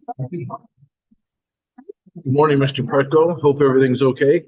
Good morning, Mr. Pretko. Hope everything's okay.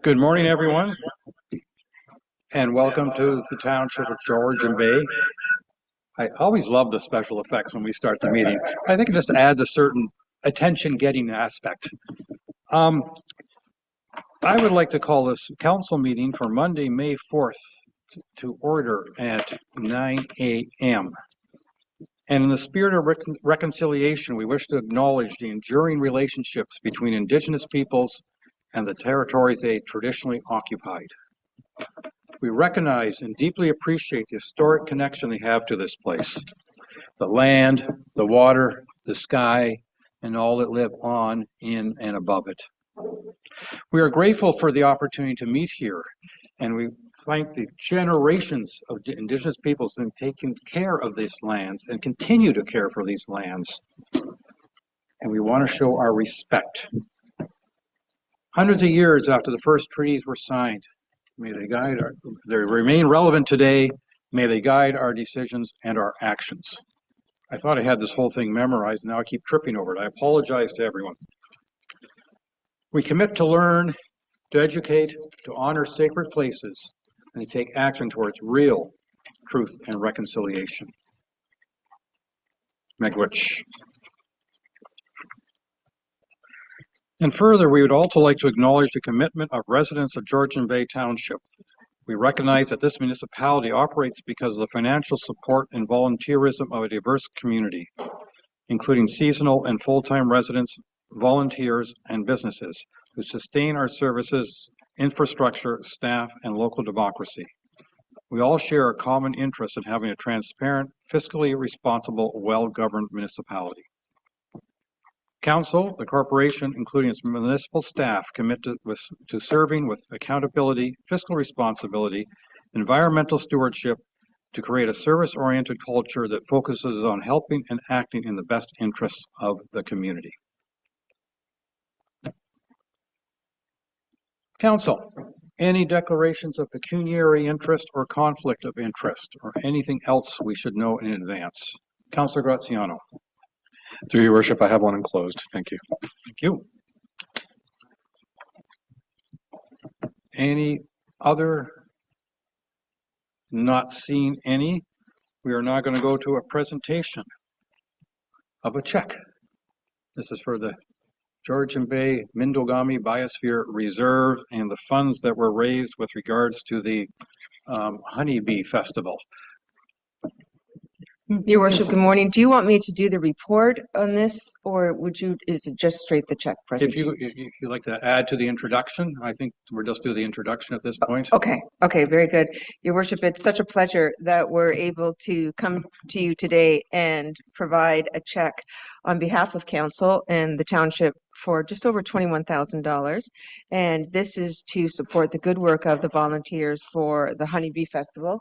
Good morning, everyone, and welcome to the Township of Georgian Bay. I always love the special effects when we start the meeting. I think it just adds a certain attention-getting aspect. I would like to call this council meeting for Monday, May 4th to order at 9 a.m. And in the spirit of reconciliation, we wish to acknowledge the enduring relationships between Indigenous peoples and the territories they traditionally occupied. We recognize and deeply appreciate the historic connection they have to this place. The land, the water, the sky, and all that live on, in, and above it. We are grateful for the opportunity to meet here, and we thank the generations of Indigenous peoples who have taken care of these lands and continue to care for these lands. And we want to show our respect. Hundreds of years after the first treaties were signed, May they guide our, they remain relevant today. May they guide our decisions and our actions. I thought I had this whole thing memorized. Now I keep tripping over it. I apologize to everyone. We commit to learn, to educate, to honor sacred places, and to take action towards real truth and reconciliation. Miigwech. And further, we would also like to acknowledge the commitment of residents of Georgian Bay Township. We recognize that this municipality operates because of the financial support and volunteerism of a diverse community, including seasonal and full-time residents, volunteers, and businesses who sustain our services, infrastructure, staff, and local democracy. We all share a common interest in having a transparent, fiscally responsible, well-governed municipality. Council, the corporation, including its municipal staff, commit to serving with accountability, fiscal responsibility, environmental stewardship, to create a service-oriented culture that focuses on helping and acting in the best interests of the community. Council, any declarations of pecuniary interest or conflict of interest, or anything else we should know in advance? Councillor Graziano. Through your worship, I have one enclosed. Thank you. Thank you. Any other? Not seeing any. We are now going to go to a presentation of a check. This is for the Georgian Bay Mindogami Biosphere Reserve and the funds that were raised with regards to the Honeybee Festival. Your worship, good morning. Do you want me to do the report on this, or is it just straight the check presentation? If you'd like to add to the introduction, I think we'll just do the introduction at this point. Okay, very good. Your worship, it's such a pleasure that we're able to come to you today and provide a check on behalf of council and the township for just over $21,000. And this is to support the good work of the volunteers for the Honeybee Festival.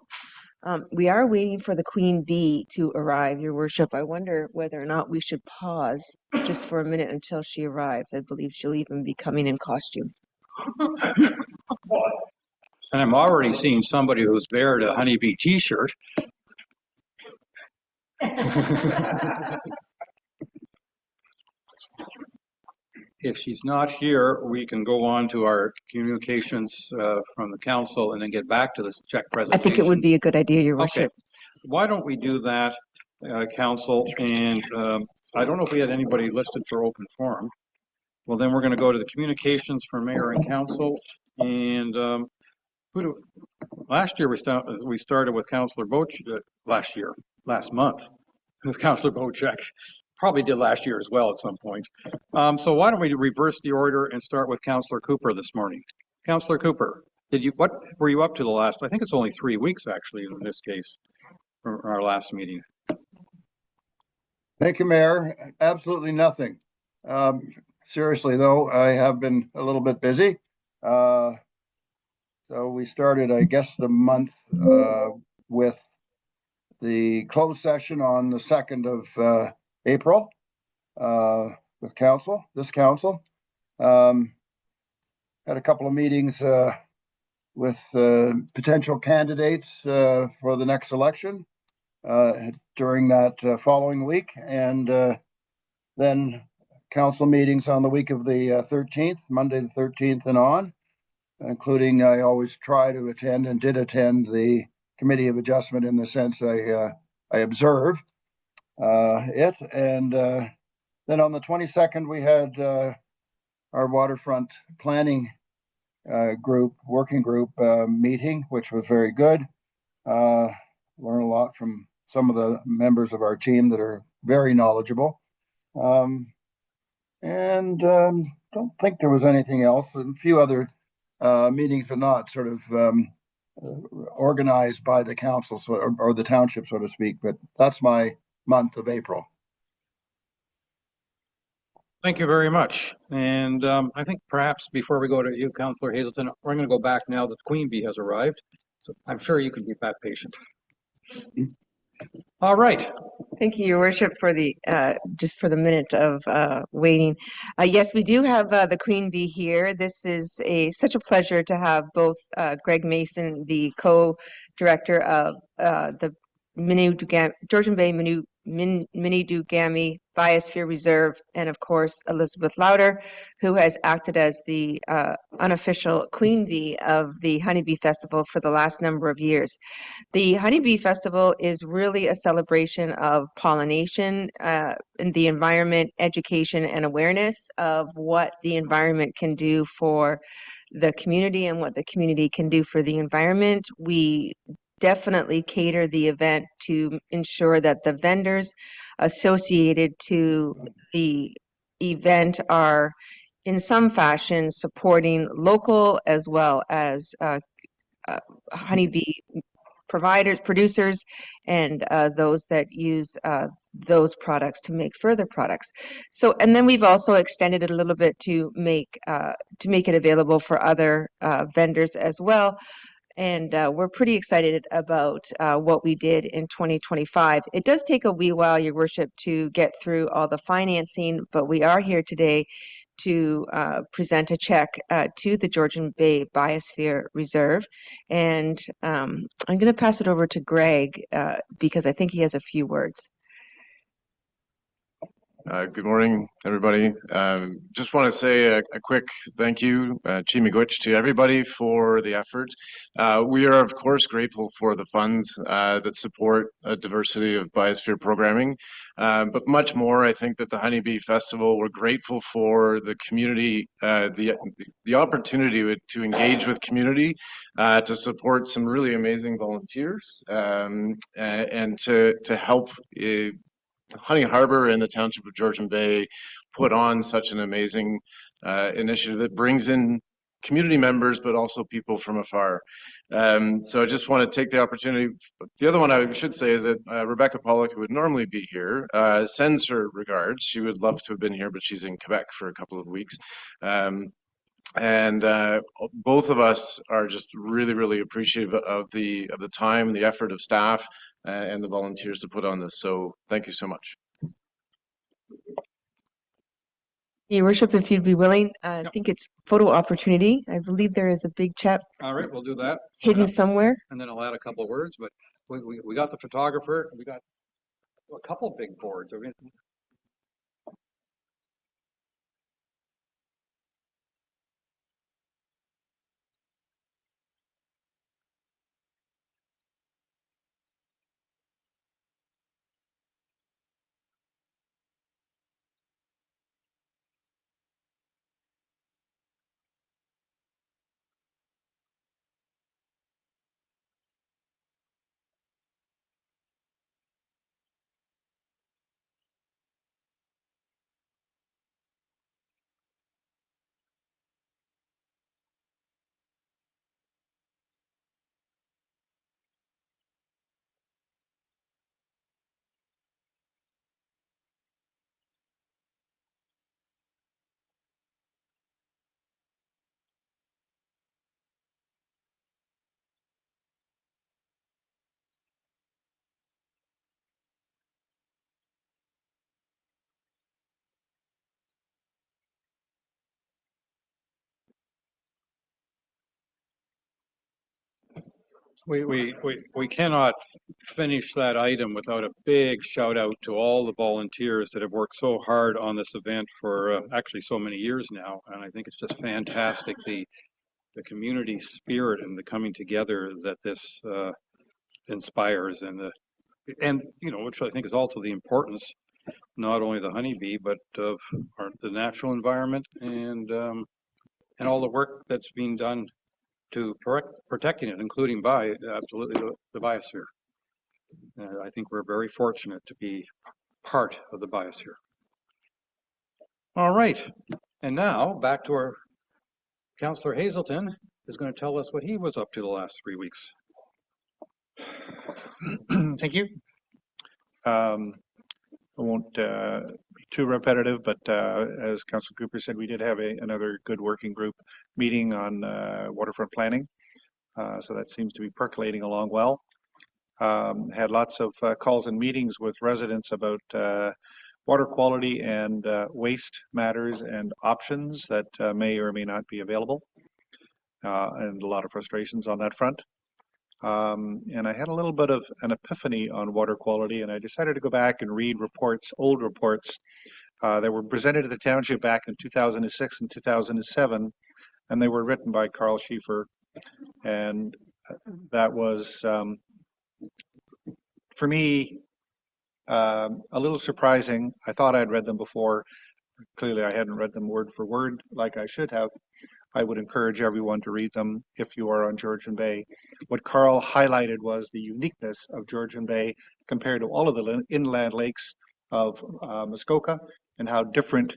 We are waiting for the Queen Bee to arrive, Your Worship. I wonder whether or not we should pause just for a minute until she arrives. I believe she'll even be coming in costume. And I'm already seeing somebody who's bared a Honeybee t-shirt. If she's not here, we can go on to our communications from the council and then get back to this check presentation. I think it would be a good idea, Your Worship. Okay. Why don't we do that, council? And I don't know if we had anybody listed for open forum. Well, then we're going to go to the communications for mayor and council. And last year we started with Councillor Bochek. Last month with Councillor Bochek. Probably did last year as well at some point. So why don't we reverse the order and start with Councillor Cooper this morning? Councillor Cooper, what were you up to the last? I think it's only 3 weeks actually in this case from our last meeting. Thank you, Mayor. Absolutely nothing. Seriously though, I have been a little bit busy. So we started, I guess, the month with the closed session on the 2nd of April with this council. Had a couple of meetings with potential candidates for the next election during that following week, and then council meetings on the week of the 13th, Monday the 13th and on, including I always try to attend and did attend the Committee of Adjustment in the sense I observe it. And then on the 22nd, we had our waterfront planning working group meeting, which was very good. Learned a lot from some of the members of our team that are very knowledgeable. And don't think there was anything else. And a few other meetings, but not sort of organized by the council or the township, so to speak. But that's my month of April. Thank you very much. And I think perhaps before we go to you, Councillor Hazelton, we're going to go back now that the Queen Bee has arrived. So I'm sure you can be that patient. All right. Thank you, Your Worship, for the just for the minute of waiting. Yes, we do have the Queen Bee here. This is such a pleasure to have both Greg Mason, the co-director of the Georgian Bay Mini-Dugami Biosphere Reserve, and of course Elizabeth Lauder, who has acted as the unofficial Queen Bee of the Honeybee Festival for the last number of years. The Honeybee Festival is really a celebration of pollination, and the environment, education, and awareness of what the environment can do for the community and what the community can do for the environment. We definitely cater the event to ensure that the vendors associated to the event are in some fashion supporting local as well as honeybee providers, producers, and those that use those products to make further products. So, and then we've also extended it a little bit to make it available for other vendors as well. And we're pretty excited about what we did in 2025. It does take a wee while, Your Worship, to get through all the financing, but we are here today to present a check to the Georgian Bay Biosphere Reserve. And I'm going to pass it over to Greg because I think he has a few words. Good morning, everybody. Just want to say a quick thank you, Chimigwich, to everybody for the effort. We are, of course, grateful for the funds that support a diversity of biosphere programming, but much more, I think that the Honeybee Festival, we're grateful for the community, the opportunity to engage with community, to support some really amazing volunteers, and to help Honey Harbor and the Township of Georgian Bay put on such an amazing initiative that brings in community members, but also people from afar. So I just want to take the opportunity. The other one I should say is that Rebecca Pollock, who would normally be here, sends her regards. She would love to have been here, but she's in Quebec for a couple of weeks. And both of us are just really, really appreciative of the time and the effort of staff and the volunteers to put on this. So thank you so much. Your Worship, if you'd be willing, I think it's photo opportunity. I believe there is a big chap All right, we'll do that. hidden somewhere. And then I'll add a couple of words, but we got the photographer. We got a couple of big boards. I mean, we cannot finish that item without a big shout out to all the volunteers that have worked so hard on this event for actually so many years now. And I think it's just fantastic, the community spirit and the coming together that this inspires, and you know, which I think is also the importance, not only the honeybee, but of the natural environment and all the work that's being done to protecting it, including by absolutely the biosphere. I think we're very fortunate to be part of the biosphere. All right, and now back to our Councillor Hazelton is going to tell us what he was up to the last 3 weeks. Thank you. I won't be too repetitive, but as Councillor Cooper said, we did have another good working group meeting on waterfront planning. So that seems to be percolating along well. Had lots of calls and meetings with residents about water quality and waste matters and options that may or may not be available, and a lot of frustrations on that front. And I had a little bit of an epiphany on water quality, and I decided to go back and read reports, old reports that were presented to the township back in 2006 and 2007, and they were written by Carl Schiefer. And that was, for me, a little surprising. I thought I'd read them before. Clearly, I hadn't read them word for word like I should have. I would encourage everyone to read them if you are on Georgian Bay. What Carl highlighted was the uniqueness of Georgian Bay compared to all of the inland lakes of Muskoka, and how different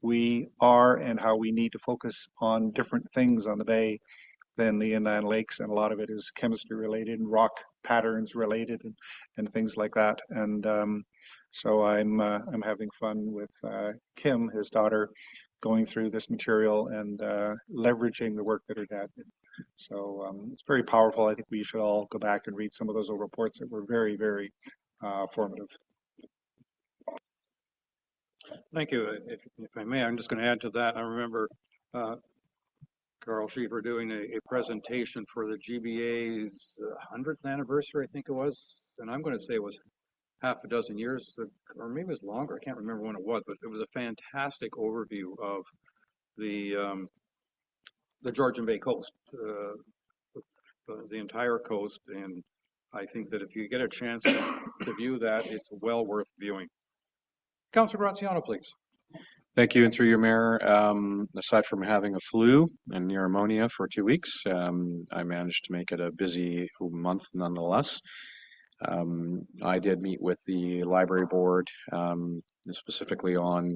we are and how we need to focus on different things on the bay than the inland lakes. And a lot of it is chemistry related and rock patterns related and things like that. And so I'm having fun with Kim, his daughter, going through this material and leveraging the work that her dad did. So it's very powerful. I think we should all go back and read some of those old reports that were very, very formative. Thank you. If I may, I'm just going to add to that. I remember Carl Schiefer doing a presentation for the GBA's 100th anniversary, I think it was, and I'm going to say it was half a dozen years, or maybe it was longer. I can't remember when it was, but it was a fantastic overview of the Georgian Bay coast, the entire coast, and I think that if you get a chance to view that, it's well worth viewing. Councilor Graziano, please. Thank you, and through your mayor, aside from having a flu and pneumonia for 2 weeks, I managed to make it a busy month nonetheless. I did meet with the library board, specifically on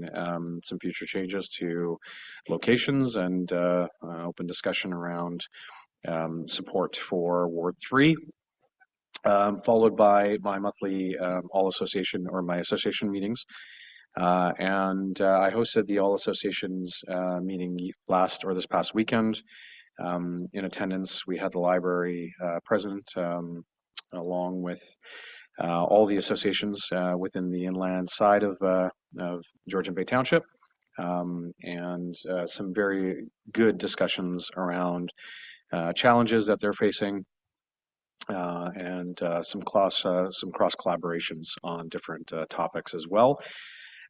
some future changes to locations and open discussion around support for Ward 3, followed by my monthly all association or my association meetings. And I hosted the all associations meeting this past weekend. In attendance, we had the library president, along with all the associations within the inland side of Georgian Bay Township, and some very good discussions around challenges that they're facing, and some cross collaborations on different topics as well.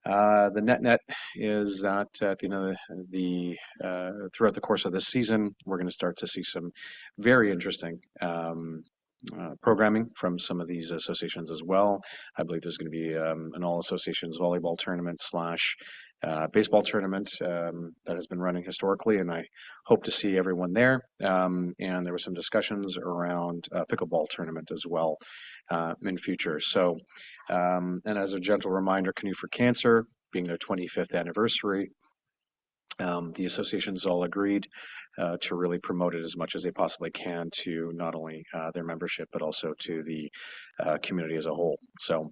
The net is that at the end of throughout the course of this season, we're going to start to see some very interesting programming from some of these associations as well. I believe there's going to be an all associations volleyball tournament / baseball tournament that has been running historically, and I hope to see everyone there. And there were some discussions around pickleball tournament as well in future. So, and as a gentle reminder, Canoe for Cancer being their 25th anniversary, the associations all agreed to really promote it as much as they possibly can to not only their membership, but also to the community as a whole. So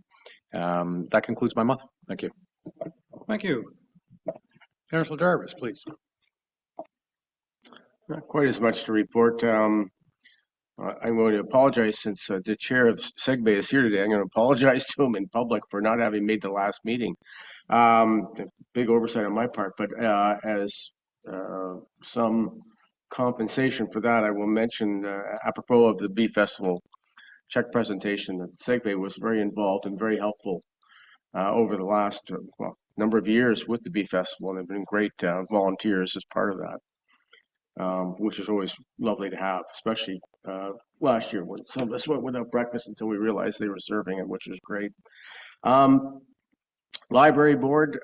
that concludes my month. Thank you. Thank you. Councilor Jarvis, please. Not quite as much to report. I'm going to apologize since the chair of SEGBAY is here today. I'm going to apologize to him in public for not having made the last meeting. Big oversight on my part, but as some compensation for that, I will mention, apropos of the Bee Festival check presentation, that SEGBAY was very involved and very helpful over the last number of years with the Bee Festival, and they've been great volunteers as part of that. Which is always lovely to have, especially last year when some of us went without breakfast until we realized they were serving it, which was great. Library board,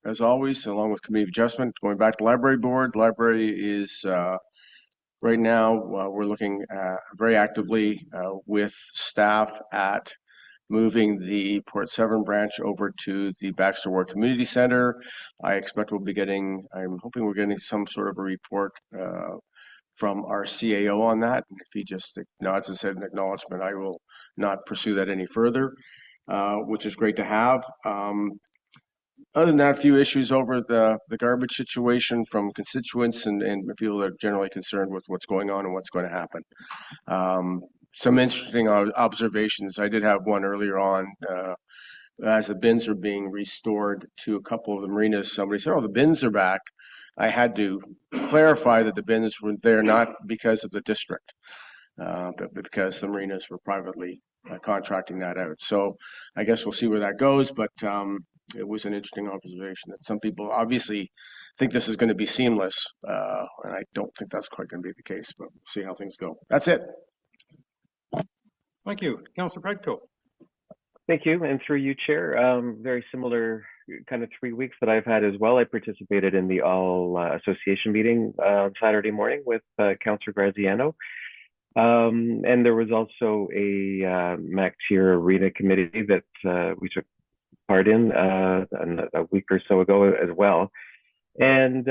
as always, along with committee of adjustment. Going back to library board, library is right now we're looking very actively with staff at moving the Port Severn branch over to the Baxter Ward Community Center. I'm hoping we're getting some sort of a report from our CAO on that. If he just nods his head in acknowledgement, I will not pursue that any further, which is great to have. Other than that, a few issues over the garbage situation from constituents and people that are generally concerned with what's going on and what's going to happen. some interesting observations. I did have one earlier on. As the bins are being restored to a couple of the marinas, somebody said, "Oh, the bins are back." I had to clarify that the bins were there not because of the district, but because the marinas were privately contracting that out. So I guess we'll see where that goes, but it was an interesting observation that some people obviously think this is going to be seamless, and I don't think that's quite going to be the case, but we'll see how things go. That's it. Thank you. Councillor Pecco. Thank you, and through you, Chair. Very similar kind of 3 weeks that I've had as well. I participated in the All Association meeting on Saturday morning with Councillor Graziano. And there was also a MacTier Arena committee that we took part in a week or so ago as well. And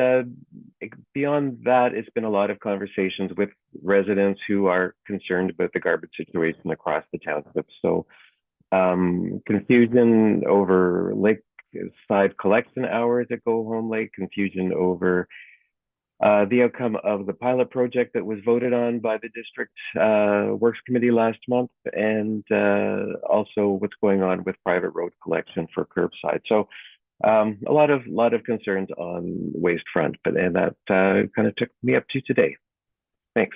beyond that, it's been a lot of conversations with residents who are concerned about the garbage situation across the township. So confusion over lakeside collection hours at Go Home Lake, confusion over the outcome of the pilot project that was voted on by the district works committee last month, and also what's going on with private road collection for curbside. So a lot of concerns on waste front, and that kind of took me up to today. Thanks.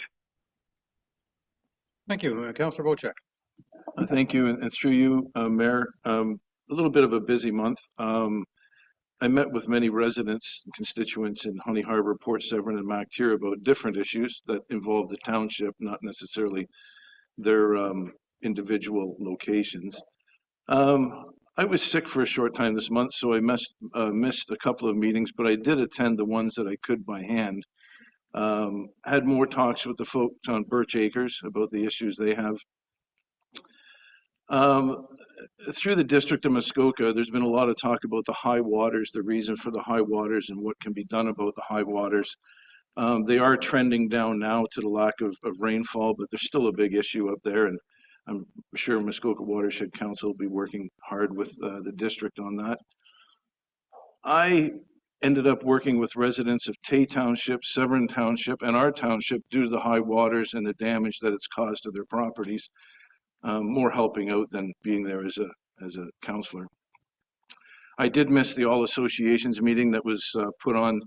Thank you. Councillor Wojcik. Thank you, and through you, Mayor. A little bit of a busy month. I met with many residents and constituents in Honey Harbor, Port Severn, and MacTier about different issues that involve the township, not necessarily their individual locations. I was sick for a short time this month, so I missed a couple of meetings, but I did attend the ones that I could by hand. Had more talks with the folks on Birch Acres about the issues they have. Through the district of Muskoka, there's been a lot of talk about the high waters, the reason for the high waters, and what can be done about the high waters. They are trending down now to the lack of rainfall, but there's still a big issue up there, and I'm sure Muskoka Watershed Council will be working hard with the district on that. I ended up working with residents of Tay Township, Severn Township, and our township due to the high waters and the damage that it's caused to their properties. More helping out than being there as a counselor. I did miss the All Associations meeting that was put on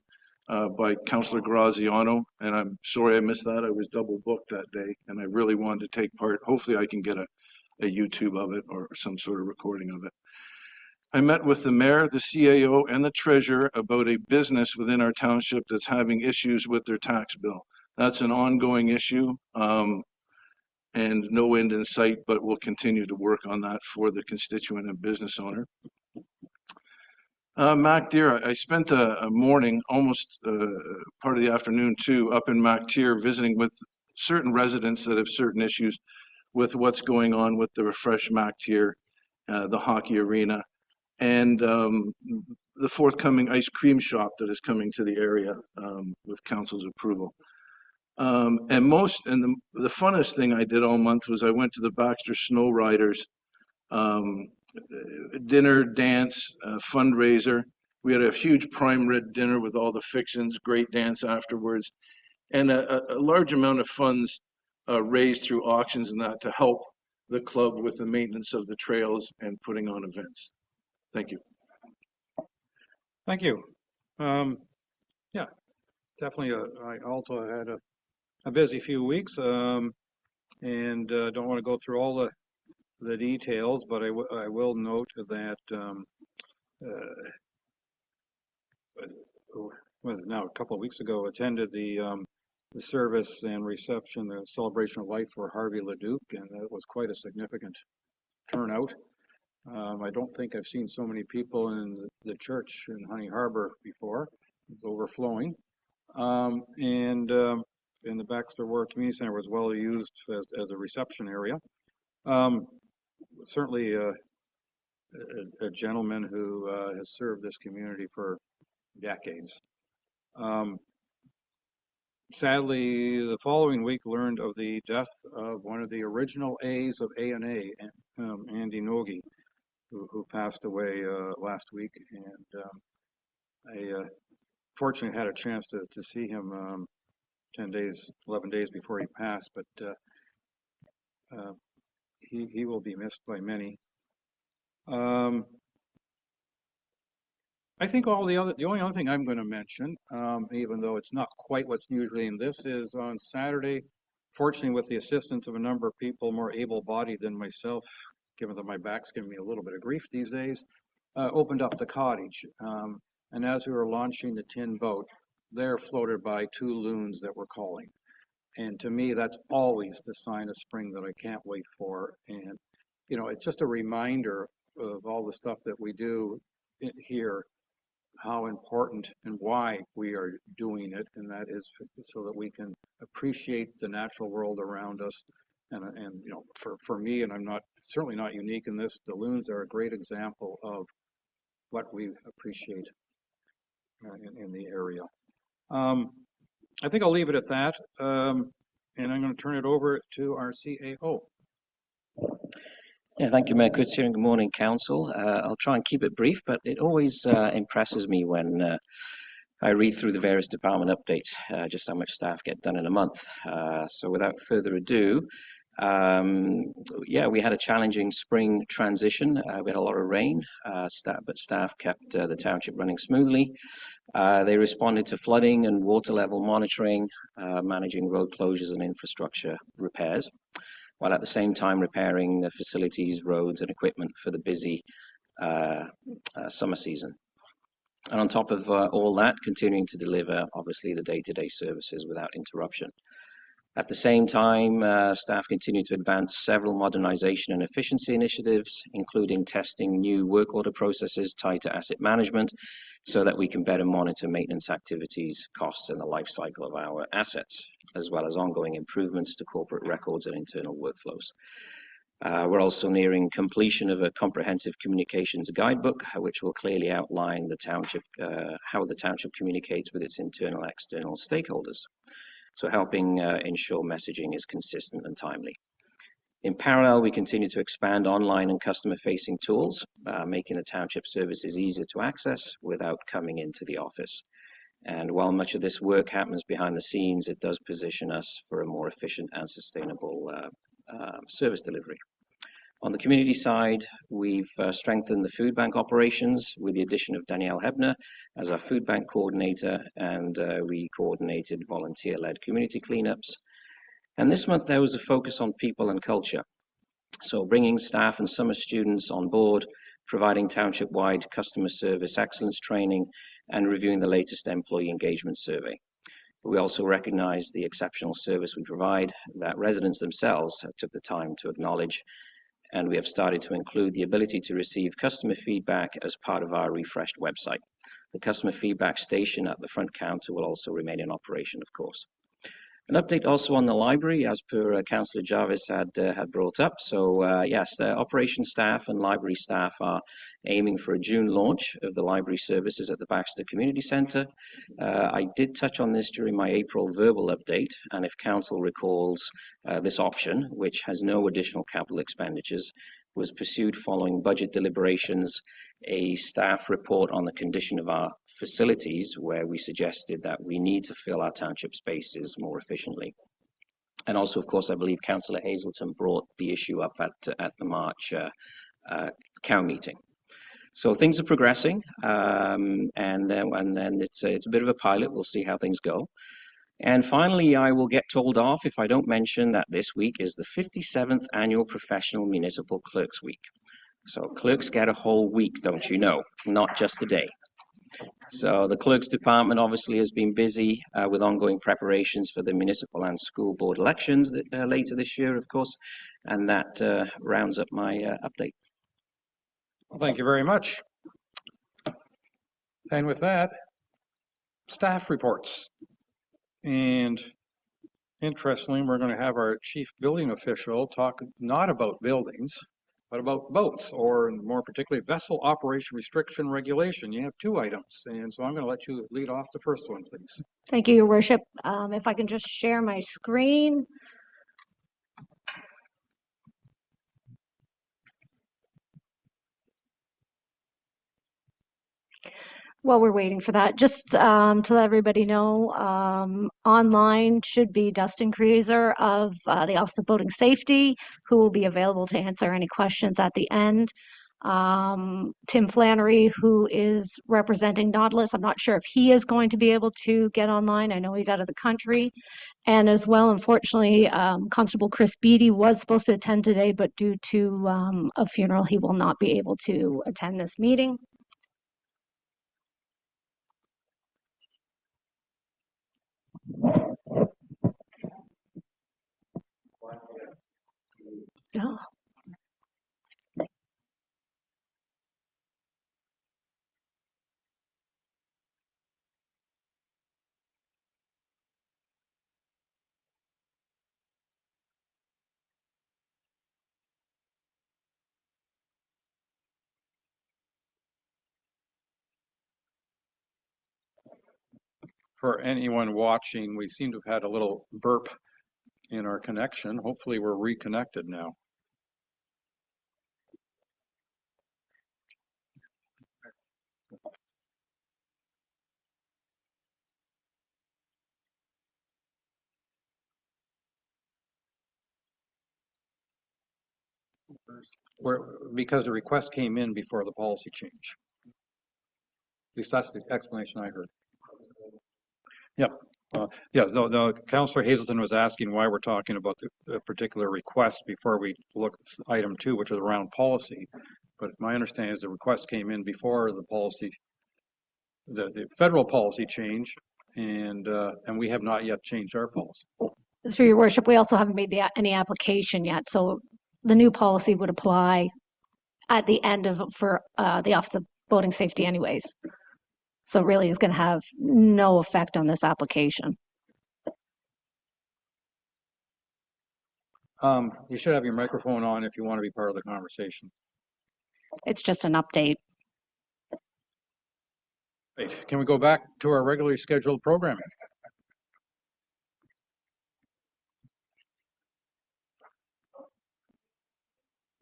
by Councillor Graziano, and I'm sorry I missed that. I was double booked that day, and I really wanted to take part. Hopefully I can get a YouTube of it or some sort of recording of it. I met with the mayor, the CAO, and the treasurer about a business within our township that's having issues with their tax bill. That's an ongoing issue. And no end in sight, but we'll continue to work on that for the constituent and business owner. MacTier, I spent a morning, almost part of the afternoon too, up in MacTier visiting with certain residents that have certain issues with what's going on with the Refresh MacTier, the hockey arena, and the forthcoming ice cream shop that is coming to the area with council's approval. And the funnest thing I did all month was I went to the Baxter Snow Riders dinner, dance, fundraiser. We had a huge prime rib dinner with all the fixins, great dance afterwards, and a large amount of funds raised through auctions and that to help the club with the maintenance of the trails and putting on events. Thank you. Thank you. Yeah, definitely. I also had a busy few weeks, and don't want to go through all the details, but I will note that was now a couple of weeks ago attended the service and reception, the celebration of life for Harvey Leduc, and it was quite a significant turnout. I don't think I've seen so many people in the church in Honey Harbor before. It's overflowing, and the Baxter War Community Center was well used as a reception area. Certainly a gentleman who has served this community for decades. Sadly, the following week learned of the death of one of the original A's of A&A, Andy Nogi, who passed away last week. And I fortunately had a chance to see him 11 days before he passed, but He will be missed by many. I think the only other thing I'm going to mention, even though it's not quite what's usually in this, is on Saturday, fortunately with the assistance of a number of people more able-bodied than myself, given that my back's giving me a little bit of grief these days, opened up the cottage. And as we were launching the tin boat, there floated by 2 loons that were calling. And to me, that's always the sign of spring that I can't wait for. And, you know, it's just a reminder of all the stuff that we do here, how important and why we are doing it, and that is so that we can appreciate the natural world around us. And you know, for me, and I'm certainly not unique in this, the loons are a great example of what we appreciate in the area. I think I'll leave it at that, and I'm going to turn it over to our CAO. Yeah, thank you, Mayor Kutzer, and good morning, Council. I'll try and keep it brief, but it always impresses me when I read through the various department updates, just how much staff get done in a month. So without further ado, yeah, we had a challenging spring transition. We had a lot of rain, but staff kept the township running smoothly. They responded to flooding and water level monitoring, managing road closures and infrastructure repairs, while at the same time repairing the facilities, roads, and equipment for the busy summer season. And on top of all that, continuing to deliver, obviously, the day-to-day services without interruption. At the same time, staff continue to advance several modernization and efficiency initiatives, including testing new work order processes tied to asset management, so that we can better monitor maintenance activities, costs, and the life cycle of our assets, as well as ongoing improvements to corporate records and internal workflows. We're also nearing completion of a comprehensive communications guidebook, which will clearly outline the township, how the township communicates with its internal and external stakeholders, so helping ensure messaging is consistent and timely. In parallel, we continue to expand online and customer-facing tools, making the township services easier to access without coming into the office. And while much of this work happens behind the scenes, it does position us for a more efficient and sustainable service delivery. On the community side, we've strengthened the food bank operations with the addition of Danielle Hebner as our food bank coordinator, and we coordinated volunteer-led community cleanups. And this month there was a focus on people and culture. So bringing staff and summer students on board, providing township-wide customer service excellence training, and reviewing the latest employee engagement survey. We also recognize the exceptional service we provide that residents themselves took the time to acknowledge, and we have started to include the ability to receive customer feedback as part of our refreshed website. The customer feedback station at the front counter will also remain in operation, of course. An update also on the library, as per Councillor Jarvis had brought up. So yes, the operations staff and library staff are aiming for a June launch of the library services at the Baxter Community Centre. I did touch on this during my April verbal update, and if Council recalls, this option, which has no additional capital expenditures, was pursued following budget deliberations, a staff report on the condition of our facilities, where we suggested that we need to fill our township spaces more efficiently. And also, of course, I believe Councillor Hazelton brought the issue up at the March COW meeting. So things are progressing, and then it's a bit of a pilot. We'll see how things go. And finally, I will get told off if I don't mention that this week is the 57th Annual Professional Municipal Clerks Week. So clerks get a whole week, don't you know, not just a day. So the clerks department obviously has been busy with ongoing preparations for the municipal and school board elections later this year, of course, and that rounds up my update. Well, thank you very much. And with that, staff reports. And interestingly, we're going to have our chief building official talk not about buildings, but about boats, or more particularly, vessel operation restriction regulation. You have 2 items, and so I'm going to let you lead off the first one, please. Thank you, Your Worship. If I can just share my screen. While we're waiting for that, just to let everybody know, online should be Dustin Creaser of the Office of Boating Safety, who will be available to answer any questions at the end. Tim Flannery, who is representing Nautilus, I'm not sure if he is going to be able to get online. I know he's out of the country. And as well, unfortunately, Constable Chris Beatty was supposed to attend today, but due to a funeral, he will not be able to attend this meeting. Oh. For anyone watching, we seem to have had a little burp in our connection. Hopefully we're reconnected now. Because the request came in before the policy change. At least that's the explanation I heard. Yep. Yeah, no, Councillor Hazelton was asking why we're talking about the particular request before we look at item 2, which is around policy. But my understanding is the request came in before the policy, the federal policy change, and we have not yet changed our policy. Through your worship, we also haven't made any application yet, so the new policy would apply at the end of for the Office of Boating Safety anyways. So really it's going to have no effect on this application. You should have your microphone on if you want to be part of the conversation. It's just an update. Right. Can we go back to our regularly scheduled programming?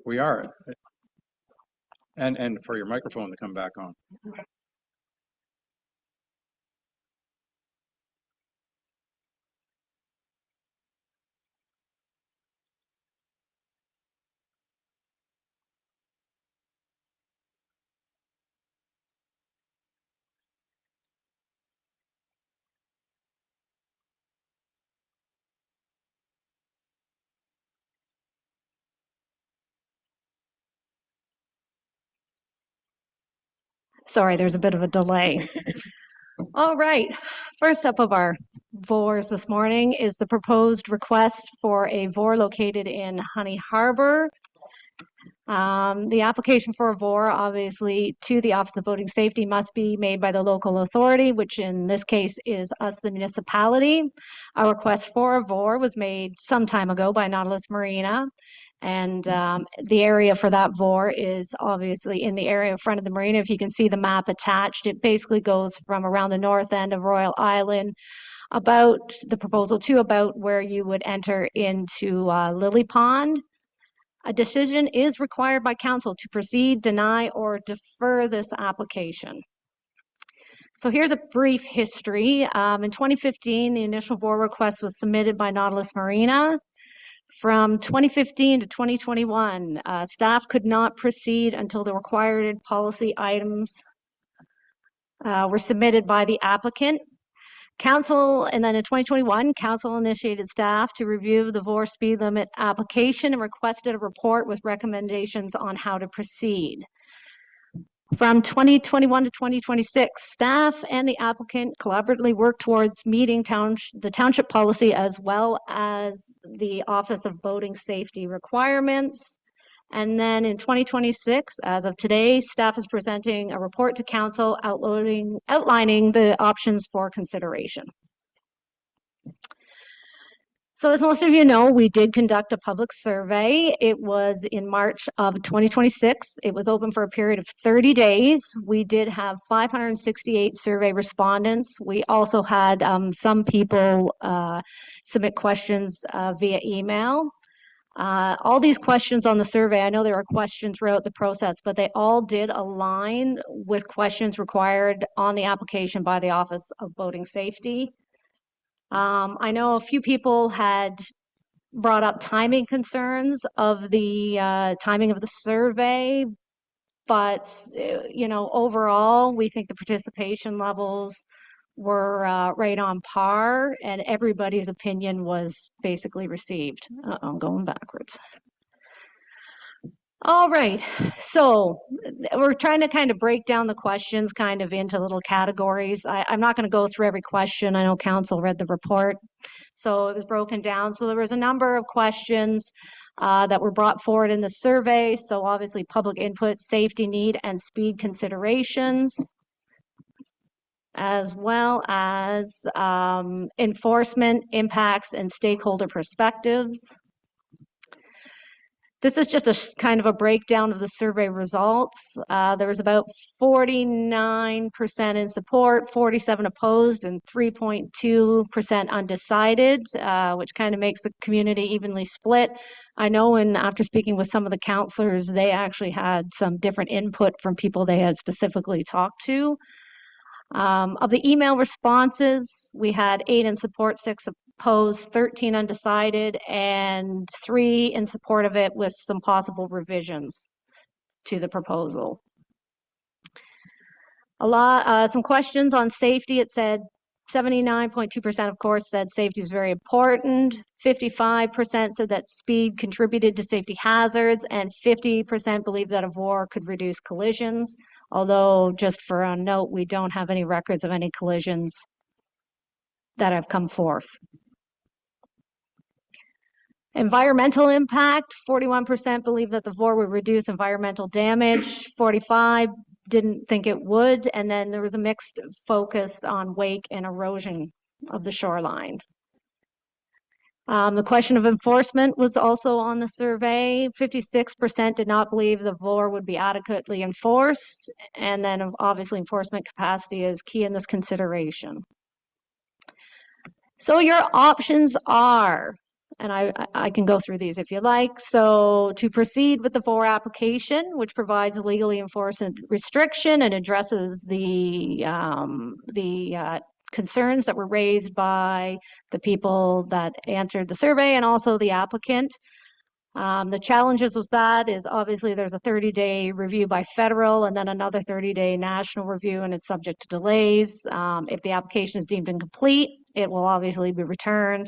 We are. And for your microphone to come back on. Sorry, there's a bit of a delay. All right, first up of our VORs this morning is the proposed request for a VOR located in Honey Harbor. The application for a VOR, obviously, to the Office of Boating Safety must be made by the local authority, which in this case is us, the municipality. Our request for a VOR was made some time ago by Nautilus Marina. And the area for that VOR is obviously in the area in front of the marina. If you can see the map attached, it basically goes from around the north end of Royal Island, about the proposal to about where you would enter into Lily Pond. A decision is required by council to proceed, deny, or defer this application. So here's a brief history. In 2015, the initial VOR request was submitted by Nautilus Marina. From 2015 to 2021, staff could not proceed until the required policy items were submitted by the applicant. Council, and then in 2021, council initiated staff to review the VOR speed limit application and requested a report with recommendations on how to proceed. From 2021 to 2026, staff and the applicant collaboratively worked towards meeting the township policy as well as the Office of Boating Safety requirements. And then in 2026, as of today, staff is presenting a report to council outlining the options for consideration. So as most of you know, we did conduct a public survey. It was in March of 2026. It was open for a period of 30 days. We did have 568 survey respondents. We also had some people submit questions via email. All these questions on the survey, I know there were questions throughout the process, but they all did align with questions required on the application by the Office of Boating Safety. I know a few people had brought up timing concerns of the timing of the survey, but overall, we think the participation levels were right on par, and everybody's opinion was basically received. I'm going backwards. All right, so we're trying to kind of break down the questions kind of into little categories. I'm not going to go through every question. I know council read the report, so it was broken down. So there was a number of questions that were brought forward in the survey. So obviously public input, safety need, and speed considerations, as well as enforcement impacts and stakeholder perspectives. This is just a kind of a breakdown of the survey results. There was about 49% in support, 47 opposed, and 3.2% undecided, which kind of makes the community evenly split. I know after speaking with some of the counselors, they actually had some different input from people they had specifically talked to. Of the email responses, we had 8 in support, 6 opposed, 13 undecided, and 3 in support of it with some possible revisions to the proposal. Some questions on safety. It said 79.2% of course said safety was very important. 55% said that speed contributed to safety hazards, and 50% believed that a VOR could reduce collisions. Although, just for a note, we don't have any records of any collisions that have come forth. Environmental impact, 41% believe that the VOR would reduce environmental damage, 45% didn't think it would, and then there was a mixed focus on wake and erosion of the shoreline. The question of enforcement was also on the survey. 56% did not believe the VOR would be adequately enforced, and then obviously enforcement capacity is key in this consideration. So your options are, and I can go through these if you like. So to proceed with the VOR application, which provides a legally enforced restriction and addresses the concerns that were raised by the people that answered the survey and also the applicant. The challenges with that is obviously there's a 30-day review by federal and then another 30-day national review, and it's subject to delays. If the application is deemed incomplete, it will obviously be returned.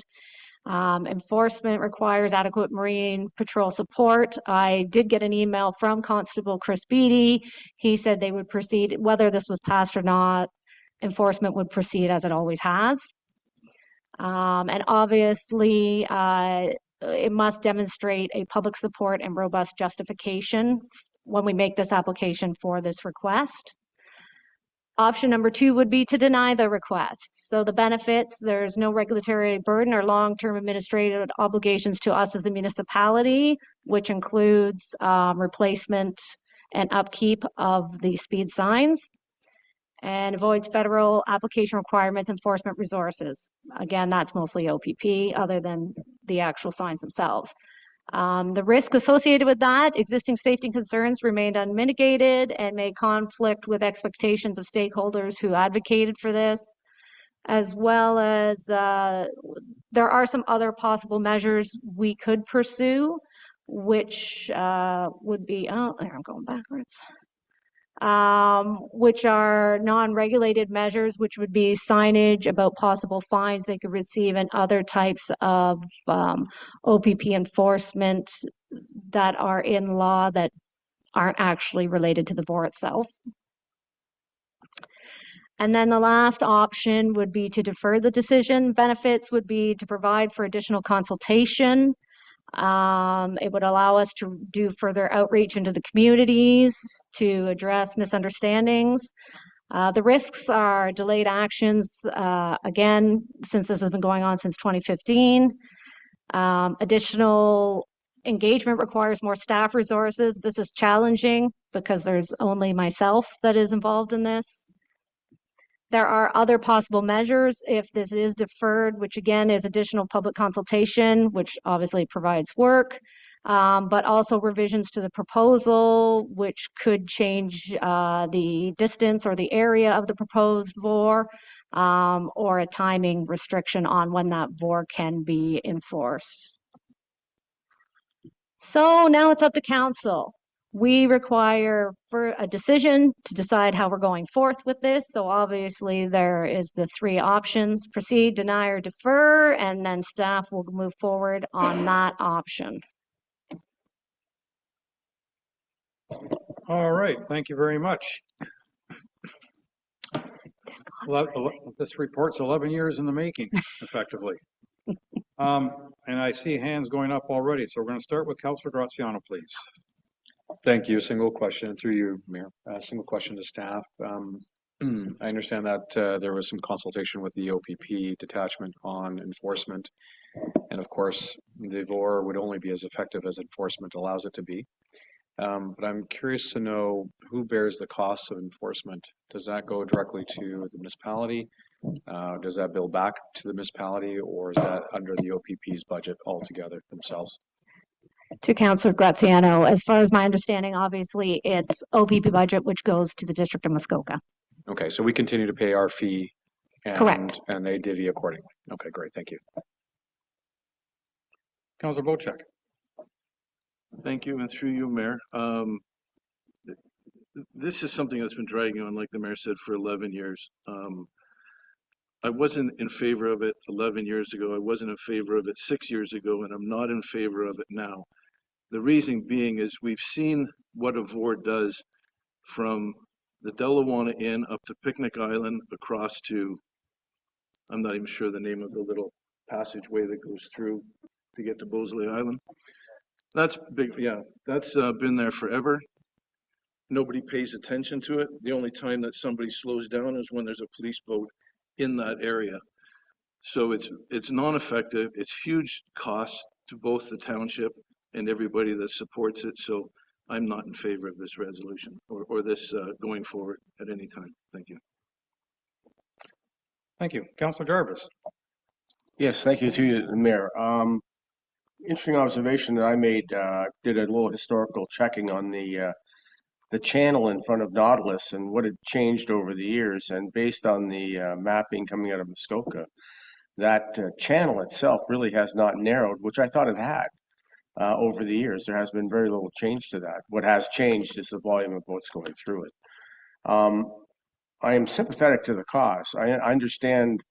Enforcement requires adequate marine patrol support. I did get an email from Constable Chris Beatty. He said they would proceed, whether this was passed or not, enforcement would proceed as it always has. And obviously, it must demonstrate a public support and robust justification when we make this application for this request. Option number 2 would be to deny the request. So the benefits, there's no regulatory burden or long-term administrative obligations to us as the municipality, which includes replacement and upkeep of the speed signs, and avoids federal application requirements, enforcement resources. Again, that's mostly OPP other than the actual signs themselves. The risk associated with that, existing safety concerns remained unmitigated and may conflict with expectations of stakeholders who advocated for this, as well as there are some other possible measures we could pursue, which would be, oh, I'm going backwards. Which are non-regulated measures, which would be signage about possible fines they could receive and other types of OPP enforcement that are in law that aren't actually related to the VOR itself. And then the last option would be to defer the decision. Benefits would be to provide for additional consultation. It would allow us to do further outreach into the communities to address misunderstandings. The risks are delayed actions, again, since this has been going on since 2015. Additional engagement requires more staff resources. This is challenging because there's only myself that is involved in this. There are other possible measures if this is deferred, which again is additional public consultation, which obviously provides work. but also revisions to the proposal, which could change the distance or the area of the proposed VOR, or a timing restriction on when that VOR can be enforced. So now it's up to council. We require for a decision to decide how we're going forth with this. So obviously there is the three options: proceed, deny, or defer, and then staff will move forward on that option. All right, thank you very much. This report's 11 years in the making, effectively. And I see hands going up already, so we're going to start with Councillor Graziano, please. Thank you. Single question through you, Mayor. Single question to staff. I understand that there was some consultation with the OPP detachment on enforcement. And of course, the VOR would only be as effective as enforcement allows it to be. But I'm curious to know who bears the costs of enforcement. Does that go directly to the municipality? Does that bill back to the municipality, or is that under the OPP's budget altogether themselves? To Councillor Graziano, as far as my understanding, obviously it's OPP budget, which goes to the District of Muskoka. Okay, so we continue to pay our fee and, Correct. And they divvy accordingly. Okay, great. Thank you. Councillor Bocek. Thank you, and through you, Mayor. This is something that's been dragging on, like the Mayor said, for 11 years. I wasn't in favor of it 11 years ago. I wasn't in favor of it 6 years ago, and I'm not in favor of it now. The reason being is we've seen what a VOR does from the Delawana Inn up to Picnic Island, across to, I'm not even sure the name of the little passageway that goes through to get to Bosley Island. That's big, yeah, that's been there forever. Nobody pays attention to it. The only time that somebody slows down is when there's a police boat in that area. So it's non-effective. It's huge cost to both the township and everybody that supports it. So I'm not in favor of this resolution or this going forward at any time. Thank you. Thank you. Councillor Jarvis. Yes, thank you to you, the Mayor. Interesting observation that I made, did a little historical checking on the channel in front of Nautilus and what had changed over the years. And based on the mapping coming out of Muskoka, that channel itself really has not narrowed, which I thought it had over the years. There has been very little change to that. What has changed is the volume of boats going through it. I am sympathetic to the cause. I understand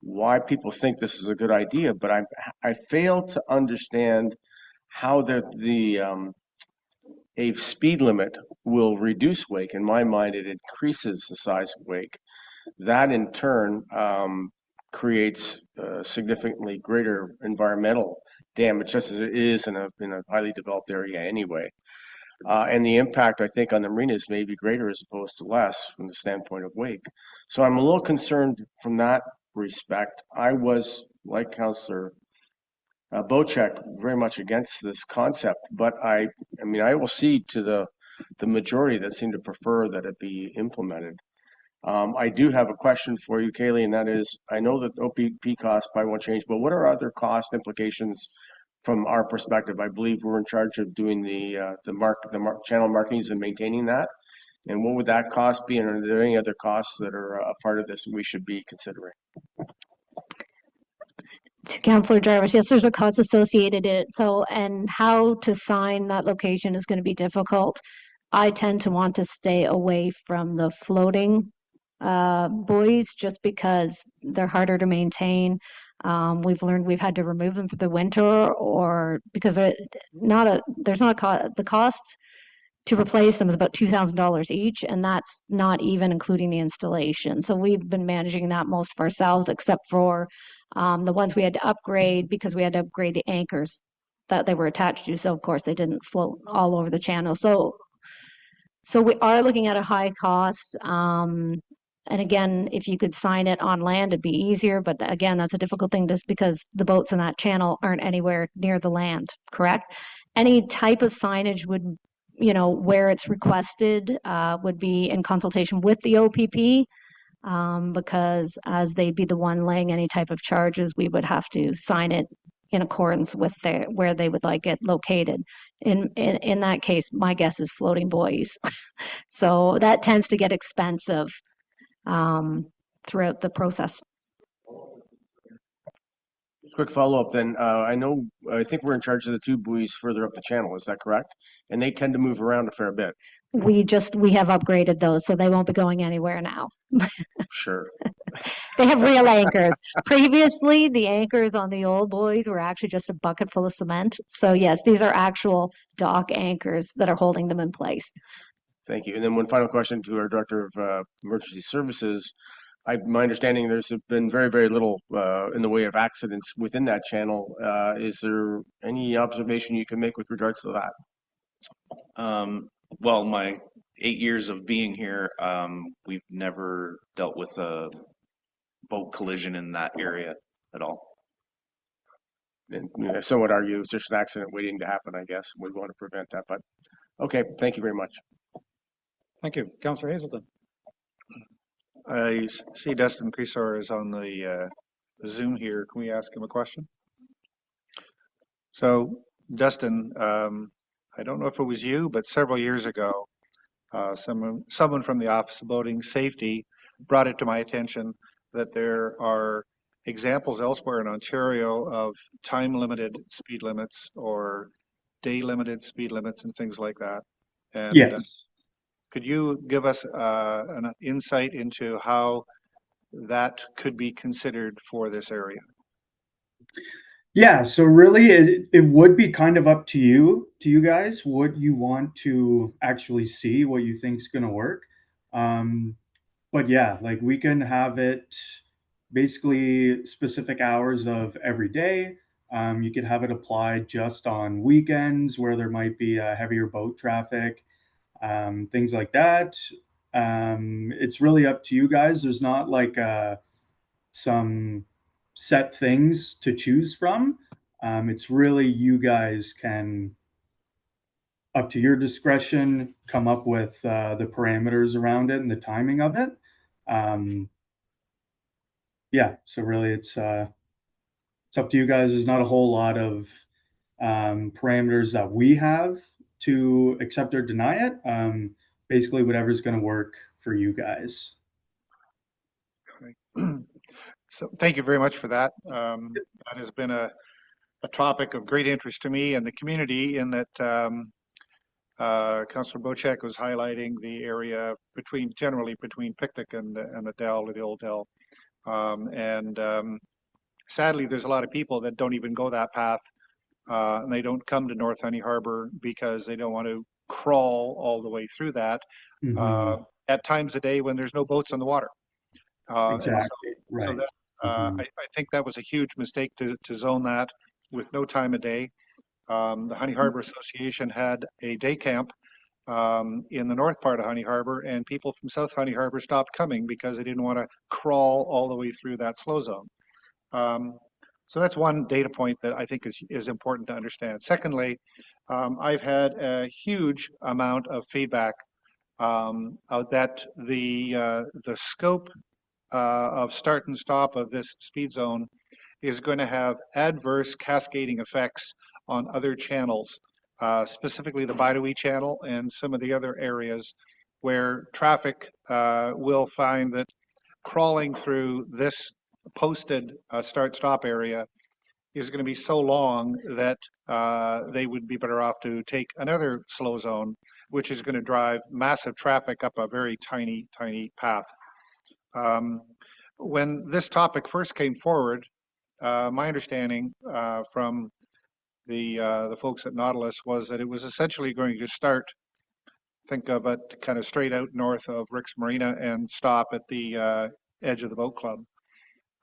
why people think this is a good idea, but I fail to understand how a speed limit will reduce wake. In my mind, it increases the size of wake. That in turn creates significantly greater environmental damage, just as it is in a highly developed area anyway. And the impact, I think, on the marinas may be greater as opposed to less from the standpoint of wake. So I'm a little concerned from that respect. I was, like Councillor Bocek, very much against this concept, but I mean, I will cede to the majority that seem to prefer that it be implemented. I do have a question for you, Kaylee, and that is, I know that OPP costs probably won't change, but what are other cost implications from our perspective? I believe we're in charge of doing the channel markings and maintaining that. And what would that cost be? And are there any other costs that are a part of this we should be considering? To Councillor Jarvis, yes, there's a cost associated in it. So, and how to sign that location is going to be difficult. I tend to want to stay away from the floating buoys just because they're harder to maintain. We've learned we've had to remove them for the winter, or because the cost to replace them is about $2,000 each, and that's not even including the installation. So we've been managing that most of ourselves, except for the ones we had to upgrade because we had to upgrade the anchors that they were attached to. So of course they didn't float all over the channel. So we are looking at a high cost. And again, if you could sign it on land, it'd be easier. But again, that's a difficult thing just because the boats in that channel aren't anywhere near the land, correct? Any type of signage would, where it's requested, would be in consultation with the OPP, because as they'd be the one laying any type of charges, we would have to sign it in accordance with where they would like it located. In that case, my guess is floating buoys. So that tends to get expensive throughout the process. Quick follow-up then. I think we're in charge of the two buoys further up the channel. Is that correct? And they tend to move around a fair bit. We have upgraded those, so they won't be going anywhere now. Sure. They have real anchors. Previously, the anchors on the old buoys were actually just a bucket full of cement. So yes, these are actual dock anchors that are holding them in place. Thank you. And then one final question to our Director of Emergency Services. My understanding, there's been very, very little in the way of accidents within that channel. Is there any observation you can make with regards to that? Well, my 8 years of being here, we've never dealt with a boat collision in that area at all. And some would argue it's just an accident waiting to happen, I guess. We want to prevent that, but okay, thank you very much. Thank you. Councillor Hazelton. I see Dustin Creasor is on the Zoom here. Can we ask him a question? So, Dustin, I don't know if it was you, but several years ago, someone from the Office of Boating Safety brought it to my attention that there are examples elsewhere in Ontario of time-limited speed limits or day-limited speed limits and things like that. And Yes. could you give us an insight into how that could be considered for this area? Yeah, so really it would be kind of up to you guys, what you want to actually see, what you think is going to work. But yeah, like we can have it basically specific hours of every day. You could have it applied just on weekends where there might be heavier boat traffic, things like that. It's really up to you guys. There's not like some set things to choose from. It's really you guys can, up to your discretion, come up with the parameters around it and the timing of it. Yeah, so really it's up to you guys. There's not a whole lot of parameters that we have to accept or deny it. Basically, whatever's going to work for you guys. So thank you very much for that. That has been a topic of great interest to me and the community, in that Councillor Bocek was highlighting the area generally between Picnic and the Dell, or the old Dell. Sadly, there's a lot of people that don't even go that path, and they don't come to North Honey Harbor because they don't want to crawl all the way through that at times of day when there's no boats on the water. Exactly. Right. So that, I think that was a huge mistake to zone that with no time of day. The Honey Harbor Association had a day camp in the north part of Honey Harbor, and people from South Honey Harbor stopped coming because they didn't want to crawl all the way through that slow zone. So that's one data point that I think is important to understand. Secondly, I've had a huge amount of feedback that the scope of start and stop of this speed zone is going to have adverse cascading effects on other channels, specifically the BYOB channel and some of the other areas where traffic will find that crawling through this posted start-stop area is going to be so long that they would be better off to take another slow zone, which is going to drive massive traffic up a very tiny path. When this topic first came forward, my understanding from the folks at Nautilus was that it was essentially going to start, think of it kind of straight out north of Rick's Marina and stop at the edge of the boat club.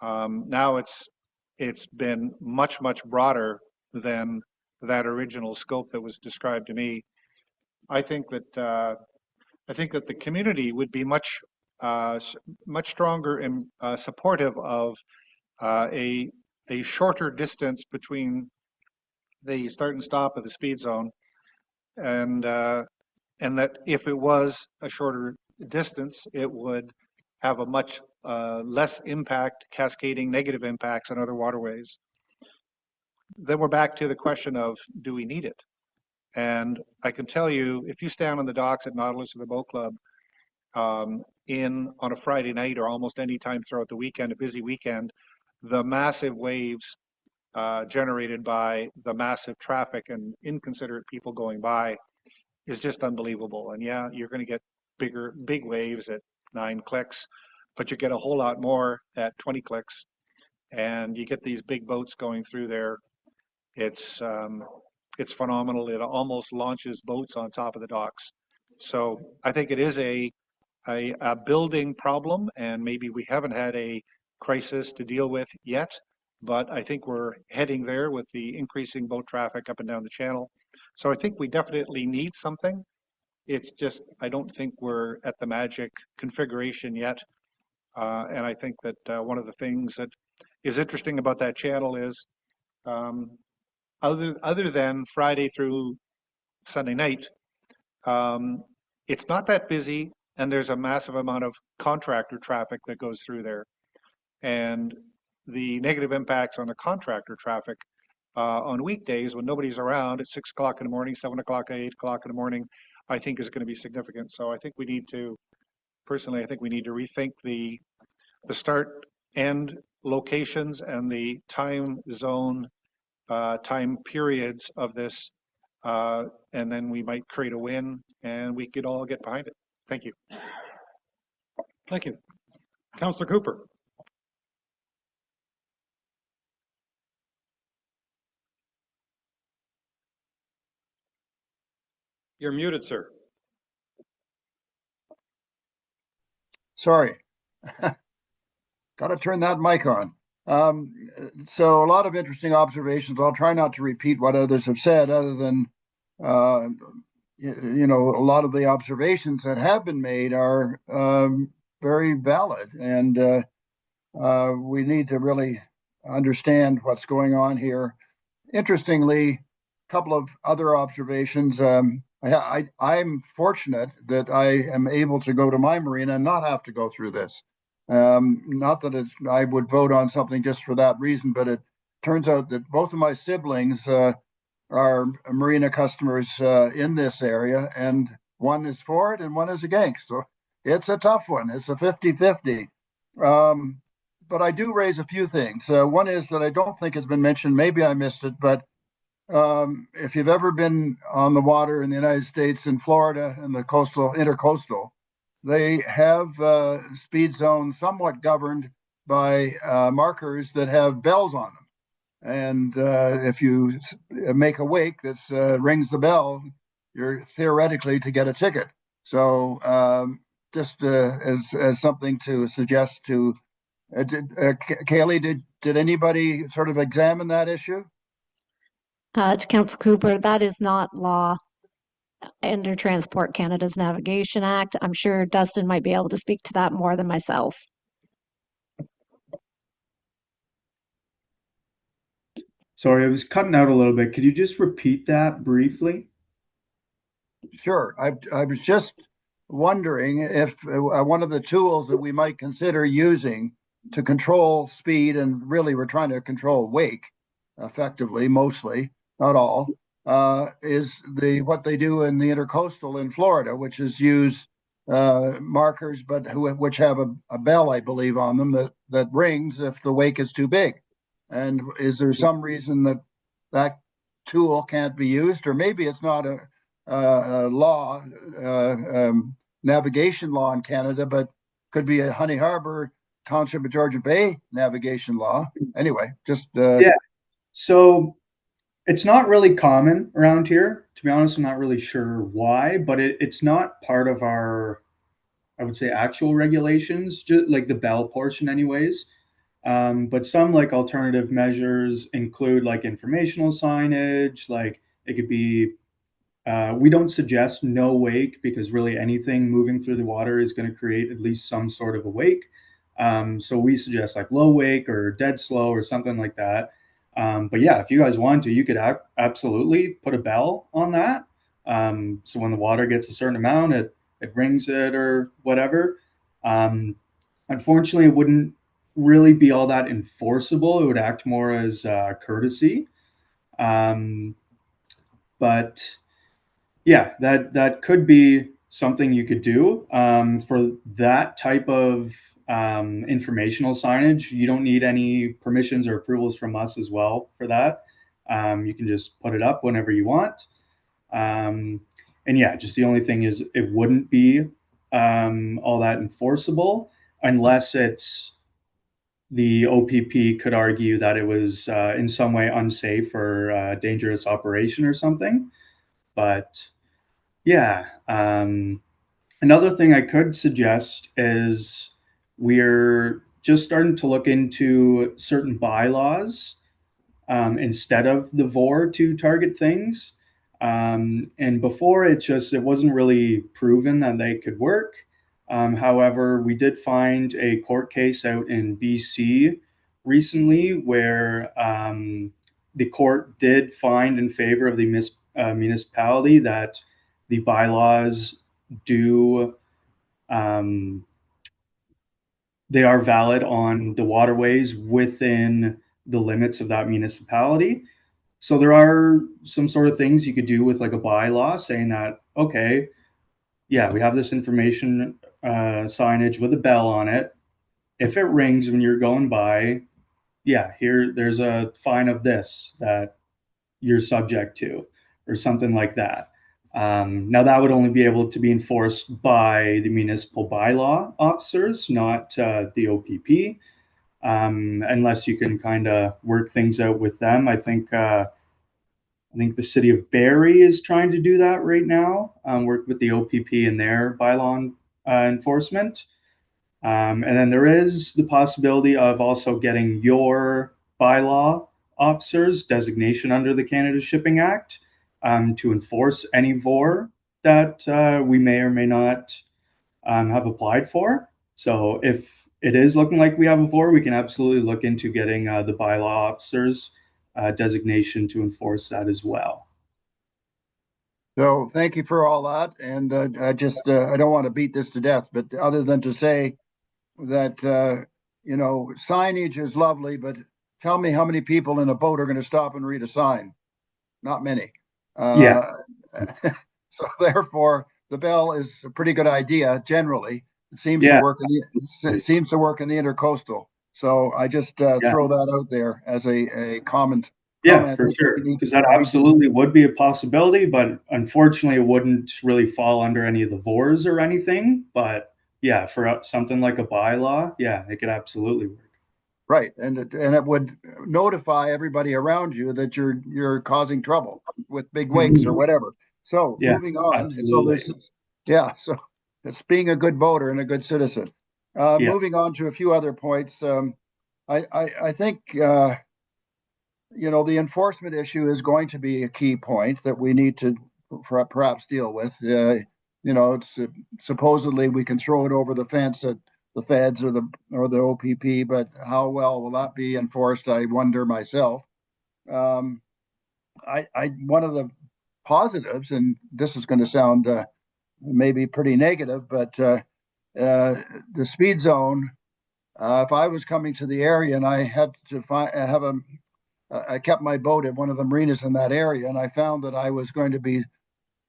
Now it's been much broader than that original scope that was described to me. I think that the community would be much stronger and supportive of a shorter distance between the start and stop of the speed zone, and that if it was a shorter distance, it would have a much less impact, cascading negative impacts on other waterways. then we're back to the question of, do we need it? And I can tell you, if you stand on the docks at Nautilus or the Boat Club on a Friday night or almost any time throughout the weekend, a busy weekend, the massive waves generated by the massive traffic and inconsiderate people going by is just unbelievable. And yeah, you're going to get big waves at 9 clicks, but you get a whole lot more at 20 clicks. And you get these big boats going through there. It's phenomenal. It almost launches boats on top of the docks. So I think it is a building problem, and maybe we haven't had a crisis to deal with yet, but I think we're heading there with the increasing boat traffic up and down the channel. So I think we definitely need something. It's just, I don't think we're at the magic configuration yet. And I think that one of the things that is interesting about that channel is other than Friday through Sunday night, it's not that busy, and there's a massive amount of contractor traffic that goes through there. And the negative impacts on the contractor traffic on weekdays when nobody's around at 6 o'clock in the morning, 7 o'clock, 8 o'clock in the morning, I think is going to be significant. So I think we need to, personally, I think we need to rethink the start end locations and the time zone, time periods of this, and then we might create a win and we could all get behind it. Thank you. Thank you. Councillor Cooper. You're muted, sir. Sorry. Got to turn that mic on. So a lot of interesting observations. I'll try not to repeat what others have said, other than, you know, a lot of the observations that have been made are very valid. And we need to really understand what's going on here. Interestingly, a couple of other observations. I'm fortunate that I am able to go to my marina and not have to go through this. Not that I would vote on something just for that reason, but it turns out that both of my siblings are marina customers in this area, and one is for it and one is against. So it's a tough one. It's a 50-50. But I do raise a few things. One is that I don't think has been mentioned. Maybe I missed it, but if you've ever been on the water in the United States, in Florida, and the intercoastal, they have speed zones somewhat governed by markers that have bells on them. And if you make a wake that rings the bell, you're theoretically to get a ticket. So just as something to suggest to, Kaylee, did anybody sort of examine that issue? To Council Cooper, that is not law under Transport Canada's Navigation Act. I'm sure Dustin might be able to speak to that more than myself. Sorry, I was cutting out a little bit. Could you just repeat that briefly? Sure. I was just wondering if one of the tools that we might consider using to control speed, and really we're trying to control wake effectively, mostly, not all, is what they do in the intercoastal in Florida, which is use markers, but which have a bell, I believe, on them that rings if the wake is too big. And is there some reason that tool can't be used? Or maybe it's not a law, navigation law in Canada, but could be a Honey Harbor, Township of Georgian Bay navigation law. Anyway, just yeah. So it's not really common around here. To be honest, I'm not really sure why, but it's not part of our, I would say, actual regulations, just like the bell portion anyways. But some like alternative measures include like informational signage, like it could be, we don't suggest no wake, because really anything moving through the water is going to create at least some sort of a wake. So we suggest like low wake or dead slow or something like that. But yeah, if you guys want to, you could absolutely put a bell on that. So when the water gets a certain amount, it rings it or whatever. Unfortunately, it wouldn't really be all that enforceable. It would act more as courtesy. But yeah, that could be something you could do for that type of informational signage. You don't need any permissions or approvals from us as well for that. You can just put it up whenever you want. And yeah, just the only thing is it wouldn't be all that enforceable unless it's the OPP could argue that it was in some way unsafe or dangerous operation or something. But yeah, another thing I could suggest is we're just starting to look into certain bylaws instead of the VOR to target things. And before it wasn't really proven that they could work. However, we did find a court case out in BC recently where the court did find in favor of the municipality that the bylaws do they are valid on the waterways within the limits of that municipality. So there are some sort of things you could do with like a bylaw saying that, okay, yeah, we have this information signage with a bell on it. If it rings when you're going by, yeah, there's a fine of this that you're subject to, or something like that. Now that would only be able to be enforced by the municipal bylaw officers, not the OPP, unless you can kind of work things out with them. I think the city of Barrie is trying to do that right now, work with the OPP in their bylaw enforcement. And then there is the possibility of also getting your bylaw officers designation under the Canada Shipping Act to enforce any VOR that we may or may not have applied for. So if it is looking like we have a VOR, we can absolutely look into getting the bylaw officers designation to enforce that as well. So thank you for all that. And I don't want to beat this to death, but other than to say that, signage is lovely, but tell me how many people in a boat are going to stop and read a sign? Not many. Yeah. So therefore, the bell is a pretty good idea generally. It seems Yeah. to work in the intercoastal. So I just throw that out there as a comment. Yeah, for sure. Because that absolutely would be a possibility, but unfortunately, it wouldn't really fall under any of the VORs or anything. But yeah, for something like a bylaw, yeah, it could absolutely work. Right, and it would notify everybody around you that you're causing trouble with big wigs or whatever. So Yeah, moving on, absolutely. so it's being a good voter and a good citizen. Moving on to a few other points. I think the enforcement issue is going to be a key point that we need to perhaps deal with. It's supposedly we can throw it over the fence at the feds or the OPP, but how well will that be enforced? I wonder myself. One of the positives, and this is going to sound maybe pretty negative, but the speed zone. If I was coming to the area and I had to I kept my boat at one of the marinas in that area, and I found that I was going to be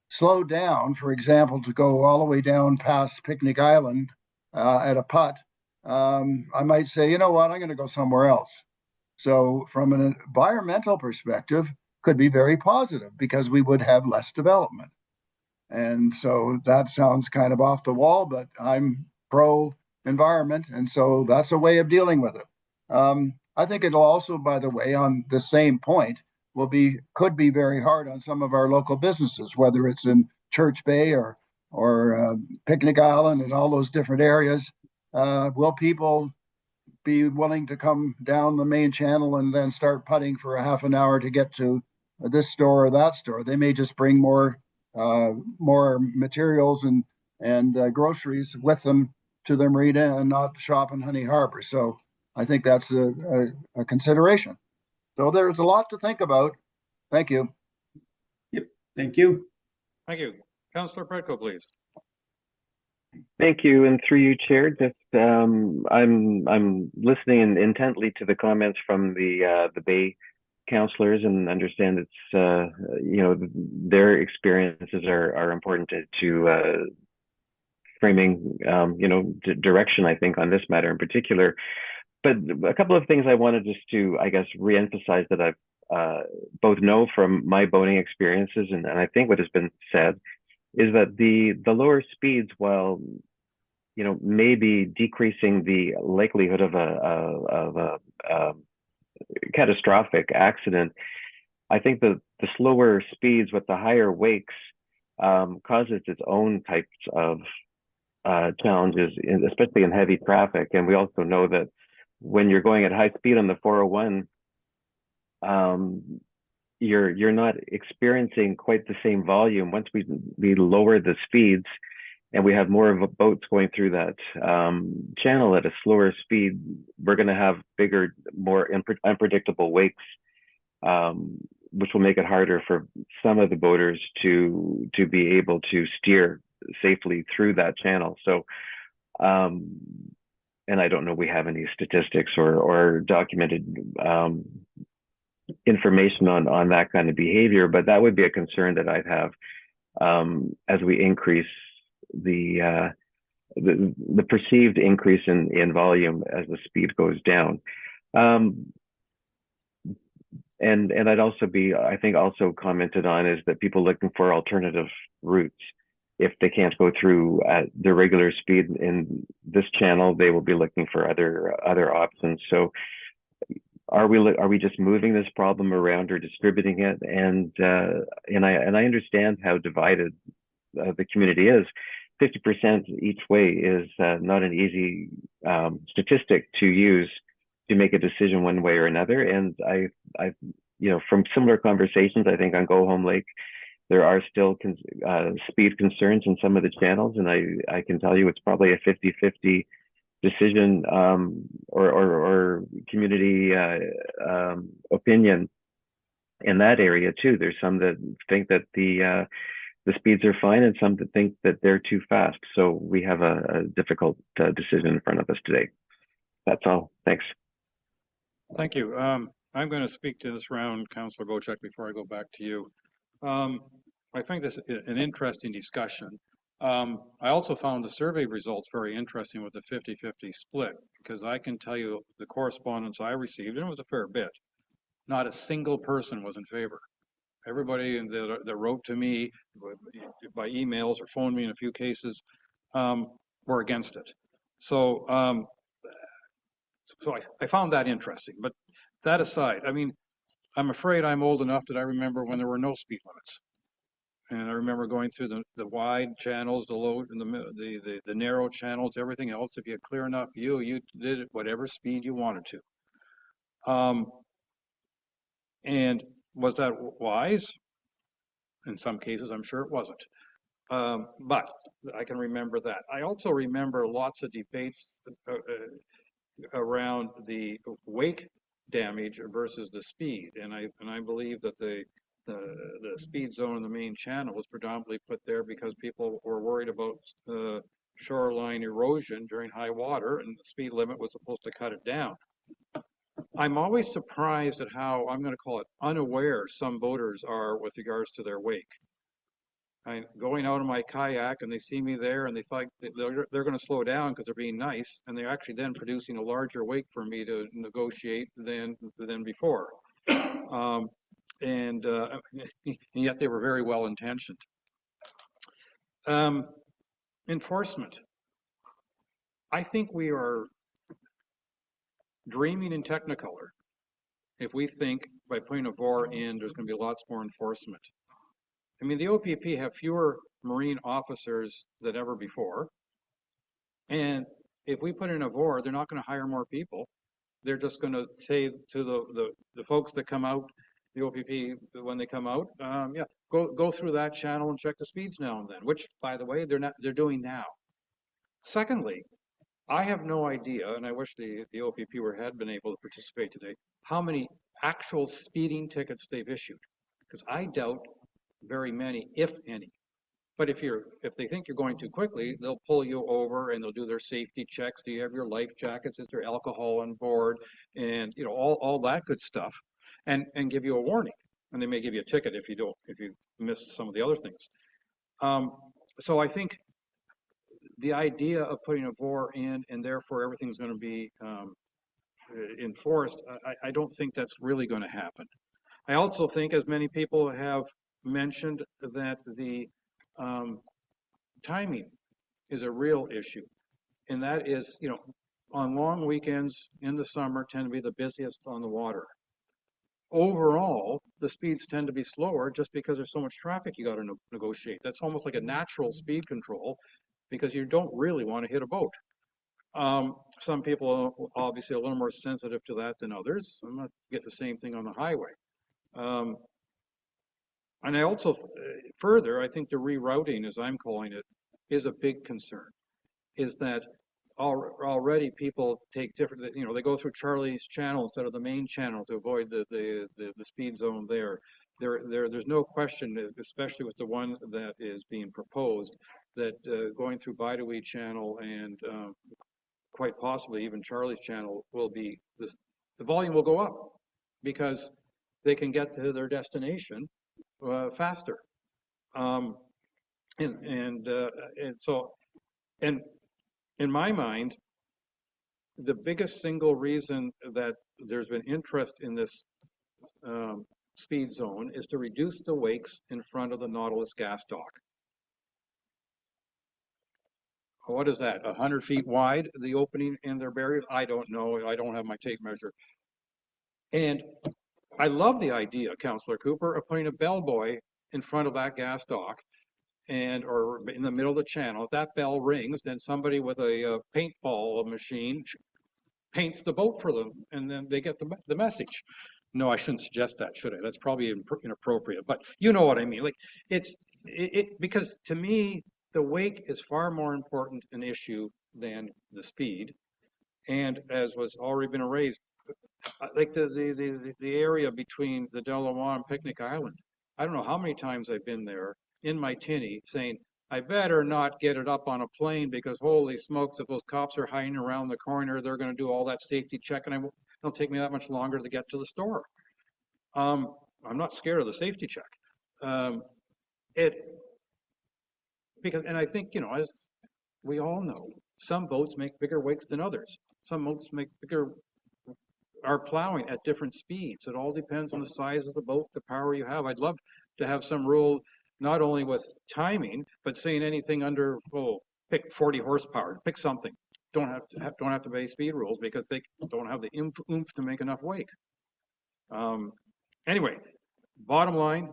slowed down, for example, to go all the way down past Picnic Island at a putt. I might say, you know what, I'm going to go somewhere else. So from an environmental perspective, could be very positive because we would have less development. And so that sounds kind of off the wall, but I'm pro environment. And so that's a way of dealing with it. I think it'll also, by the way, on the same point, could be very hard on some of our local businesses, whether it's in Church Bay or Picnic Island and all those different areas. Will people be willing to come down the main channel and then start putting for a half an hour to get to this store or that store? They may just bring more materials and groceries with them to the marina and not shop in Honey Harbor. So I think that's a consideration. So there's a lot to think about. Thank you. Yep. Thank you. Thank you. Councillor Predko, please. Thank you, and through you, Chair. Just I'm listening intently to the comments from the Bay counselors and understand it's, you know, their experiences are important to framing, you know, direction, I think, on this matter in particular. But a couple of things I wanted just to, I guess, reemphasize that I've both know from my boating experiences and I think what has been said is that the lower speeds, while you know maybe decreasing the likelihood of a catastrophic accident, I think the slower speeds with the higher wakes causes its own types of challenges, especially in heavy traffic. And we also know that when you're going at high speed on the 401, you're not experiencing quite the same volume. Once we lower the speeds and we have more of a boats going through that channel at a slower speed, we're going to have bigger, more unpredictable wakes, which will make it harder for some of the boaters to be able to steer safely through that channel. So, and I don't know we have any statistics or documented information on that kind of behavior, but that would be a concern that I'd have as we increase the perceived increase in volume as the speed goes down. And I'd also be, I think also commented on is that people looking for alternative routes. If they can't go through at the regular speed in this channel, they will be looking for other options. So are we just moving this problem around or distributing it? And I understand how divided the community is. 50% each way is not an easy statistic to use to make a decision one way or another. And I you know, from similar conversations, I think on Go Home Lake, there are still speed concerns in some of the channels, and I can tell you it's probably a 50-50 decision or community opinion in that area too. There's some that think that the speeds are fine, and some that think that they're too fast. So we have a difficult decision in front of us today. That's all. Thanks. Thank you. I'm going to speak to this round, Councillor Bochek, before I go back to you. I think this is an interesting discussion. I also found the survey results very interesting with the 50-50 split, because I can tell you the correspondence I received, and it was a fair bit, not a single person was in favor. Everybody that wrote to me by emails or phoned me in a few cases were against it. So, I found that interesting. But that aside, I mean, I'm afraid I'm old enough that I remember when there were no speed limits. And I remember going through the wide channels, the low, and the narrow channels, everything else. If you had clear enough view, you did it whatever speed you wanted to. And was that wise? In some cases, I'm sure it wasn't. But I can remember that. I also remember lots of debates around the wake damage versus the speed, and I believe that the speed zone in the main channel was predominantly put there because people were worried about shoreline erosion during high water, and the speed limit was supposed to cut it down. I'm always surprised at how, I'm going to call it, unaware some boaters are with regards to their wake. I'm going out in my kayak and they see me there and they thought they're going to slow down because they're being nice, and they're actually then producing a larger wake for me to negotiate than before. And yet they were very well intentioned. Enforcement. I think we are dreaming in Technicolor if we think by putting a VOR in, there's going to be lots more enforcement. I mean, the OPP have fewer Marine officers than ever before. And if we put in a VOR, they're not going to hire more people. They're just going to say to the folks that come out, the OPP, when they come out, yeah, go through that channel and check the speeds now and then, which, by the way, they're doing now. Secondly, I have no idea, and I wish the OPP had been able to participate today, how many actual speeding tickets they've issued, because I doubt very many, if any. But if they think you're going too quickly, they'll pull you over and they'll do their safety checks. Do you have your life jackets? Is there alcohol on board? And you know, all that good stuff. and give you a warning. And they may give you a ticket if you miss some of the other things. So I think the idea of putting a VOR in and therefore everything's going to be enforced, I don't think that's really going to happen. I also think, as many people have mentioned, that the timing is a real issue. And that is, on long weekends in the summer tend to be the busiest on the water. Overall, the speeds tend to be slower just because there's so much traffic you got to negotiate. That's almost like a natural speed control because you don't really want to hit a boat. Some people are obviously a little more sensitive to that than others. I'm not get the same thing on the highway. And I also, further, I think the rerouting, as I'm calling it, is a big concern. Is that already people take different, they go through Charlie's channel instead of the main channel to avoid the speed zone there. There's no question, especially with the one that is being proposed, that going through BYOB channel and quite possibly even Charlie's channel will be, the volume will go up because they can get to their destination faster. And so in my mind, the biggest single reason that there's been interest in this speed zone is to reduce the wakes in front of the Nautilus gas dock. What is that, 100 feet wide, the opening in their barriers? I don't know. I don't have my tape measure. And I love the idea, Councillor Cooper, of putting a bellboy in front of that gas dock or in the middle of the channel. If that bell rings, then somebody with a paintball machine paints the boat for them, and then they get the message. No, I shouldn't suggest that, should I? That's probably inappropriate, but you know what I mean. Like because to me, the wake is far more important an issue than the speed. And as was already been raised, like the area between the Delawan and Picnic Island, I don't know how many times I've been there in my tinny saying, I better not get it up on a plane because holy smokes, if those cops are hiding around the corner, they're going to do all that safety check and it'll take me that much longer to get to the store. I'm not scared of the safety check. And I think, as we all know, some boats make bigger wakes than others. Some boats are plowing at different speeds. It all depends on the size of the boat, the power you have. I'd love to have some rule, not only with timing, but saying anything under, pick 40 horsepower, pick something. Don't have to obey speed rules because they don't have the oomph to make enough wake. Anyway, bottom line,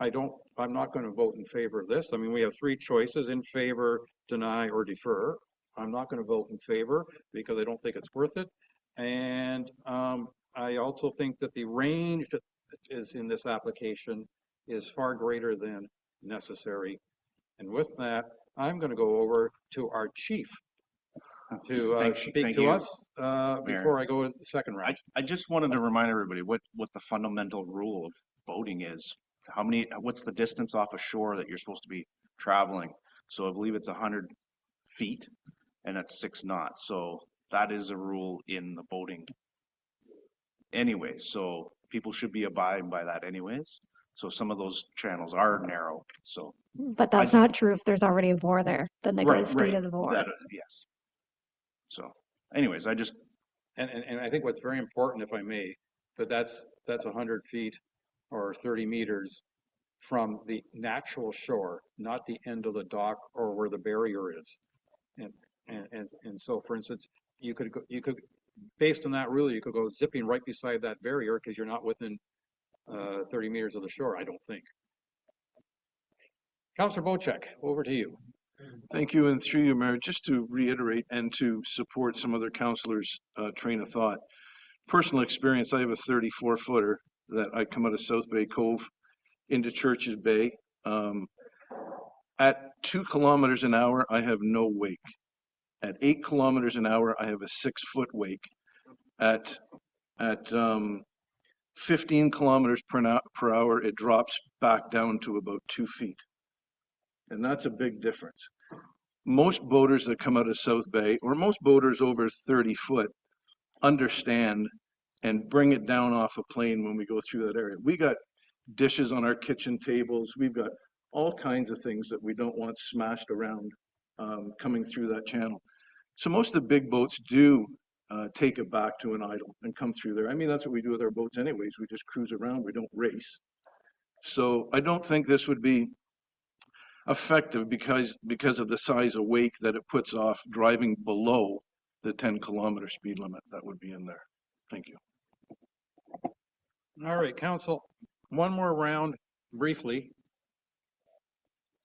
I'm not going to vote in favor of this. I mean, we have three choices: in favor, deny, or defer. I'm not going to vote in favor because I don't think it's worth it. And I also think that the range that is in this application is far greater than necessary. And with that, I'm going to go over to our chief to speak to us before I go to the second round. I just wanted to remind everybody what the fundamental rule of boating is. What's the distance off a shore that you're supposed to be traveling? So I believe it's 100 feet and it's 6 knots. So that is a rule in the boating anyway. So people should be abiding by that anyways. So some of those channels are narrow. So, but that's not true if there's already a VOR there. Then they go to the speed of the VOR. Yes. So, anyways, I just and I think what's very important, if I may, but that's 100 feet or 30 meters from the natural shore, not the end of the dock or where the barrier is. And so, for instance, you could based on that rule, you could go zipping right beside that barrier because you're not within 30 meters of the shore, I don't think. Councillor Bocek, over to you. Thank you, and through you, Mayor, just to reiterate and to support some other councillors' train of thought. Personal experience, I have a 34-footer that I come out of South Bay Cove into Churches Bay. At 2 kilometers an hour, I have no wake. At 8 kilometers an hour, I have a 6-foot wake. At 15 kilometers per hour, it drops back down to about 2 feet. And that's a big difference. Most boaters that come out of South Bay, or most boaters over 30 foot, understand and bring it down off a plane when we go through that area. We got dishes on our kitchen tables. We've got all kinds of things that we don't want smashed around coming through that channel. So most of the big boats do take it back to an idle and come through there. I mean, that's what we do with our boats anyways. We just cruise around. We don't race. So I don't think this would be effective because of the size of wake that it puts off driving below the 10-kilometer speed limit that would be in there. Thank you. All right, council, one more round briefly.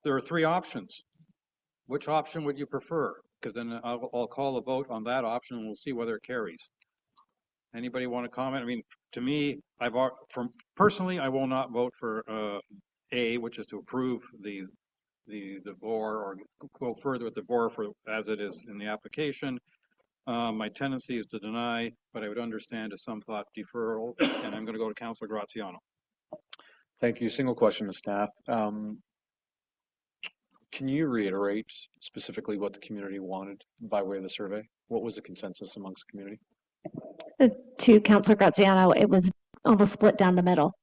There are three options. Which option would you prefer? Because then I'll call a vote on that option and we'll see whether it carries. Anybody want to comment? I mean, to me, personally, I will not vote for A, which is to approve the VOR or go further with the VOR for as it is in the application. My tendency is to deny, but I would understand as some thought deferral, and I'm going to go to Councillor Graziano. Thank you. Single question to staff. Can you reiterate specifically what the community wanted by way of the survey? What was the consensus amongst the community? To Councillor Graziano, it was almost split down the middle.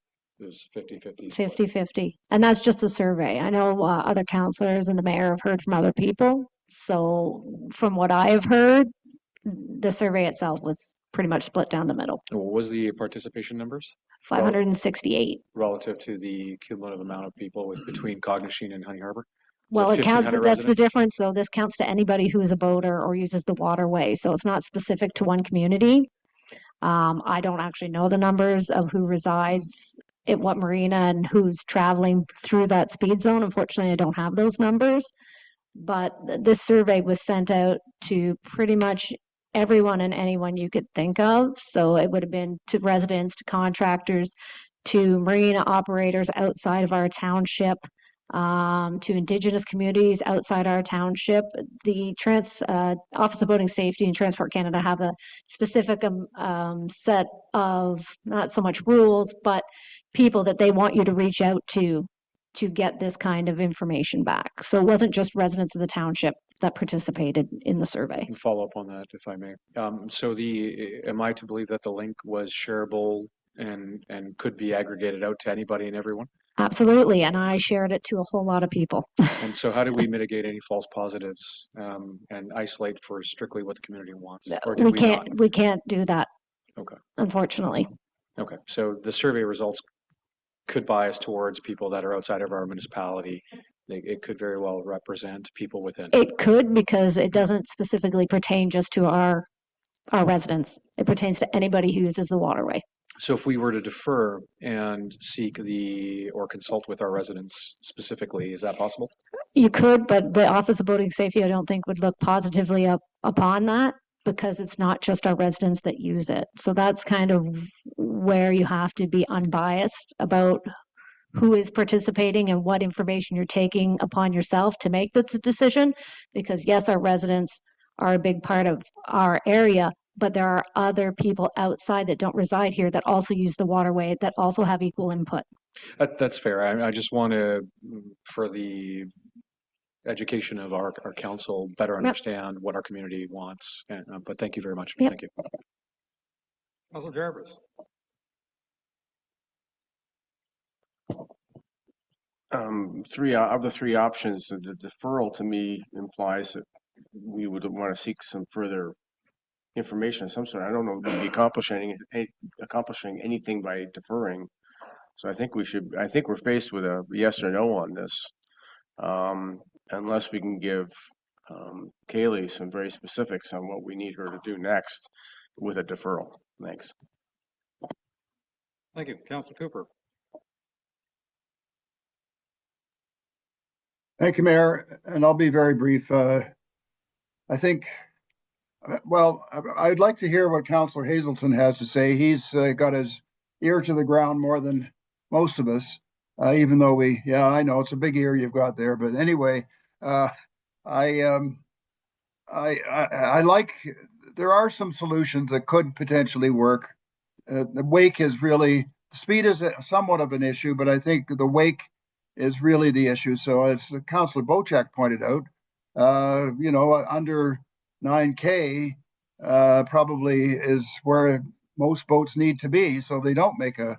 It was 50-50. 50-50. And that's just a survey. I know other councillors and the mayor have heard from other people. So from what I have heard, the survey itself was pretty much split down the middle. What was the participation numbers? 568. Relative to the cumulative amount of people between Cognisheen and Honey Harbor? Well, it counts, that's the difference. So this counts to anybody who is a boater or uses the waterway. So it's not specific to one community. I don't actually know the numbers of who resides at what marina and who's traveling through that speed zone. Unfortunately, I don't have those numbers. But this survey was sent out to pretty much everyone and anyone you could think of. So it would have been to residents, to contractors, to marina operators outside of our township, to Indigenous communities outside our township. The Office of Boating Safety and Transport Canada have a specific set of not so much rules, but people that they want you to reach out to get this kind of information back. So it wasn't just residents of the township that participated in the survey. Follow up on that, if I may. So am I to believe that the link was shareable and could be aggregated out to anybody and everyone? Absolutely, and I shared it to a whole lot of people. And so how do we mitigate any false positives and isolate for strictly what the community wants? Or did We can't do that. Okay. Unfortunately. Okay, so the survey results could bias towards people that are outside of our municipality. It could very well represent people within. It could, because it doesn't specifically pertain just to our residents. It pertains to anybody who uses the waterway. So if we were to defer and seek or consult with our residents specifically, is that possible? You could, but the Office of Boating Safety, I don't think would look positively upon that, because it's not just our residents that use it. So that's kind of where you have to be unbiased about who is participating and what information you're taking upon yourself to make this decision. Because yes, our residents are a big part of our area, but there are other people outside that don't reside here that also use the waterway, that also have equal input. That's fair. I just want to, for the education of our council, better understand what our community wants. But thank you very much. Yep. Thank you. Councillor Jarvis. Of the three options, the deferral to me implies that we would want to seek some further information of some sort. I don't know if we'd be accomplishing anything by deferring. So I think we're faced with a yes or no on this. Unless we can give Kaylee some very specifics on what we need her to do next with a deferral. Thanks. Thank you. Councillor Cooper. Thank you, Mayor, and I'll be very brief. I think, well, I'd like to hear what Councillor Hazelton has to say. He's got his ear to the ground more than most of us, even though I know it's a big ear you've got there. But anyway, I like, there are some solutions that could potentially work. The wake is really, speed is somewhat of an issue, but I think the wake is really the issue. So as Councillor Bochak pointed out, under 9K probably is where most boats need to be so they don't make a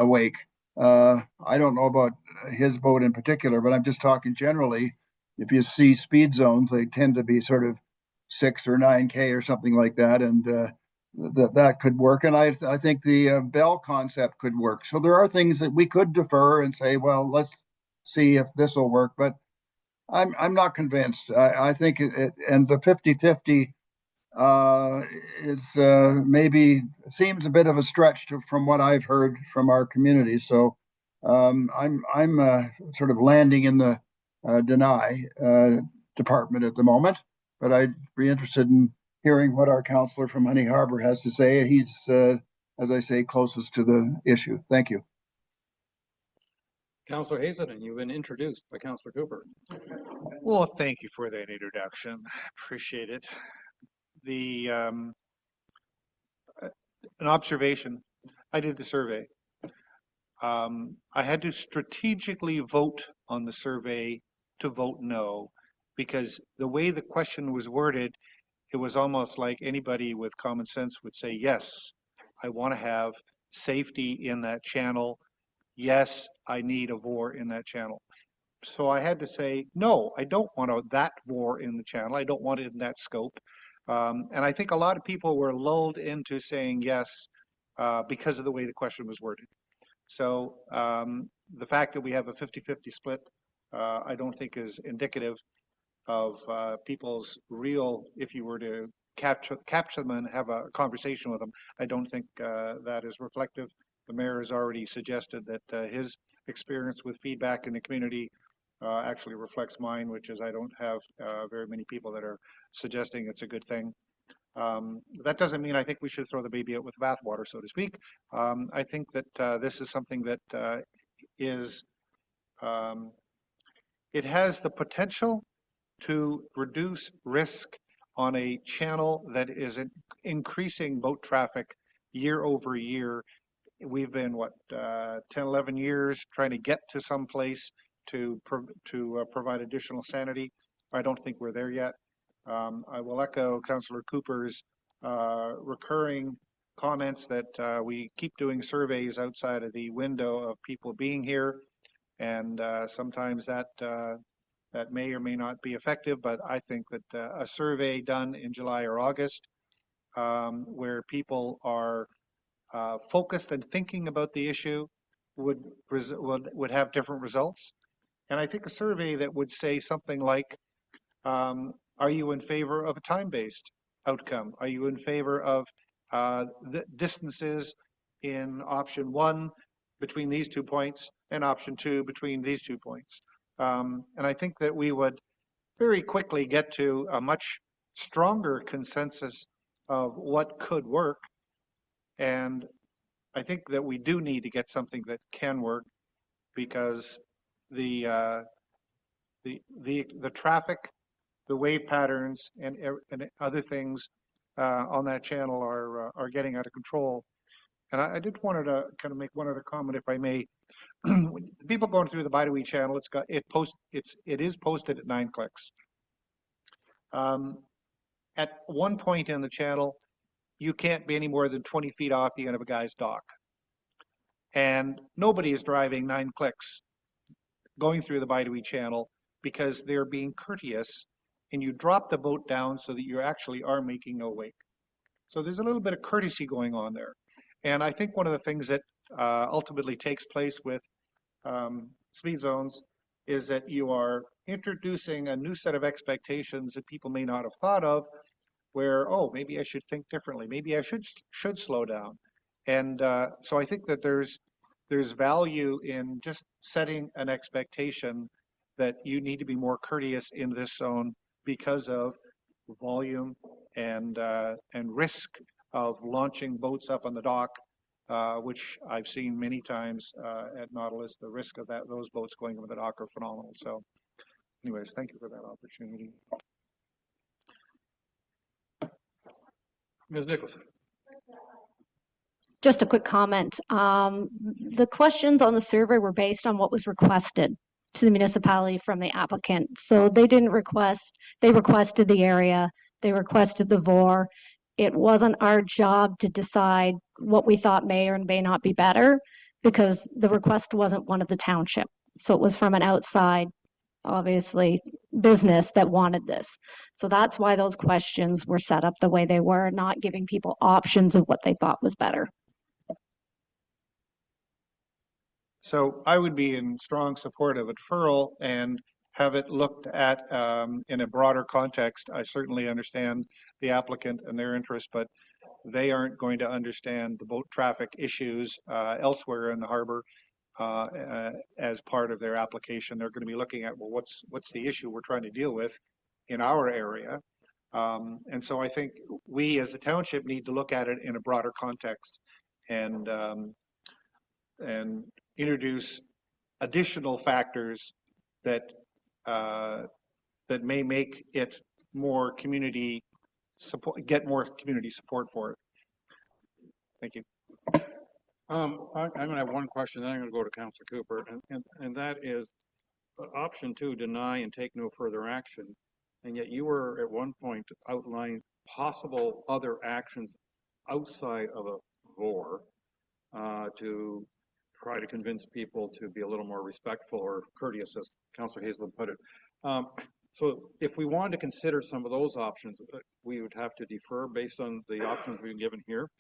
wake. I don't know about his boat in particular, but I'm just talking generally. If you see speed zones, they tend to be sort of 6 or 9K or something like that, and that could work. And I think the bell concept could work. So there are things that we could defer and say, well, let's see if this will work. But I'm not convinced. I think and the 50-50 is maybe seems a bit of a stretch from what I've heard from our community. So I'm sort of landing in the deny department at the moment, but I'd be interested in hearing what our councillor from Honey Harbor has to say. He's, as I say, closest to the issue. Thank you. Councillor Hazelton, you've been introduced by Councillor Cooper. Well, thank you for that introduction. Appreciate it. An observation. I did the survey. I had to strategically vote on the survey to vote no, because the way the question was worded, it was almost like anybody with common sense would say, yes, I want to have safety in that channel. Yes, I need a VOR in that channel. So I had to say, no, I don't want that VOR in the channel. I don't want it in that scope. And I think a lot of people were lulled into saying yes because of the way the question was worded. So the fact that we have a 50-50 split, I don't think is indicative of people's real, if you were to capture them and have a conversation with them, I don't think that is reflective. The mayor has already suggested that his experience with feedback in the community actually reflects mine, which is I don't have very many people that are suggesting it's a good thing. That doesn't mean I think we should throw the baby out with the bathwater, so to speak. I think that this is something that is, it has the potential to reduce risk on a channel that is increasing boat traffic year over year. We've been, 10, 11 years trying to get to some place to provide additional sanity. I don't think we're there yet. I will echo Councillor Cooper's recurring comments that we keep doing surveys outside of the window of people being here, and sometimes that may or may not be effective, but I think that a survey done in July or August where people are focused and thinking about the issue would have different results. And I think a survey that would say something like, are you in favor of a time-based outcome? Are you in favor of the distances in option 1 between these 2 points and option 2 between these 2 points? And I think that we would very quickly get to a much stronger consensus of what could work. And I think that we do need to get something that can work, because the traffic, the wave patterns, and other things on that channel are getting out of control. And I did wanted to kind of make one other comment, if I may. People going through the BYOB channel, it is posted at 9 clicks. At one point in the channel, you can't be any more than 20 feet off the end of a guy's dock. And nobody is driving 9 clicks going through the BYOB channel because they're being courteous, and you drop the boat down so that you actually are making no wake. So there's a little bit of courtesy going on there. And I think one of the things that ultimately takes place with speed zones is that you are introducing a new set of expectations that people may not have thought of, where, oh, maybe I should think differently. Maybe I should slow down. And so I think that there's value in just setting an expectation that you need to be more courteous in this zone because of volume and risk of launching boats up on the dock, which I've seen many times at Nautilus. The risk of those boats going over the dock are phenomenal. So anyways, thank you for that opportunity. Ms. Nicholson. Just a quick comment. The questions on the survey were based on what was requested to the municipality from the applicant. So they didn't request, they requested the area, they requested the VOR. it wasn't our job to decide what we thought may or may not be better, because the request wasn't one of the township. So it was from an outside, obviously, business that wanted this. So that's why those questions were set up the way they were, not giving people options of what they thought was better. So I would be in strong support of a deferral and have it looked at in a broader context. I certainly understand the applicant and their interest, but they aren't going to understand the boat traffic issues elsewhere in the harbor as part of their application. They're going to be looking at, well, what's the issue we're trying to deal with in our area? And so I think we as the township need to look at it in a broader context and introduce additional factors that that may make it more community support, get more community support for it. Thank you. I'm going to have one question, then I'm going to go to Councilor Cooper, and that is option 2, deny and take no further action. And yet you were at one point outlining possible other actions outside of a VOR to try to convince people to be a little more respectful or courteous, as Councilor Hazelwood put it. So if we wanted to consider some of those options, we would have to defer based on the options we've given here.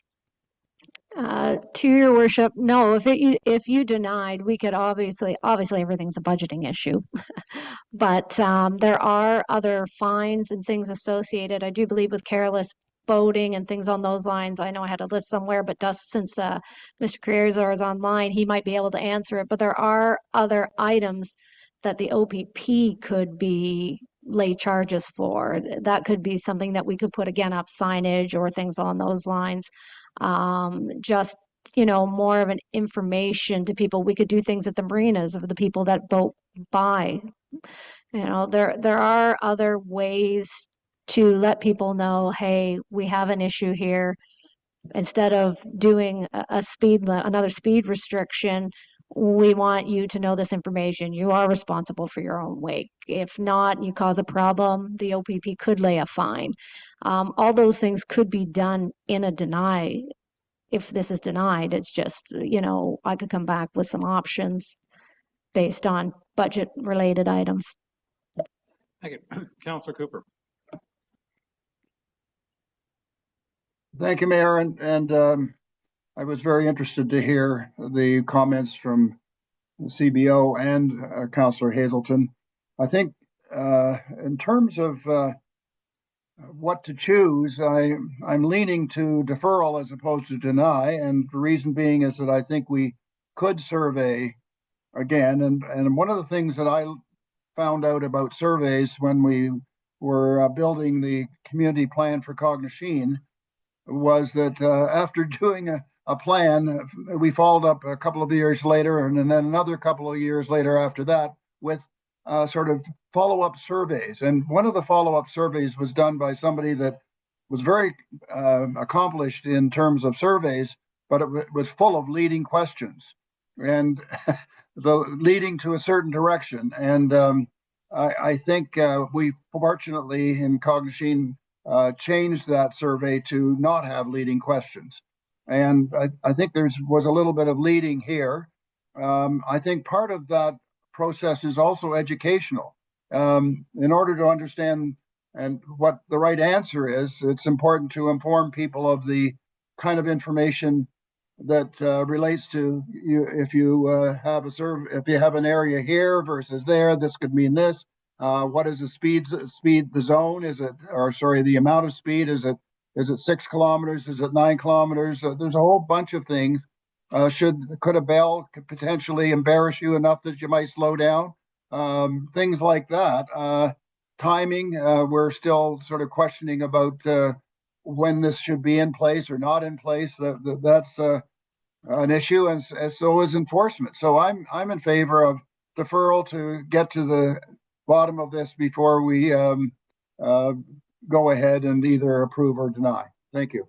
To your worship, no, if you denied, we could obviously everything's a budgeting issue. But there are other fines and things associated, I do believe, with careless boating and things on those lines. I know I had a list somewhere, but since Mr. Carrier is online, he might be able to answer it. But there are other items that the OPP could be lay charges for. That could be something that we could put again up signage or things along those lines. Just, more of an information to people. We could do things at the marinas of the people that boat by. There are other ways to let people know, hey, we have an issue here. Instead of doing another speed restriction, we want you to know this information. You are responsible for your own wake. If not, you cause a problem, the OPP could lay a fine. All those things could be done in a deny. If this is denied, it's just, I could come back with some options based on budget related items. Thank you. Councilor Cooper. Thank you, Mayor. And I was very interested to hear the comments from the CBO and Councillor Hazelton. I think in terms of what to choose, I'm leaning to deferral as opposed to deny. And the reason being is that I think we could survey again. And one of the things that I found out about surveys when we were building the community plan for Cognachine was that after doing a plan, we followed up a couple of years later and then another couple of years later after that with sort of follow-up surveys. And one of the follow-up surveys was done by somebody that was very accomplished in terms of surveys, but it was full of leading questions and leading to a certain direction. And I think we fortunately in Cognachine changed that survey to not have leading questions. And I think there was a little bit of leading here. I think part of that process is also educational. In order to understand and what the right answer is, it's important to inform people of the kind of information that relates to you. If you have if you have an area here versus there, this could mean this. What is the speed, the zone? Is it, or sorry, the amount of speed? Is it 6 kilometers? Is it 9 kilometers? There's a whole bunch of things. Could a bell potentially embarrass you enough that you might slow down? Things like that. Timing, we're still sort of questioning about when this should be in place or not in place. That's an issue, and so is enforcement. So I'm in favor of deferral to get to the bottom of this before we go ahead and either approve or deny. Thank you.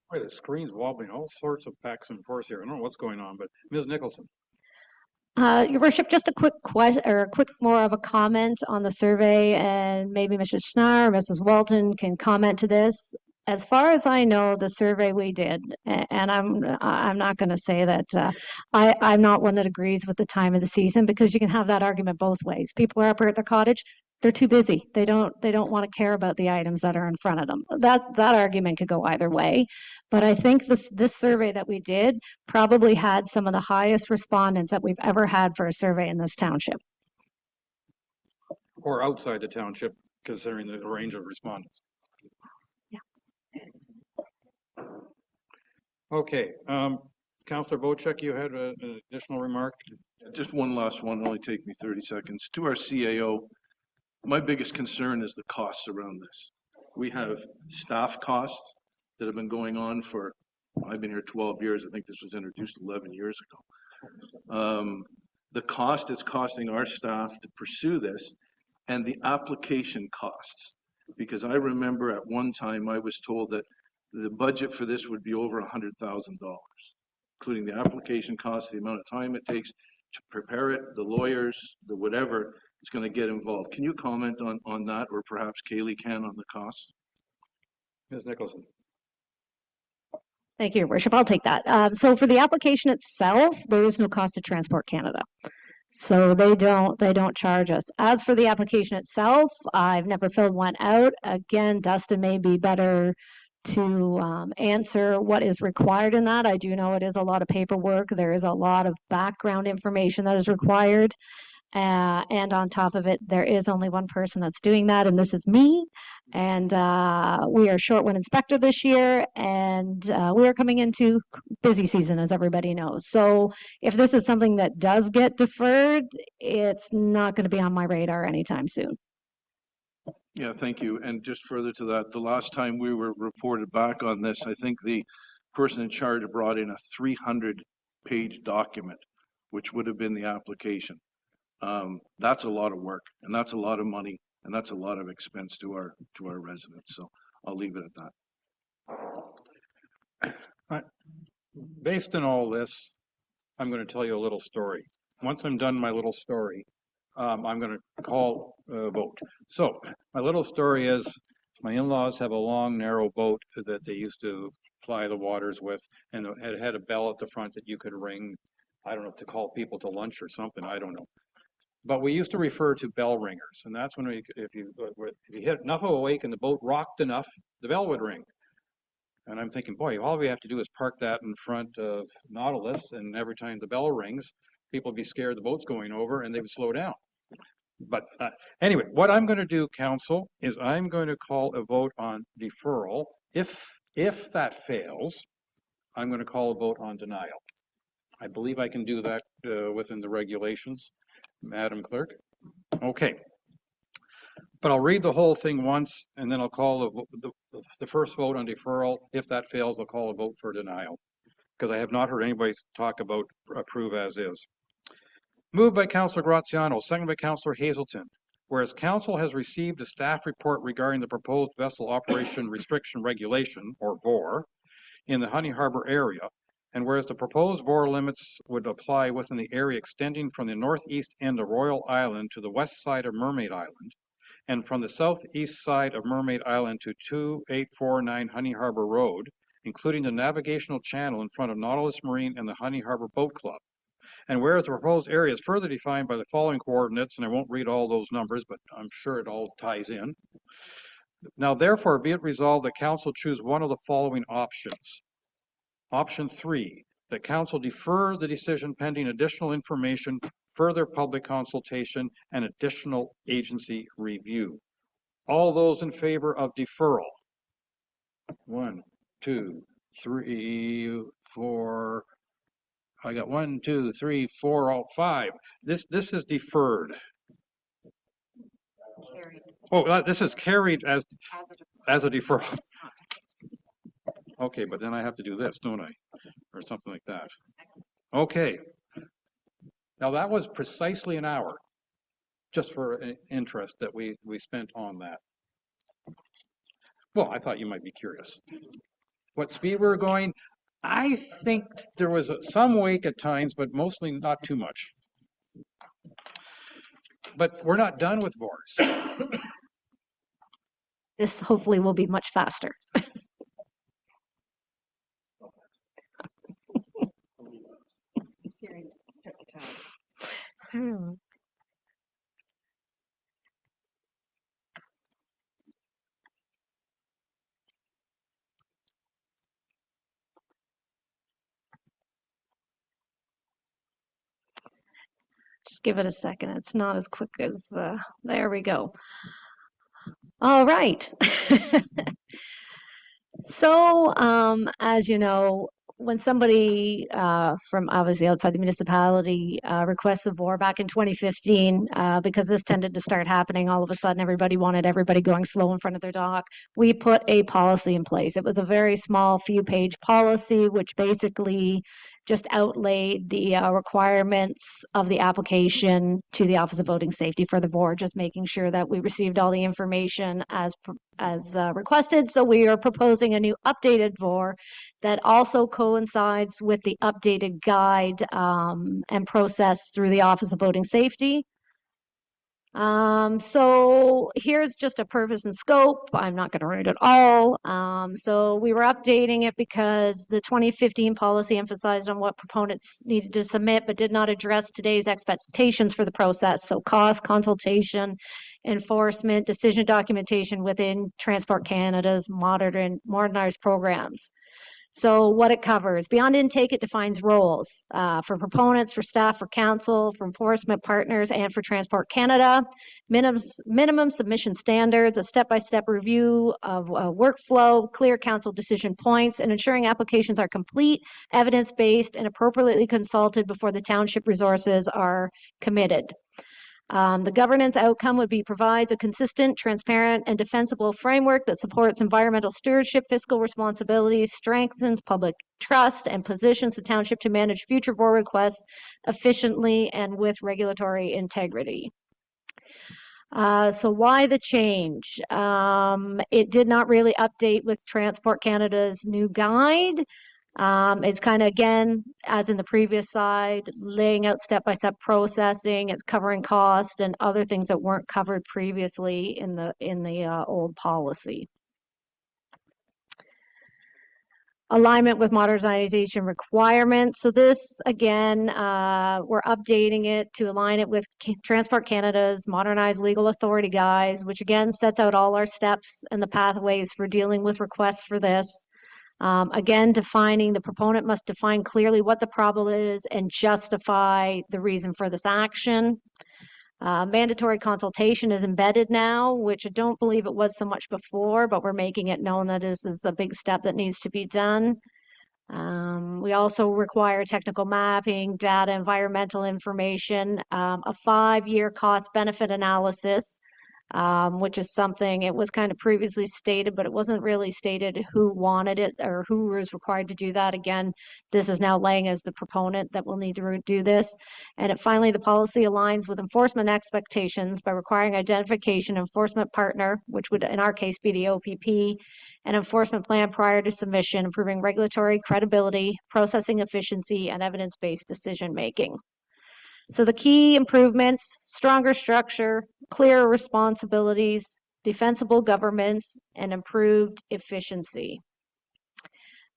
Boy, the screen's wobbling all sorts of backs and forths here. I don't know what's going on, but Ms. Nicholson. Your worship, just a quick question or a quick more of a comment on the survey, and maybe Mrs. Schnarr or Mrs. Walton can comment to this. As far as I know, the survey we did, and I'm not going to say that I'm not one that agrees with the time of the season, because you can have that argument both ways. People are up here at the cottage, they're too busy. They don't want to care about the items that are in front of them. That argument could go either way. But I think this survey that we did probably had some of the highest respondents that we've ever had for a survey in this township. Or outside the township, considering the range of respondents. Okay, Councillor Bochek, you had an additional remark? Just one last one, only take me 30 seconds. To our CAO, my biggest concern is the costs around this. We have staff costs that have been going on for, I've been here 12 years. I think this was introduced 11 years ago. The cost it's costing our staff to pursue this, and the application costs. Because I remember at one time I was told that the budget for this would be over $100,000, including the application costs, the amount of time it takes to prepare it, the lawyers, the whatever is going to get involved. Can you comment on that, or perhaps Kaylee can, on the costs? Ms. Nicholson. Thank you, Your Worship. I'll take that. So for the application itself, there is no cost to Transport Canada. So they don't charge us. As for the application itself, I've never filled one out. Again, Dustin may be better to answer what is required in that. I do know it is a lot of paperwork. There is a lot of background information that is required. And on top of it, there is only one person that's doing that, and this is me. And we are short one inspector this year, and we are coming into busy season, as everybody knows. So if this is something that does get deferred, it's not going to be on my radar anytime soon. Yeah, thank you. And just further to that, the last time we were reported back on this, I think the person in charge brought in a 300-page document, which would have been the application. That's a lot of work, and that's a lot of money, and that's a lot of expense to our residents. So I'll leave it at that. Based on all this, I'm going to tell you a little story. Once I'm done my little story, I'm going to call a vote. So my little story is, my in-laws have a long, narrow boat that they used to ply the waters with, and it had a bell at the front that you could ring. I don't know, to call people to lunch or something. I don't know. But we used to refer to bell ringers, and that's when if you hit enough of a wake and the boat rocked enough, the bell would ring. And I'm thinking, boy, all we have to do is park that in front of Nautilus, and every time the bell rings, people would be scared the boat's going over, and they would slow down. But anyway, what I'm going to do, Council, is I'm going to call a vote on deferral. If that fails, I'm going to call a vote on denial. I believe I can do that within the regulations, Madam Clerk. Okay. But I'll read the whole thing once, and then I'll call the first vote on deferral. If that fails, I'll call a vote for denial, because I have not heard anybody talk about approve as is. Moved by Councillor Graziano, seconded by Councillor Hazelton. Whereas Council has received a staff report regarding the proposed vessel operation restriction regulation, or VOR, in the Honey Harbor area, and whereas the proposed VOR limits would apply within the area extending from the northeast end of Royal Island to the west side of Mermaid Island, and from the southeast side of Mermaid Island to 2849 Honey Harbor Road, including the navigational channel in front of Nautilus Marine and the Honey Harbor Boat Club. And whereas the proposed area is further defined by the following coordinates, and I won't read all those numbers, but I'm sure it all ties in. Now, therefore, be it resolved that Council choose one of the following options. Option 3, that Council defer the decision pending additional information, further public consultation, and additional agency review. All those in favor of deferral? 1, 2, 3, 4. I got 1, 2, 3, 4, all 5. This is deferred. Oh, this is carried as a deferral. Okay, but then I have to do this, don't I? Or something like that. Okay. Now that was precisely an hour, just for interest that we spent on that. Well, I thought you might be curious. What speed we were going? I think there was some wake at times, but mostly not too much. But we're not done with VORs. This hopefully will be much faster. Just give it a second. It's not as quick as, there we go. All right. So, as you know, when somebody from obviously outside the municipality requests a VOR back in 2015, because this tended to start happening all of a sudden, everybody wanted everybody going slow in front of their dock. We put a policy in place. It was a very small few-page policy, which basically just outlaid the requirements of the application to the Office of Voting Safety for the VOR, just making sure that we received all the information as requested. So we are proposing a new updated VOR that also coincides with the updated guide and process through the Office of Voting Safety. So here's just a purpose and scope. I'm not going to read it all. So we were updating it because the 2015 policy emphasized on what proponents needed to submit, but did not address today's expectations for the process. So cost, consultation, enforcement, decision documentation within Transport Canada's modernized programs. So what it covers, beyond intake, it defines roles for proponents, for staff, for council, for enforcement partners, and for Transport Canada, minimum submission standards, a step-by-step review of workflow, clear council decision points, and ensuring applications are complete, evidence-based, and appropriately consulted before the township resources are committed. The governance outcome would be provides a consistent, transparent, and defensible framework that supports environmental stewardship, fiscal responsibilities, strengthens public trust, and positions the township to manage future VOR requests efficiently and with regulatory integrity. So why the change? It did not really update with Transport Canada's new guide. It's kind of, again, as in the previous side, laying out step-by-step processing. It's covering cost and other things that weren't covered previously in the old policy. Alignment with modernization requirements. So this, again, we're updating it to align it with Transport Canada's modernized legal authority guides, which again sets out all our steps and the pathways for dealing with requests for this. Again, defining the proponent must define clearly what the problem is and justify the reason for this action. Mandatory consultation is embedded now, which I don't believe it was so much before, but we're making it known that this is a big step that needs to be done. We also require technical mapping, data, environmental information, a 5-year cost-benefit analysis, which is something, it was kind of previously stated, but it wasn't really stated who wanted it or who was required to do that. Again, this is now laying as the proponent that will need to do this. And finally, the policy aligns with enforcement expectations by requiring identification enforcement partner, which would in our case be the OPP, an enforcement plan prior to submission, improving regulatory credibility, processing efficiency, and evidence-based decision making. So the key improvements: stronger structure, clearer responsibilities, defensible governments, and improved efficiency.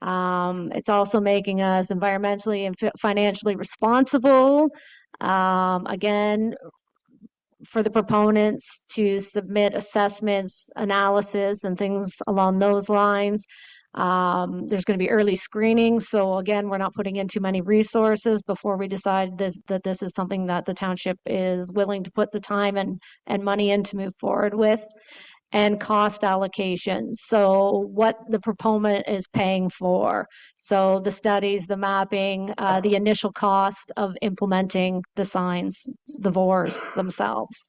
It's also making us environmentally and financially responsible. Again, for the proponents to submit assessments, analysis, and things along those lines. There's going to be early screening. So again, we're not putting in too many resources before we decide that this is something that the township is willing to put the time and money in to move forward with. And cost allocations. So what the proponent is paying for. So the studies, the mapping, the initial cost of implementing the signs, the VORs themselves.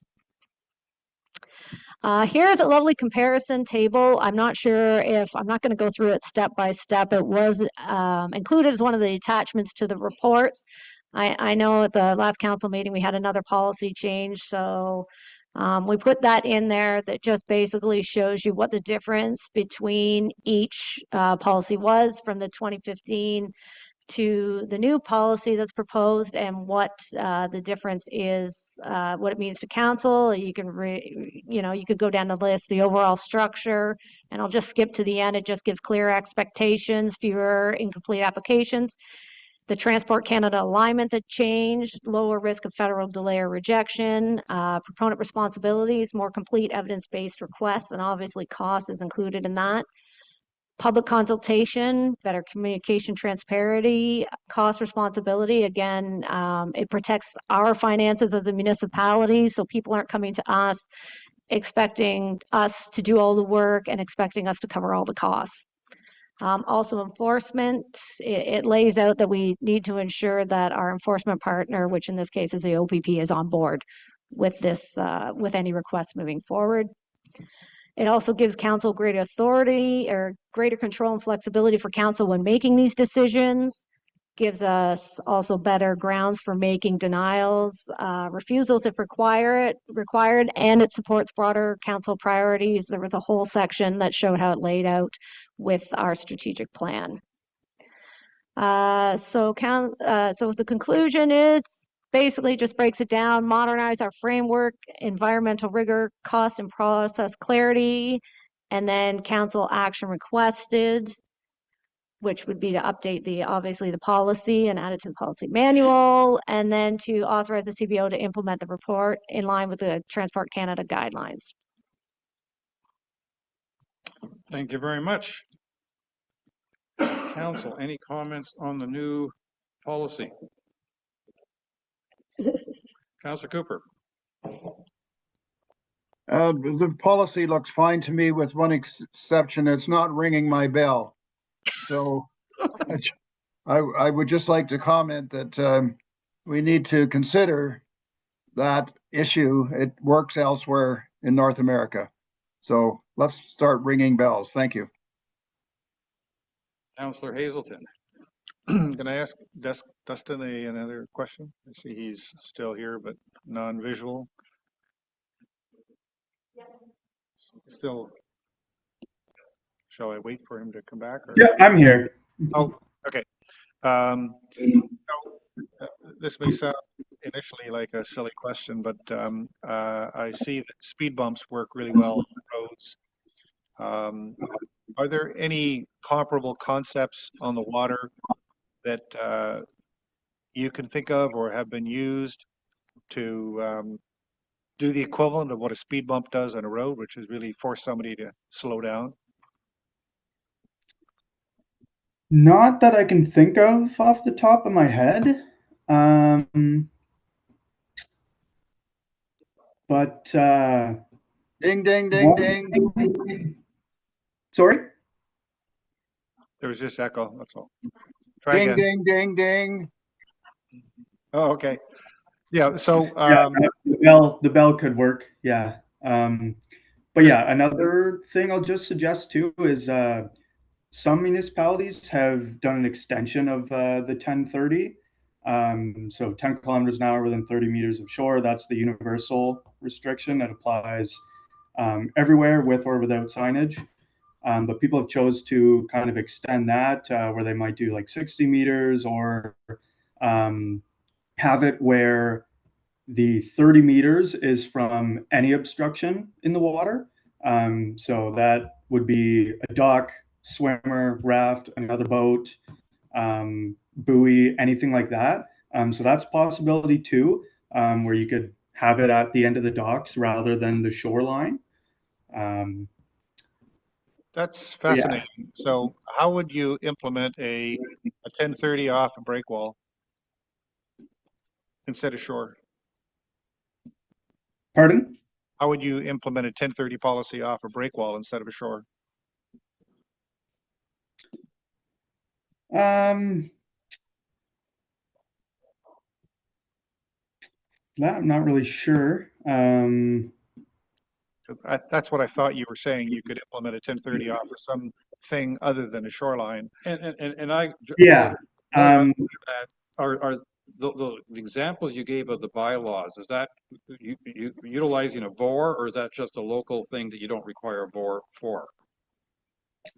Here's a lovely comparison table. I'm not sure if, I'm not going to go through it step by step. It was included as one of the attachments to the reports. I know at the last council meeting we had another policy change, so we put that in there that just basically shows you what the difference between each policy was from the 2015 to the new policy that's proposed and what the difference is, what it means to council. You can you could go down the list, the overall structure, and I'll just skip to the end. It just gives clear expectations, fewer incomplete applications. The Transport Canada alignment that changed, lower risk of federal delay or rejection, proponent responsibilities, more complete evidence-based requests, and obviously cost is included in that. Public consultation, better communication transparency, cost responsibility. Again, it protects our finances as a municipality, so people aren't coming to us expecting us to do all the work and expecting us to cover all the costs. Also enforcement, it lays out that we need to ensure that our enforcement partner, which in this case is the OPP, is on board with this, with any requests moving forward. It also gives council greater authority or greater control and flexibility for council when making these decisions. Gives us also better grounds for making denials, refusals if required, and it supports broader council priorities. There was a whole section that showed how it laid out with our strategic plan. So the conclusion is basically just breaks it down, modernize our framework, environmental rigor, cost and process clarity, and then council action requested, which would be to update obviously the policy and add it to the policy manual, and then to authorize the CBO to implement the report in line with the Transport Canada guidelines. Thank you very much. Council, any comments on the new policy? Councillor Cooper. The policy looks fine to me with one exception. It's not ringing my bell. So I would just like to comment that we need to consider that issue. It works elsewhere in North America. So let's start ringing bells. Thank you. Councillor Hazelton. Can I ask Dustin another question? I see he's still here, but non-visual. Still, shall I wait for him to come back? Or? Yeah, I'm here. Oh, okay. This may sound initially like a silly question, but I see that speed bumps work really well on roads. Are there any comparable concepts on the water that you can think of or have been used to do the equivalent of what a speed bump does on a road, which is really force somebody to slow down? Not that I can think of off the top of my head. But ding, ding, ding, ding. Sorry? There was just echo, that's all. Try ding, again. Ding, ding, ding. Oh, okay. Yeah, so yeah, the bell could work, yeah. But yeah, another thing I'll just suggest too is some municipalities have done an extension of the 1030. So 10 kilometers an hour within 30 meters of shore, that's the universal restriction that applies everywhere with or without signage. But people have chose to kind of extend that where they might do like 60 meters or have it where the 30 meters is from any obstruction in the water. So that would be a dock, swimmer, raft, another boat, buoy, anything like that. So that's a possibility too, where you could have it at the end of the docks rather than the shoreline. That's fascinating. Yeah. So how would you implement a 1030 off a break wall instead of shore? Pardon? How would you implement a 1030 policy off a break wall instead of a shore? That I'm not really sure. That's what I thought you were saying. You could implement a 1030 off for something other than a shoreline. And I yeah. Are the examples you gave of the bylaws, is that you utilizing a VOR, or is that just a local thing that you don't require a VOR for?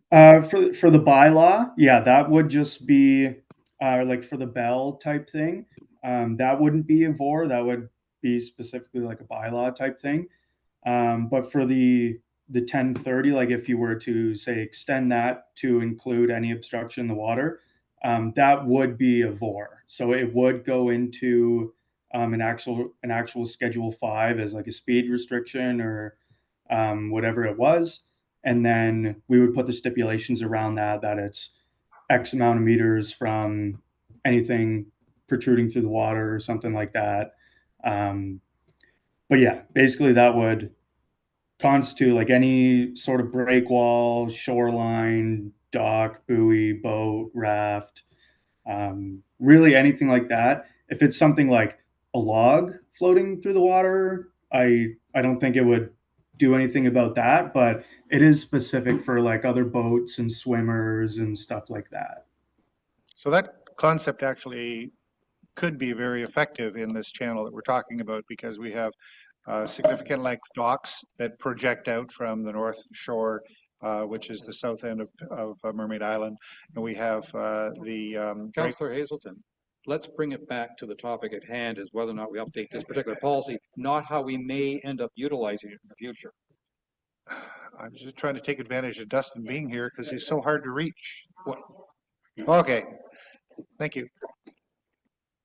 For the bylaw, yeah, that would just be like for the bell type thing, that wouldn't be a VOR. That would be specifically like a bylaw type thing. But for the 1030, like if you were to say extend that to include any obstruction in the water, that would be a VOR. So it would go into an actual Schedule 5 as like a speed restriction or whatever it was, and then we would put the stipulations around that it's X amount of meters from anything protruding through the water or something like that. But yeah, basically that would constitute like any sort of breakwall, shoreline, dock, buoy, boat, raft, really anything like that. If it's something like a log floating through the water, I don't think it would do anything about that, but it is specific for like other boats and swimmers and stuff like that. So that concept actually could be very effective in this channel that we're talking about, because we have significant length docks that project out from the north shore, which is the south end of Mermaid Island. And we have Councillor Hazelton, let's bring it back to the topic at hand, is whether or not we update this particular policy, not how we may end up utilizing it in the future. I'm just trying to take advantage of Dustin being here because he's so hard to reach. Okay, thank you.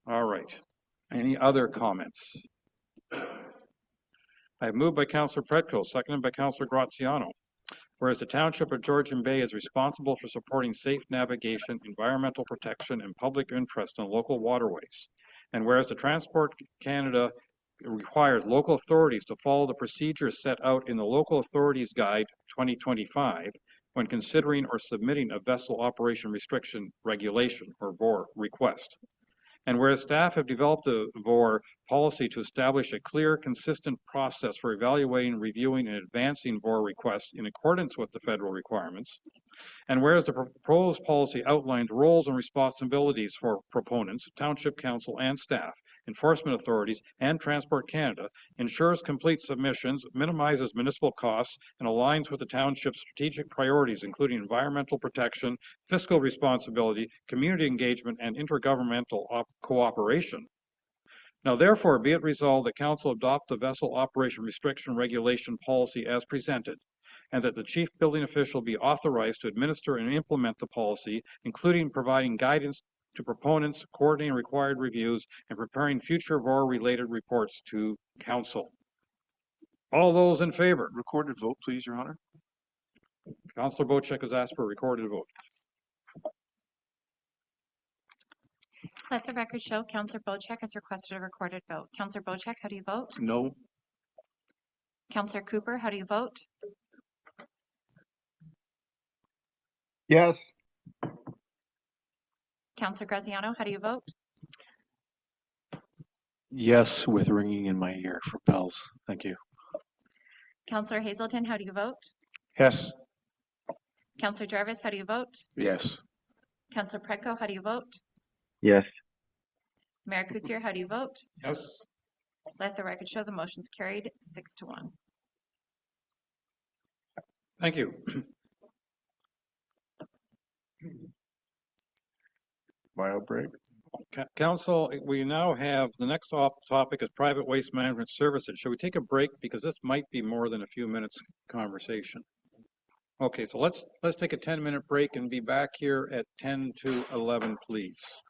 All right. Any other comments? I have moved by Councillor Predko, seconded by Councillor Graziano. Whereas the Township of Georgian Bay is responsible for supporting safe navigation, environmental protection, and public interest in local waterways. And whereas the Transport Canada requires local authorities to follow the procedures set out in the Local Authorities Guide 2025 when considering or submitting a vessel operation restriction regulation or VOR request. And whereas staff have developed a VOR policy to establish a clear, consistent process for evaluating, reviewing, and advancing VOR requests in accordance with the federal requirements, and whereas the proposed policy outlines roles and responsibilities for proponents, Township Council and staff, enforcement authorities, and Transport Canada, ensures complete submissions, minimizes municipal costs, and aligns with the Township's strategic priorities, including environmental protection, fiscal responsibility, community engagement, and intergovernmental cooperation. Now, therefore, be it resolved that Council adopt the vessel operation restriction regulation policy as presented, and that the chief building official be authorized to administer and implement the policy, including providing guidance to proponents, coordinating required reviews, and preparing future VOR-related reports to Council. All those in favor? Recorded vote, please, Your Honor. Councillor Bocek has asked for a recorded vote. Let the record show Councillor Bocek has requested a recorded vote. Councillor Bocek, how do you vote? No. Councillor Cooper, how do you vote? Yes. Councillor Graziano, how do you vote? Yes, with ringing in my ear for bells. Thank you. Councillor Hazelton, how do you vote? Yes. Councillor Jarvis, how do you vote? Yes. Councillor Predko, how do you vote? Yes. Mayor Coutier, how do you vote? Yes. Let the record show the motion's carried 6-1. Thank you. Bio break. Council, we now have the next topic is private waste management services. Should we take a break because this might be more than a few minutes conversation? Okay, so let's take a 10-minute break and be back here at 10 to 11, please.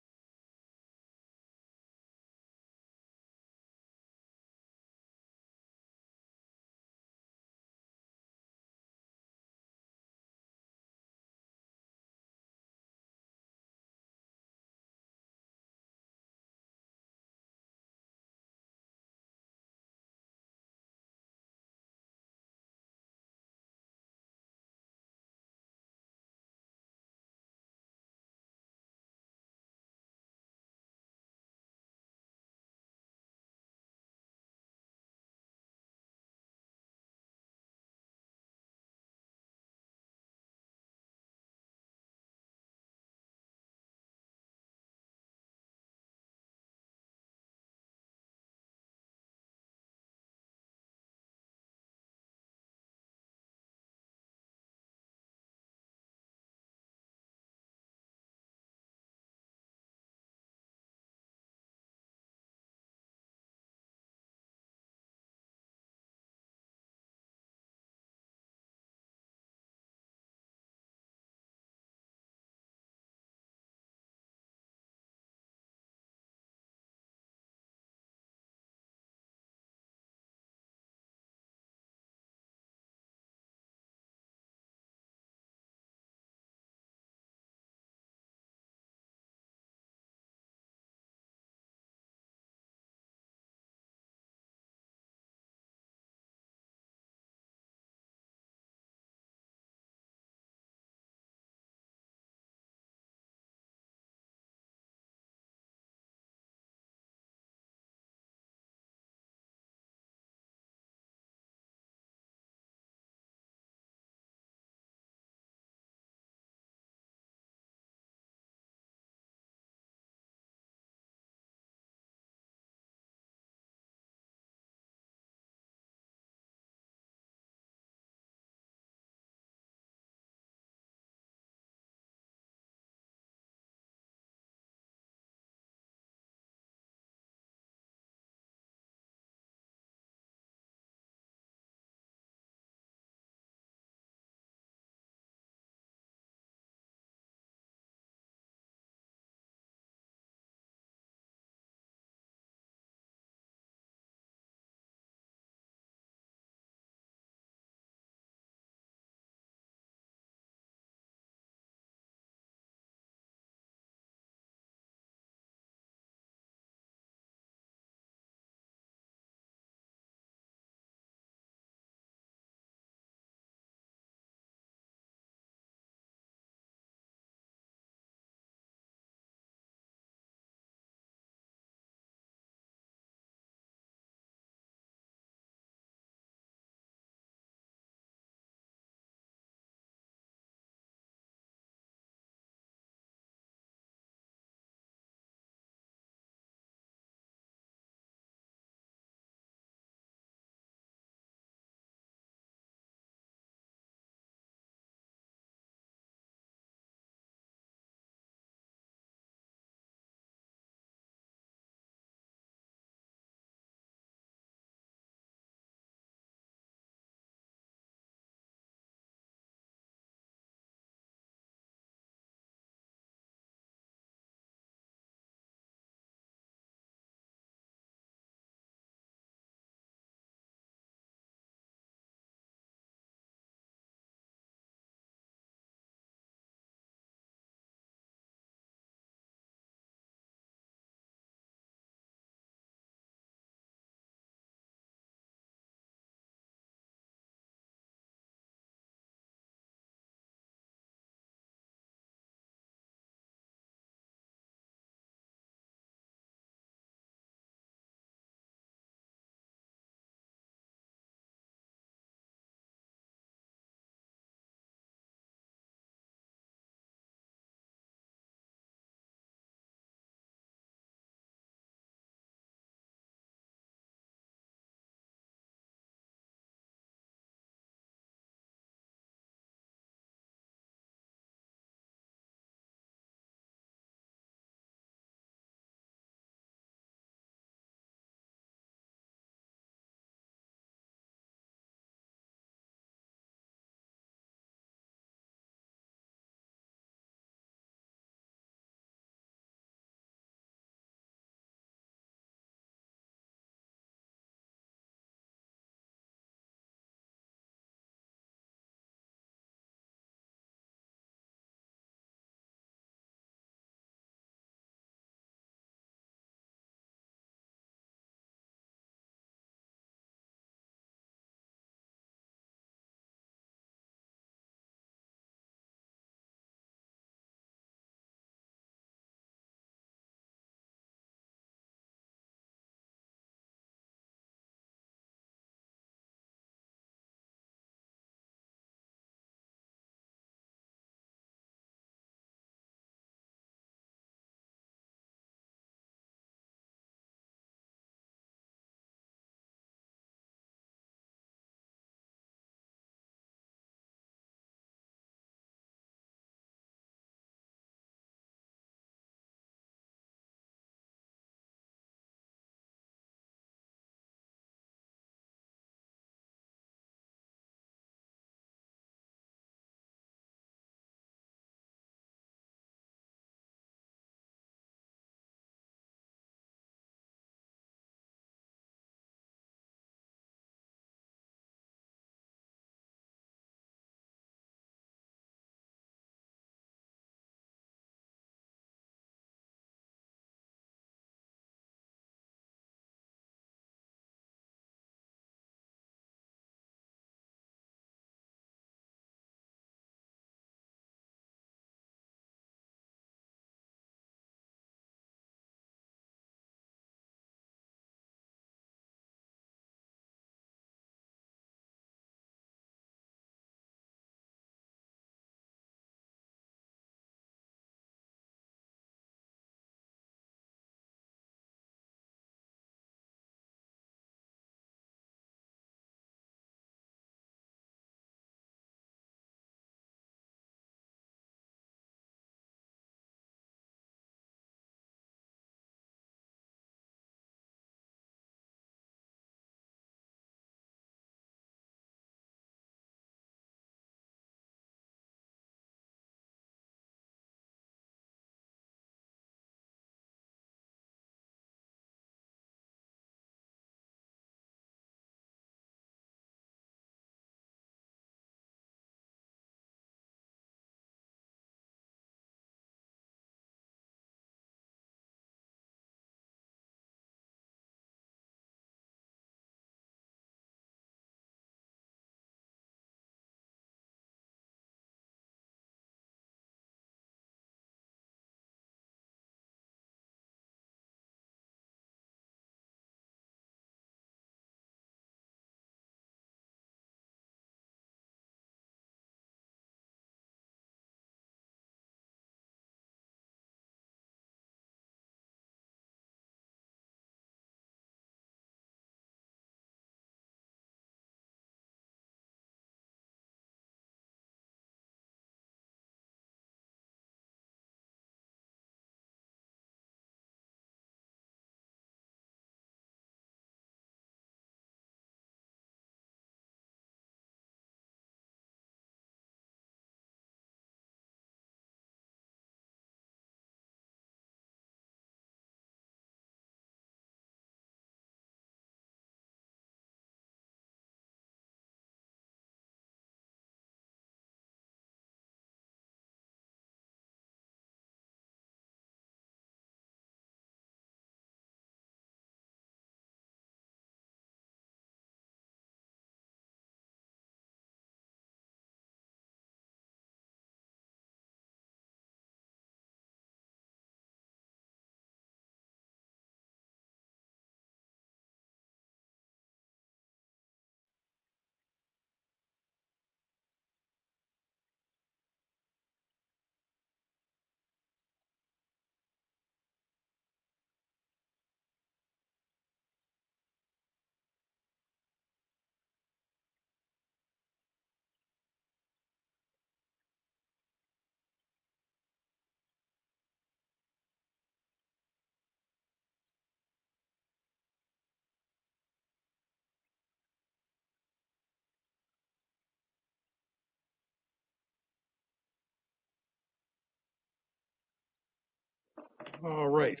All right.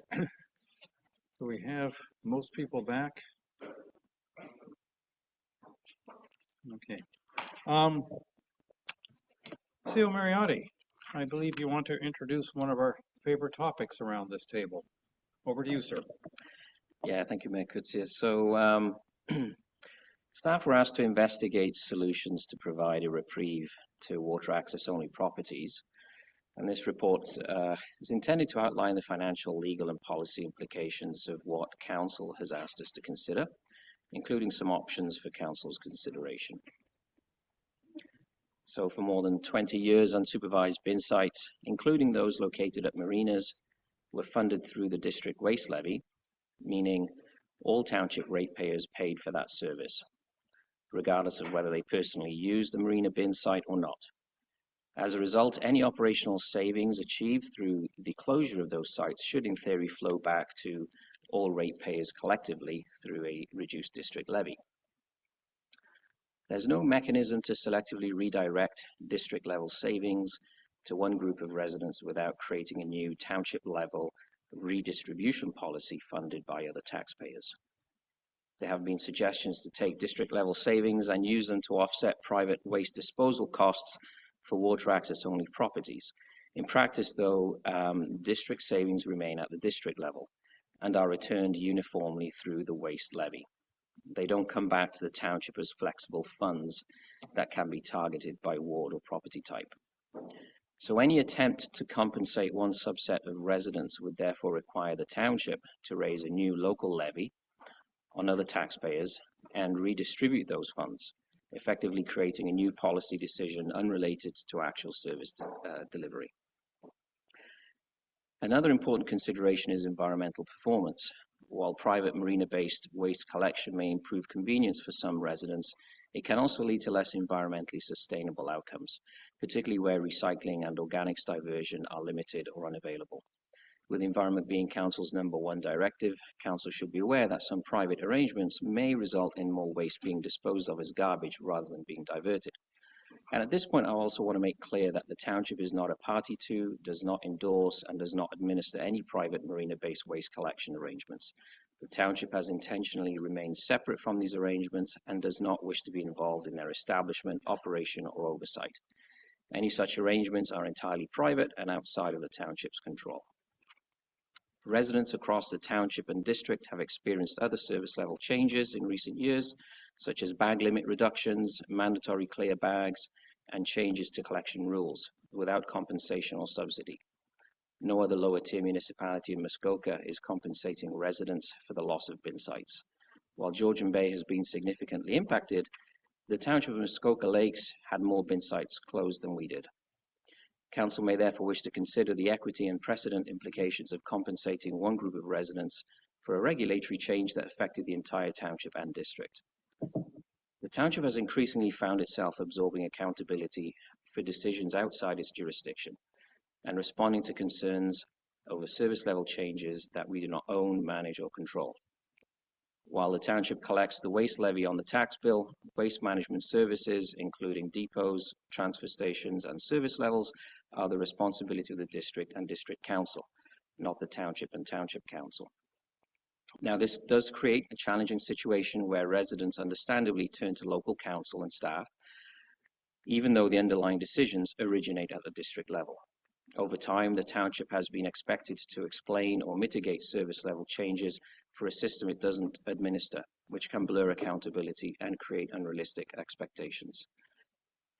So we have most people back. Okay. Theo Mariotti, I believe you want to introduce one of our favorite topics around this table. Over to you, sir. Yeah, thank you, Mayor Kutsia. So staff were asked to investigate solutions to provide a reprieve to water access only properties. And this report is intended to outline the financial, legal and policy implications of what Council has asked us to consider, including some options for Council's consideration. So for more than 20 years, unsupervised bin sites, including those located at marinas, were funded through the district waste levy, meaning all township ratepayers paid for that service, regardless of whether they personally used the marina bin site or not. As a result, any operational savings achieved through the closure of those sites should in theory flow back to all ratepayers collectively through a reduced district levy. There's no mechanism to selectively redirect district level savings to one group of residents without creating a new township level redistribution policy funded by other taxpayers. There have been suggestions to take district level savings and use them to offset private waste disposal costs for water access only properties. In practice, though, district savings remain at the district level and are returned uniformly through the waste levy. They don't come back to the township as flexible funds that can be targeted by ward or property type. So any attempt to compensate one subset of residents would therefore require the township to raise a new local levy on other taxpayers and redistribute those funds, effectively creating a new policy decision unrelated to actual service delivery. Another important consideration is environmental performance. While private marina-based waste collection may improve convenience for some residents, it can also lead to less environmentally sustainable outcomes, particularly where recycling and organics diversion are limited or unavailable. With environment being Council's #1 directive, Council should be aware that some private arrangements may result in more waste being disposed of as garbage rather than being diverted. And at this point, I also want to make clear that the township is not a party to, does not endorse, and does not administer any private marina-based waste collection arrangements. The township has intentionally remained separate from these arrangements and does not wish to be involved in their establishment, operation, or oversight. Any such arrangements are entirely private and outside of the township's control. Residents across the township and district have experienced other service level changes in recent years, such as bag limit reductions, mandatory clear bags, and changes to collection rules without compensation or subsidy. No other lower tier municipality in Muskoka is compensating residents for the loss of bin sites. While Georgian Bay has been significantly impacted, the township of Muskoka Lakes had more bin sites closed than we did. Council may therefore wish to consider the equity and precedent implications of compensating one group of residents for a regulatory change that affected the entire township and district. The township has increasingly found itself absorbing accountability for decisions outside its jurisdiction and responding to concerns over service level changes that we do not own, manage, or control. While the township collects the waste levy on the tax bill, waste management services, including depots, transfer stations, and service levels, are the responsibility of the district and district council, not the township and township council. Now, this does create a challenging situation where residents understandably turn to local council and staff, even though the underlying decisions originate at the district level. Over time, the township has been expected to explain or mitigate service level changes for a system it doesn't administer, which can blur accountability and create unrealistic expectations.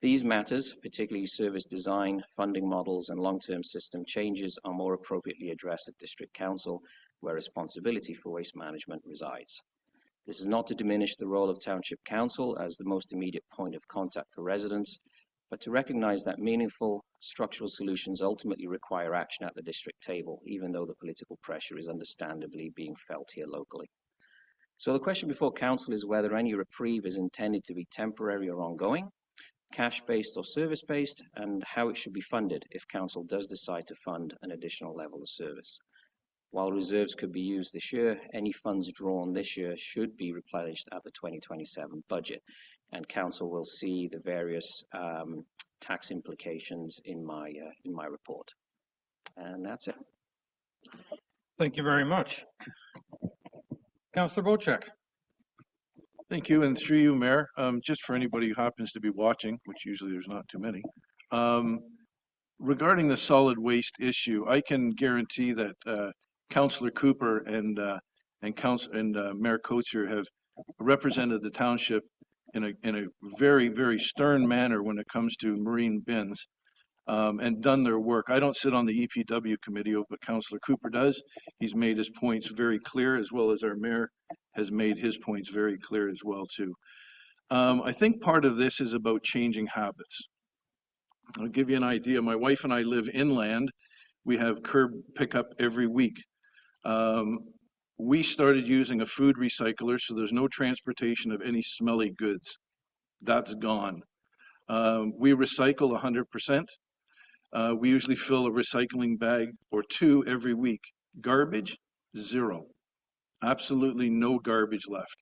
These matters, particularly service design, funding models, and long-term system changes, are more appropriately addressed at district council, where responsibility for waste management resides. This is not to diminish the role of township council as the most immediate point of contact for residents, but to recognize that meaningful structural solutions ultimately require action at the district table, even though the political pressure is understandably being felt here locally. So the question before council is whether any reprieve is intended to be temporary or ongoing, cash-based or service-based, and how it should be funded if council does decide to fund an additional level of service. While reserves could be used this year, any funds drawn this year should be replenished at the 2027 budget, and council will see the various tax implications in my report. And that's it. Thank you very much. Councillor Bocek. Thank you, and through you, Mayor, just for anybody who happens to be watching, which usually there's not too many, regarding the solid waste issue, I can guarantee that Councillor Cooper and Mayor Coacher have represented the township in a very, very stern manner when it comes to marine bins, and done their work. I don't sit on the EPW committee, but Councillor Cooper does. He's made his points very clear, as well as our mayor has made his points very clear as well too. I think part of this is about changing habits. I'll give you an idea. My wife and I live inland. We have curb pickup every week. We started using a food recycler, so there's no transportation of any smelly goods. That's gone. We recycle 100%. We usually fill a recycling bag or two every week. Garbage, zero. Absolutely no garbage left.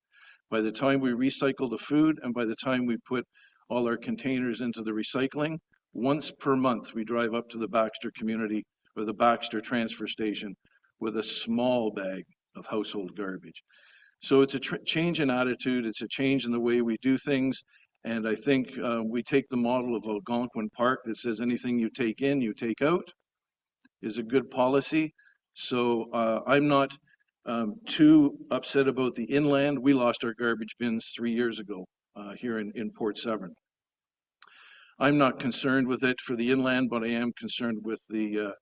By the time we recycle the food and by the time we put all our containers into the recycling, once per month we drive up to the Baxter community or the Baxter transfer station with a small bag of household garbage. So it's a change in attitude, it's a change in the way we do things, and I think we take the model of Algonquin Park that says anything you take in, you take out, is a good policy. So I'm not too upset about the inland. We lost our garbage bins 3 years ago here in Port Severn. I'm not concerned with it for the inland, but I am concerned with the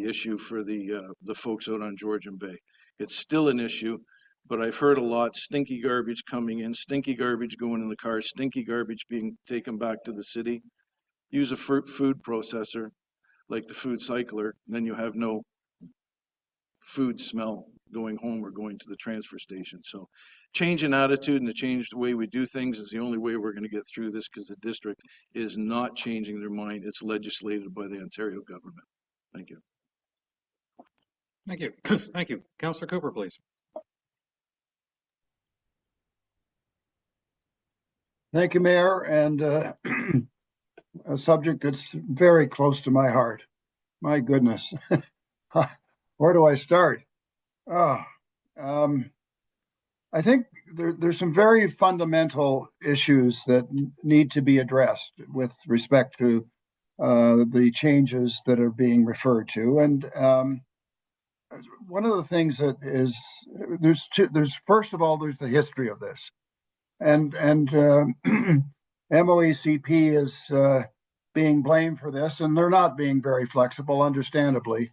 issue for the folks out on Georgian Bay. It's still an issue, but I've heard a lot, stinky garbage coming in, stinky garbage going in the car, stinky garbage being taken back to the city. Use a food processor like the food cycler, and then you have no food smell going home or going to the transfer station. So change in attitude and to change the way we do things is the only way we're going to get through this, because the district is not changing their mind. It's legislated by the Ontario government. Thank you. Thank you. Thank you. Councillor Cooper, please. Thank you, Mayor, and a subject that's very close to my heart. My goodness. Where do I start? I think there's some very fundamental issues that need to be addressed with respect to the changes that are being referred to. And one of the things that is, first of all, there's the history of this. And MOECP is being blamed for this, and they're not being very flexible, understandably,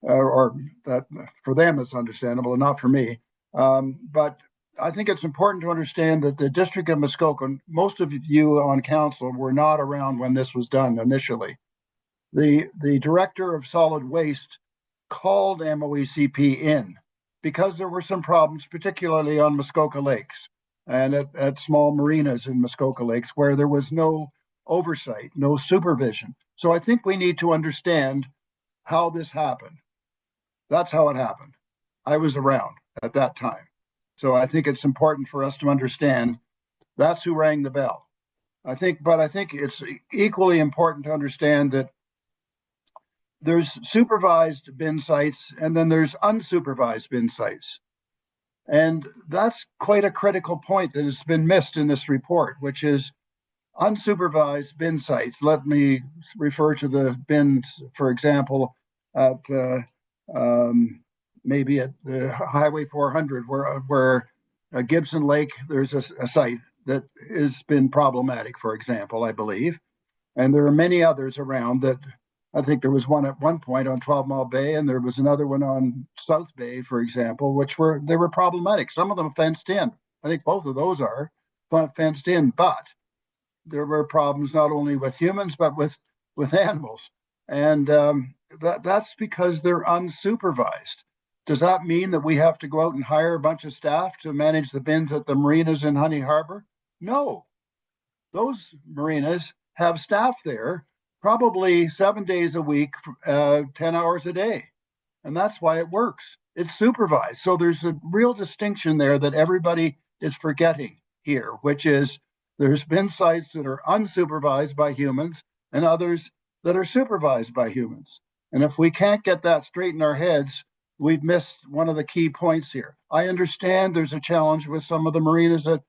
or that for them it's understandable and not for me. But I think it's important to understand that the District of Muskoka, most of you on council were not around when this was done initially. The Director of Solid Waste called MOECP in because there were some problems, particularly on Muskoka Lakes and at small marinas in Muskoka Lakes, where there was no oversight, no supervision. So I think we need to understand how this happened. That's how it happened. I was around at that time. So I think it's important for us to understand that's who rang the bell. I think it's equally important to understand that there's supervised bin sites and then there's unsupervised bin sites. And that's quite a critical point that has been missed in this report, which is unsupervised bin sites. Let me refer to the bins, for example, at maybe at the Highway 400, where Gibson Lake, there's a site that has been problematic, for example, I believe. And there are many others around that. I think there was one at one point on 12 Mile Bay, and there was another one on South Bay, for example, which were problematic. Some of them fenced in. I think both of those are fenced in, but there were problems not only with humans, but with animals. And that's because they're unsupervised. Does that mean that we have to go out and hire a bunch of staff to manage the bins at the marinas in Honey Harbor? No. Those marinas have staff there probably 7 days a week, 10 hours a day. And that's why it works. It's supervised. So there's a real distinction there that everybody is forgetting here, which is there's been sites that are unsupervised by humans and others that are supervised by humans. And if we can't get that straight in our heads, we've missed one of the key points here. I understand there's a challenge with some of the marinas at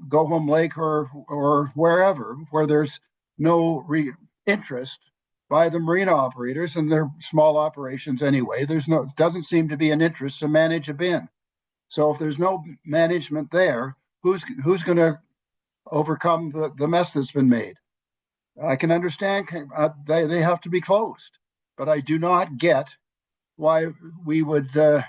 Go Home Lake or wherever, where there's no interest by the marina operators, and they're small operations anyway. Doesn't seem to be an interest to manage a bin. So if there's no management there, who's going to overcome the mess that's been made? I can understand they have to be closed, but I do not get why we would pull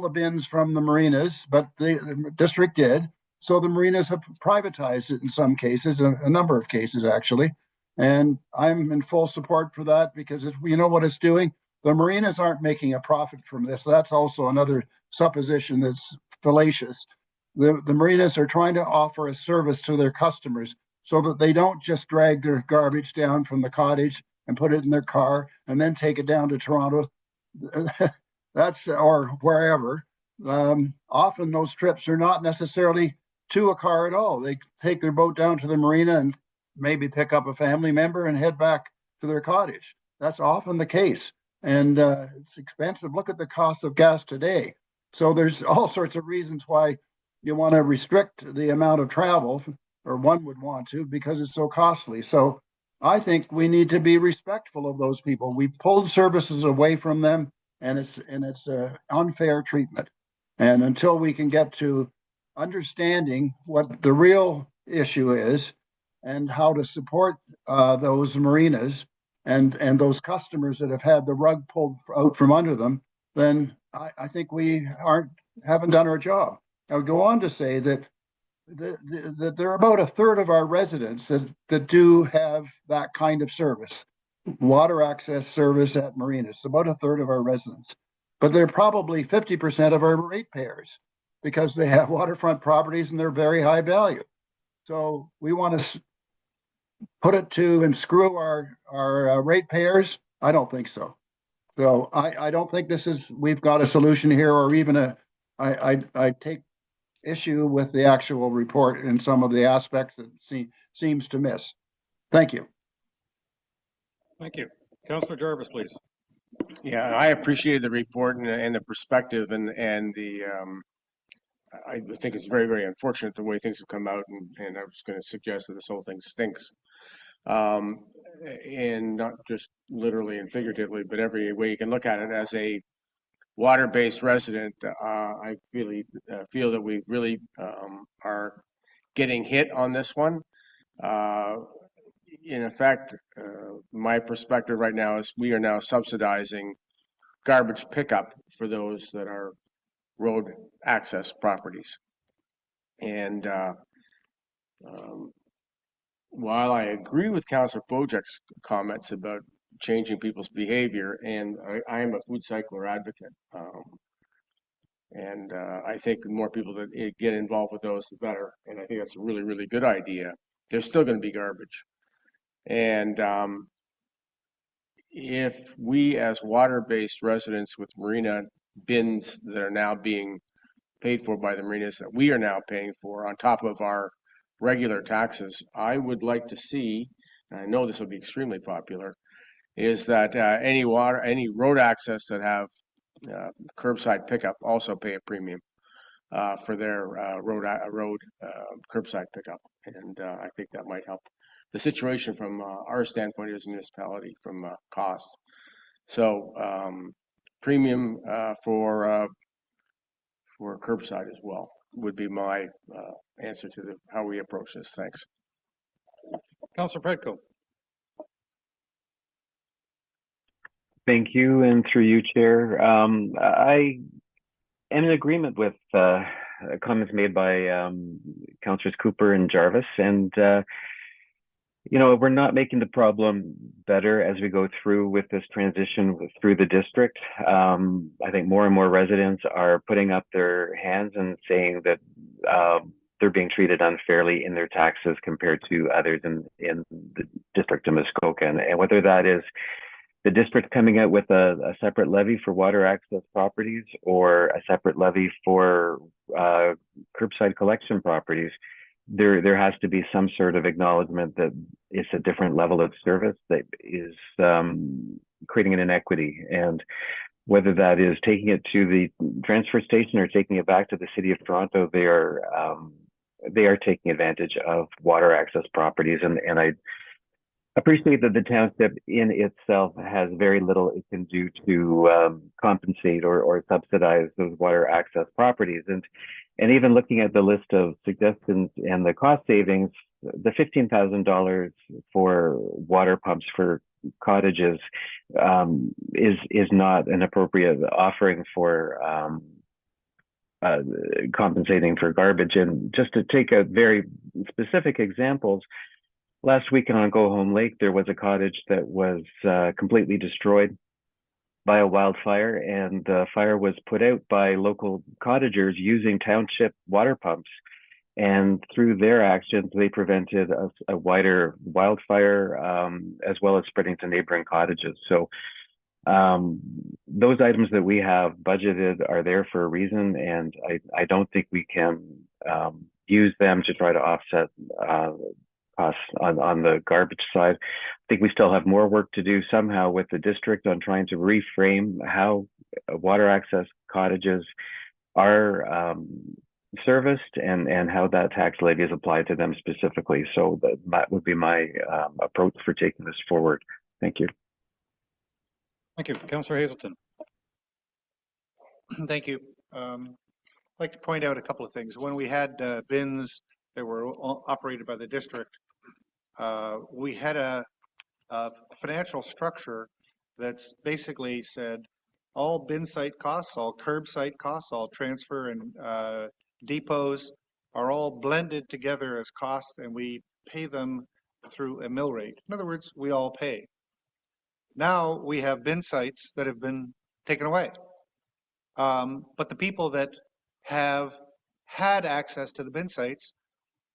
the bins from the marinas, but the district did. So the marinas have privatized it in some cases, a number of cases actually. And I'm in full support for that, because you know what it's doing? The marinas aren't making a profit from this. That's also another supposition that's fallacious. The marinas are trying to offer a service to their customers so that they don't just drag their garbage down from the cottage and put it in their car and then take it down to Toronto. Or wherever. Often those trips are not necessarily to a car at all. They take their boat down to the marina and maybe pick up a family member and head back to their cottage. That's often the case. And it's expensive. Look at the cost of gas today. So there's all sorts of reasons why you want to restrict the amount of travel, or one would want to, because it's so costly. So I think we need to be respectful of those people. We pulled services away from them, and it's unfair treatment. And until we can get to understanding what the real issue is and how to support those marinas and those customers that have had the rug pulled out from under them, then I think we haven't done our job. I would go on to say that there are about a third of our residents that do have that kind of service, water access service at marinas, about a third of our residents. But they're probably 50% of our ratepayers, because they have waterfront properties and they're very high value. So we want to put it to and screw our ratepayers? I don't think so. So I don't think we've got a solution here, or even I take issue with the actual report and some of the aspects that seems to miss. Thank you. Thank you. Councillor Jarvis, please. Yeah, I appreciated the report and the perspective and the I think it's very, very unfortunate the way things have come out, and I was going to suggest that this whole thing stinks. And not just literally and figuratively, but every way you can look at it. As a water-based resident, I feel that we really are getting hit on this one. In effect, my perspective right now is we are now subsidizing garbage pickup for those that are road access properties. And while I agree with Councillor Bojak's comments about changing people's behavior, and I am a food cycler advocate, and I think the more people that get involved with those, the better. And I think that's a really, really good idea. There's still going to be garbage. And if we as water-based residents with marina bins that are now being paid for by the marinas, that we are now paying for on top of our regular taxes, I would like to see, and I know this will be extremely popular, is that any road access that have curbside pickup also pay a premium for their road curbside pickup. And I think that might help the situation from our standpoint as a municipality from cost. So premium for curbside as well would be my answer to how we approach this. Thanks. Councillor Predko. Thank you, and through you, Chair. I am in agreement with comments made by Councillors Cooper and Jarvis, and you know, we're not making the problem better as we go through with this transition through the district. I think more and more residents are putting up their hands and saying that they're being treated unfairly in their taxes compared to others in the district of Muskoka, and whether that is the district coming out with a separate levy for water access properties or a separate levy for curbside collection properties, there has to be some sort of acknowledgement that it's a different level of service that is creating an inequity. And whether that is taking it to the transfer station or taking it back to the City of Toronto, they are taking advantage of water access properties. And I appreciate that the township in itself has very little it can do to compensate or subsidize those water access properties. And even looking at the list of suggestions and the cost savings, the $15,000 for water pumps for cottages is not an appropriate offering for compensating for garbage. And just to take a very specific examples, last weekend on Go Home Lake, there was a cottage that was completely destroyed by a wildfire, and the fire was put out by local cottagers using township water pumps. And through their actions, they prevented a wider wildfire as well as spreading to neighboring cottages. So those items that we have budgeted are there for a reason, and I don't think we can use them to try to offset costs on the garbage side. I think we still have more work to do somehow with the district on trying to reframe how water access cottages are serviced and how that tax levy is applied to them specifically. So that would be my approach for taking this forward. Thank you. Thank you. Councillor Hazelton. Thank you. I'd like to point out a couple of things. When we had bins that were operated by the district, we had a financial structure that's basically said all bin site costs, all curb site costs, all transfer and depots are all blended together as costs, and we pay them through a mill rate. In other words, we all pay. Now we have bin sites that have been taken away. But the people that have had access to the bin sites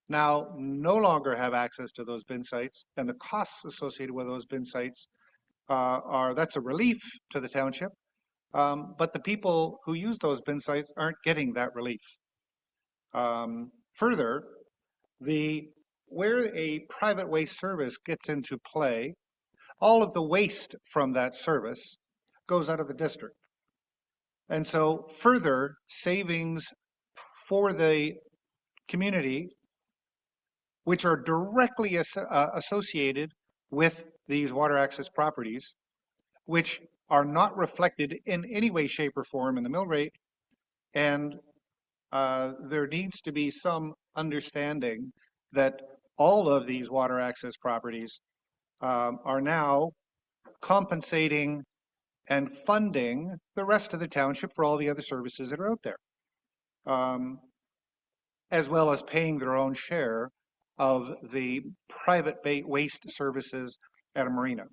now no longer have access to those bin sites, and the costs associated with those bin sites that's a relief to the township. But the people who use those bin sites aren't getting that relief. Further, where a private waste service gets into play, all of the waste from that service goes out of the district. And so further savings for the community, which are directly associated with these water access properties, which are not reflected in any way, shape, or form in the mill rate. And there needs to be some understanding that all of these water access properties are now compensating and funding the rest of the township for all the other services that are out there, as well as paying their own share of the private waste services at a marina.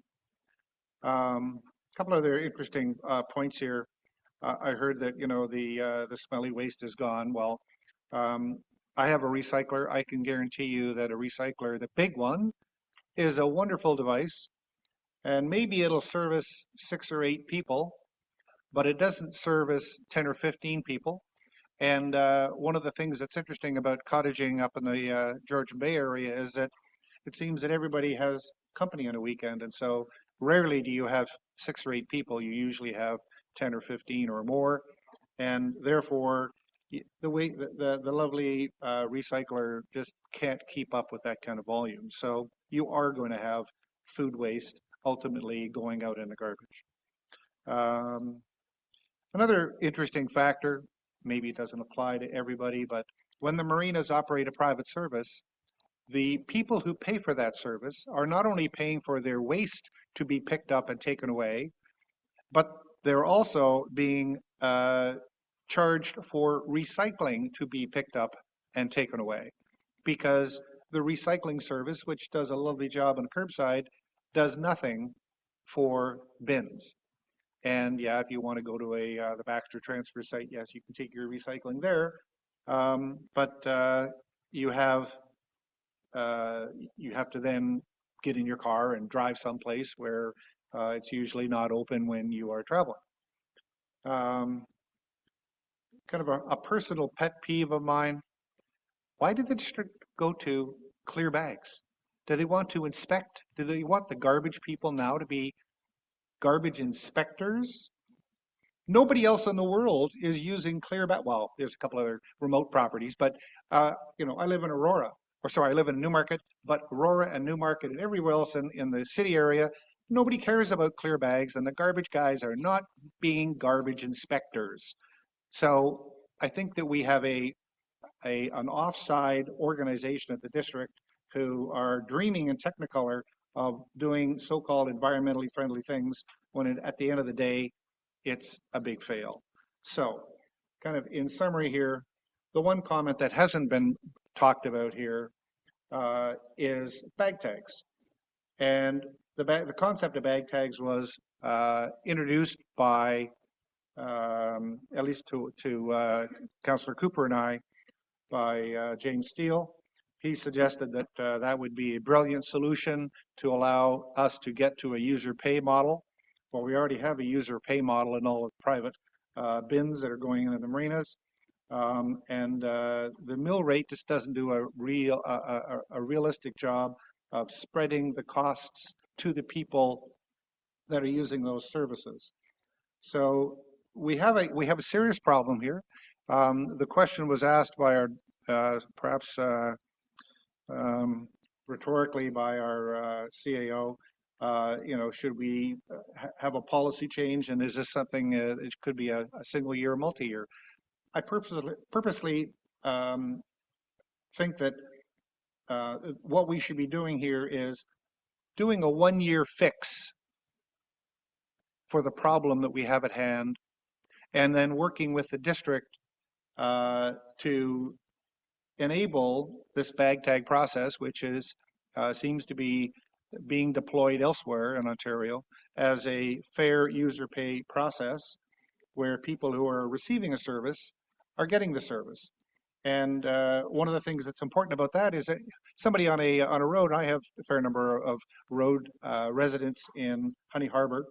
A couple other interesting points here. I heard that, you know, the smelly waste is gone. Well, I have a recycler. I can guarantee you that a recycler, the big one, is a wonderful device, and maybe it'll service 6 or 8 people, but it doesn't service 10 or 15 people. And one of the things that's interesting about cottaging up in the Georgian Bay area is that it seems that everybody has company on a weekend, and so rarely do you have 6 or 8 people. You usually have 10 or 15 or more, and therefore the lovely recycler just can't keep up with that kind of volume. So you are going to have food waste ultimately going out in the garbage. Another interesting factor, maybe it doesn't apply to everybody, but when the marinas operate a private service, the people who pay for that service are not only paying for their waste to be picked up and taken away, but they're also being charged for recycling to be picked up and taken away, because the recycling service, which does a lovely job on curbside, does nothing for bins. And yeah, if you want to go to the Baxter transfer site, yes, you can take your recycling there, but you have to then get in your car and drive someplace where it's usually not open when you are traveling. Kind of a personal pet peeve of mine. Why did the district go to clear bags? Do they want to inspect? Do they want the garbage people now to be garbage inspectors. Nobody else in the world is using clear bag. Well, there's a couple other remote properties, but you know, I live in Aurora, or sorry, I live in Newmarket, but Aurora and Newmarket and everywhere else in the city area, nobody cares about clear bags, and the garbage guys are not being garbage inspectors. So I think that we have an offside organization at the district who are dreaming in Technicolor of doing so-called environmentally friendly things when at the end of the day, it's a big fail. So kind of in summary here, the one comment that hasn't been talked about here is bag tags. And the concept of bag tags was introduced by, at least to Councillor Cooper and I, by James Steele. He suggested that that would be a brilliant solution to allow us to get to a user pay model. Well, we already have a user pay model in all of the private bins that are going into the marinas. The mill rate just doesn't do a realistic job of spreading the costs to the people that are using those services. So we have a serious problem here. The question was asked by our perhaps rhetorically by our CAO. You know, should we have a policy change, and is this something it could be a single year or multi-year? I purposely think that what we should be doing here is doing a one-year fix for the problem that we have at hand, and then working with the district to enable this bag tag process, which is seems to be being deployed elsewhere in Ontario as a fair user pay process where people who are receiving a service are getting the service. And one of the things that's important about that is that somebody on a road, I have a fair number of road residents in Honey Harbor,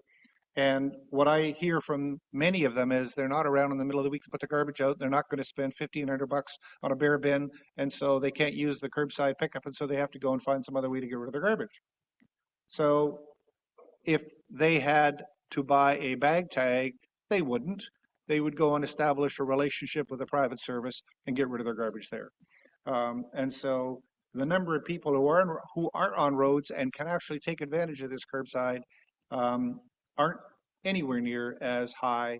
and what I hear from many of them is they're not around in the middle of the week to put the garbage out. They're not going to spend $1,500 on a bare bin, and so they can't use the curbside pickup, and so they have to go and find some other way to get rid of their garbage. So if they had to buy a bag tag, they wouldn't. They would go and establish a relationship with a private service and get rid of their garbage there. And so the number of people who are on roads and can actually take advantage of this curbside aren't anywhere near as high.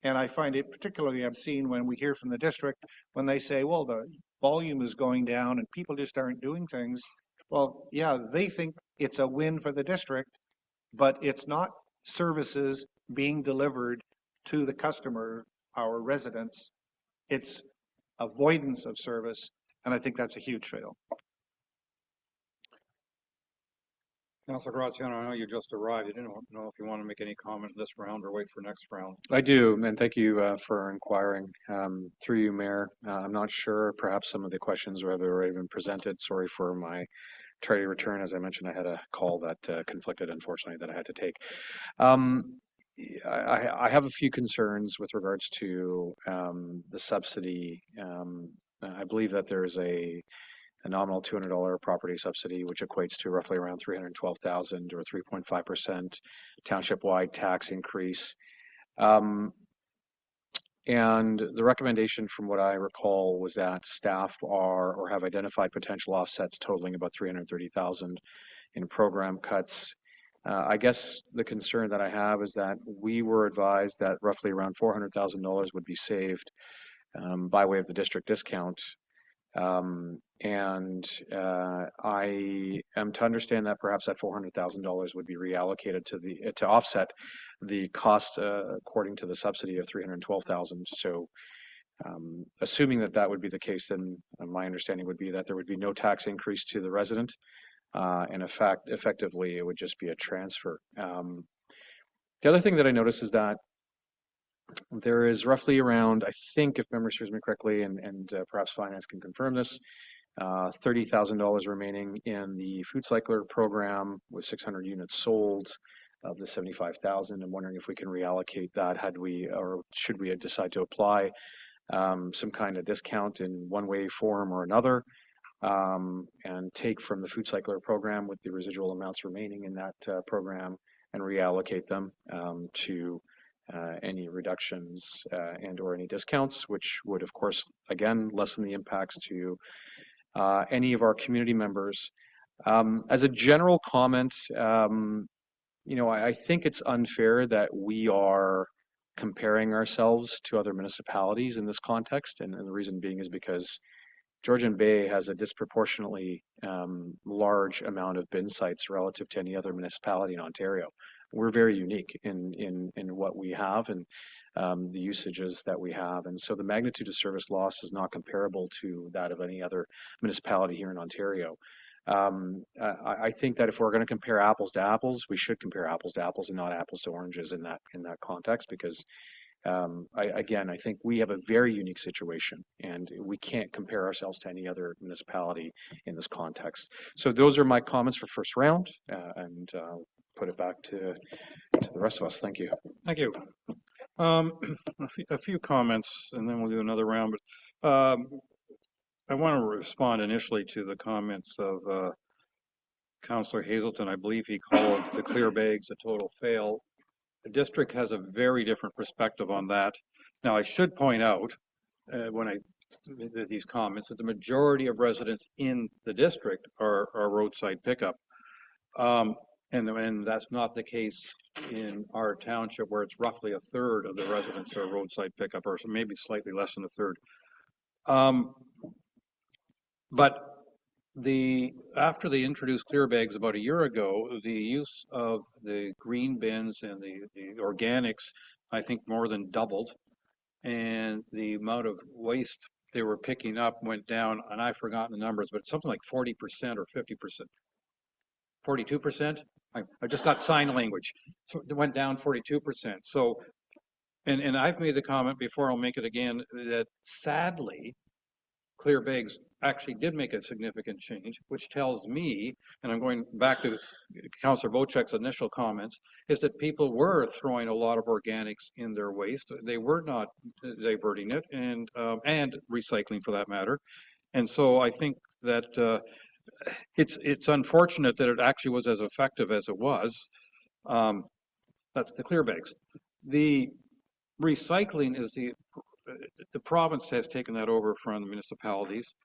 And I find it particularly obscene when we hear from the district when they say, well, the volume is going down and people just aren't doing things. Well, yeah, they think it's a win for the district, but it's not services being delivered to the customer, our residents. It's avoidance of service, and I think that's a huge fail. Councilor Graziano, I know you just arrived. I didn't know if you want to make any comment this round or wait for next round. I do, and thank you for inquiring. Through you, Mayor, I'm not sure, perhaps some of the questions were already been presented. Sorry for my tardy return. As I mentioned, I had a call that conflicted, unfortunately, that I had to take. I have a few concerns with regards to the subsidy. I believe that there's a nominal $200 property subsidy, which equates to roughly around $312,000 or 3.5% township-wide tax increase. And the recommendation, from what I recall, was that staff are or have identified potential offsets totaling about $330,000 in program cuts. I guess the concern that I have is that we were advised that roughly around $400,000 would be saved by way of the district discount. I am to understand that perhaps that $400,000 would be reallocated to offset the cost according to the subsidy of $312,000. So assuming that that would be the case, then my understanding would be that there would be no tax increase to the resident. And effectively, it would just be a transfer. The other thing that I noticed is that there is roughly around, I think, if memory serves me correctly, and perhaps finance can confirm this, $30,000 remaining in the food cycler program with 600 units sold of the 75,000. I'm wondering if we can reallocate that, or should we decide to apply some kind of discount in one way, form, or another, and take from the food cycler program with the residual amounts remaining in that program and reallocate them to any reductions and or any discounts, which would, of course, again, lessen the impacts to any of our community members. As a general comment, I think it's unfair that we are comparing ourselves to other municipalities in this context, and the reason being is because Georgian Bay has a disproportionately large amount of bin sites relative to any other municipality in Ontario. We're very unique in what we have and the usages that we have. And so the magnitude of service loss is not comparable to that of any other municipality here in Ontario. I think that if we're going to compare apples to apples, we should compare apples to apples and not apples to oranges in that context, because I think we have a very unique situation and we can't compare ourselves to any other municipality in this context. So those are my comments for first round, and put it back to the rest of us. Thank you. Thank you. A few comments and then we'll do another round, but I want to respond initially to the comments of Councillor Hazelton. I believe he called the clear bags a total fail. The district has a very different perspective on that. Now, I should point out when I did these comments that the majority of residents in the district are roadside pickup. And that's not the case in our township, where it's roughly a third of the residents are roadside pickup, or maybe slightly less than a third. But after they introduced clear bags about a year ago, the use of the green bins and the organics, I think, more than doubled, and the amount of waste they were picking up went down, and I've forgotten the numbers, but something like 40% or 50%. 42%? I just got sign language. So it went down 42%. So, and I've made the comment before, I'll make it again, that sadly, clear bags actually did make a significant change, which tells me, and I'm going back to Councillor Bocek's initial comments, is that people were throwing a lot of organics in their waste. They were not diverting it and recycling for that matter. And so I think that it's unfortunate that it actually was as effective as it was. That's the clear bags. The recycling is the province has taken that over from the municipalities.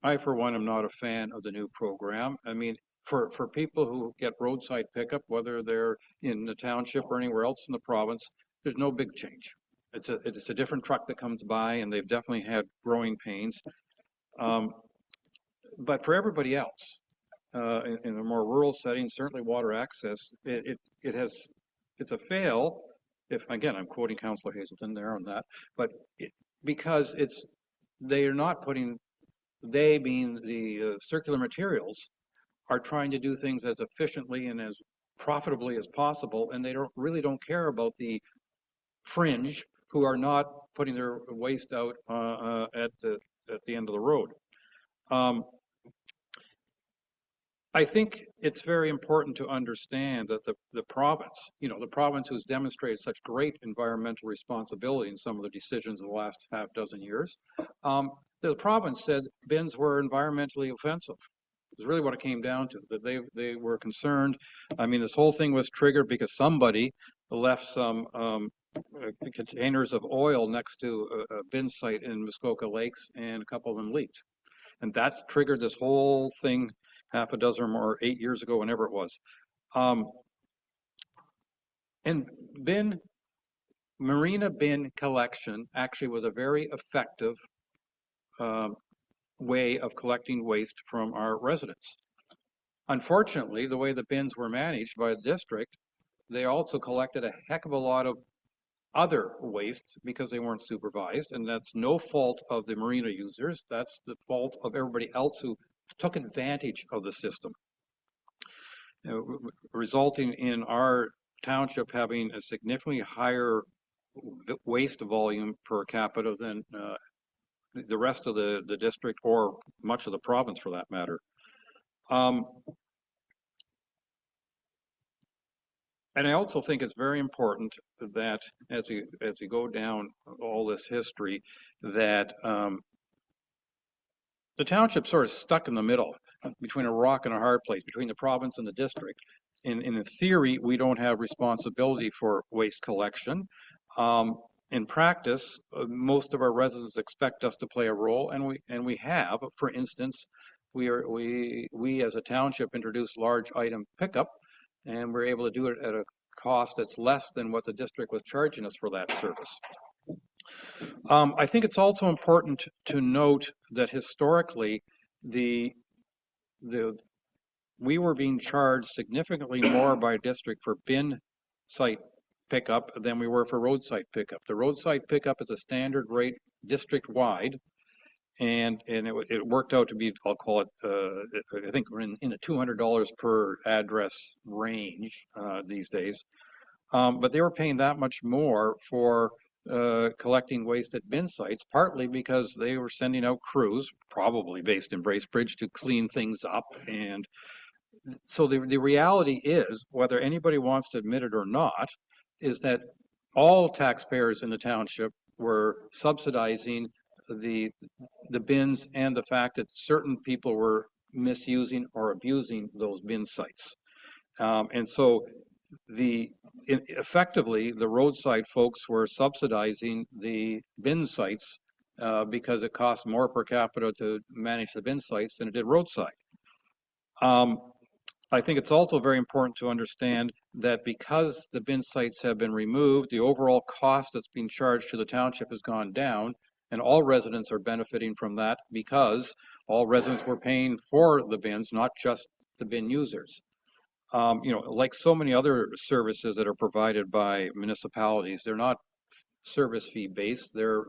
I, for one, am not a fan of the new program. I mean, for people who get roadside pickup, whether they're in the township or anywhere else in the province, there's no big change. It's a different truck that comes by, and they've definitely had growing pains. But for everybody else, in a more rural setting, certainly water access, it's a fail. If again, I'm quoting Councillor Hazelton there on that, but because they are not putting, they being the circular materials, are trying to do things as efficiently and as profitably as possible, and they really don't care about the fringe who are not putting their waste out at the end of the road. I think it's very important to understand that the province, the province who's demonstrated such great environmental responsibility in some of the decisions of the last half dozen years, the province said bins were environmentally offensive. Is really what it came down to, that they were concerned. I mean, this whole thing was triggered because somebody left some containers of oil next to a bin site in Muskoka Lakes, and a couple of them leaked. And that's triggered this whole thing half a dozen or more, 8 years ago, whenever it was. And marina bin collection actually was a very effective way of collecting waste from our residents. Unfortunately, the way the bins were managed by the district, they also collected a heck of a lot of other waste because they weren't supervised, and that's no fault of the marina users. That's the fault of everybody else who took advantage of the system, resulting in our township having a significantly higher waste volume per capita than the rest of the district, or much of the province for that matter. And I also think it's very important that as we go down all this history, that the township sort of stuck in the middle between a rock and a hard place, between the province and the district. in theory, we don't have responsibility for waste collection. In practice, most of our residents expect us to play a role, and we have. For instance, we as a township introduced large item pickup, and we're able to do it at a cost that's less than what the district was charging us for that service. I think it's also important to note that historically, we were being charged significantly more by district for bin site pickup than we were for roadside pickup. The roadside pickup is a standard rate district-wide, and it worked out to be, I'll call it, I think we're in the $200 per address range these days. But they were paying that much more for collecting waste at bin sites, partly because they were sending out crews, probably based in Bracebridge, to clean things up. And so the reality is, whether anybody wants to admit it or not, is that all taxpayers in the township were subsidizing the bins and the fact that certain people were misusing or abusing those bin sites. And so effectively, the roadside folks were subsidizing the bin sites because it cost more per capita to manage the bin sites than it did roadside. I think it's also very important to understand that because the bin sites have been removed, the overall cost that's being charged to the township has gone down, and all residents are benefiting from that because all residents were paying for the bins, not just the bin users. Like so many other services that are provided by municipalities, they're not service fee based, they're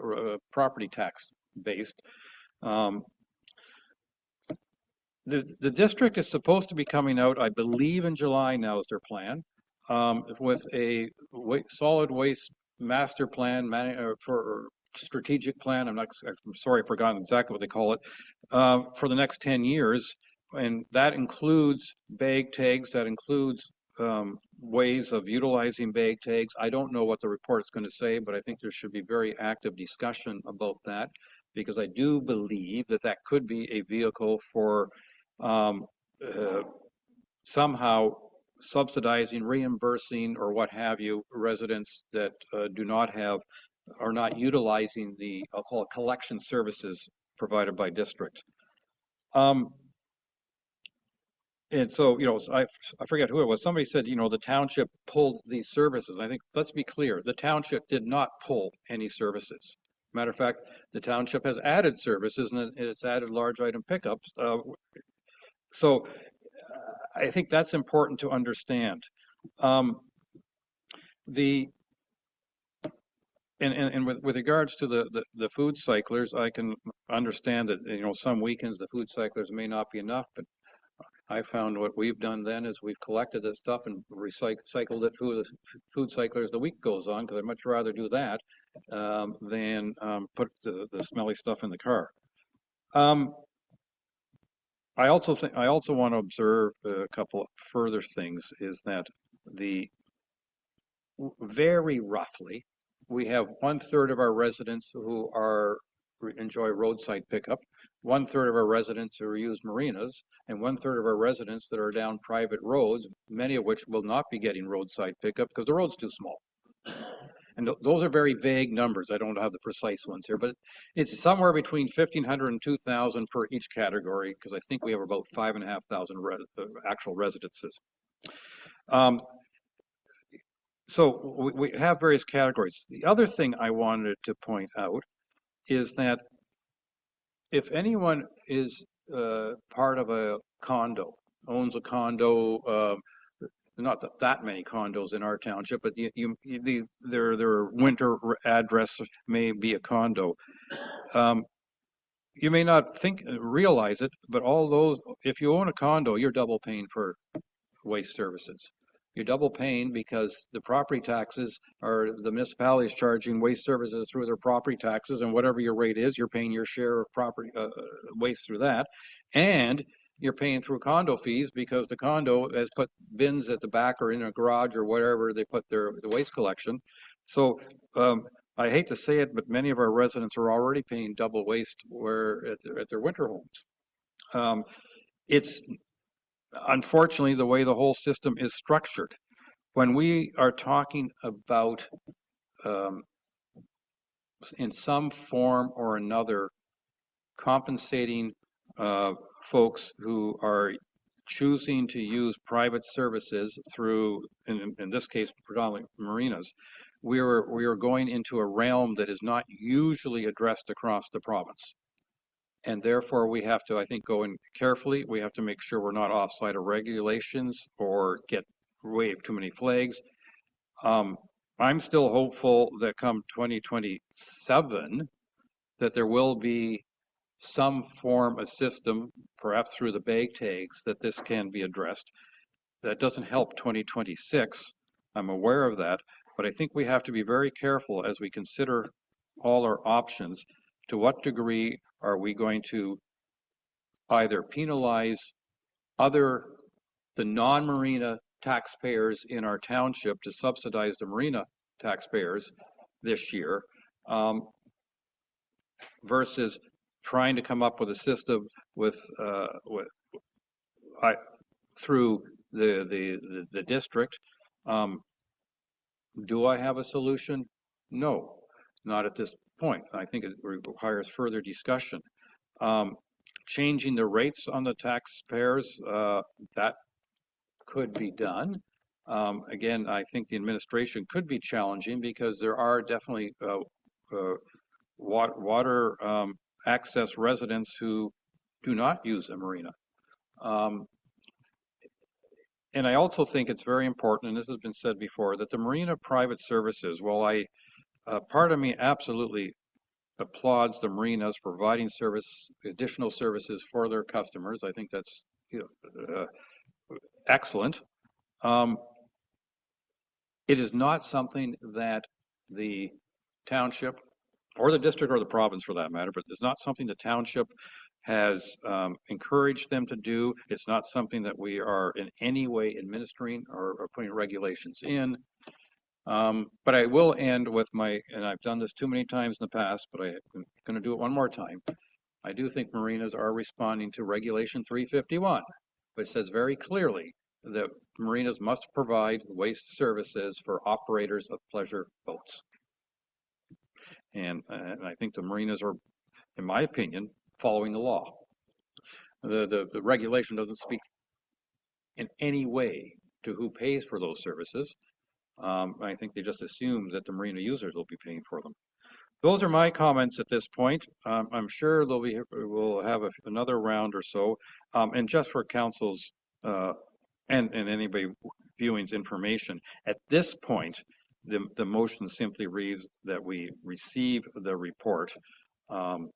property tax based. The district is supposed to be coming out, I believe in July now is their plan, with a solid waste master plan for strategic plan. I'm sorry, I've forgotten exactly what they call it, for the next 10 years. And that includes bag tags, that includes ways of utilizing bag tags. I don't know what the report is going to say, but I think there should be very active discussion about that, because I do believe that that could be a vehicle for somehow subsidizing, reimbursing, or what have you, residents that are not utilizing the, I'll call it, collection services provided by district. And so, I forget who it was. Somebody said, the township pulled these services. I think, let's be clear, the township did not pull any services. Matter of fact, the township has added services, and it's added large item pickups. So I think that's important to understand. And with regards to the food cyclers, I can understand that, some weekends the food cyclers may not be enough, but I found what we've done then is we've collected this stuff and recycled it through the food cycler as the week goes on, because I'd much rather do that than put the smelly stuff in the car. I also want to observe a couple further things, is that very roughly, we have 1/3 of our residents who enjoy roadside pickup, 1/3 of our residents who use marinas, and 1/3 of our residents that are down private roads, many of which will not be getting roadside pickup because the road's too small. And those are very vague numbers. I don't have the precise ones here, but it's somewhere between 1,500 and 2,000 per each category, because I think we have about 5,500 actual residences. So we have various categories. The other thing I wanted to point out is that if anyone is part of a condo, owns a condo, not that many condos in our township, but their winter address may be a condo. You may not realize it, but if you own a condo, you're double paying for waste services. You're double paying because the property taxes the municipality is charging waste services through their property taxes, and whatever your rate is, you're paying your share of property waste through that. And you're paying through condo fees because the condo has put bins at the back or in a garage or wherever they put the waste collection. So I hate to say it, but many of our residents are already paying double waste at their winter homes. unfortunately, the way the whole system is structured, when we are talking about in some form or another compensating folks who are choosing to use private services through, in this case, predominantly marinas, we are going into a realm that is not usually addressed across the province. And therefore, we have to, I think, go in carefully. We have to make sure we're not offside of regulations or wave too many flags. I'm still hopeful that come 2027, that there will be some form of system, perhaps through the bag tags, that this can be addressed. That doesn't help 2026. I'm aware of that, but I think we have to be very careful as we consider all our options. To what degree are we going to either penalize the non-marina taxpayers in our township to subsidize the marina taxpayers this year, versus trying to come up with a system through the district. Do I have a solution? No, not at this point. I think it requires further discussion. Changing the rates on the taxpayers, that could be done. Again, I think the administration could be challenging because there are definitely water access residents who do not use a marina. And I also think it's very important, and this has been said before, that the marina private services, while part of me absolutely applauds the marinas providing additional services for their customers. I think that's excellent. It is not something that the township or the district or the province for that matter, but it's not something the township has encouraged them to do. It's not something that we are in any way administering or putting regulations in. But I will end with and I've done this too many times in the past, but I'm going to do it one more time. I do think marinas are responding to Regulation 351, which says very clearly that marinas must provide waste services for operators of pleasure boats. And I think the marinas are, in my opinion, following the law. The regulation doesn't speak in any way to who pays for those services. I think they just assume that the marina users will be paying for them. Those are my comments at this point. I'm sure we'll have another round or so. And just for council's and anybody viewing's information, at this point, the motion simply reads that we receive the report, but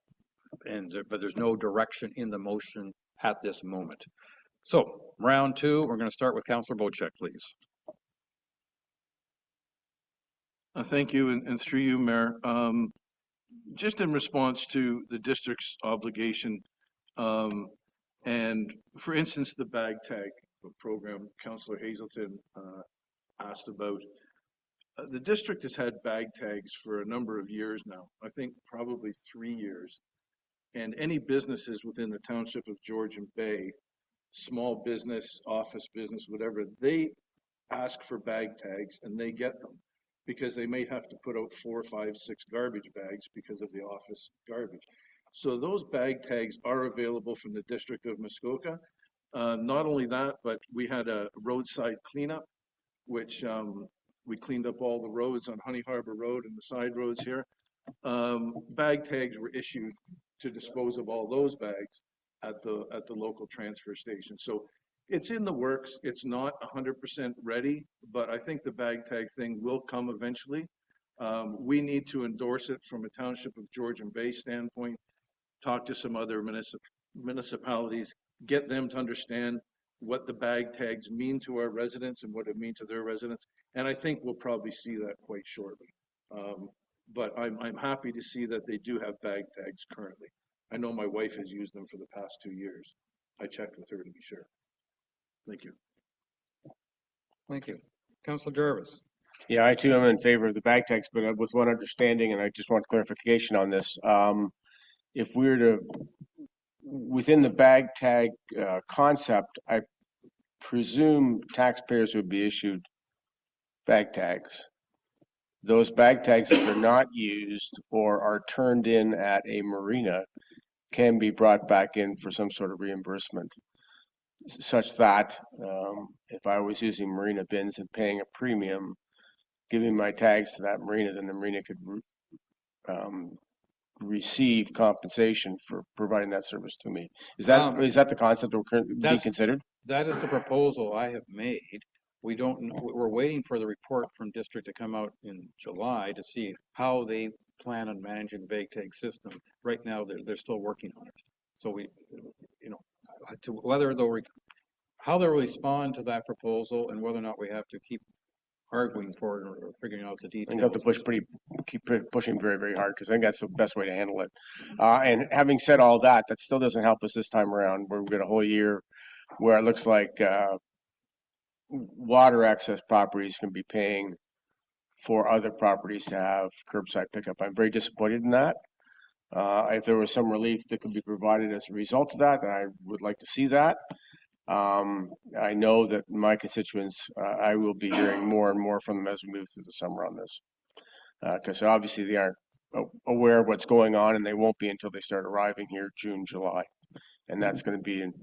there's no direction in the motion at this moment. So round two, we're going to start with Councillor Bocek, please. Thank you, and through you, Mayor. Just in response to the district's obligation, and for instance, the bag tag program Councillor Hazelton asked about. The district has had bag tags for a number of years now, I think probably 3 years. And any businesses within the township of Georgian Bay, small business, office business, whatever, they ask for bag tags and they get them because they may have to put out 4, 5, 6 garbage bags because of the office garbage. So those bag tags are available from the district of Muskoka. Not only that, but we had a roadside cleanup, which we cleaned up all the roads on Honey Harbor Road and the side roads here. Bag tags were issued to dispose of all those bags at the local transfer station. So it's in the works. It's not 100% ready, but I think the bag tag thing will come eventually. We need to endorse it from a Township of Georgian Bay standpoint, talk to some other municipalities, get them to understand what the bag tags mean to our residents and what it means to their residents. And I think we'll probably see that quite shortly. But I'm happy to see that they do have bag tags currently. I know my wife has used them for the past 2 years. I checked with her to be sure. Thank you. Thank you. Councillor Jarvis. Yeah, I too am in favor of the bag tags, but with one understanding, and I just want clarification on this. If we were to, within the bag tag concept, presume taxpayers would be issued bag tags. Those bag tags, if they're not used or are turned in at a marina, can be brought back in for some sort of reimbursement, such that if I was using marina bins and paying a premium, giving my tags to that marina, then the marina could receive compensation for providing that service to me. Is that the concept that we're currently being considered? That is the proposal I have made. We don't, we're waiting for the report from district to come out in July to see how they plan on managing the bag tag system. Right now, they're still working on it. So we, you know, to whether they'll, how they'll respond to that proposal and whether or not we have to keep arguing for it or figuring out the details. I have to push keep pushing very, very hard, because I think that's the best way to handle it. And having said all that, that still doesn't help us this time around, where we've got a whole year where it looks like water access properties can be paying for other properties to have curbside pickup. I'm very disappointed in that. If there was some relief that could be provided as a result of that, then I would like to see that. I know that my constituents, I will be hearing more and more from them as we move through the summer on this, because obviously they aren't aware of what's going on, and they won't be until they start arriving here June, July, and that's going to be in.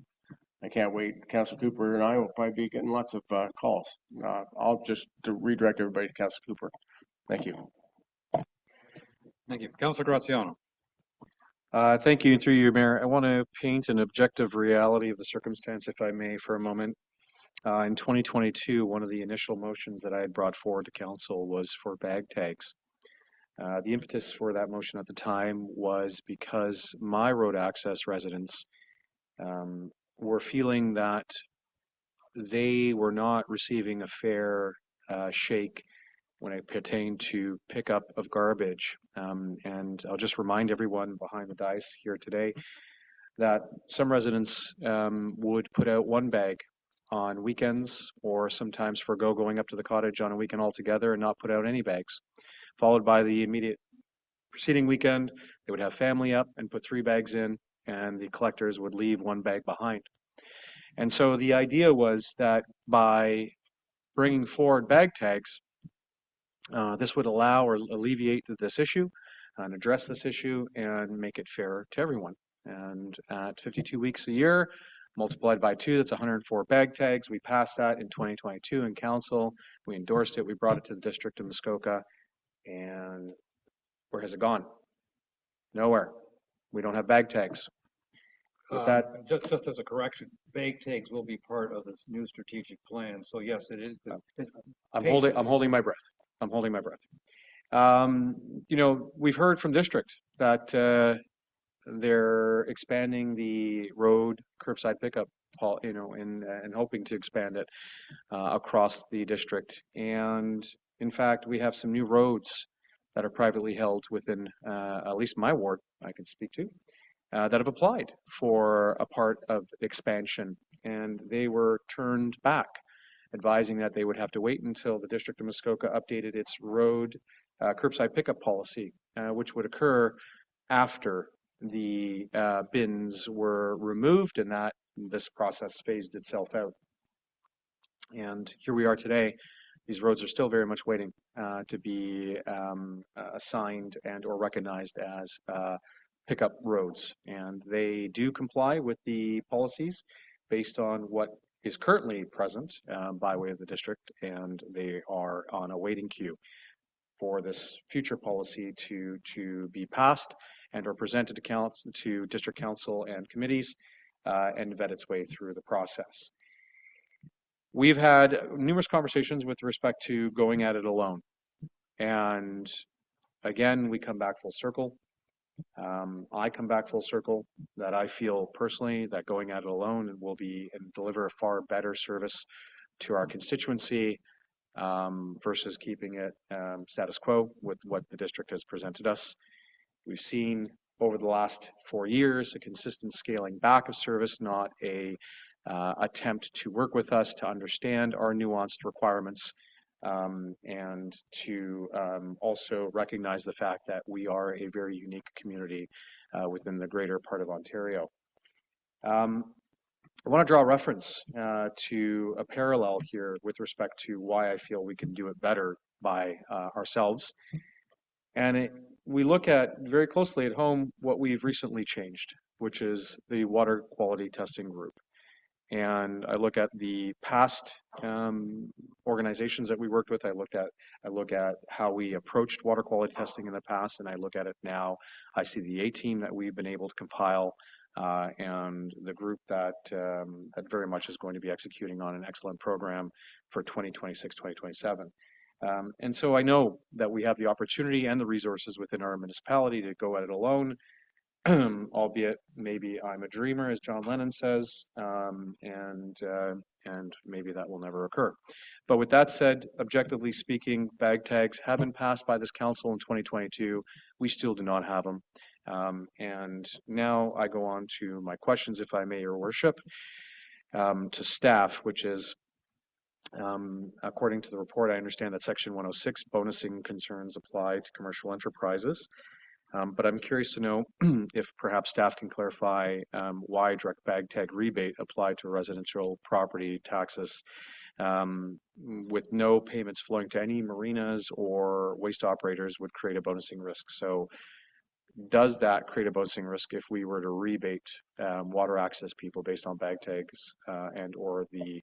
I can't wait. Councillor Cooper and I will probably be getting lots of calls. I'll just redirect everybody to Councillor Cooper. Thank you. Thank you. Councillor Graziano. Thank you. Through you, Mayor, I want to paint an objective reality of the circumstance, if I may, for a moment. In 2022, one of the initial motions that I had brought forward to council was for bag tags. The impetus for that motion at the time was because my road access residents were feeling that they were not receiving a fair shake when it pertained to pickup of garbage. And I'll just remind everyone behind the dais here today that some residents would put out one bag on weekends, or sometimes forgo going up to the cottage on a weekend altogether and not put out any bags. Followed by the immediate preceding weekend, they would have family up and put 3 bags in, and the collectors would leave 1 bag behind. And so the idea was that by bringing forward bag tags, this would allow or alleviate this issue and address this issue and make it fair to everyone. And at 52 weeks a year, multiplied by 2, that's 104 bag tags. We passed that in 2022 in council. We endorsed it. We brought it to the district of Muskoka. And where has it gone? Nowhere. We don't have bag tags. With that, just as a correction, bag tags will be part of this new strategic plan. So yes, it is. I'm holding my breath. I'm holding my breath. You know, we've heard from district that they're expanding the road curbside pickup, you know, and hoping to expand it across the district. And in fact, we have some new roads that are privately held within at least my ward I can speak to that have applied for a part of expansion, and they were turned back, advising that they would have to wait until the District of Muskoka updated its road curbside pickup policy, which would occur after the bins were removed and that this process phased itself out. And here we are today. These roads are still very much waiting to be assigned and or recognized as pickup roads. And they do comply with the policies based on what is currently present by way of the district, and they are on a waiting queue for this future policy to be passed and or presented to council, to district council and committees, and vet its way through the process. We've had numerous conversations with respect to going at it alone. And again, we come back full circle. I come back full circle that I feel personally that going at it alone will be and deliver a far better service to our constituency versus keeping it status quo with what the district has presented us. We've seen over the last 4 years a consistent scaling back of service, not a attempt to work with us to understand our nuanced requirements and to also recognize the fact that we are a very unique community within the greater part of Ontario. I want to draw reference to a parallel here with respect to why I feel we can do it better by ourselves. And we look at very closely at home what we've recently changed, which is the water quality testing group. And I look at the past organizations that we worked with. I look at how we approached water quality testing in the past, and I look at it now. I see the A team that we've been able to compile, and the group that that very much is going to be executing on an excellent program for 2026, 2027. And so I know that we have the opportunity and the resources within our municipality to go at it alone. Albeit maybe I'm a dreamer, as John Lennon says, and maybe that will never occur. But with that said, objectively speaking, bag tags have been passed by this council in 2022. We still do not have them. And now I go on to my questions, if I may, Your Worship, to staff, which is, according to the report, I understand that Section 106 bonusing concerns apply to commercial enterprises. But I'm curious to know if perhaps staff can clarify why direct bag tag rebate applied to residential property taxes with no payments flowing to any marinas or waste operators would create a bonusing risk. So does that create a bonusing risk if we were to rebate water access people based on bag tags and or the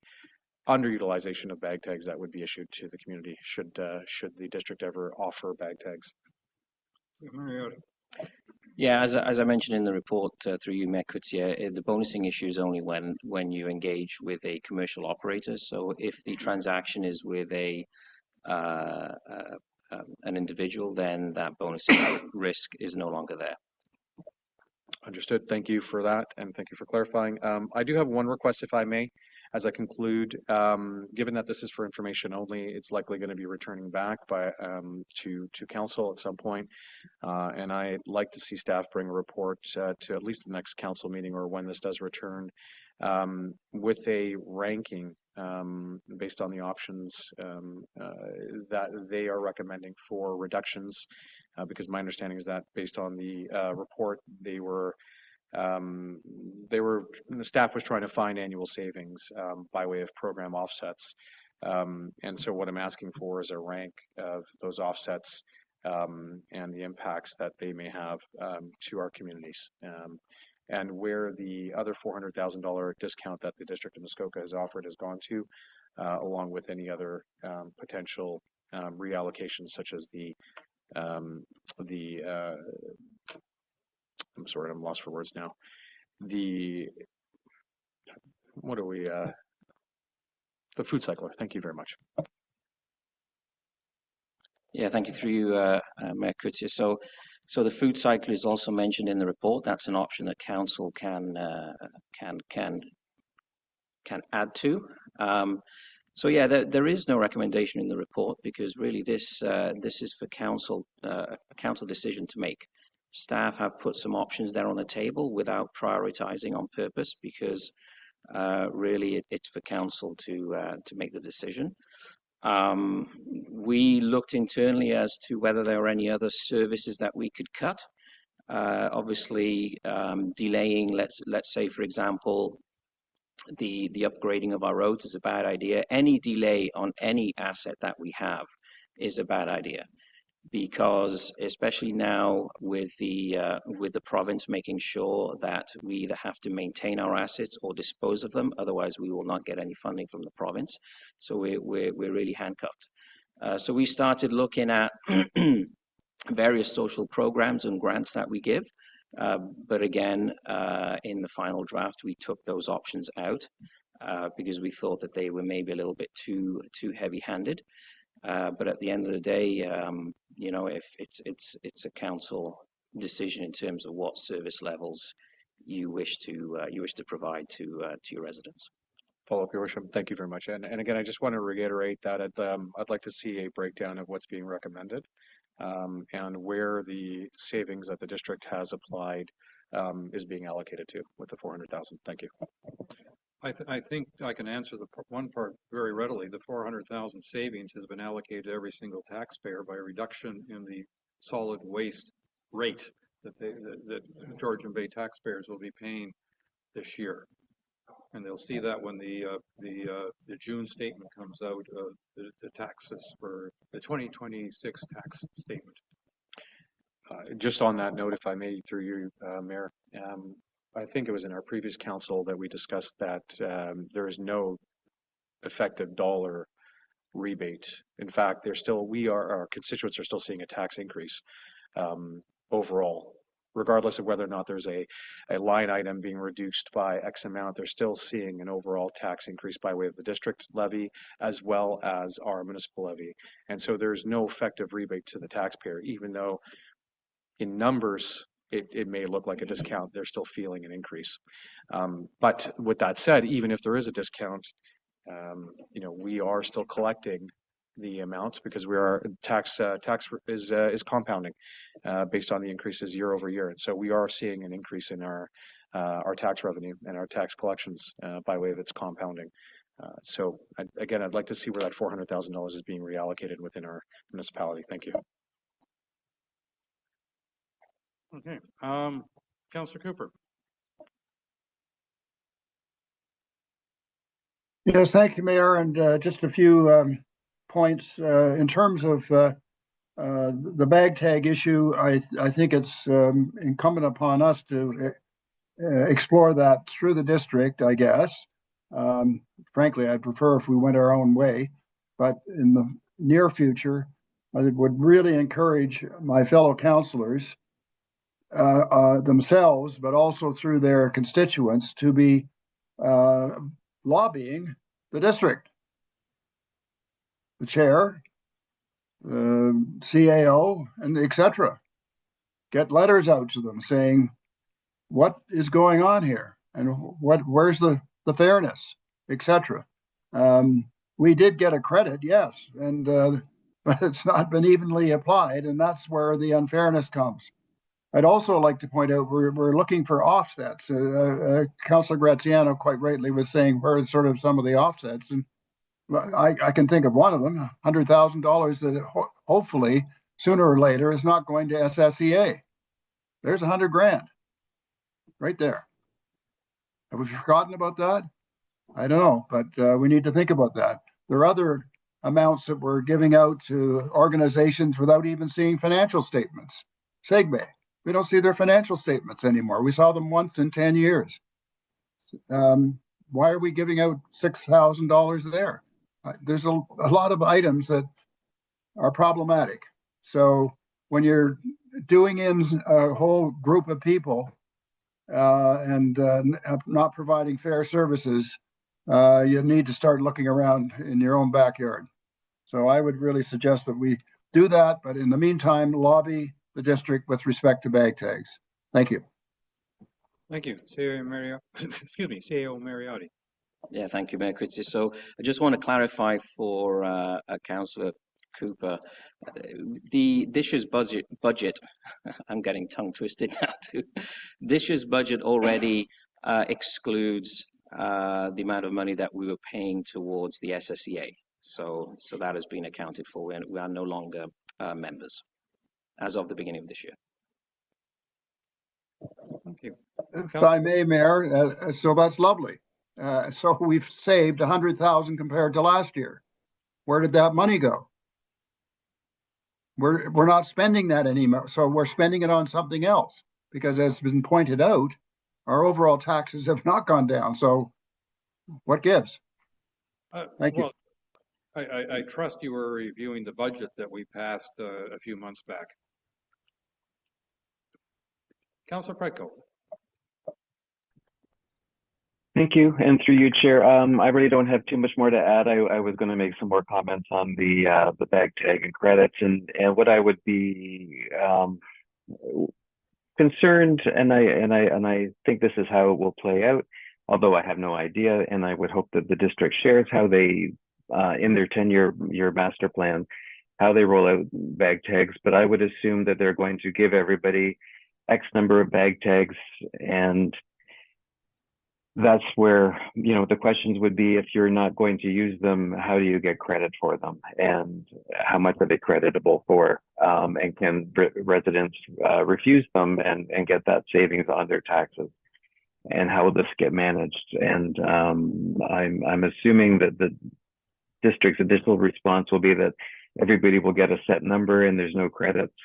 underutilization of bag tags that would be issued to the community should the district ever offer bag tags? Yeah, as I mentioned in the report through you, MacTier, the bonusing issue is only when you engage with a commercial operator. So if the transaction is with an individual, then that bonusing risk is no longer there. Understood. Thank you for that, and thank you for clarifying. I do have one request, if I may, as I conclude. Given that this is for information only, it's likely going to be returning back by to council at some point, and I'd like to see staff bring a report to at least the next council meeting or when this does return, with a ranking based on the options that they are recommending for reductions. Because my understanding is that based on the report, the staff was trying to find annual savings by way of program offsets. And so what I'm asking for is a rank of those offsets and the impacts that they may have to our communities. And where the other $400,000 discount that the District of Muskoka has offered has gone to, along with any other potential reallocations such as I'm sorry, I'm lost for words now. The food cycler. Thank you very much. Yeah, thank you through you, MacTier. So the food cycle is also mentioned in the report. That's an option that council can add to. So yeah, there is no recommendation in the report because really this is for council, a council decision to make. Staff have put some options there on the table without prioritizing on purpose because really it's for council to make the decision. We looked internally as to whether there were any other services that we could cut. Obviously, delaying, let's say, for example, the upgrading of our roads is a bad idea. Any delay on any asset that we have is a bad idea because especially now with the province making sure that we either have to maintain our assets or dispose of them, otherwise we will not get any funding from the province. So we're really handcuffed. So we started looking at various social programs and grants that we give. But again, in the final draft, we took those options out because we thought that they were maybe a little bit too heavy-handed. But at the end of the day, you know, if it's a council decision in terms of what service levels you wish to provide to your residents. Follow up, Your Worship. Thank you very much. And again, I just want to reiterate that I'd like to see a breakdown of what's being recommended. And where the savings that the district has applied is being allocated to with the 400,000. Thank you. I think I can answer the one part very readily. The 400,000 savings has been allocated to every single taxpayer by a reduction in the solid waste rate that Georgian Bay taxpayers will be paying this year. And they'll see that when the June statement comes out, the taxes for the 2026 tax statement. Just on that note, if I may, through you, Mayor, I think it was in our previous council that we discussed that there is no effective dollar rebate. In fact, our constituents are still seeing a tax increase overall, regardless of whether or not there's a line item being reduced by X amount. They're still seeing an overall tax increase by way of the district levy as well as our municipal levy. And so there's no effective rebate to the taxpayer, even though in numbers, it may look like a discount, they're still feeling an increase. But with that said, even if there is a discount, we are still collecting the amounts because tax is compounding based on the increases year over year. And so we are seeing an increase in our tax revenue and our tax collections by way of its compounding. So again, I'd like to see where that $400,000 is being reallocated within our municipality. Thank you. Okay, Councillor Cooper. Yes, thank you, Mayor. And just a few points in terms of the bag tag issue. I think it's incumbent upon us to explore that through the district, I guess. Frankly, I'd prefer if we went our own way, but in the near future, I would really encourage my fellow councillors themselves, but also through their constituents, to be lobbying the district, the chair, the CAO, and etc. Get letters out to them saying what is going on here and where's the fairness, etc. We did get a credit, yes, and but it's not been evenly applied, and that's where the unfairness comes. I'd also like to point out we're looking for offsets. Councillor Graziano quite rightly was saying where are sort of some of the offsets, and I can think of one of them, $100,000 that hopefully sooner or later is not going to SSEA. There's $100,000 right there. Have we forgotten about that? I don't know, but we need to think about that. There are other amounts that we're giving out to organizations without even seeing financial statements. Segbay. We don't see their financial statements anymore. We saw them once in 10 years. Why are we giving out $6,000 there? There's a lot of items that are problematic. So when you're doing in a whole group of people and not providing fair services, you need to start looking around in your own backyard. So I would really suggest that we do that, but in the meantime, lobby the district with respect to bag tags. Thank you. Thank you. CAO Mariotti. Yeah, thank you, Mayor Christie. So I just want to clarify for Councillor Cooper, this year's budget, I'm getting tongue twisted now too. This year's budget already excludes the amount of money that we were paying towards the SSEA. So that has been accounted for. We are no longer members as of the beginning of this year. Thank you. If I may, Mayor, so that's lovely. So we've saved 100,000 compared to last year. Where did that money go? We're not spending that anymore. So we're spending it on something else because, as has been pointed out, our overall taxes have not gone down. So what gives? Thank you. I trust you were reviewing the budget that we passed a few months back. Councillor Pretko. Thank you, and through you, Chair. I really don't have too much more to add. I was going to make some more comments on the bag tag and credits, and what I would be concerned, and I think this is how it will play out, although I have no idea, and I would hope that the district shares how they, in their 10-year master plan, how they roll out bag tags. But I would assume that they're going to give everybody X number of bag tags, and that's where, the questions would be, if you're not going to use them, how do you get credit for them, and how much are they creditable for, and can residents refuse them and get that savings on their taxes? and how will this get managed? And I'm assuming that the district's initial response will be that everybody will get a set number and there's no credits.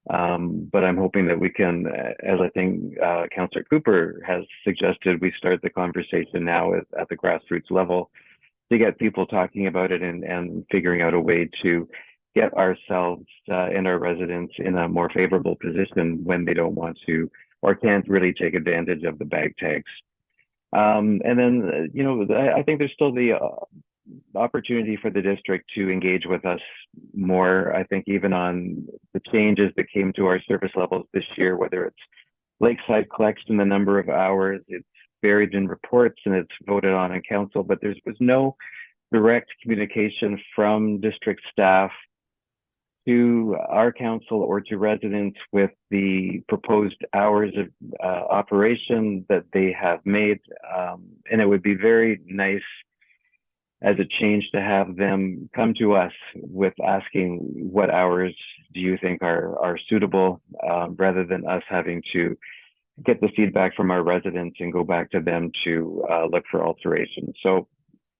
But I'm hoping that we can, as I think Councillor Cooper has suggested, we start the conversation now at the grassroots level to get people talking about it and figuring out a way to get ourselves and our residents in a more favorable position when they don't want to or can't really take advantage of the bag tags. And then, you know, I think there's still the opportunity for the district to engage with us more. I think even on the changes that came to our service levels this year, whether it's lakeside collection, the number of hours, it's buried in reports and it's voted on in council, but there was no direct communication from district staff to our council or to residents with the proposed hours of operation that they have made. And it would be very nice as a change to have them come to us with asking what hours do you think are suitable, rather than us having to get the feedback from our residents and go back to them to look for alterations. So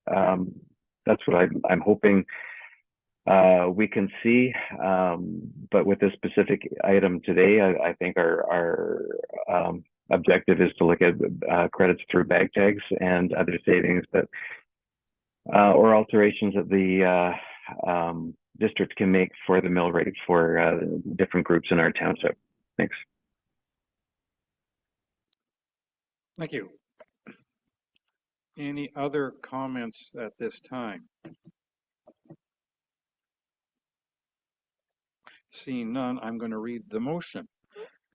that's what I'm hoping we can see. But with this specific item today, I think our objective is to look at credits through bag tags and other savings that or alterations that the district can make for the mill rate for different groups in our township. Thanks. Thank you. Any other comments at this time? Seeing none, I'm going to read the motion.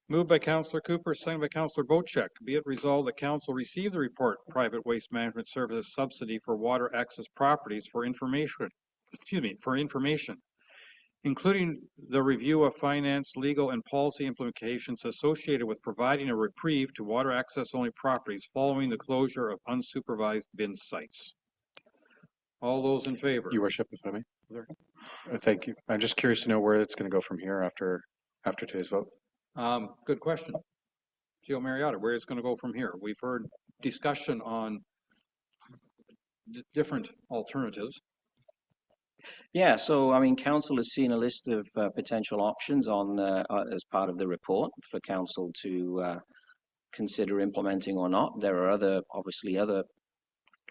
Moved by Councillor Cooper, seconded by Councillor Bocheck. Be it resolved that Council receive the report Private Waste Management Services Subsidy for Water Access Properties for information, including the review of finance, legal, and policy implications associated with providing a reprieve to water access only properties following the closure of unsupervised bin sites. All those in favor? Your Worship, if I may. Thank you. I'm just curious to know where it's going to go from here after today's vote. Good question. Gio Mariotta, where it's going to go from here? We've heard discussion on different alternatives. Yeah, so I mean, council has seen a list of potential options on as part of the report for council to consider implementing or not. There are obviously other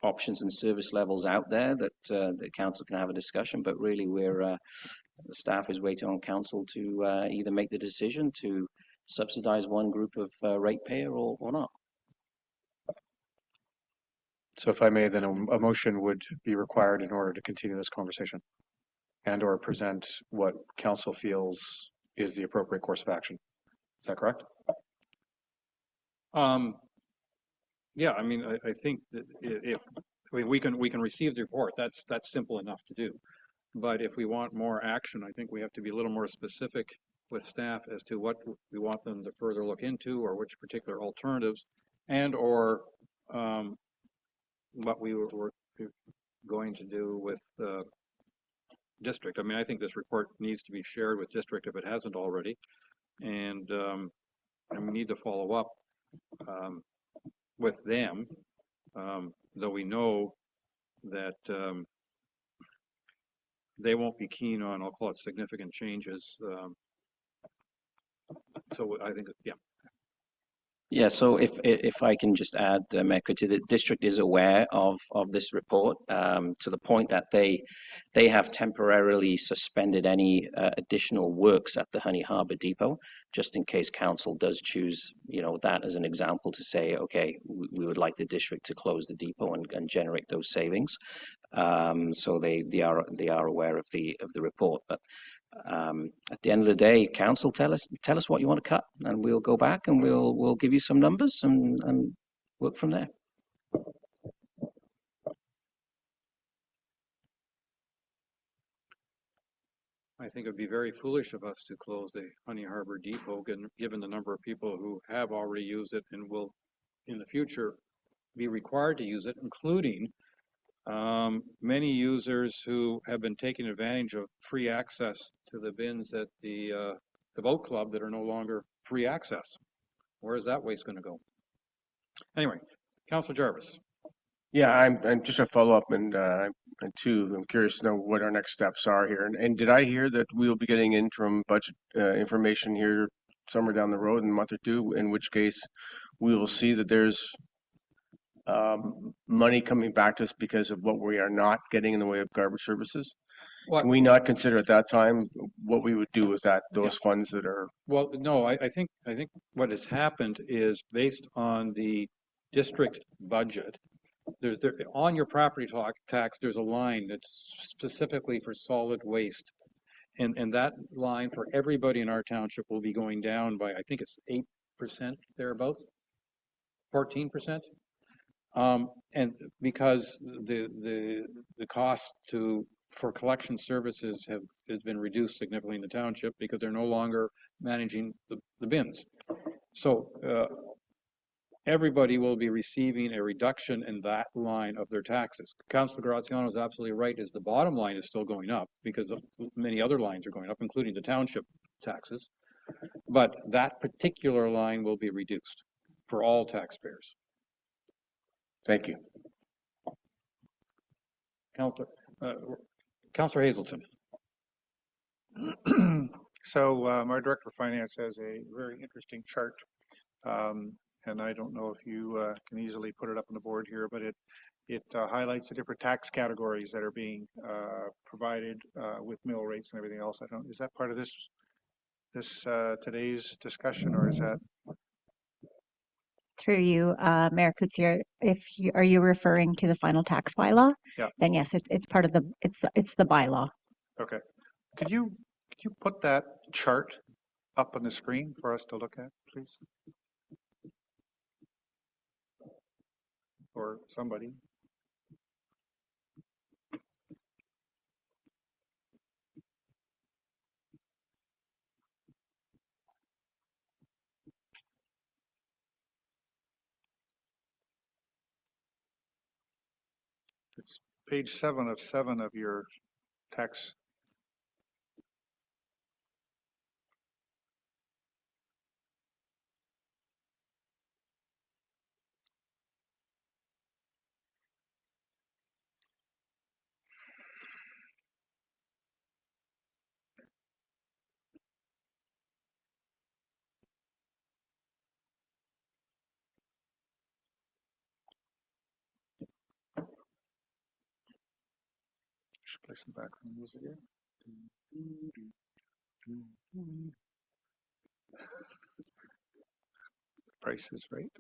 options and service levels out there that the council can have a discussion, but really the staff is waiting on council to either make the decision to subsidize one group of ratepayer or not. So if I may, then a motion would be required in order to continue this conversation and or present what council feels is the appropriate course of action. Is that correct? Yeah, I mean, I think that we can receive the report. That's simple enough to do. But if we want more action, I think we have to be a little more specific with staff as to what we want them to further look into or which particular alternatives and or what we were going to do with the district. I mean, I think this report needs to be shared with district if it hasn't already. And we need to follow up with them, though we know that they won't be keen on, I'll call it, significant changes. So I think, yeah. Yeah, so if I can just add, the district is aware of this report to the point that they have temporarily suspended any additional works at the Honey Harbour Depot, just in case council does choose, you know, that as an example to say, okay, we would like the district to close the depot and generate those savings. So they are aware of the report, but at the end of the day, council, tell us what you want to cut, and we'll go back and we'll give you some numbers and work from there. I think it would be very foolish of us to close the Honey Harbour Depot, given the number of people who have already used it and will in the future be required to use it, including many users who have been taking advantage of free access to the bins at the boat club that are no longer free access. Where is that waste going to go? Anyway, Councillor Jarvis. Yeah, I'm just a follow-up and two, I'm curious to know what our next steps are here. And did I hear that we'll be getting interim budget information here somewhere down the road in a month or two, in which case we will see that there's money coming back to us because of what we are not getting in the way of garbage services? Can we not consider at that time what we would do with those funds that are? Well, no, I think what has happened is based on the district budget. There on your property tax, there's a line that's specifically for solid waste, and that line for everybody in our township will be going down by, I think it's 8% thereabouts, 14%. And because the cost for collection services has been reduced significantly in the township because they're no longer managing the bins. So everybody will be receiving a reduction in that line of their taxes. Councilor Graziano is absolutely right, is the bottom line is still going up because many other lines are going up, including the township taxes. But that particular line will be reduced for all taxpayers. Thank you. Councillor Hazelton. So our Director of Finance has a very interesting chart. And I don't know if you can easily put it up on the board here, but it highlights the different tax categories that are being provided with mill rates and everything else. Is that part of this today's discussion, or is that? Through you, Mayor Coetsier, are you referring to the final tax bylaw? Yeah. Then yes, it's part of it's the bylaw. Okay. Could you put that chart up on the screen for us to look at, please? Or somebody. It's page 7 of 7 of your text. Should play some background music here. Price is right.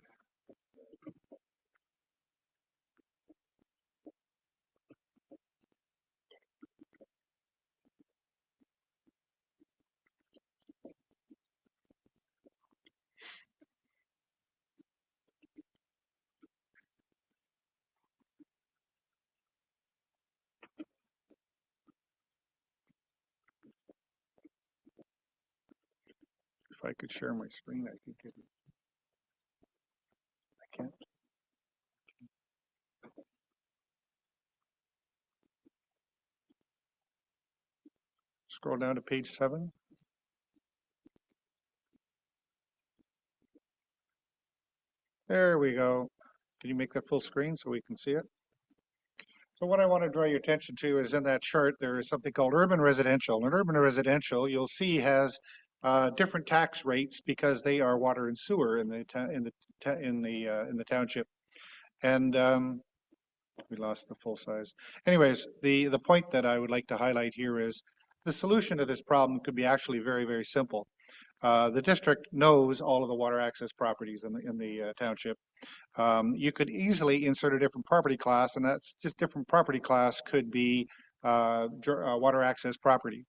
If I could share my screen, I could get it. I can't. Scroll down to page 7. There we go. Can you make that full screen so we can see it? So what I want to draw your attention to is in that chart, there is something called urban residential. And urban residential, you'll see, has different tax rates because they are water and sewer in the township. And we lost the full size. Anyways, the point that I would like to highlight here is the solution to this problem could be actually very, very simple. The district knows all of the water access properties in the township. You could easily insert a different property class, and that's just different property class could be water access property.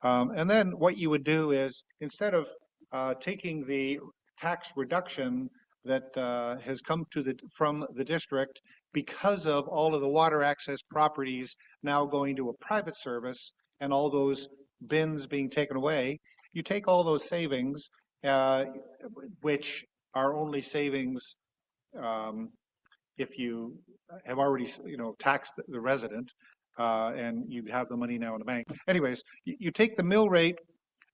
And then what you would do is, instead of taking the tax reduction that has come from the district because of all of the water access properties now going to a private service and all those bins being taken away, you take all those savings, which are only savings if you have already, taxed the resident, and you have the money now in the bank. Anyways, you take the mill rate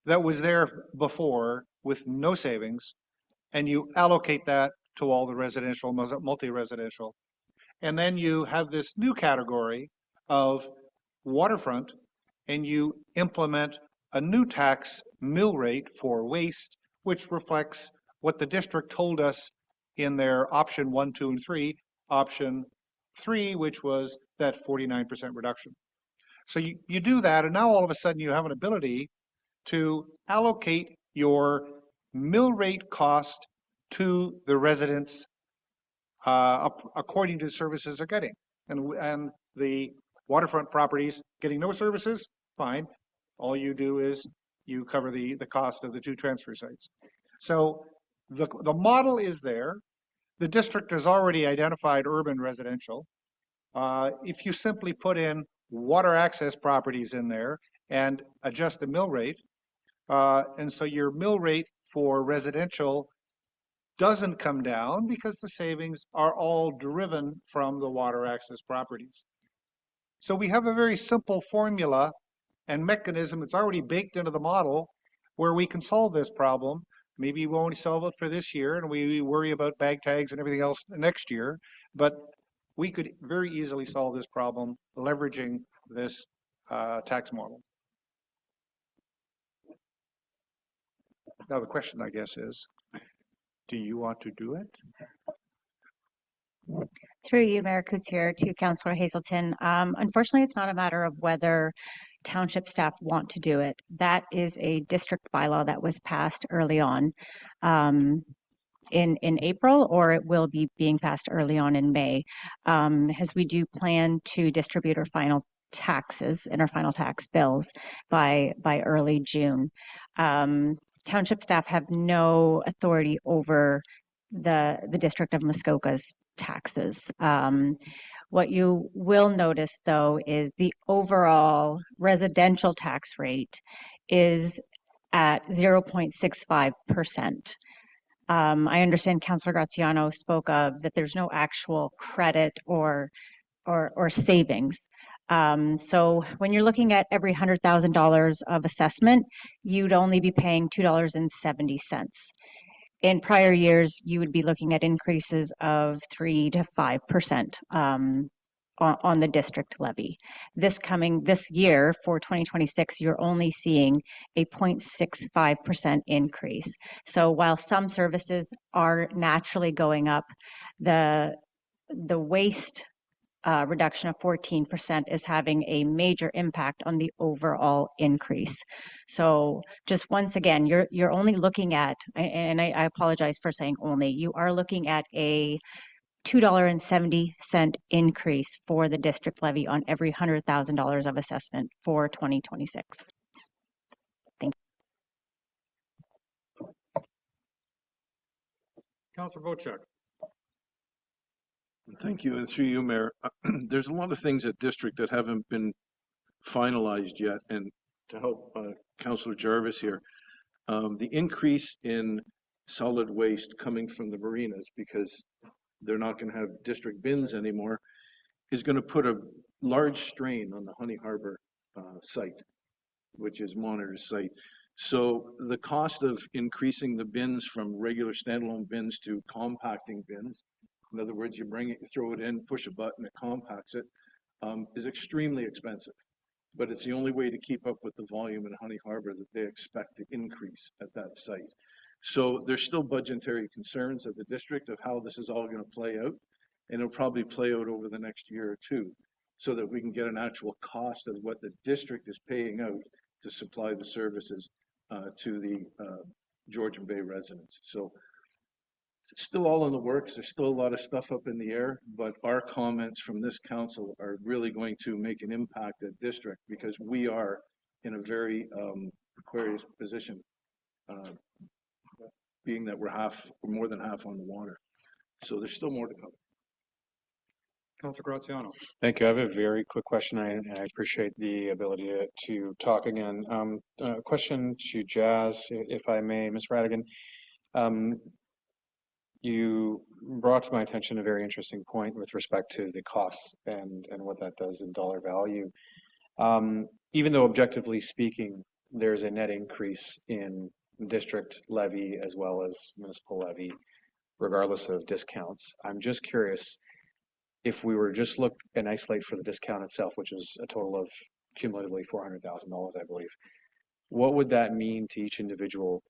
that was there before with no savings, and you allocate that to all the residential, multi-residential. And then you have this new category of waterfront, and you implement a new tax mill rate for waste, which reflects what the district told us in their option 1, 2, and 3, option 3, which was that 49% reduction. So you do that, and now all of a sudden you have an ability to allocate your mill rate cost to the residents according to the services they're getting. And the waterfront properties getting no services, fine. All you do is you cover the cost of the 2 transfer sites. So the model is there. The district has already identified urban residential. If you simply put in water access properties in there and adjust the mill rate, and so your mill rate for residential doesn't come down because the savings are all driven from the water access properties. So we have a very simple formula and mechanism that's already baked into the model where we can solve this problem. Maybe we won't solve it for this year and we worry about bag tags and everything else next year, but we could very easily solve this problem leveraging this tax model. Now the question, I guess, is, do you want to do it? Through you, Mayor Coutier, to Councillor Hazelton. Unfortunately, it's not a matter of whether township staff want to do it. That is a district bylaw that was passed early on in April, or it will be being passed early on in May, as we do plan to distribute our final taxes and our final tax bills by early June. Township staff have no authority over the District of Muskoka's taxes. What you will notice, though, is the overall residential tax rate is at 0.65%. I understand Councillor Graziano spoke of that there's no actual credit or savings. So when you're looking at every $100,000 of assessment, you'd only be paying $2.70. In prior years, you would be looking at increases of 3 to 5% on the district levy. This year for 2026, you're only seeing a 0.65% increase. So while some services are naturally going up, the waste reduction of 14% is having a major impact on the overall increase. So just once again, you're only looking at, and I apologize for saying only, you are looking at a $2.70 increase for the district levy on every $100,000 of assessment for 2026. Thank you. Councillor Bochek. Thank you, and through you, Mayor. There's a lot of things at district that haven't been finalized yet, and to help Councillor Jarvis here, the increase in solid waste coming from the marinas, because they're not going to have district bins anymore, is going to put a large strain on the Honey Harbor site, which is Monitor's site. So the cost of increasing the bins from regular standalone bins to compacting bins, in other words, you bring it, you throw it in, push a button, it compacts it, is extremely expensive. But it's the only way to keep up with the volume in Honey Harbor that they expect to increase at that site. So there's still budgetary concerns of the district of how this is all going to play out. And it'll probably play out over the next year or two so that we can get an actual cost of what the district is paying out to supply the services to the Georgian Bay residents. So it's still all in the works. There's still a lot of stuff up in the air, but our comments from this council are really going to make an impact at district because we are in a very precarious position, being that we're more than half on the water. So there's still more to come. Councillor Graziano. Thank you. I have a very quick question. I appreciate the ability to talk again. Question to Jazz, if I may, Ms. Radigan. You brought to my attention a very interesting point with respect to the costs and what that does in dollar value. Even though objectively speaking, there's a net increase in district levy as well as municipal levy, regardless of discounts. I'm just curious if we were just look and isolate for the discount itself, which is a total of cumulatively $400,000, I believe. What would that mean to each individual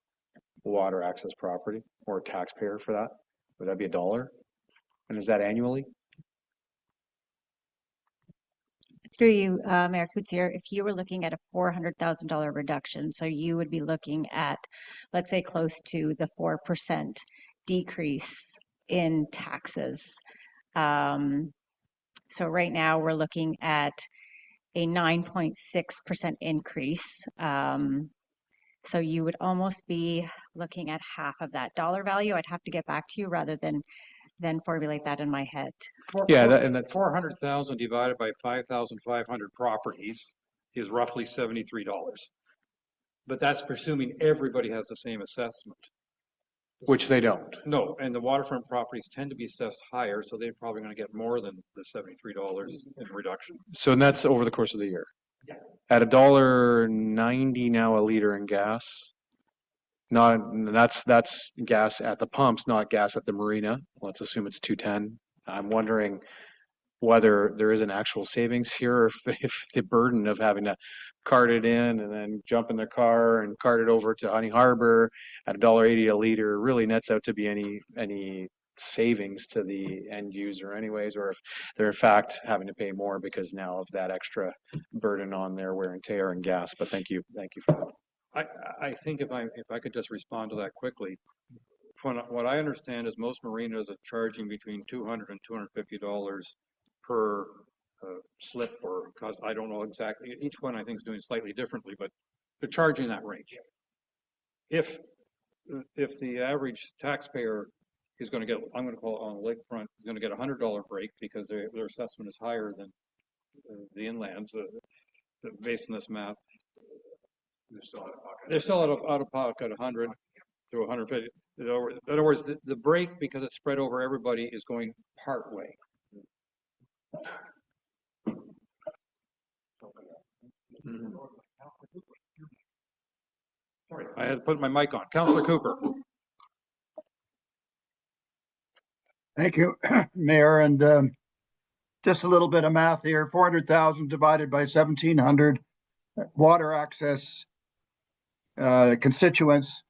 water access property or taxpayer for that? Would that be $1? And is that annually? Through you, Mayor Coetzee, if you were looking at a $400,000 reduction, so you would be looking at, let's say, close to the 4% decrease in taxes. So right now we're looking at a 9.6% increase. So you would almost be looking at half of that dollar value. I'd have to get back to you rather than formulate that in my head. And that's 400,000 divided by 5,500 properties is roughly $73. But that's presuming everybody has the same assessment. which they don't. No, and the waterfront properties tend to be assessed higher, so they're probably going to get more than the $73 in reduction. So and that's over the course of the year. Yeah. At $1.90 now a liter in gas. Not that's gas at the pumps, not gas at the marina. Let's assume it's 210. I'm wondering whether there is an actual savings here, or if the burden of having to cart it in and then jump in the car and cart it over to Honey Harbor at $1.80 a liter really nets out to be any savings to the end user anyways, or if they're in fact having to pay more because now of that extra burden on their wear and tear and gas. But thank you for that. I think if I could just respond to that quickly. What I understand is most marinas are charging between $200 and $250 per slip, or because I don't know exactly. Each one I think is doing slightly differently, but they're charging that range. If the average taxpayer is going to get, I'm going to call it on the lakefront, is going to get a $100 break because their assessment is higher than the inlands based on this math. They're still out of pocket 100 to 150. In other words, the break, because it's spread over everybody, is going part way. Sorry, I had to put my mic on. Councillor Cooper. Thank you, Mayor. And just a little bit of math here. 400,000 divided by 1,700 water access constituents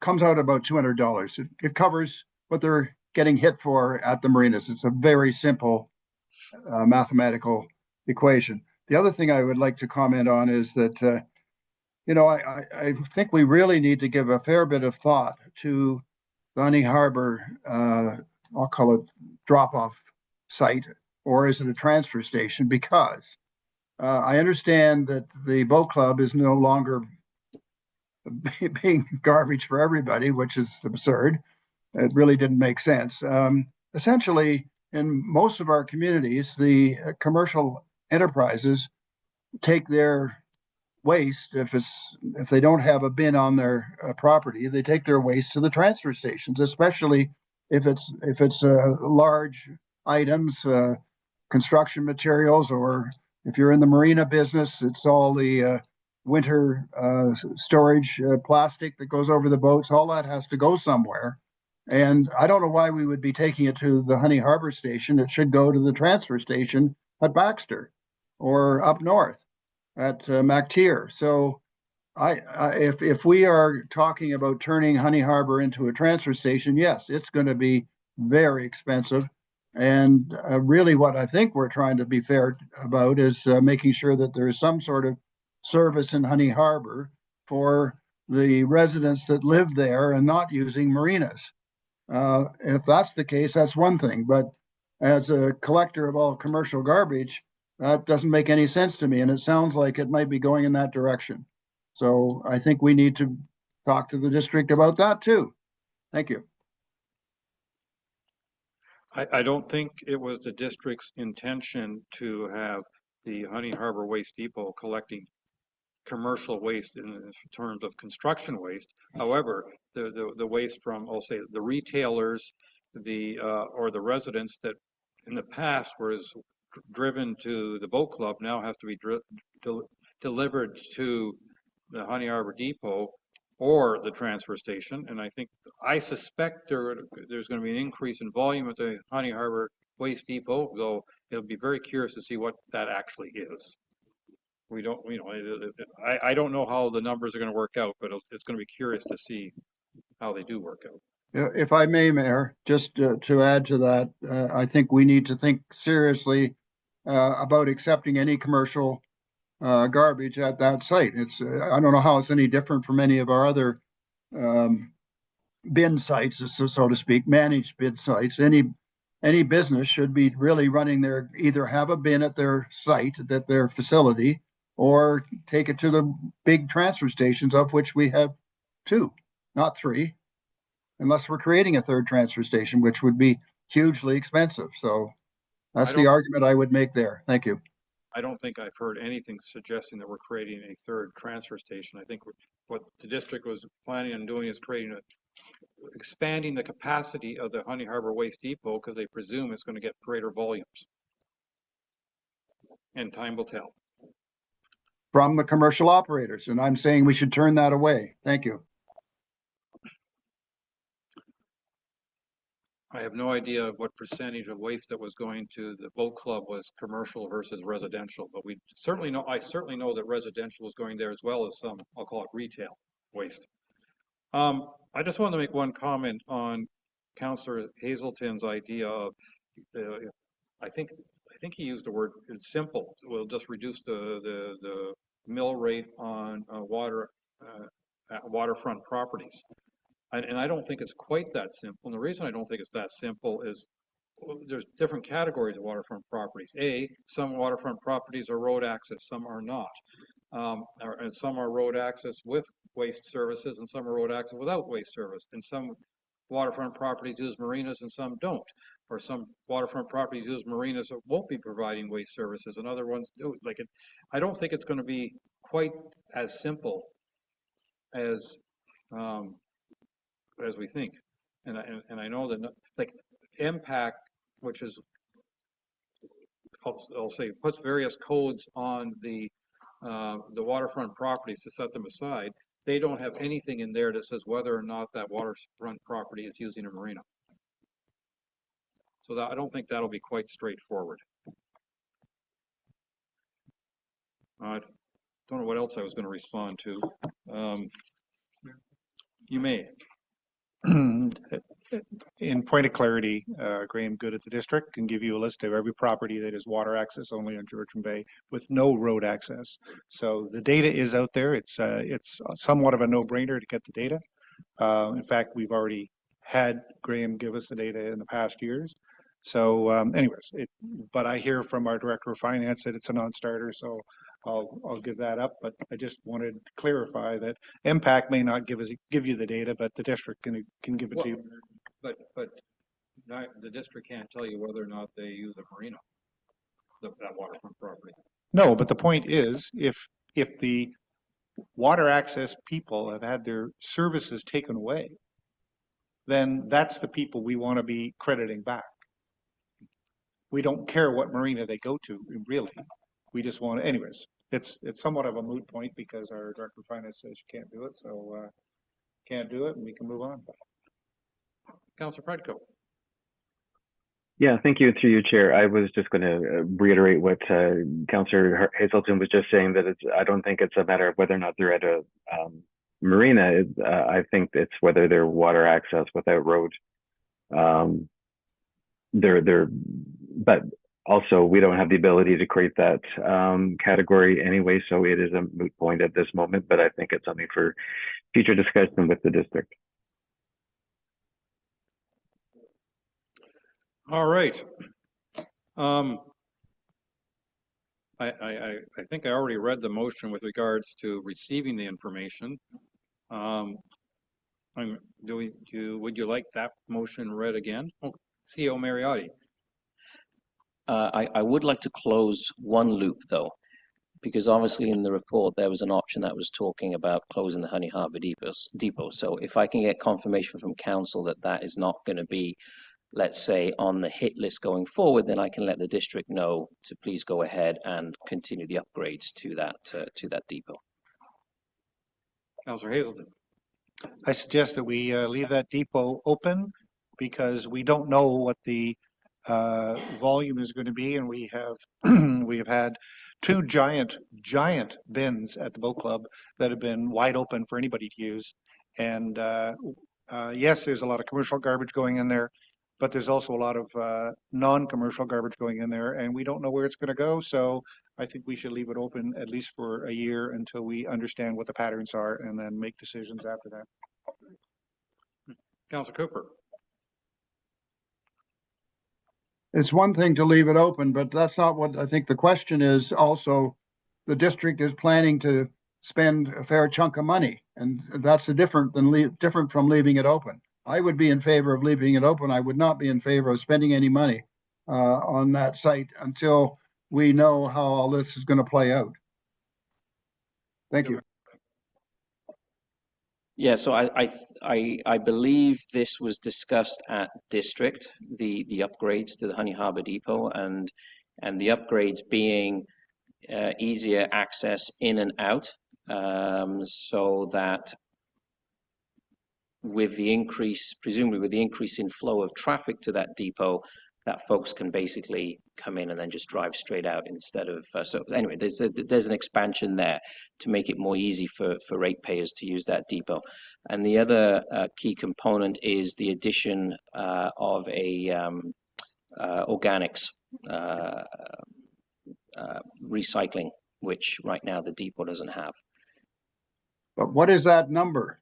comes out about $200. It covers what they're getting hit for at the marinas. It's a very simple mathematical equation. The other thing I would like to comment on is that, I think we really need to give a fair bit of thought to the Honey Harbor, I'll call it drop-off site, or is it a transfer station? Because I understand that the boat club is no longer being garbage for everybody, which is absurd. It really didn't make sense. Essentially, in most of our communities, the commercial enterprises take their waste, if they don't have a bin on their property, they take their waste to the transfer stations, especially if it's large items, construction materials, or if you're in the marina business, it's all the winter storage plastic that goes over the boats. All that has to go somewhere. And I don't know why we would be taking it to the Honey Harbor station. It should go to the transfer station at Baxter or up north at MacTier. So if we are talking about turning Honey Harbor into a transfer station, yes, it's going to be very expensive. And really what I think we're trying to be fair about is making sure that there is some sort of service in Honey Harbor for the residents that live there and not using marinas. If that's the case, that's one thing. But as a collector of all commercial garbage, that doesn't make any sense to me. And it sounds like it might be going in that direction. So I think we need to talk to the district about that too. Thank you. I don't think it was the district's intention to have the Honey Harbor Waste Depot collecting commercial waste in terms of construction waste. However, the waste from, I'll say, the retailers, or the residents that in the past was driven to the boat club now has to be delivered to the Honey Harbor Depot. or the transfer station. And I suspect there's going to be an increase in volume at the Honey Harbor Waste Depot, though it'll be very curious to see what that actually is. We don't, I don't know how the numbers are going to work out, but it's going to be curious to see how they do work out. If I may, Mayor, just to add to that, I think we need to think seriously about accepting any commercial garbage at that site. It's I don't know how it's any different from any of our other bin sites, so to speak, managed bin sites. Any business should be really running either have a bin at their site, at their facility, or take it to the big transfer stations, of which we have 2, not 3, unless we're creating a 3rd transfer station, which would be hugely expensive. So that's the argument I would make there. Thank you. I don't think I've heard anything suggesting that we're creating a 3rd transfer station. I think what the district was planning on doing is expanding the capacity of the Honey Harbor Waste Depot, because they presume it's going to get greater volumes. And time will tell. From the commercial operators, and I'm saying we should turn that away. Thank you. I have no idea what percentage of waste that was going to the boat club was commercial versus residential, but I certainly know that residential was going there, as well as some, I'll call it retail waste. I just wanted to make one comment on Councillor Hazelton's idea of, I think he used the word, it's simple. We'll just reduce the mill rate on waterfront properties. And I don't think it's quite that simple. And the reason I don't think it's that simple is there's different categories of waterfront properties. Some waterfront properties are road access, some are not. And some are road access with waste services, and some are road access without waste service. And some waterfront properties use marinas and some don't. Or some waterfront properties use marinas that won't be providing waste services, and other ones do. I don't think it's going to be quite as simple as we think. And I know that, like, MPAC, which is, I'll say, puts various codes on the waterfront properties to set them aside. They don't have anything in there that says whether or not that waterfront property is using a marina. So I don't think that'll be quite straightforward. I don't know what else I was going to respond to. You may. In point of clarity, Graham Good at the district can give you a list of every property that is water access only on Georgian Bay with no road access. So the data is out there. It's somewhat of a no-brainer to get the data. In fact, we've already had Graham give us the data in the past years. So anyways, but I hear from our director of finance that it's a non-starter, so I'll give that up. But I just wanted to clarify that MPAC may not give you the data, but the district can give it to you. But the district can't tell you whether or not they use a marina, that waterfront property. No, but the point is, if the water access people have had their services taken away, then that's the people we want to be crediting back. We don't care what marina they go to, really. We just want to, anyways, it's somewhat of a moot point because our director of finance says you can't do it, so can't do it, and we can move on. Councillor Predko. Yeah, thank you through you, Chair. I was just going to reiterate what Councillor Hazelton was just saying, that I don't think it's a matter of whether or not they're at a marina. I think it's whether they're water access without road. But also we don't have the ability to create that category anyway, so it is a moot point at this moment, but I think it's something for future discussion with the district. All right. I think I already read the motion with regards to receiving the information. Would you like that motion read again? Oh, CEO Mariotti. I would like to close one loop, though, because obviously in the report there was an option that was talking about closing the Honey Harbor depot. So if I can get confirmation from council that that is not going to be, let's say, on the hit list going forward, then I can let the district know to please go ahead and continue the upgrades to that depot. Councillor Hazelton. I suggest that we leave that depot open because we don't know what the volume is going to be, and we have we have had two giant bins at the boat club that have been wide open for anybody to use. And yes, there's a lot of commercial garbage going in there, but there's also a lot of non-commercial garbage going in there, and we don't know where it's going to go. So I think we should leave it open at least for a year until we understand what the patterns are, and then make decisions after that. Councillor Cooper. It's one thing to leave it open, but that's not what I think the question is. Also, the district is planning to spend a fair chunk of money, and that's different from leaving it open. I would be in favor of leaving it open. I would not be in favor of spending any money on that site until we know how all this is going to play out. Thank you. Yeah, so I believe this was discussed at district, the upgrades to the Honey Harbour Depot, and the upgrades being easier access in and out, so that with the increase, presumably with the increase in flow of traffic to that depot, that folks can basically come in and then just drive straight out instead of, so anyway, there's an expansion there to make it more easy for ratepayers to use that depot. And the other key component is the addition of a organics recycling, which right now the depot doesn't have. But what is that number?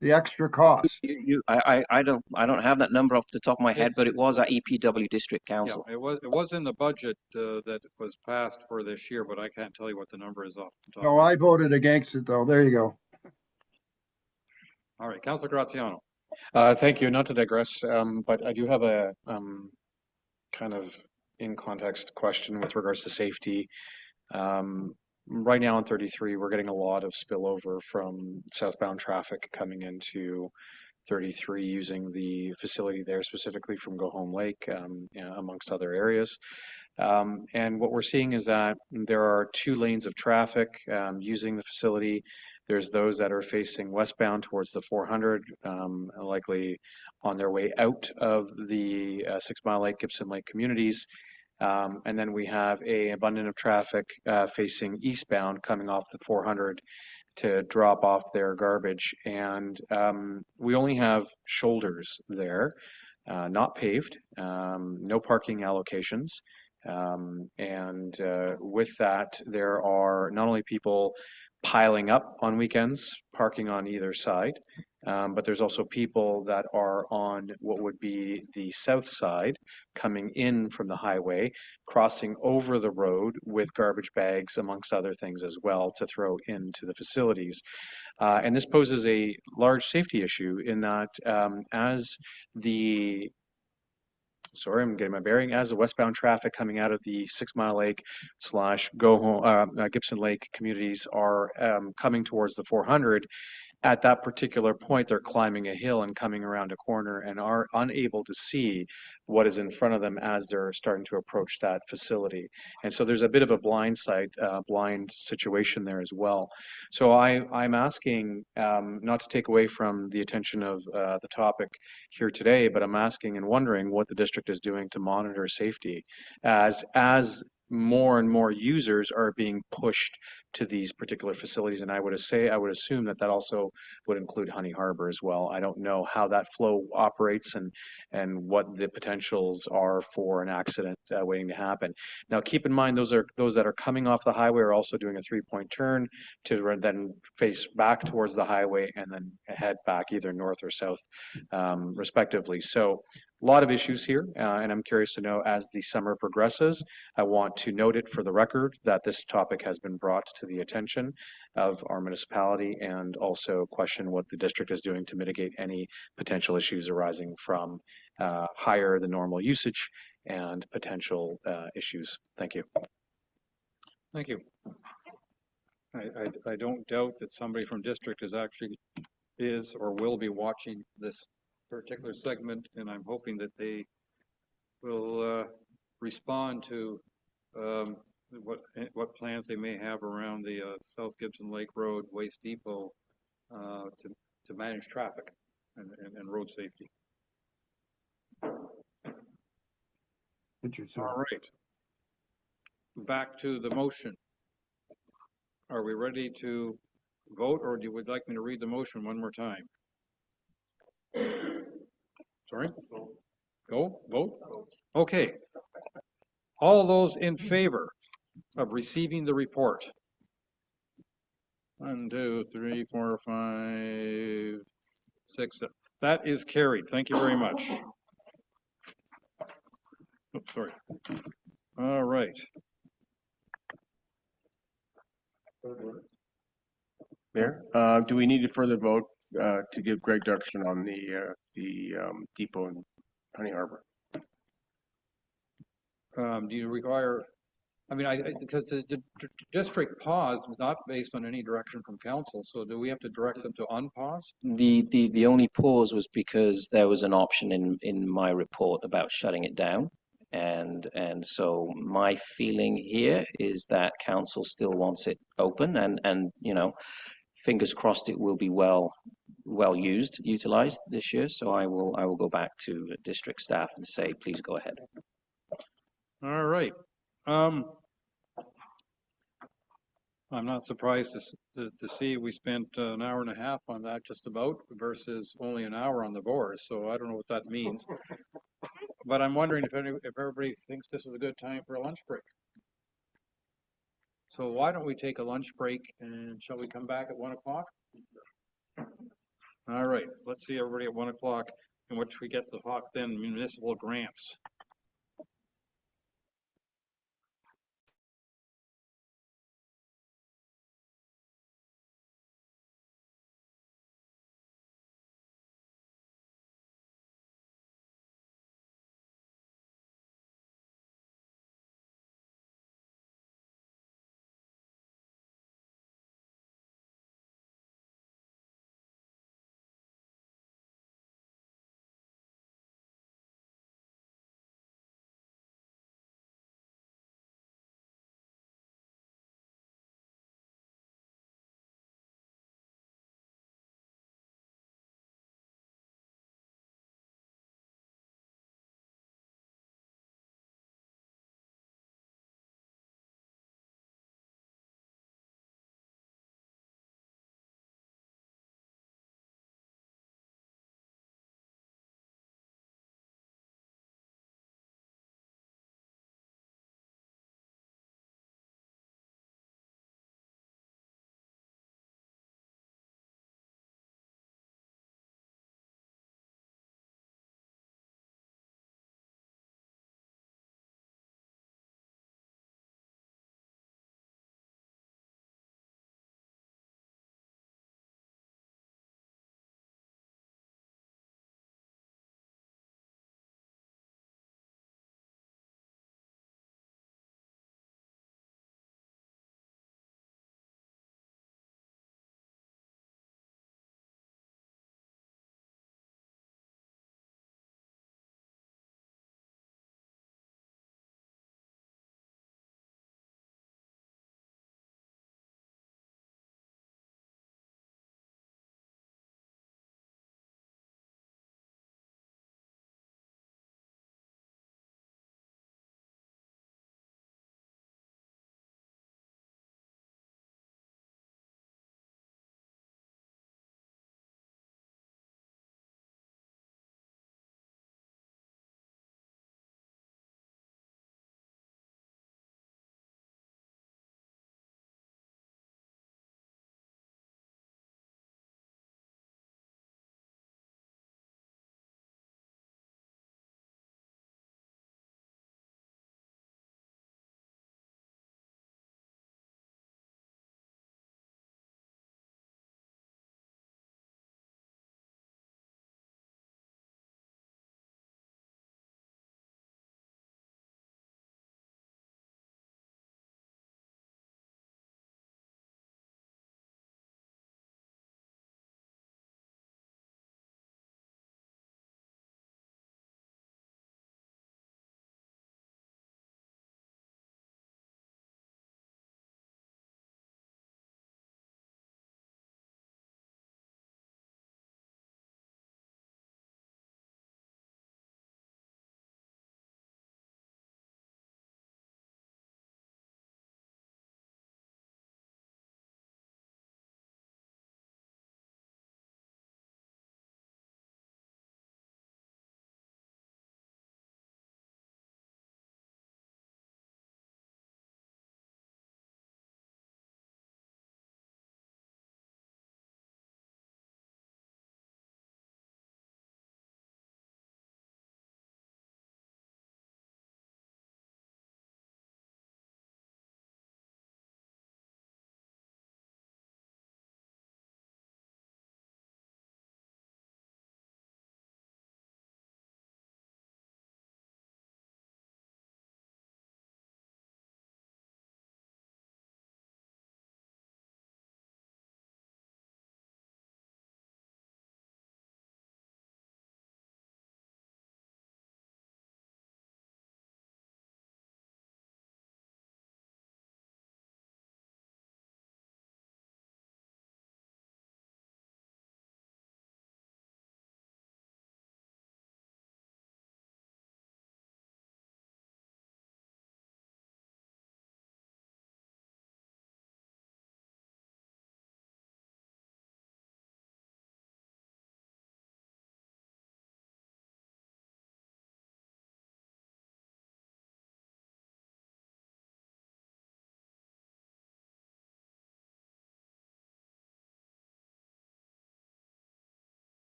The extra cost? I don't have that number off the top of my head, but it was at EPW District Council. Yeah, it was in the budget that was passed for this year, but I can't tell you what the number is off the top. No, I voted against it though. There you go. All right, Councillor Graziano. Thank you. Not to digress, but I do have a kind of in context question with regards to safety. Right now on 33, we're getting a lot of spillover from southbound traffic coming into 33 using the facility there, specifically from Go Home Lake, amongst other areas. And what we're seeing is that there are two lanes of traffic using the facility. There's those that are facing westbound towards the 400, likely on their way out of the 6 Mile Lake, Gibson Lake communities. And then we have an abundance of traffic facing eastbound coming off the 400 to drop off their garbage. And we only have shoulders there, not paved, no parking allocations. And with that, there are not only people piling up on weekends, parking on either side, but there's also people that are on what would be the south side coming in from the highway, crossing over the road with garbage bags, amongst other things as well, to throw into the facilities. And this poses a large safety issue in that sorry, I'm getting my bearing. As the westbound traffic coming out of the 6 Mile Lake / Go Home Gibson Lake communities are coming towards the 400, at that particular point, they're climbing a hill and coming around a corner and are unable to see what is in front of them as they're starting to approach that facility. And so there's a bit of a blind situation there as well. So I'm asking, not to take away from the attention of the topic here today, but I'm asking and wondering what the district is doing to monitor safety as more and more users are being pushed to these particular facilities. And I would assume that also would include Honey Harbour as well. I don't know how that flow operates and what the potentials are for an accident waiting to happen. Now, keep in mind, those that are coming off the highway are also doing a 3-point turn to then face back towards the highway and then head back either north or south, respectively. So a lot of issues here, and I'm curious to know, as the summer progresses, I want to note it for the record that this topic has been brought to the attention of our municipality, and also question what the district is doing to mitigate any potential issues arising from higher than normal usage and potential issues. Thank you. Thank you. I don't doubt that somebody from district is or will be watching this particular segment, and I'm hoping that they will respond to what plans they may have around the South Gibson Lake Road Waste Depot to manage traffic and road safety. Interesting. All right. Back to the motion. Are we ready to vote, or do you would like me to read the motion one more time? Sorry? Go, vote? Okay. All those in favor of receiving the report? 1, 2, 3, 4, 5, 6, 7. That is carried. Thank you very much. Oops, sorry. All right. Mayor, do we need a further vote to give Greg direction on the depot in Honey Harbor? Do you require, I mean, because the district paused not based on any direction from council, so do we have to direct them to unpause? The only pause was because there was an option in my report about shutting it down. And so my feeling here is that council still wants it open and you know, fingers crossed it will be well utilized this year. So I will go back to district staff and say, please go ahead. All right. I'm not surprised to see we spent an hour and a half on that just about versus only an hour on the boards. So I don't know what that means. But I'm wondering if everybody thinks this is a good time for a lunch break. So why don't we take a lunch break, and shall we come back at 1 o'clock? All right, let's see everybody at 1 o'clock, in which we get to talk then municipal grants.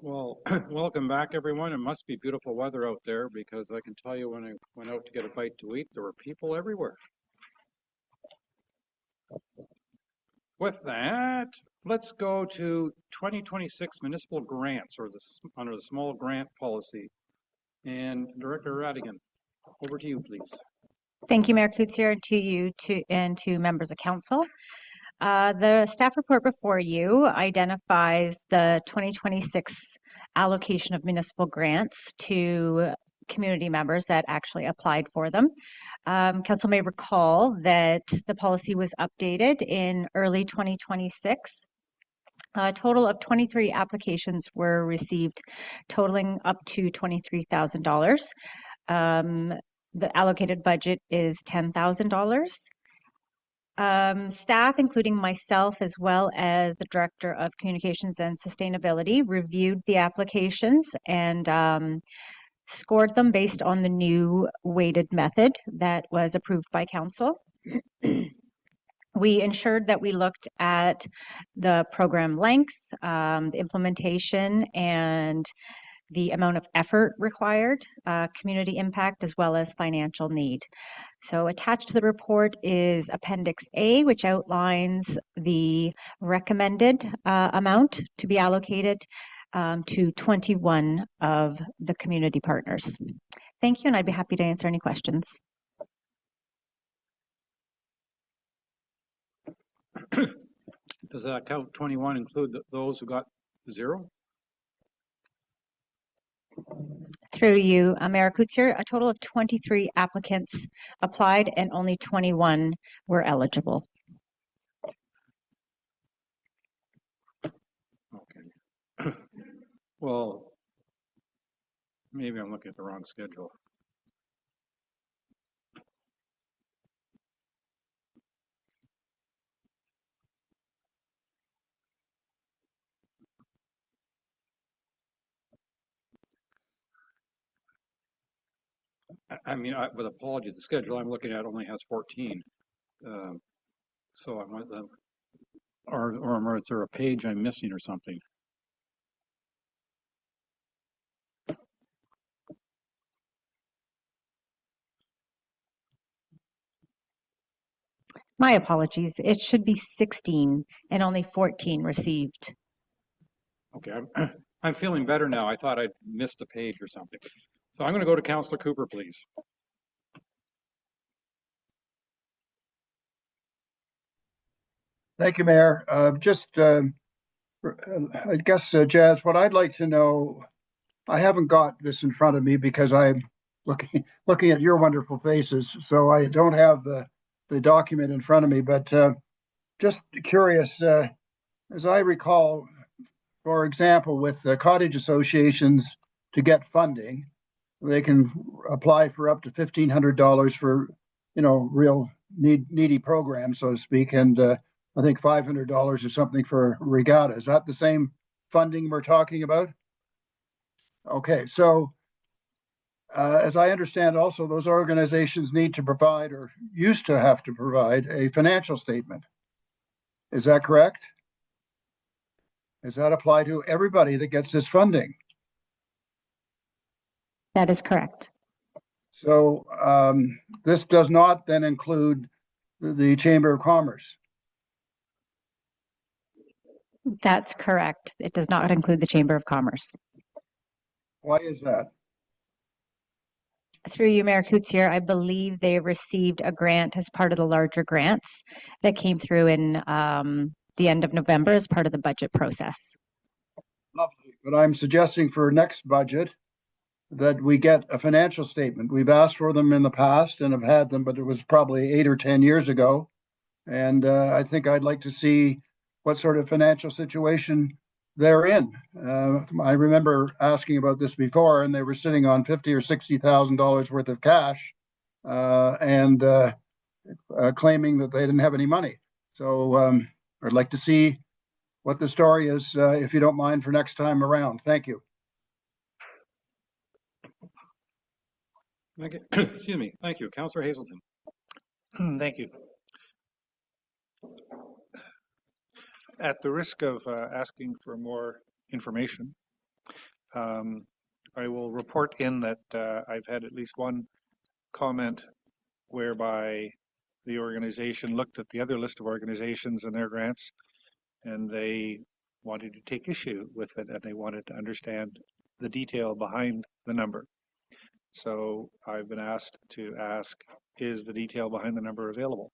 Well, welcome back, everyone. It must be beautiful weather out there because I can tell you when I went out to get a bite to eat, there were people everywhere. With that, let's go to 2026 municipal grants or under the small grant policy. And Director Radigan, over to you, please. Thank you, Mayor Kutsier, and to members of council. The staff report before you identifies the 2026 allocation of municipal grants to community members that actually applied for them. Council may recall that the policy was updated in early 2026. A total of 23 applications were received, totaling up to $23,000. The allocated budget is $10,000. Staff, including myself, as well as the Director of Communications and Sustainability, reviewed the applications and scored them based on the new weighted method that was approved by Council. We ensured that we looked at the program length, the implementation, and the amount of effort required, community impact, as well as financial need. So attached to the report is Appendix A, which outlines the recommended amount to be allocated to 21 of the community partners. Thank you, and I'd be happy to answer any questions. Does that count 21 include those who got 0? Through you, Mayor Kutsier, a total of 23 applicants applied and only 21 were eligible. Okay. Well, maybe I'm looking at the wrong schedule. I mean, with apologies, the schedule I'm looking at only has 14. So I might, or is there a page I'm missing or something? My apologies. It should be 16 and only 14 received. Okay, I'm feeling better now. I thought I'd missed a page or something. So I'm going to go to Councillor Cooper, please. Thank you, Mayor. I guess, Jazz, what I'd like to know, I haven't got this in front of me because I'm looking at your wonderful faces, so I don't have the document in front of me, but just curious, as I recall, for example, with the cottage associations to get funding, they can apply for up to $1,500 for, real needy programs, so to speak, and I think $500 or something for regatta. Is that the same funding we're talking about? Okay, so as I understand, also those organizations need to provide, or used to have to provide, a financial statement. Is that correct? Does that apply to everybody that gets this funding? That is correct. So this does not then include the Chamber of Commerce. That's correct. It does not include the Chamber of Commerce. Why is that? Through you, Mayor Kutsier, I believe they received a grant as part of the larger grants that came through in the end of November as part of the budget process. Lovely. But I'm suggesting for next budget that we get a financial statement. We've asked for them in the past and have had them, but it was probably 8 or 10 years ago. And I think I'd like to see what sort of financial situation they're in. I remember asking about this before, and they were sitting on $50,000 or $60,000 worth of cash and claiming that they didn't have any money. So I'd like to see what the story is, if you don't mind, for next time around. Thank you. Excuse me. Thank you. Councillor Hazelton. Thank you. At the risk of asking for more information, I will report in that I've had at least one comment whereby the organization looked at the other list of organizations and their grants, and they wanted to take issue with it, and they wanted to understand the detail behind the number. So I've been asked to ask, is the detail behind the number available?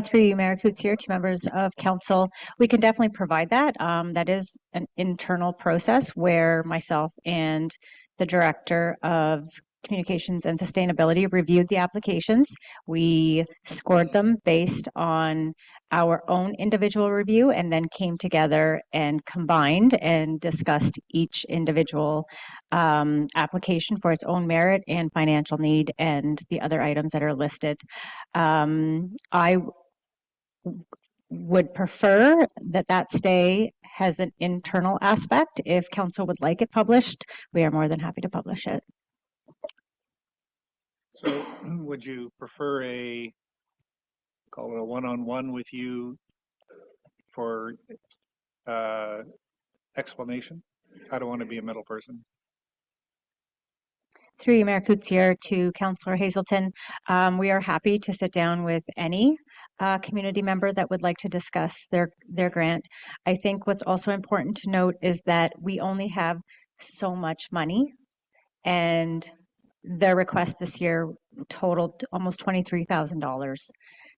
Through you, Mayor Coetsier, to members of council, we can definitely provide that. That is an internal process where myself and the Director of Communications and Sustainability reviewed the applications. We scored them based on our own individual review and then came together and combined and discussed each individual application for its own merit and financial need and the other items that are listed. I would prefer that that stay has an internal aspect. If council would like it published, we are more than happy to publish it. So would you prefer call it a one-on-one with you for explanation? I don't want to be a middle person. Through you, Mayor Coetsier, to Councillor Hazelton, we are happy to sit down with any community member that would like to discuss their grant. I think what's also important to note is that we only have so much money, and their request this year totaled almost $23,000.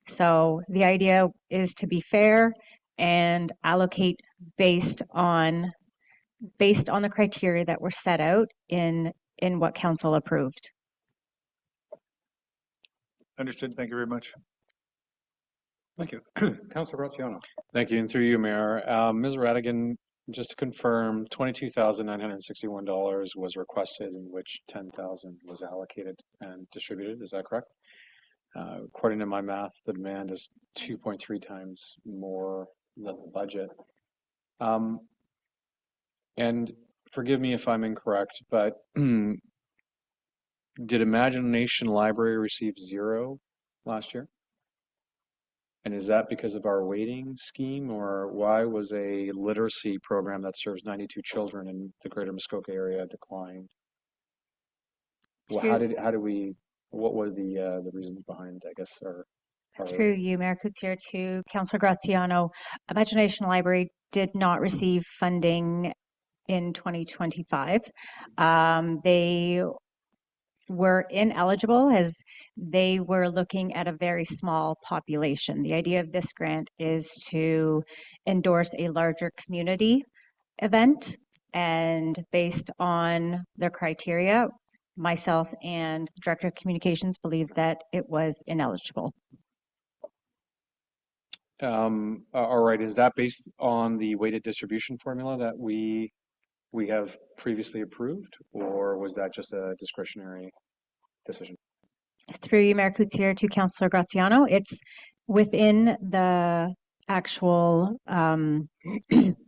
So the idea is to be fair and allocate based on the criteria that were set out in what council approved. Understood. Thank you very much. Thank you. Councilor Graziano. Thank you, and through you, Mayor. Ms. Radigan, just to confirm, $22,961 was requested, in which $10,000 was allocated and distributed. Is that correct? According to my math, the demand is 2.3 times more than the budget. And forgive me if I'm incorrect, but did Imagination Library receive 0 last year? And is that because of our weighting scheme, or why was a literacy program that serves 92 children in the greater Muskoka area declined? Well, what were the reasons behind, I guess, Through you, Mayor Coetsier, to Councillor Graziano, Imagination Library did not receive funding in 2025. They were ineligible as they were looking at a very small population. The idea of this grant is to endorse a larger community event, and based on their criteria, myself and the Director of Communications believe that it was ineligible. All right, is that based on the weighted distribution formula that we have previously approved, or was that just a discretionary decision? Through you, Mayor Coetsier, to Councillor Graziano, it's within the actual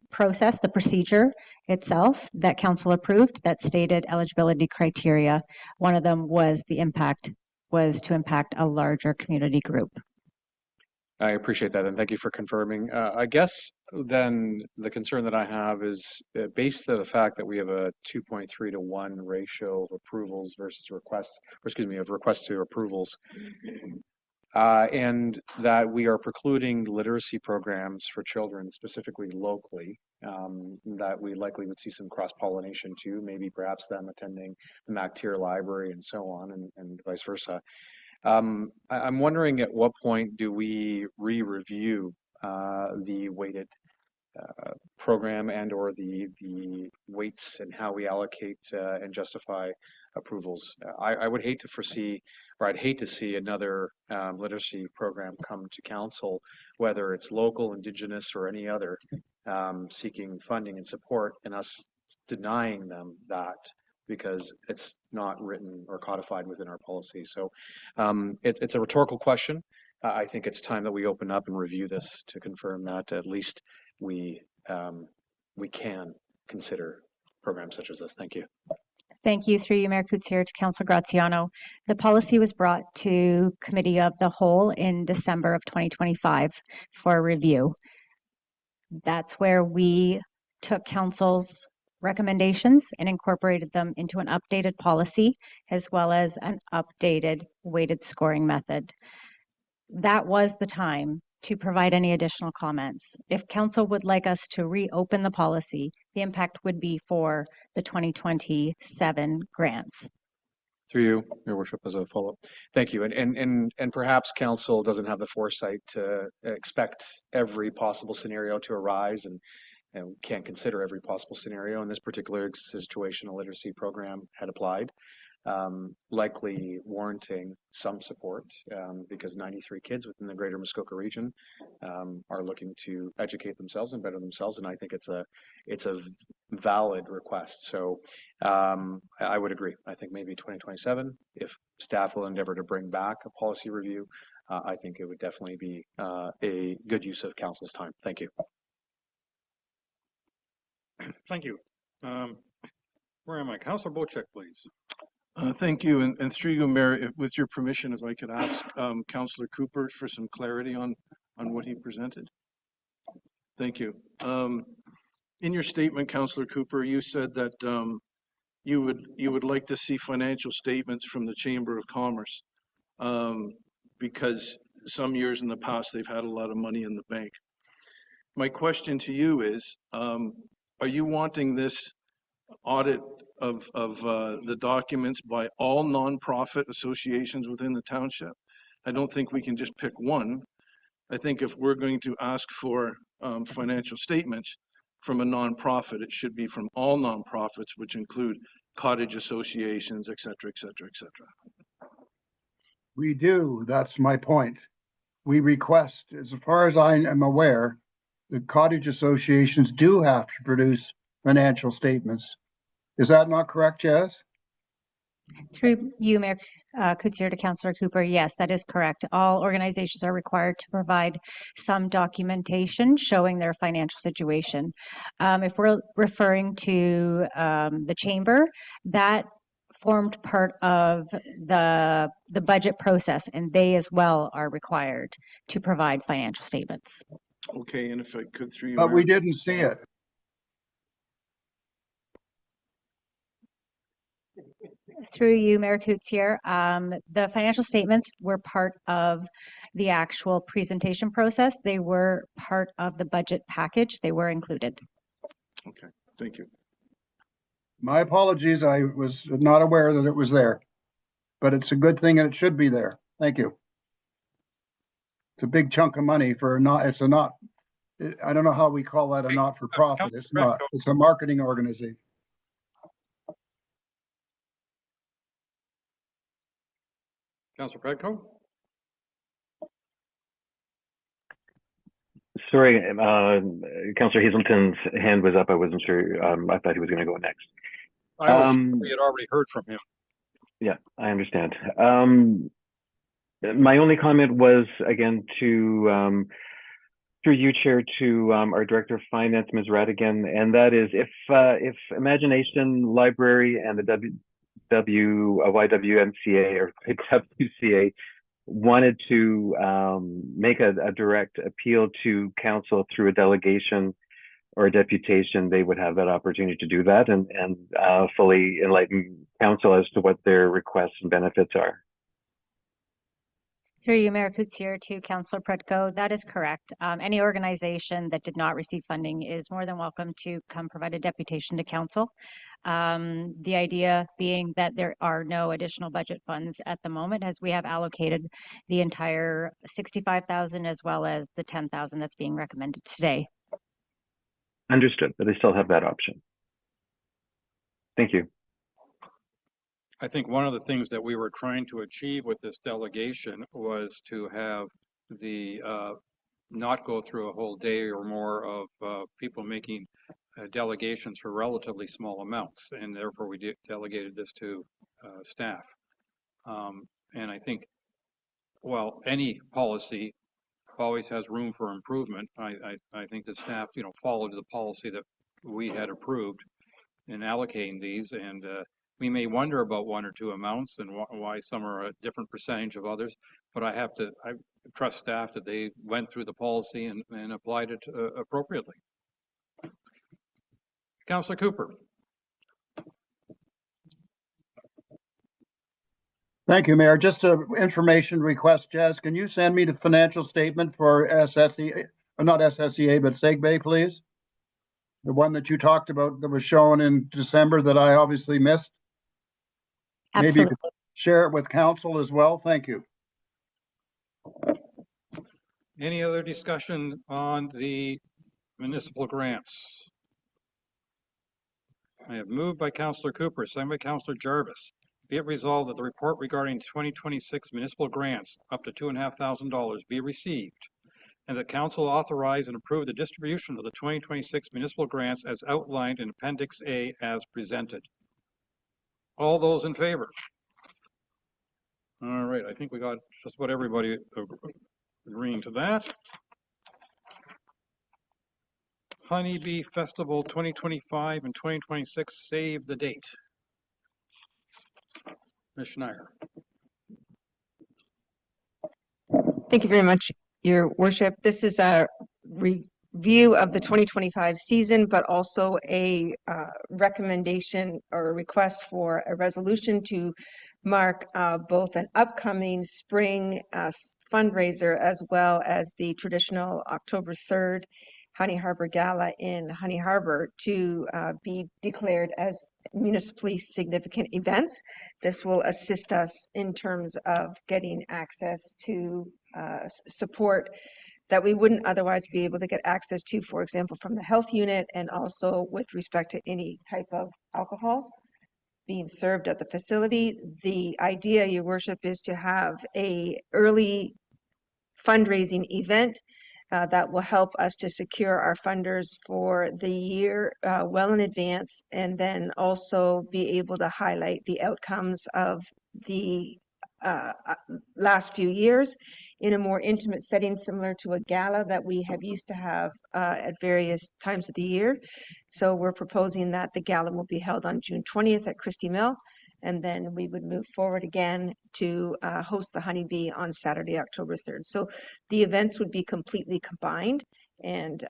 process, the procedure itself that council approved that stated eligibility criteria. One of them was to impact a larger community group. I appreciate that, and thank you for confirming. I guess then the concern that I have is based on the fact that we have a 2.3 to 1 ratio of approvals versus requests, or excuse me, of requests to approvals, and that we are precluding literacy programs for children, specifically locally, that we likely would see some cross-pollination too, maybe perhaps them attending the MacTier library and so on, and vice versa. I'm wondering at what point do we re-review the weighted program and or the weights and how we allocate and justify approvals. I would hate to foresee, or I'd hate to see another literacy program come to council, whether it's local, indigenous, or any other, seeking funding and support, and us denying them that because it's not written or codified within our policy. So it's a rhetorical question. I think it's time that we open up and review this to confirm that at least we can consider programs such as this. Thank you. Thank you. Through you, Mayor Coetsier, to Councillor Graziano. The policy was brought to Committee of the Whole in December of 2025 for review. That's where we took council's recommendations and incorporated them into an updated policy as well as an updated weighted scoring method. That was the time to provide any additional comments. If council would like us to reopen the policy, the impact would be for the 2027 grants. Through you, Your Worship, as a follow-up. Thank you. And perhaps council doesn't have the foresight to expect every possible scenario to arise and can't consider every possible scenario. In this particular situation, a literacy program had applied, likely warranting some support because 93 kids within the greater Muskoka region are looking to educate themselves and better themselves. And I think it's a valid request. So I would agree. I think maybe 2027, if staff will endeavor to bring back a policy review, I think it would definitely be a good use of council's time. Thank you. Thank you. Where am I? Councillor Bocek, please. Thank you, and through you, Mayor, with your permission, if I could ask Councillor Cooper for some clarity on what he presented. Thank you. In your statement, Councillor Cooper, you said that you would like to see financial statements from the Chamber of Commerce because some years in the past they've had a lot of money in the bank. My question to you is, are you wanting this audit of the documents by all nonprofit associations within the township? I don't think we can just pick one. I think if we're going to ask for financial statements from a nonprofit, it should be from all nonprofits, which include cottage associations, et cetera, et cetera, et cetera. We do. That's my point. We request, as far as I am aware, the cottage associations do have to produce financial statements. Is that not correct, Jazz? Through you, Mayor Coetzee, to Councillor Cooper, yes, that is correct. All organizations are required to provide some documentation showing their financial situation. If we're referring to the chamber, that formed part of the budget process, and they as well are required to provide financial statements. Okay, and if I could through you, But Mayor. we didn't see it. Through you, Mayor Coetzee, the financial statements were part of the actual presentation process. They were part of the budget package. They were included. Okay, thank you. My apologies. I was not aware that it was there, but it's a good thing and it should be there. Thank you. It's a big chunk of money for I don't know how we call that a not-for-profit. It's not. It's a marketing organization. Councillor Predko? Sorry, Councillor Hazelton's hand was up. I wasn't sure. I thought he was going to go next. I was sure we had already heard from him. Yeah, I understand. My only comment was, again, through you, Chair, to our Director of Finance, Ms. Radigan, and that is if Imagination Library and the YWMCA or WCA wanted to make a direct appeal to council through a delegation or a deputation, they would have that opportunity to do that and fully enlighten council as to what their requests and benefits are. Through you, Mayor Coetzee, to Councillor Predko, that is correct. Any organization that did not receive funding is more than welcome to come provide a deputation to council. The idea being that there are no additional budget funds at the moment, as we have allocated the entire $65,000 as well as the $10,000 that's being recommended today. Understood, but they still have that option. Thank you. I think one of the things that we were trying to achieve with this delegation was to have the not go through a whole day or more of people making delegations for relatively small amounts, and therefore we delegated this to staff. And I think, well, any policy always has room for improvement. I think the staff, followed the policy that we had approved in allocating these, and we may wonder about one or two amounts and why some are a different percentage of others, but I trust staff that they went through the policy and applied it appropriately. Councillor Cooper. Thank you, Mayor. Just a information request, Jazz. Can you send me the financial statement for SSEA, or not SSEA, but Segbay, please? The one that you talked about that was shown in December that I obviously missed. Maybe you Absolutely. could share it with council as well. Thank you. Any other discussion on the municipal grants? I have moved by Councillor Cooper, second by Councillor Jarvis. Be it resolved that the report regarding 2026 municipal grants up to $2,500 be received, and that council authorize and approve the distribution of the 2026 municipal grants as outlined in Appendix A as presented. All those in favor? All right, I think we got just about everybody agreeing to that. Honeybee Festival 2025 and 2026, save the date. Ms. Schneider. Thank you very much, Your Worship. This is a review of the 2025 season, but also a recommendation or a request for a resolution to mark both an upcoming spring fundraiser as well as the traditional October 3rd Honey Harbor Gala in Honey Harbor to be declared as municipally significant events. This will assist us in terms of getting access to support that we wouldn't otherwise be able to get access to, for example, from the health unit, and also with respect to any type of alcohol being served at the facility. The idea, Your Worship, is to have a early fundraising event that will help us to secure our funders for the year well in advance, and then also be able to highlight the outcomes of the last few years in a more intimate setting, similar to a gala that we have used to have at various times of the year. So we're proposing that the gala will be held on June 20th at Christie Mill, and then we would move forward again to host the Honeybee on Saturday, October 3rd. So the events would be completely combined, and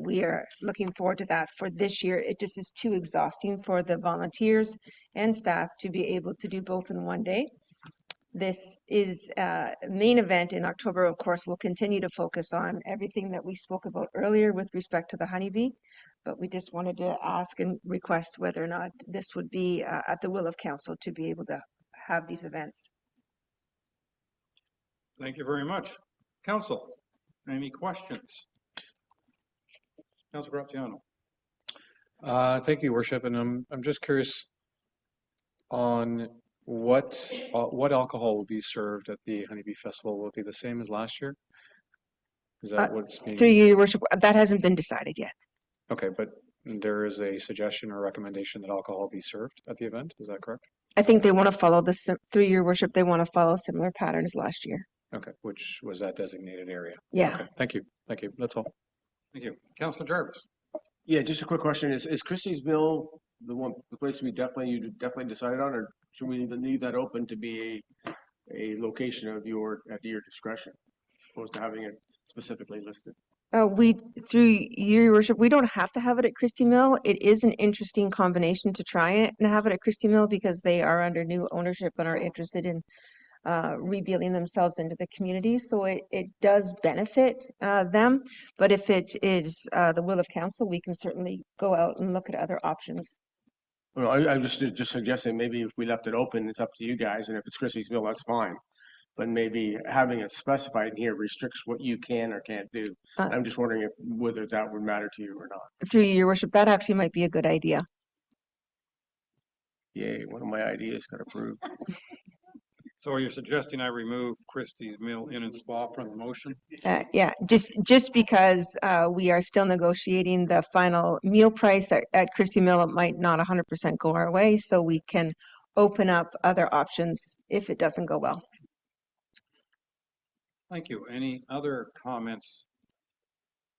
we are looking forward to that for this year. It just is too exhausting for the volunteers and staff to be able to do both in one day. This is main event in October, of course, will continue to focus on everything that we spoke about earlier with respect to the Honeybee, but we just wanted to ask and request whether or not this would be at the will of council to be able to have these events. Thank you very much. Council, any questions? Councilor Graziano. Thank you, Worship, and I'm just curious on what alcohol will be served at the Honeybee Festival. Will it be the same as last year? Is that what's being... Through you, Your Worship, that hasn't been decided yet. Okay, but there is a suggestion or recommendation that alcohol be served at the event. Is that correct? I think they want to follow this, through Your Worship, they want to follow similar patterns last year. Okay, which was that designated area? Yeah. Okay, thank you. Thank you. That's all. Thank you. Councilor Jarvis. Yeah, just a quick question. Is Christie's Mill the place you definitely decided on, or should we leave that open to be a location of at your discretion, opposed to having it specifically listed? Through Your Worship, we don't have to have it at Christie Mill. It is an interesting combination to try it and have it at Christie Mill because they are under new ownership and are interested in revealing themselves into the community. So it does benefit them. But if it is the will of council, we can certainly go out and look at other options. Well, I'm just suggesting maybe if we left it open, it's up to you guys, and if it's Christie's Mill, that's fine. But maybe having it specified in here restricts what you can or can't do. I'm just wondering whether that would matter to you or not. Through you, Your Worship, that actually might be a good idea. Yay, one of my ideas got approved. So you're suggesting I remove Christie's Mill Inn and Spa from the motion? Yeah, just because we are still negotiating the final meal price at Christie Mill, it might not 100% go our way, so we can open up other options if it doesn't go well. Thank you. Any other comments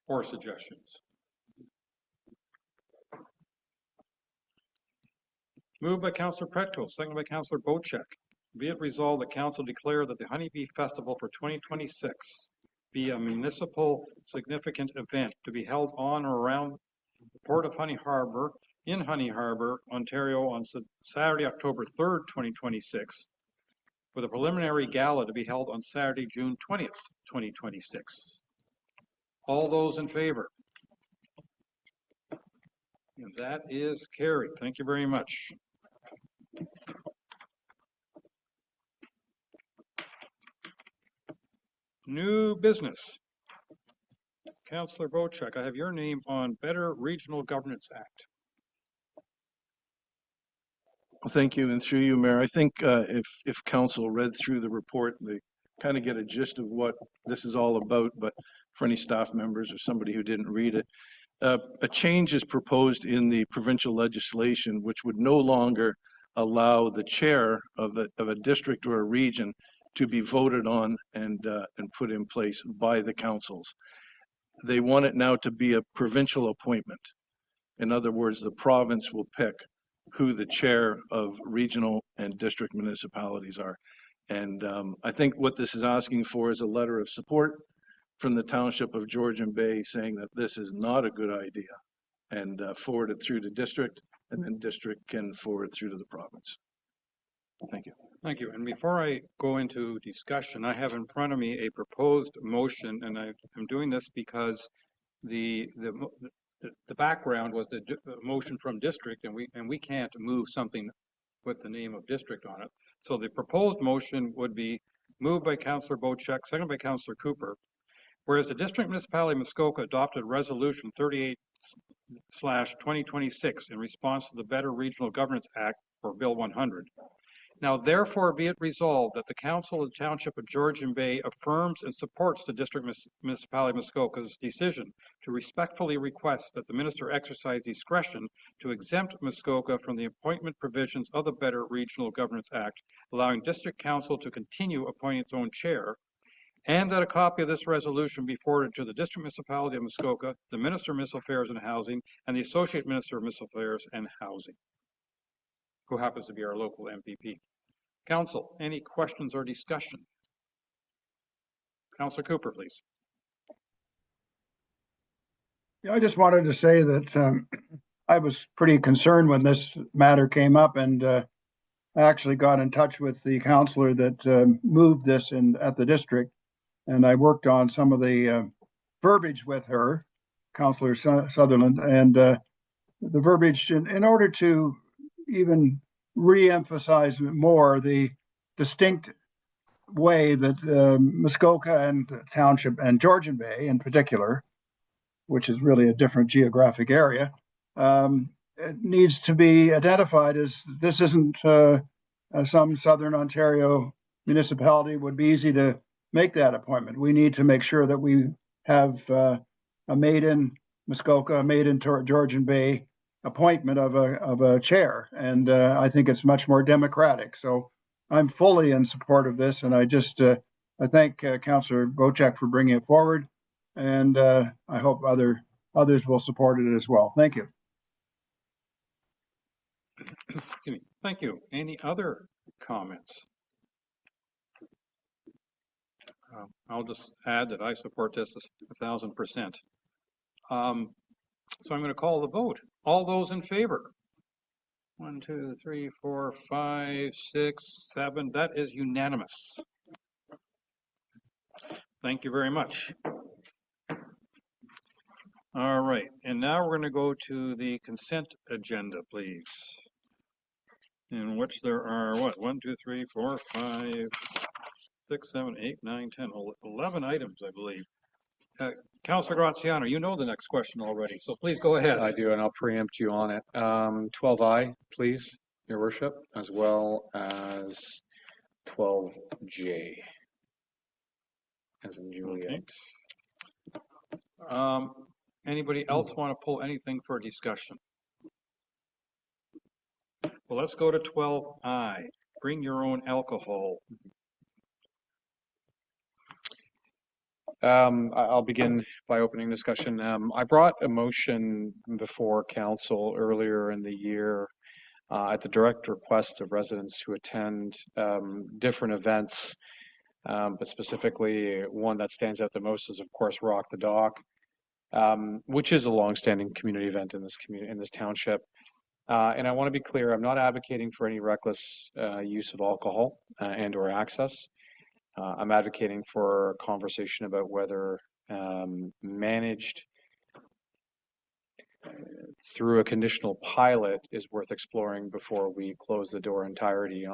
or suggestions? Moved by Councillor Pretko, seconded by Councillor Bocek. Be it resolved that council declare that the Honeybee Festival for 2026 be a municipal significant event to be held on or around the Port of Honey Harbor in Honey Harbor, Ontario on Saturday, October 3rd, 2026, with a preliminary gala to be held on Saturday, June 20th, 2026. All those in favor? And that is carried. Thank you very much. New business. Councillor Bochek, I have your name on Better Regional Governance Act. Well, thank you, and through you, Mayor. I think if council read through the report, they kind of get a gist of what this is all about, but for any staff members or somebody who didn't read it, a change is proposed in the provincial legislation which would no longer allow the chair of a district or a region to be voted on and put in place by the councils. They want it now to be a provincial appointment. In other words, the province will pick who the chair of regional and district municipalities are. And I think what this is asking for is a letter of support from the Township of Georgian Bay saying that this is not a good idea, and forward it through to district, and then district can forward through to the province. Thank you. Thank you. And before I go into discussion, I have in front of me a proposed motion, and I'm doing this because the background was the motion from district, and we can't move something with the name of district on it. So the proposed motion would be moved by Councillor Bochek, seconded by Councillor Cooper. Whereas the District Municipality of Muskoka adopted Resolution 38/2026 in response to the Better Regional Governance Act, or Bill 100. Now therefore be it resolved that the Council of the Township of Georgian Bay affirms and supports the District Municipality of Muskoka's decision to respectfully request that the Minister exercise discretion to exempt Muskoka from the appointment provisions of the Better Regional Governance Act, allowing District Council to continue appointing its own chair, and that a copy of this resolution be forwarded to the District Municipality of Muskoka, the Minister of Municipal Affairs and Housing, and the Associate Minister of Municipal Affairs and Housing, who happens to be our local MPP. Council, any questions or discussion? Councillor Cooper, please. Yeah, I just wanted to say that I was pretty concerned when this matter came up, and I actually got in touch with the councillor that moved this at the district, and I worked on some of the verbiage with her, Councillor Sutherland, and the verbiage in order to even re-emphasize more the distinct way that Muskoka and Township and Georgian Bay in particular, which is really a different geographic area, it needs to be identified as this isn't some Southern Ontario municipality would be easy to make that appointment. We need to make sure that we have a made in Muskoka, a made in Georgian Bay appointment of a chair, and I think it's much more democratic. So I'm fully in support of this, and I just I thank Councillor Bochek for bringing it forward, and I hope others will support it as well. Thank you. Thank you. Any other comments? I'll just add that I support this 1,000%. So I'm going to call the vote. All those in favor? 1, 2, 3, 4, 5, 6, 7. That is unanimous. Thank you very much. All right, and now we're going to go to the consent agenda, please. In which there are what? 1, 2, 3, 4, 5, 6, 7, 8, 9, 10, 11 items, I believe. Councillor Graziano, you know the next question already, so please go ahead. I do, and I'll preempt you on it. 12I, please, Your Worship, as well as 12J, as in Juliet. Okay. Anybody else want to pull anything for discussion? Well, let's go to 12I. Bring your own alcohol. I'll begin by opening discussion. I brought a motion before council earlier in the year at the direct request of residents to attend different events, but specifically one that stands out the most is, of course, Rock the Dock. which is a longstanding community event in this township. And I want to be clear, I'm not advocating for any reckless use of alcohol and or access. I'm advocating for a conversation about whether managed through a conditional pilot is worth exploring before we close the door entirely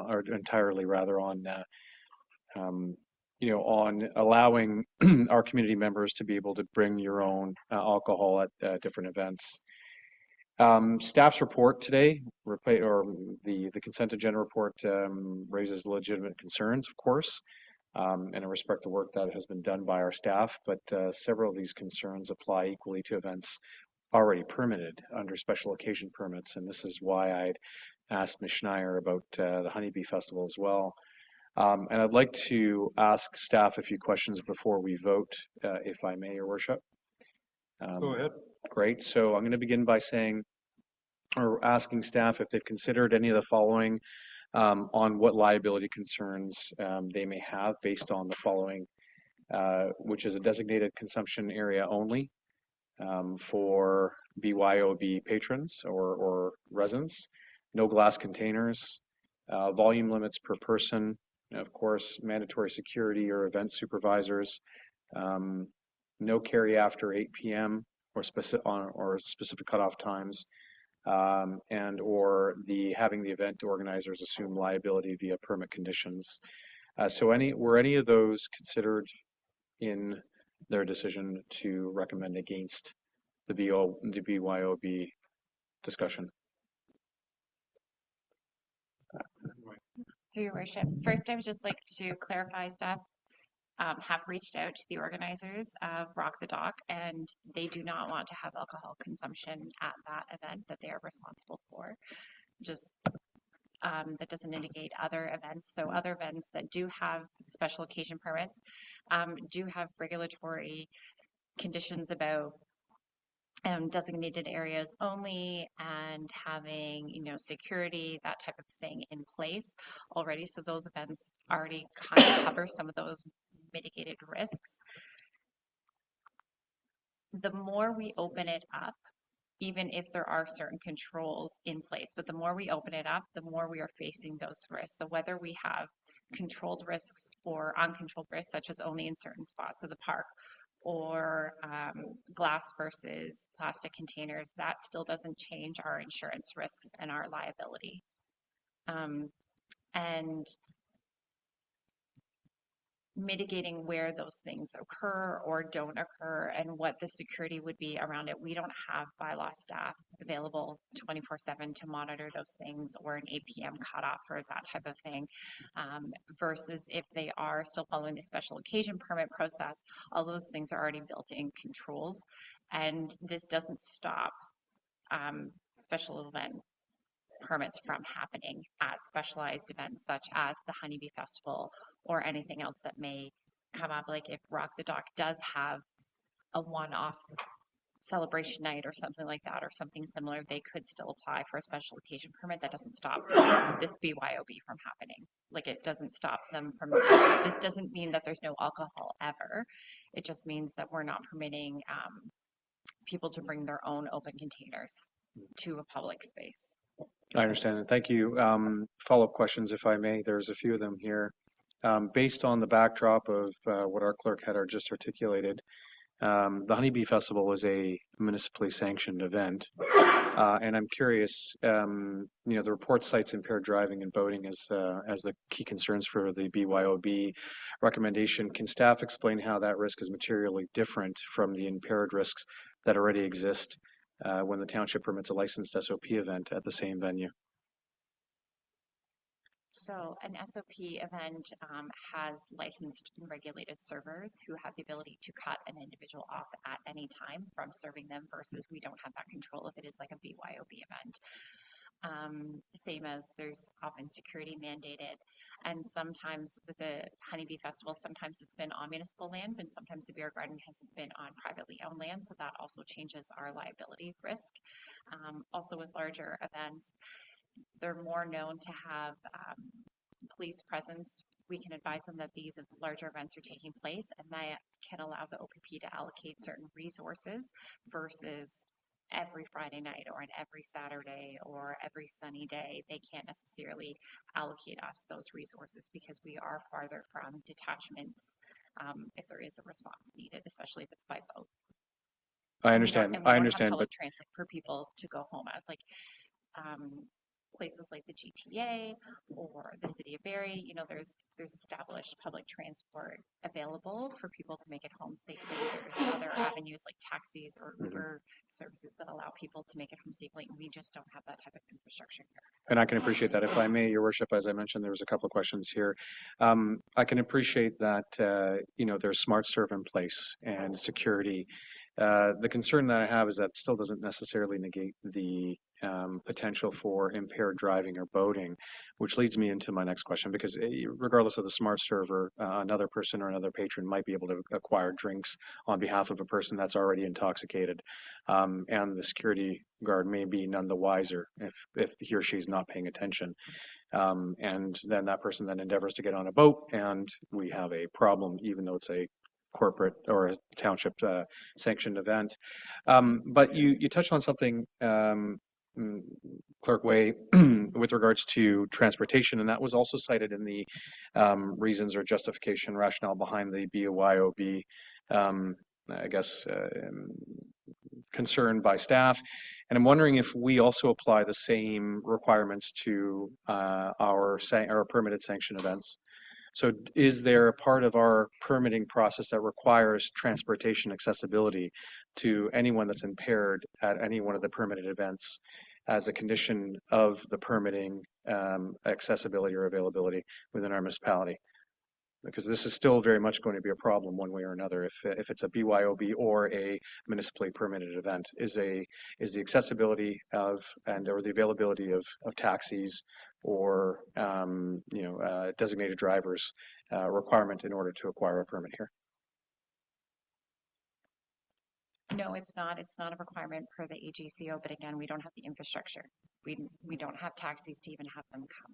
rather on on allowing our community members to be able to bring your own alcohol at different events. Staff's report today, or the consent agenda report, raises legitimate concerns, of course, and I respect the work that has been done by our staff, but several of these concerns apply equally to events already permitted under special occasion permits, and this is why I'd asked Ms. Schneier about the Honeybee Festival as well. And I'd like to ask staff a few questions before we vote, if I may, Your Worship. Go ahead. Great. So I'm going to begin by saying, or asking staff if they've considered any of the following on what liability concerns they may have based on the following, which is a designated consumption area only for BYOB patrons or residents, no glass containers, volume limits per person, of course, mandatory security or event supervisors, no carry after 8 p.m. or specific cutoff times, and or having the event organizers assume liability via permit conditions. So were any of those considered in their decision to recommend against the BYOB discussion? Through your worship. First, I would just like to clarify staff have reached out to the organizers of Rock the Dock, and they do not want to have alcohol consumption at that event that they are responsible for. Just that doesn't indicate other events. So other events that do have special occasion permits do have regulatory conditions about designated areas only and having, security, that type of thing in place already. So those events already kind of cover some of those mitigated risks. The more we open it up, even if there are certain controls in place, but the more we open it up, the more we are facing those risks. So whether we have controlled risks or uncontrolled risks, such as only in certain spots of the park, or glass versus plastic containers, that still doesn't change our insurance risks and our liability. And mitigating where those things occur or don't occur and what the security would be around it. We don't have bylaw staff available 24/7 to monitor those things or an 8 p.m. cutoff or that type of thing, versus if they are still following the special occasion permit process, all those things are already built in controls. And this doesn't stop special event permits from happening at specialized events such as the Honeybee Festival or anything else that may come up. Like if Rock the Dock does have a one-off celebration night or something like that or something similar, they could still apply for a special occasion permit. That doesn't stop this BYOB from happening. Like it doesn't stop them from, this doesn't mean that there's no alcohol ever. It just means that we're not permitting people to bring their own open containers to a public space. I understand. And thank you. Follow-up questions, if I may. There's a few of them here. Based on the backdrop of what our clerk had just articulated, the Honeybee Festival is a municipally sanctioned event. And I'm curious, the report cites impaired driving and boating as the key concerns for the BYOB recommendation. Can staff explain how that risk is materially different from the impaired risks that already exist when the township permits a licensed SOP event at the same venue? So an SOP event has licensed and regulated servers who have the ability to cut an individual off at any time from serving them, versus we don't have that control if it is like a BYOB event. Same as there's often security mandated, and sometimes with the Honeybee Festival, sometimes it's been on municipal land and sometimes the beer garden has been on privately owned land, so that also changes our liability risk. Also with larger events, they're more known to have police presence, we can advise them that these larger events are taking place, and that can allow the OPP to allocate certain resources versus every Friday night or on every Saturday or every sunny day. They can't necessarily allocate us those resources because we are farther from detachments if there is a response needed, especially if it's by boat. I And we don't- understand. and we I don't have understand, but public transit for people to go home at, like places like the GTA or the city of Barrie. You know, there's established public transport available for people to make it home safely. There's other avenues like taxis or Uber services that allow people to make it home safely. And we just don't have that type of infrastructure here. and I can appreciate that. If I may, Your Worship, as I mentioned, there was a couple of questions here. I can appreciate that, you know, there's smart serve in place and security. The concern that I have is that still doesn't necessarily negate the potential for impaired driving or boating, which leads me into my next question, because regardless of the smart server, another person or another patron might be able to acquire drinks on behalf of a person that's already intoxicated. And the security guard may be none the wiser if he or she is not paying attention. And then that person then endeavors to get on a boat, and we have a problem, even though it's a corporate or a township sanctioned event. But you touched on something, Clerk Way, with regards to transportation, and that was also cited in the reasons or justification rationale behind the BYOB, I guess, concern by staff. And I'm wondering if we also apply the same requirements to our permitted sanction events. So is there a part of our permitting process that requires transportation accessibility to anyone that's impaired at any one of the permitted events as a condition of the permitting accessibility or availability within our municipality? Because this is still very much going to be a problem one way or another. If it's a BYOB or a municipally permitted event, is the accessibility of or the availability of taxis or designated drivers requirement in order to acquire a permit here? No, it's not. It's not a requirement per the AGCO, but again, we don't have the infrastructure. We don't have taxis to even have them come.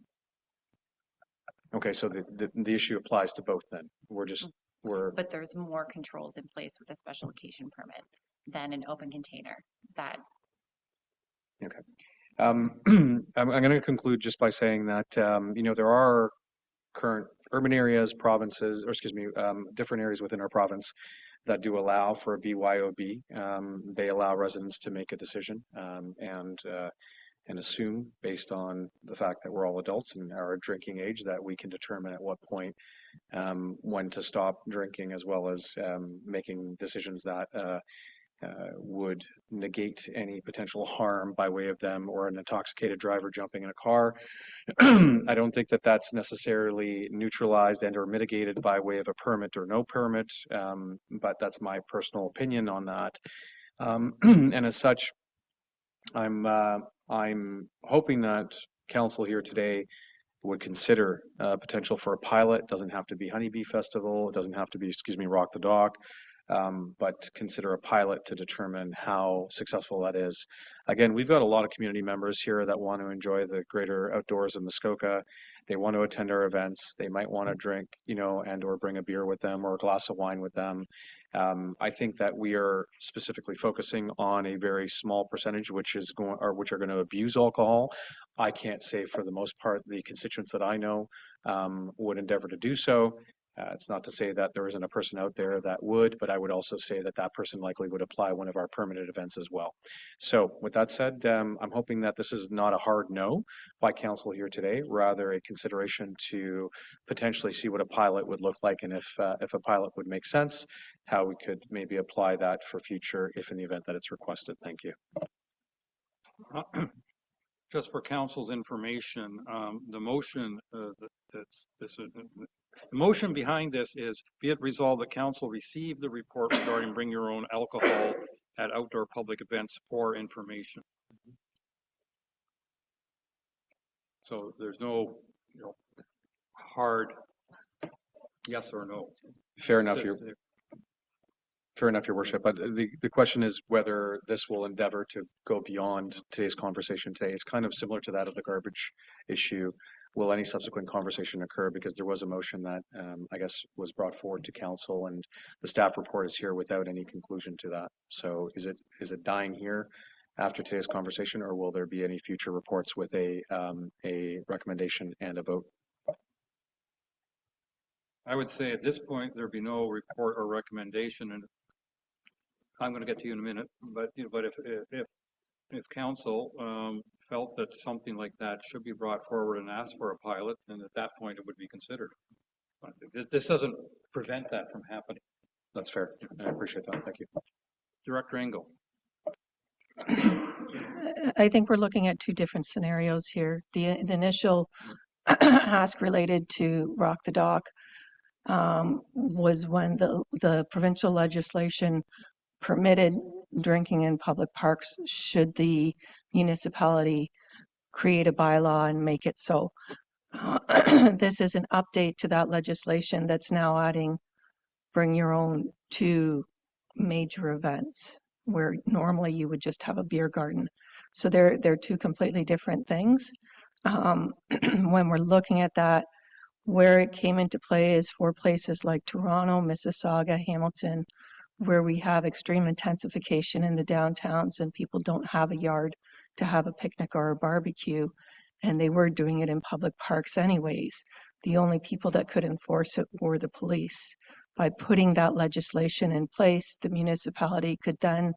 Okay, so the issue applies to both then. But there's more controls in place with a special occasion permit than an open container. That. Okay. I'm going to conclude just by saying that, there are current urban areas, provinces, or excuse me, different areas within our province that do allow for a BYOB. They allow residents to make a decision and assume, based on the fact that we're all adults and our drinking age, that we can determine at what point when to stop drinking, as well as making decisions that would negate any potential harm by way of them or an intoxicated driver jumping in a car. I don't think that that's necessarily neutralized and or mitigated by way of a permit or no permit, but that's my personal opinion on that. And as such, I'm hoping that council here today would consider potential for a pilot. It doesn't have to be Honeybee Festival. It doesn't have to be, Rock the Dock. But consider a pilot to determine how successful that is. Again, we've got a lot of community members here that want to enjoy the greater outdoors of Muskoka. They want to attend our events. They might want to drink, and or bring a beer with them or a glass of wine with them. I think that we are specifically focusing on a very small percentage, which are going to abuse alcohol. I can't say for the most part the constituents that I know would endeavor to do so. It's not to say that there isn't a person out there that would, but I would also say that that person likely would apply one of our permanent events as well. So with that said, I'm hoping that this is not a hard no by council here today, rather a consideration to potentially see what a pilot would look like, and if a pilot would make sense, how we could maybe apply that for future if in the event that it's requested. Thank you. Just for council's information, the motion the motion behind this is, be it resolved that council receive the report regarding bring your own alcohol at outdoor public events for information. So there's no, hard yes or no. Fair enough, Your Worship. But the question is whether this will endeavor to go beyond today's conversation today. It's kind of similar to that of the garbage issue. will any subsequent conversation occur? Because there was a motion that I guess was brought forward to council, and the staff report is here without any conclusion to that. So is it dying here after today's conversation, or will there be any future reports with a recommendation and a vote? I would say at this point, there'd be no report or recommendation, and I'm going to get to you in a minute, but if council felt that something like that should be brought forward and asked for a pilot, then at that point it would be considered. But this doesn't prevent that from happening. That's fair. I appreciate that. Thank you. Director Engel. I think we're looking at two different scenarios here. The initial ask related to Rock the Dock was when the provincial legislation permitted drinking in public parks should the municipality create a bylaw and make it so. This is an update to that legislation that's now adding bring your own to major events where normally you would just have a beer garden. So they're two completely different things. When we're looking at that, where it came into play is for places like Toronto, Mississauga, Hamilton, where we have extreme intensification in the downtowns and people don't have a yard to have a picnic or a barbecue, and they were doing it in public parks anyways. The only people that could enforce it were the police. By putting that legislation in place, the municipality could then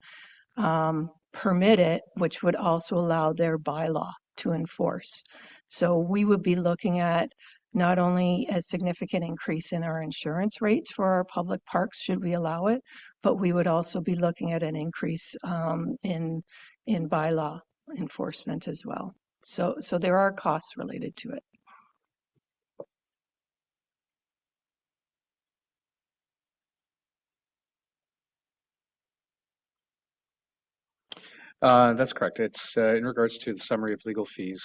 permit it, which would also allow their bylaw to enforce. So we would be looking at not only a significant increase in our insurance rates for our public parks, should we allow it, but we would also be looking at an increase in bylaw enforcement as well. So there are costs related to it. That's correct. It's in regards to the summary of legal fees,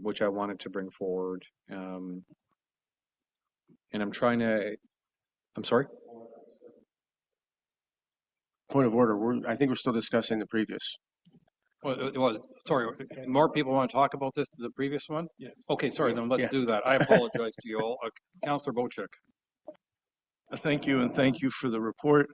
which I wanted to bring forward. And I'm sorry? Point of order. I think we're still discussing the previous. Well, sorry, more people want to talk about the previous one? Yes. Okay, sorry, then let's do that. I apologize to you all. Councillor Bochek. Thank you, and thank you for the report.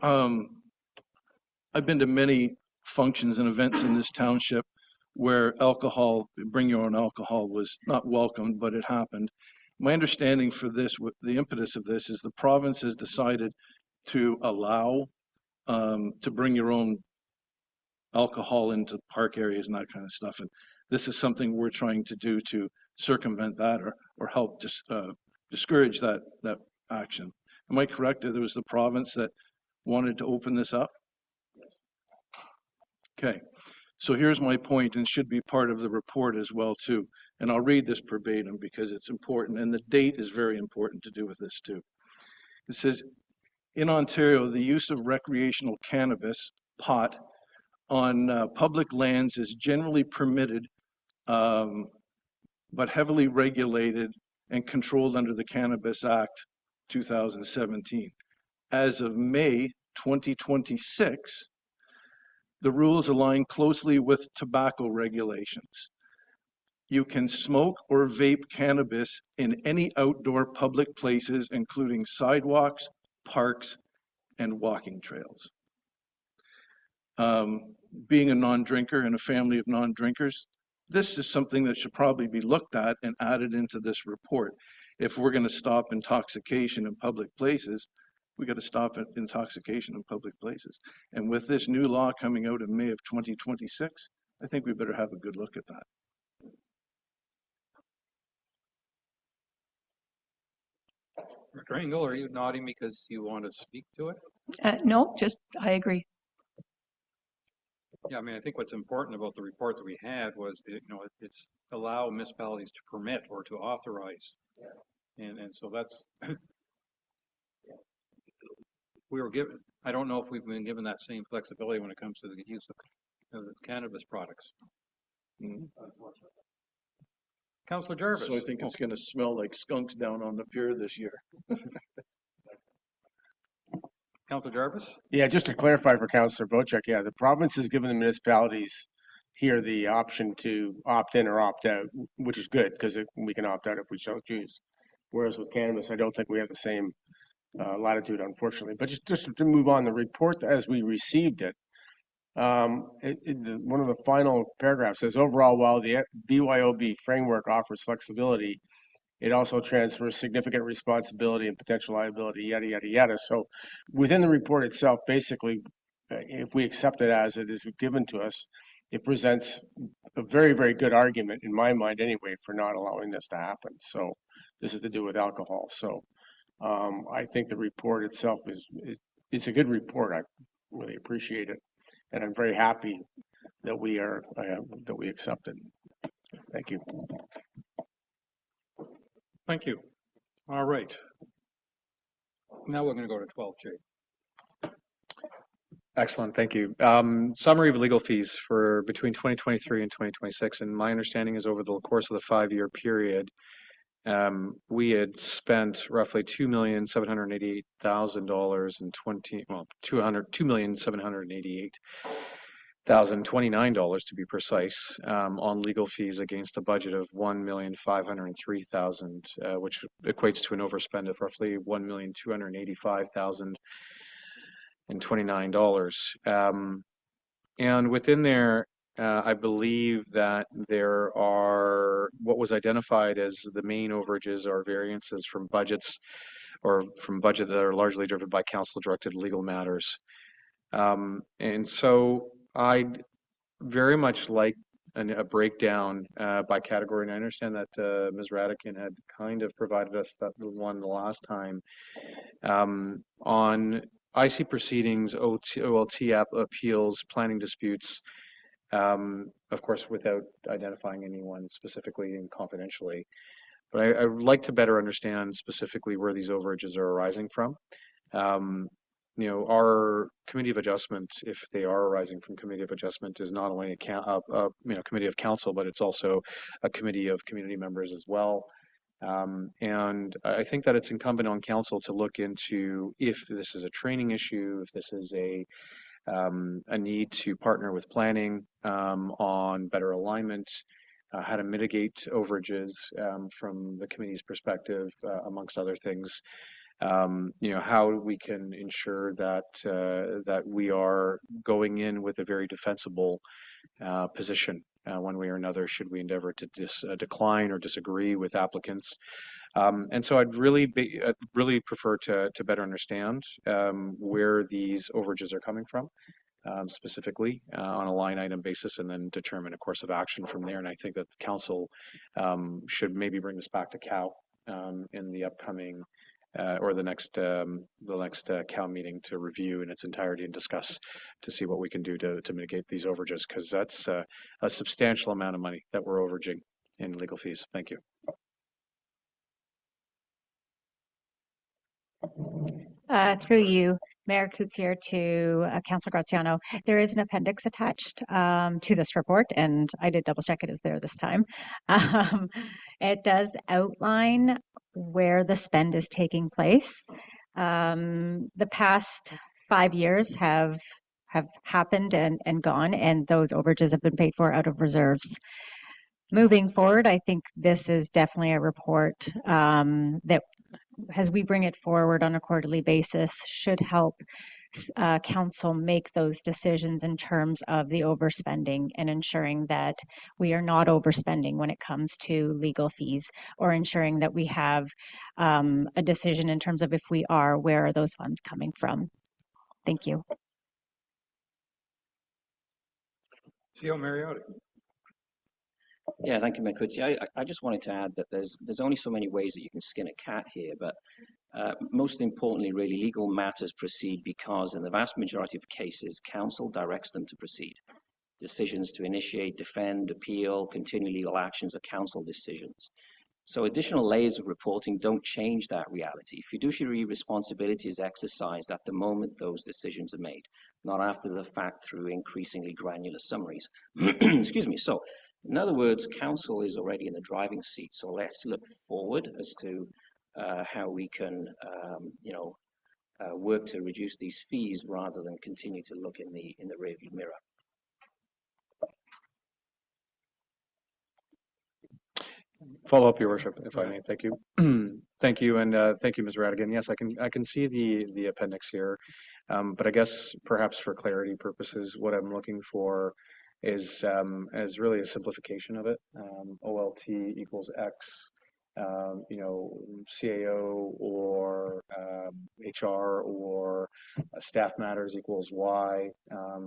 I've been to many functions and events in this township where alcohol, bring your own alcohol, was not welcomed, but it happened. My understanding for this, the impetus of this, is the province has decided to allow to bring your own alcohol into park areas and that kind of stuff. And this is something we're trying to do to circumvent that or help discourage that action. Am I correct that it was the province that wanted to open this up? Okay, so here's my point, and should be part of the report as well too. And I'll read this verbatim because it's important, and the date is very important to do with this too. It says, in Ontario, the use of recreational cannabis, pot, on public lands is generally permitted, but heavily regulated and controlled under the Cannabis Act 2017. As of May 2026, the rules align closely with tobacco regulations. You can smoke or vape cannabis in any outdoor public places, including sidewalks, parks, and walking trails. Being a non-drinker in a family of non-drinkers, this is something that should probably be looked at and added into this report. If we're going to stop intoxication in public places, we got to stop intoxication in public places. And with this new law coming out in May of 2026, I think we better have a good look at that. Director Engel, are you nodding because you want to speak to it? No, just I agree. Yeah, I mean, I think what's important about the report that we had was, it's allow municipalities to permit or to authorize. And so that's, we were given, I don't know if we've been given that same flexibility when it comes to the use of cannabis products. Councillor Jarvis. So I think it's going to smell like skunks down on the pier this year. Councillor Jarvis? Yeah, just to clarify for Councillor Bochek, yeah, the province has given the municipalities here the option to opt in or opt out, which is good because we can opt out if we so choose. Whereas with cannabis, I don't think we have the same latitude, unfortunately. But just to move on, the report as we received it, one of the final paragraphs says, overall, while the BYOB framework offers flexibility, it also transfers significant responsibility and potential liability, yada, yada, yada. So within the report itself, basically, if we accept it as it is given to us, it presents a very, very good argument, in my mind anyway, for not allowing this to happen. So this is to do with alcohol. So I think the report itself is a good report. I really appreciate it. And I'm very happy that we accept it. Thank you. Thank you. All right. Now we're going to go to 12J. Excellent, thank you. Summary of legal fees for between 2023 and 2026, and my understanding is over the course of the 5-year period, we had spent roughly $2,788,000 in $2,788,029 to be precise, on legal fees against a budget of $1,503,000, which equates to an overspend of roughly $1,285,029. And within there, I believe that there are what was identified as the main overages or variances from budgets or from budget that are largely driven by council-directed legal matters. And so I'd very much like a breakdown by category, and I understand that Ms. Radican had kind of provided us that one the last time on IC proceedings, OLT appeals, planning disputes, of course, without identifying anyone specifically and confidentially. But I would like to better understand specifically where these overages are arising from. You know, our committee of adjustment, if they are arising from committee of adjustment, is not only a committee of council, but it's also a committee of community members as well. And I think that it's incumbent on council to look into if this is a training issue, if this is a need to partner with planning on better alignment, how to mitigate overages from the committee's perspective, amongst other things. You know, how we can ensure that that we are going in with a very defensible position one way or another, should we endeavor to decline or disagree with applicants. And so I'd really prefer to better understand where these overages are coming from, specifically on a line item basis, and then determine a course of action from there. And I think that the council should maybe bring this back to COW in the upcoming or the next COW meeting to review in its entirety and discuss to see what we can do to mitigate these overages, because that's a substantial amount of money that we're overaging in legal fees. Thank you. Through you, Mayor Coutier, to Councilor Graziano. There is an appendix attached to this report, and I did double check it is there this time. It does outline where the spend is taking place. The past 5 years have happened and gone, and those overages have been paid for out of reserves. Moving forward, I think this is definitely a report that, as we bring it forward on a quarterly basis, should help council make those decisions in terms of the overspending and ensuring that we are not overspending when it comes to legal fees, or ensuring that we have a decision in terms of, if we are, where are those funds coming from. Thank you. CEO Mariotti. Yeah, thank you, Makuti. I just wanted to add that there's only so many ways that you can skin a cat here, but most importantly, really, legal matters proceed because, in the vast majority of cases, council directs them to proceed. Decisions to initiate, defend, appeal, continue legal actions are council decisions. So additional layers of reporting don't change that reality. Fiduciary responsibility is exercised at the moment those decisions are made, not after the fact through increasingly granular summaries. Excuse me. So, in other words, council is already in the driving seat. So let's look forward as to how we can, work to reduce these fees rather than continue to look in the rearview mirror. Follow up, Your Worship, if I may. Thank you. Thank you, and thank you, Ms. Radigan. Yes, I can see the appendix here, but I guess perhaps for clarity purposes, what I'm looking for is really a simplification of it. OLT equals X, you know, CAO or HR or staff matters equals Y,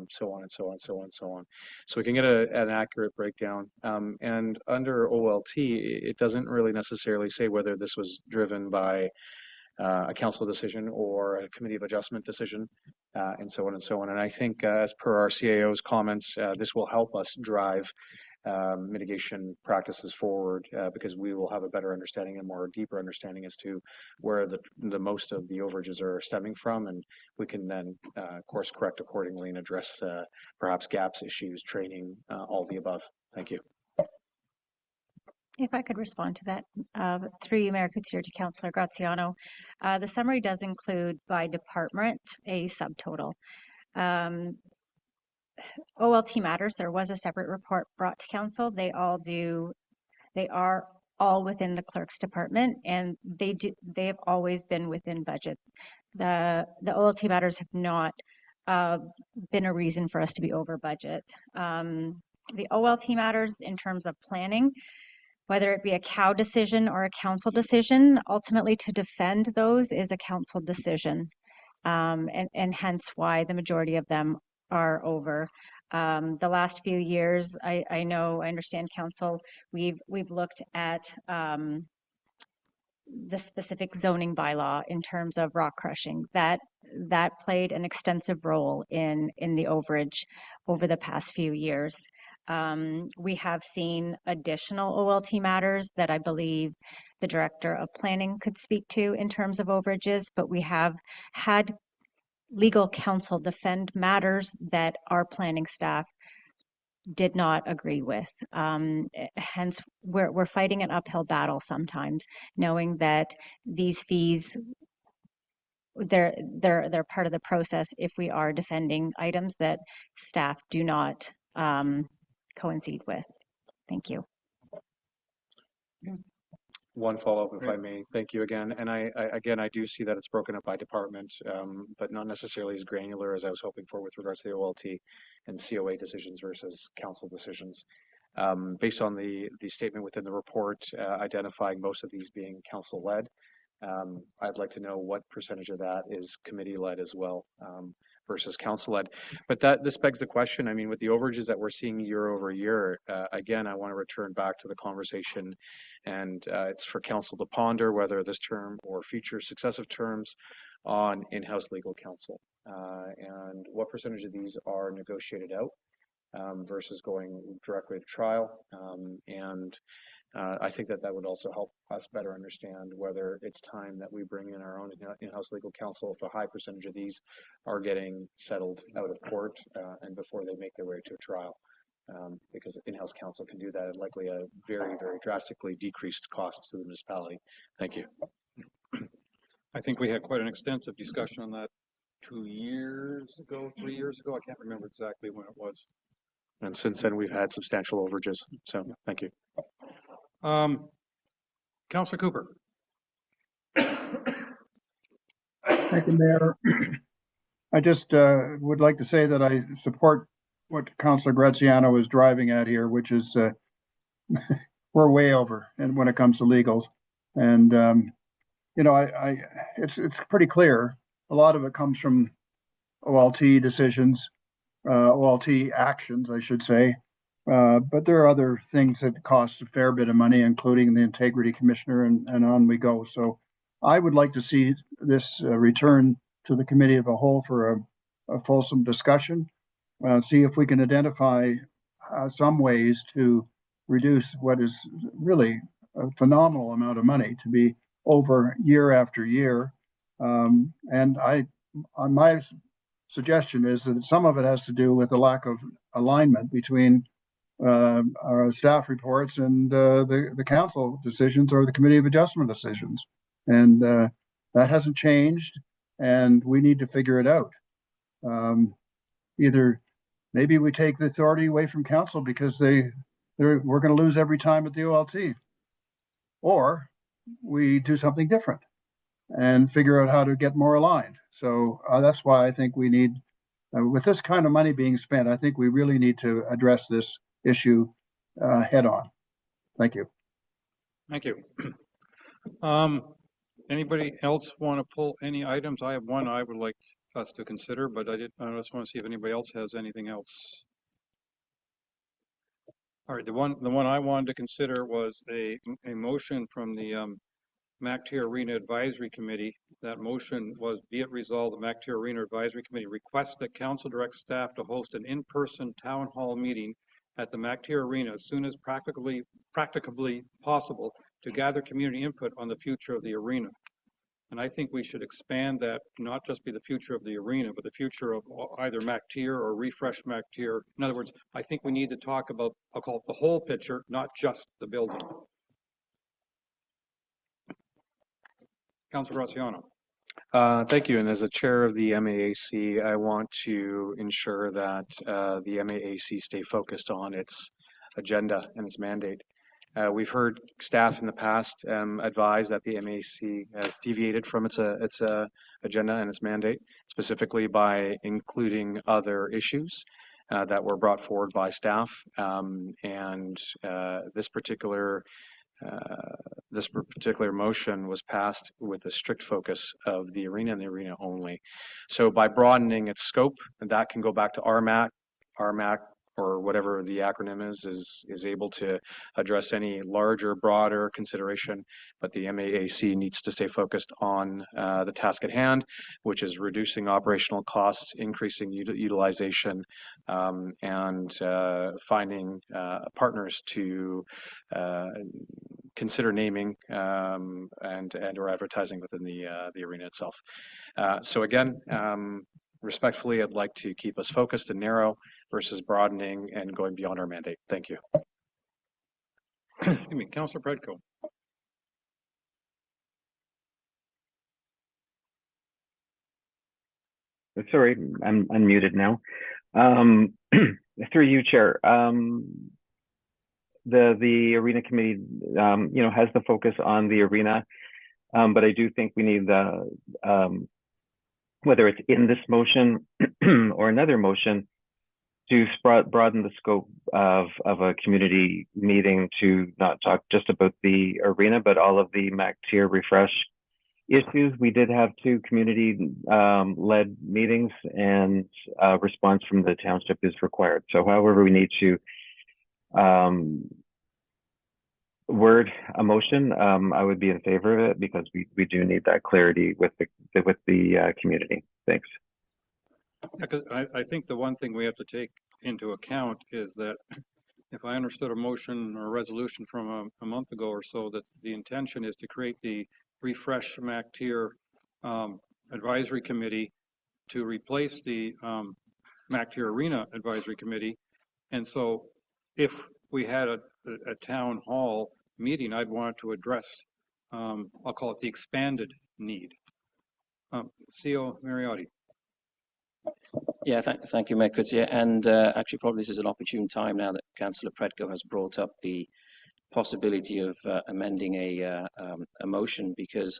so on and so on, so on, so on. So we can get an accurate breakdown. And under OLT, it doesn't really necessarily say whether this was driven by a council decision or a committee of adjustment decision, and so on and so on. And I think as per our CAO's comments, this will help us drive mitigation practices forward because we will have a better understanding and more deeper understanding as to where the most of the overages are stemming from, and we can then course correct accordingly and address perhaps gaps, issues, training, all the above. Thank you. If I could respond to that, through you, Mayor Coetzee, to Councillor Graziano. The summary does include by department a subtotal. OLT matters, there was a separate report brought to council. They are all within the clerk's department, and they have always been within budget. The OLT matters have not been a reason for us to be over budget. The OLT matters in terms of planning, whether it be a COW decision or a council decision, ultimately to defend those is a council decision, and hence why the majority of them are over. The last few years, I understand council, we've looked at the specific zoning bylaw in terms of rock crushing. That played an extensive role in the overage over the past few years. We have seen additional OLT matters that I believe the Director of Planning could speak to in terms of overages, but we have had legal counsel defend matters that our planning staff did not agree with. Hence, we're fighting an uphill battle sometimes, knowing that these fees, they're part of the process if we are defending items that staff do not coincide with. Thank you. One follow-up, if I may. Thank you again. And I do see that it's broken up by department, but not necessarily as granular as I was hoping for with regards to the OLT and COA decisions versus council decisions. Based on the statement within the report identifying most of these being council-led, I'd like to know what percentage of that is committee-led as well versus council-led. But this begs the question, I mean, with the overages that we're seeing year over year, again, I want to return back to the conversation, and it's for council to ponder whether this term or future successive terms on in-house legal counsel, and what percentage of these are negotiated out versus going directly to trial. I think that would also help us better understand whether it's time that we bring in our own in-house legal counsel if a high percentage of these are getting settled out of court and before they make their way to a trial. Because in-house counsel can do that at likely a very, very drastically decreased cost to the municipality. Thank you. I think we had quite an extensive discussion on that 2 years ago, 3 years ago. I can't remember exactly when it was. And since then, we've had substantial overages. So thank you. Councillor Cooper. Thank you, Mayor. I just would like to say that I support what Councillor Graziano is driving at here, which is we're way over and when it comes to legals. And, you know, it's pretty clear. A lot of it comes from OLT decisions, OLT actions, I should say. But there are other things that cost a fair bit of money, including the Integrity Commissioner, and on we go. So I would like to see this return to the committee of a whole for a fulsome discussion. See if we can identify some ways to reduce what is really a phenomenal amount of money to be over year after year. And my suggestion is that some of it has to do with the lack of alignment between our staff reports and the council decisions or the committee of adjustment decisions. And that hasn't changed, and we need to figure it out. Either maybe we take the authority away from council because we're going to lose every time at the OLT. or we do something different and figure out how to get more aligned. So that's why I think we need, with this kind of money being spent, I think we really need to address this issue head on. Thank you. Thank you. Anybody else want to pull any items? I have one I would like us to consider, but I just want to see if anybody else has anything else. All right, the one I wanted to consider was a motion from the MacTier Arena Advisory Committee. That motion was, be it resolved, the MacTier Arena Advisory Committee requests that council direct staff to host an in-person town hall meeting at the MacTier Arena as soon as practicably possible to gather community input on the future of the arena. And I think we should expand that, not just be the future of the arena, but the future of either MacTier or refresh MacTier. In other words, I think we need to talk about, I'll call it the whole picture, not just the building. Councilor Graziano. Thank you. And as the chair of the MAAC, I want to ensure that the MAAC stay focused on its agenda and its mandate. We've heard staff in the past advise that the MAAC has deviated from its agenda and its mandate, specifically by including other issues that were brought forward by staff. This particular motion was passed with a strict focus of the arena and the arena only. So by broadening its scope, and that can go back to RMAC, or whatever the acronym is able to address any larger, broader consideration, but the MAAC needs to stay focused on the task at hand, which is reducing operational costs, increasing utilization, and finding partners to consider naming and or advertising within the arena itself. So again, respectfully, I'd like to keep us focused and narrow versus broadening and going beyond our mandate. Thank you. Excuse me, Councilor Predko. Sorry, I'm unmuted now. Through you, Chair. The arena committee, has the focus on the arena, but I do think we need the, whether it's in this motion or another motion, to broaden the scope of a community meeting to not talk just about the arena, but all of the MacTier refresh issues. We did have 2 community led meetings, and response from the township is required. So however we need to word a motion, I would be in favor of it, because we do need that clarity with the community. Thanks. Because I think the one thing we have to take into account is that if I understood a motion or a resolution from a month ago or so, that the intention is to create the refresh MacTier advisory committee to replace the MacTier Arena advisory committee. And so if we had a town hall meeting, I'd want to address, I'll call it the expanded need. CO Mariotti. Yeah, thank you, Mayor Coetzee. And actually, probably this is an opportune time now that Councillor Predko has brought up the possibility of amending a motion, because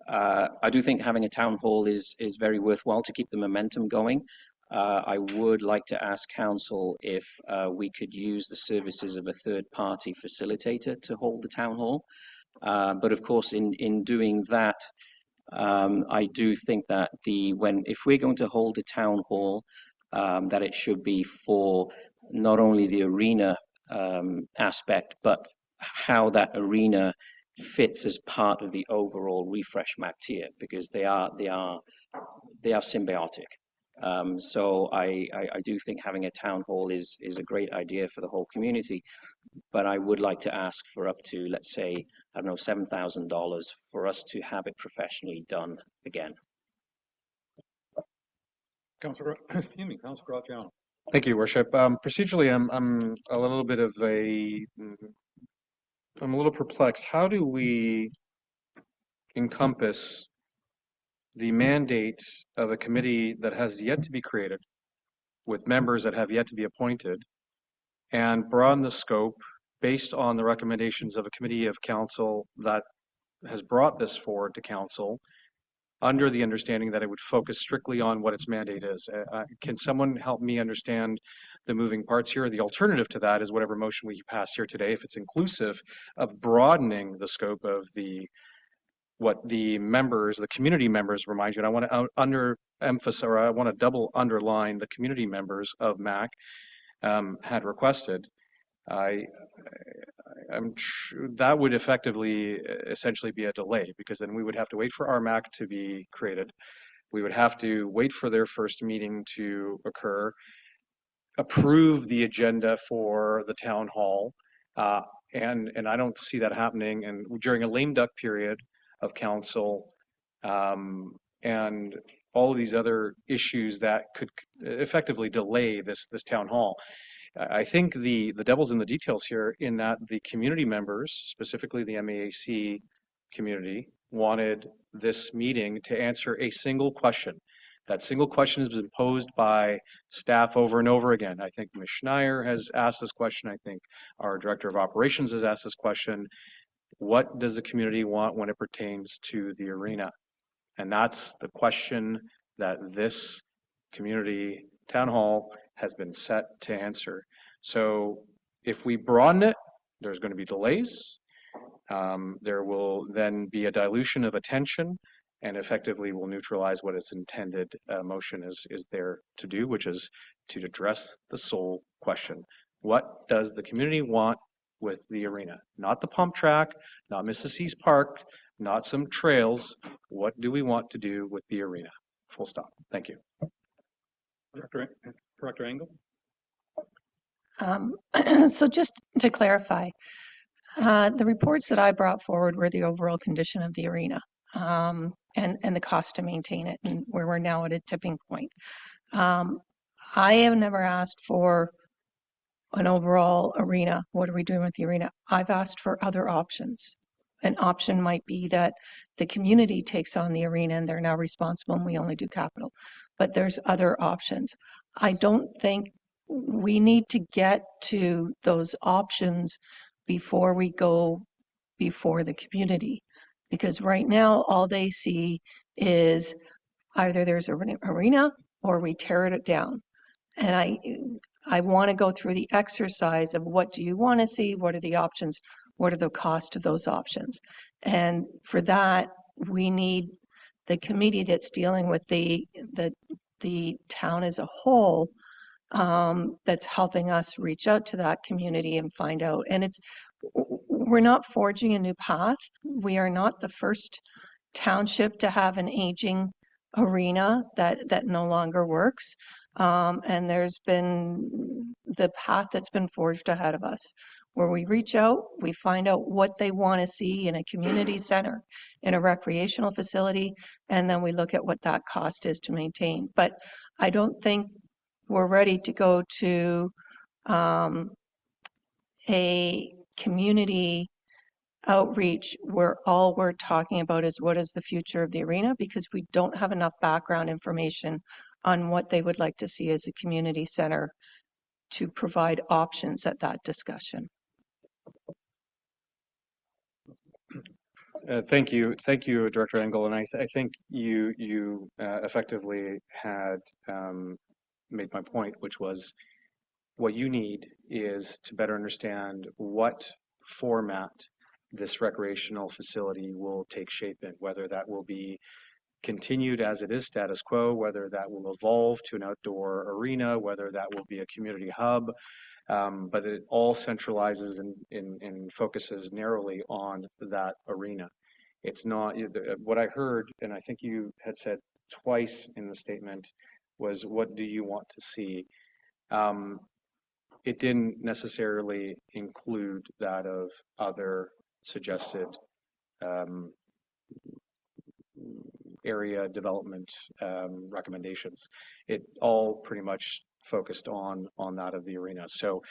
I do think having a town hall is very worthwhile to keep the momentum going. I would like to ask Council if we could use the services of a third-party facilitator to hold the town hall. But of course, in doing that, I do think that if we're going to hold a town hall, that it should be for not only the arena aspect, but how that arena fits as part of the overall refresh MacTier, because they are symbiotic. So I do think having a town hall is a great idea for the whole community, but I would like to ask for up to, let's say, I don't know, $7,000 for us to have it professionally done again. Councilor Graziano. Thank you, Worship. Procedurally, I'm a little bit of I'm a little perplexed. How do we encompass the mandate of a committee that has yet to be created, with members that have yet to be appointed, and broaden the scope based on the recommendations of a committee of council that has brought this forward to council, under the understanding that it would focus strictly on what its mandate is. Can someone help me understand the moving parts here? The alternative to that is whatever motion we pass here today, if it's inclusive of broadening the scope of what the members, the community members, remind you, and I want to I want to double underline the community members of MAC had requested. That would effectively essentially be a delay, because then we would have to wait for our MAC to be created. We would have to wait for their first meeting to occur, approve the agenda for the town hall, and I don't see that happening. And during a lame duck period of council, and all of these other issues that could effectively delay this town hall. I think the devil's in the details here, in that the community members, specifically the MAAC community, wanted this meeting to answer a single question. That single question has been posed by staff over and over again. I think Ms. Schneier has asked this question. I think our Director of Operations has asked this question. What does the community want when it pertains to the arena? And that's the question that this community town hall has been set to answer. So if we broaden it, there's going to be delays. There will then be a dilution of attention, and effectively will neutralize what its intended motion is there to do, which is to address the sole question. What does the community want with the arena? Not the pump track, not Mrs. C's Park, not some trails. What do we want to do with the arena? Full stop. Thank you. Director Engel? So just to clarify, the reports that I brought forward were the overall condition of the arena, and the cost to maintain it, and where we're now at a tipping point. I have never asked for an overall arena. What are we doing with the arena? I've asked for other options. An option might be that the community takes on the arena and they're now responsible and we only do capital. But there's other options. I don't think we need to get to those options before we go before the community. Because right now, all they see is either there's an arena or we tear it down. And I want to go through the exercise of what do you want to see? What are the options? What are the cost of those options? And for that, we need the committee that's dealing with the town as a whole, that's helping us reach out to that community and find out. And we're not forging a new path. We are not the first township to have an aging arena that no longer works. And there's been the path that's been forged ahead of us, where we reach out, we find out what they want to see in a community center, in a recreational facility, and then we look at what that cost is to maintain. But I don't think we're ready to go to a community outreach where all we're talking about is what is the future of the arena, because we don't have enough background information on what they would like to see as a community center to provide options at that discussion. Thank you, Director Engel, and I think you effectively had made my point, which was what you need is to better understand what format this recreational facility will take shape in, whether that will be continued as it is status quo, whether that will evolve to an outdoor arena, whether that will be a community hub. But it all centralizes and focuses narrowly on that arena. It's not what I heard, and I think you had said twice in the statement, was what do you want to see? It didn't necessarily include that of other suggested area development recommendations. It all pretty much focused on that of the arena. So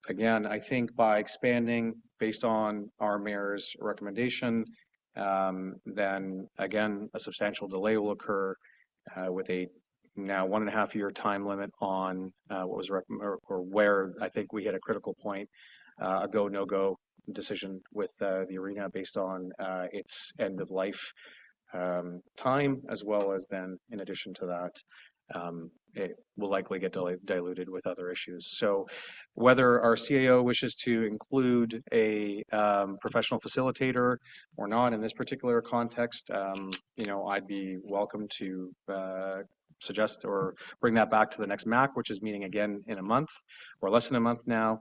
again, I think by expanding based on our mayor's recommendation, then again, a substantial delay will occur with a now 1.5 year time limit on what was or where I think we hit a critical point a go, no-go decision with the arena based on its end of life time, as well as then, in addition to that, it will likely get diluted with other issues. So whether our CAO wishes to include a professional facilitator or not in this particular context, you know, I'd be welcome to suggest or bring that back to the next MAC, which is meeting again in a month or less than a month now,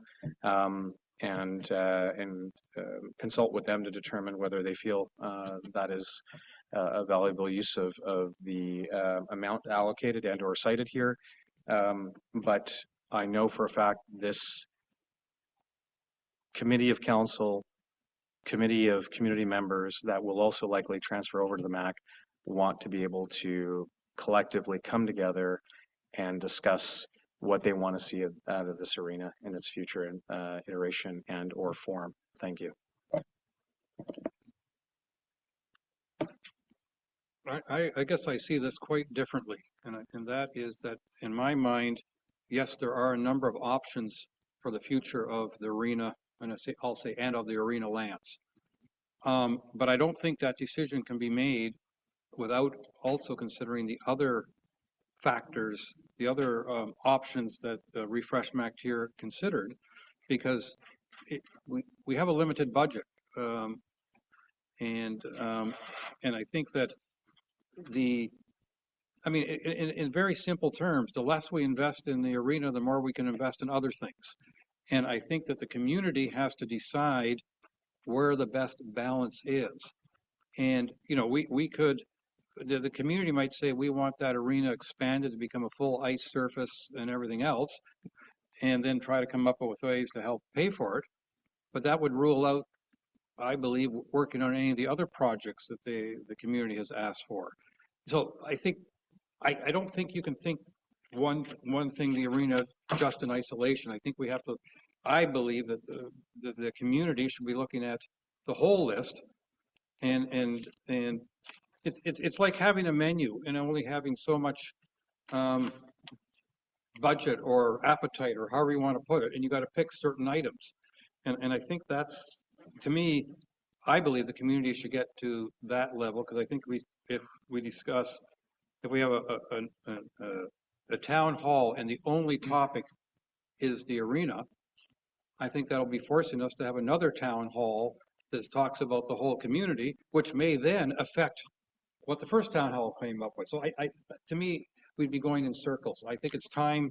and consult with them to determine whether they feel that is a valuable use of the amount allocated and or cited here. But I know for a fact this committee of council, committee of community members that will also likely transfer over to the MAC want to be able to collectively come together and discuss what they want to see out of this arena in its future iteration and or form. Thank you. I guess I see this quite differently, and that is that in my mind, yes, there are a number of options for the future of the arena, and I'll say and of the arena lands. But I don't think that decision can be made without also considering the other factors, the other options that Refresh MacTier considered, because we have a limited budget, and I think that in very simple terms, the less we invest in the arena, the more we can invest in other things. And I think that the community has to decide where the best balance is. And, you know, we could, the community might say, we want that arena expanded to become a full ice surface and everything else, and then try to come up with ways to help pay for it. But that would rule out, I believe, working on any of the other projects that the community has asked for. So I think, I don't think you can think one thing, the arena, just in isolation. I think we have to, I believe that the community should be looking at the whole list, and it's like having a menu and only having so much budget or appetite or however you want to put it, and you got to pick certain items. And I think that's, to me, I believe the community should get to that level, because I think if we have a town hall and the only topic is the arena, I think that'll be forcing us to have another town hall that talks about the whole community, which may then affect what the first town hall came up with. So to me, we'd be going in circles. I think it's time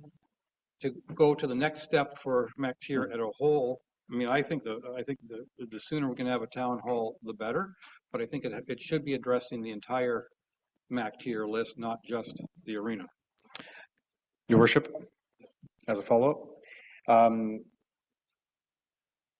to go to the next step for MacTier as a whole. I mean, I think the sooner we can have a town hall, the better. But I think it should be addressing the entire MacTier list, not just the arena. Your Worship, as a follow-up,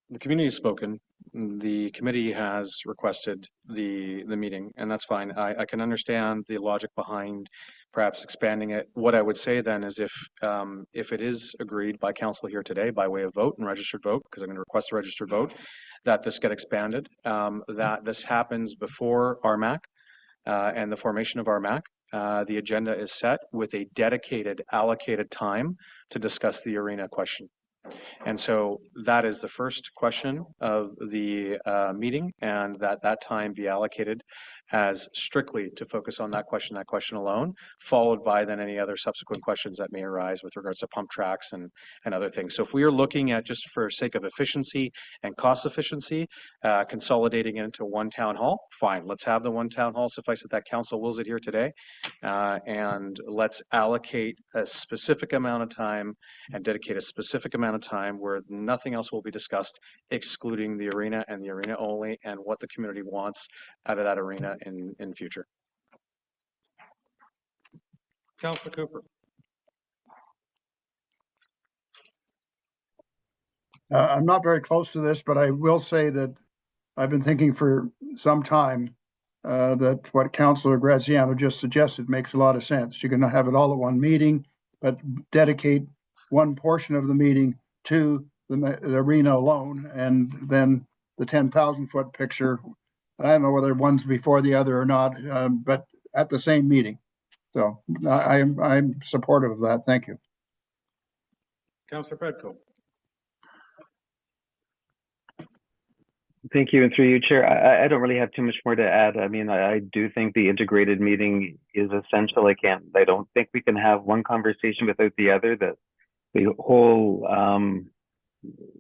the community has spoken. The committee has requested the meeting, and that's fine. I can understand the logic behind perhaps expanding it. What I would say then is if it is agreed by council here today by way of vote and registered vote, because I'm going to request a registered vote, that this get expanded, that this happens before our MAC and the formation of our MAC. The agenda is set with a dedicated, allocated time to discuss the arena question. And so that is the first question of the meeting, and that time be allocated as strictly to focus on that question alone, followed by then any other subsequent questions that may arise with regards to pump tracks and other things. So if we are looking at, just for sake of efficiency and cost efficiency, consolidating it into one town hall, fine. Let's have the one town hall, suffice it that council wills it here today. And let's allocate a specific amount of time and dedicate a specific amount of time where nothing else will be discussed, excluding the arena and the arena only, and what the community wants out of that arena in future. Councilor Cooper. I'm not very close to this, but I will say that I've been thinking for some time that what Councilor Graziano just suggested makes a lot of sense. You're going to have it all at one meeting, but dedicate one portion of the meeting to the arena alone, and then the 10,000 foot picture. I don't know whether one's before the other or not, but at the same meeting. So I'm supportive of that. Thank you. Councilor Pedco. Thank you, and through you, Chair. I don't really have too much more to add. I mean, I do think the integrated meeting is essential. I don't think we can have one conversation without the other. That the whole,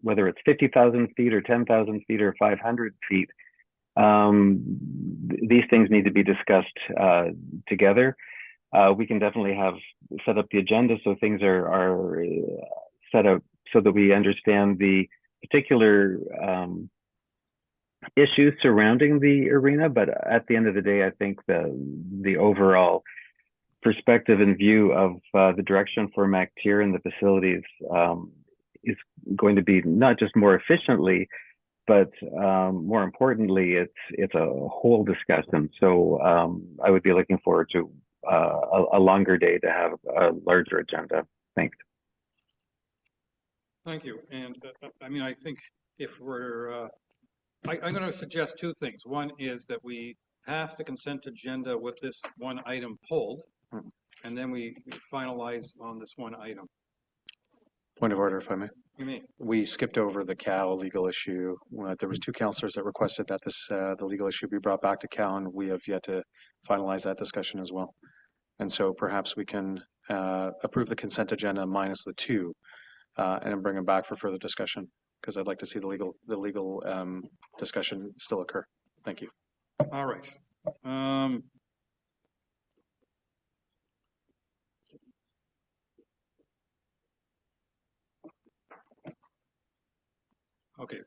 whether it's 50,000 feet or 10,000 feet or 500 feet, these things need to be discussed together. We can definitely set up the agenda so things are set up so that we understand the particular issues surrounding the arena, but at the end of the day, I think the overall perspective and view of the direction for MacTier and the facilities is going to be not just more efficiently, but more importantly, it's a whole discussion. So I would be looking forward to a longer day to have a larger agenda. Thanks. Thank you. And I mean, I think if we're I'm going to suggest two things. One is that we pass the consent agenda with this one item pulled, and then we finalize on this one item. Point of order, if I may. You may. We skipped over the Cal legal issue. There was two councillors that requested that the legal issue be brought back to Cal, and we have yet to finalize that discussion as well. And so perhaps we can approve the consent agenda minus the two, and then bring them back for further discussion, because I'd like to see the legal discussion still occur. Thank you. All right. Okay.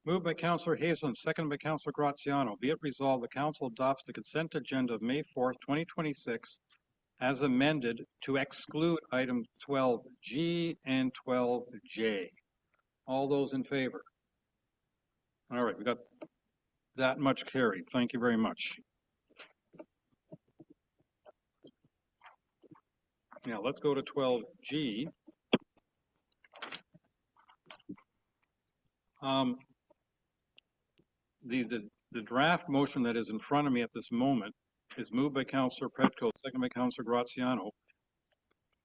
Moved by Councillor Hazelton, seconded by Councillor Graziano. Be it resolved, the council adopts the consent agenda of May 4th, 2026 as amended to exclude item 12G and 12J. All those in favor? All right, we got that much carried. Thank you very much. Now let's go to 12G. The draft motion that is in front of me at this moment is moved by Councillor Pretko, second by Councillor Graziano.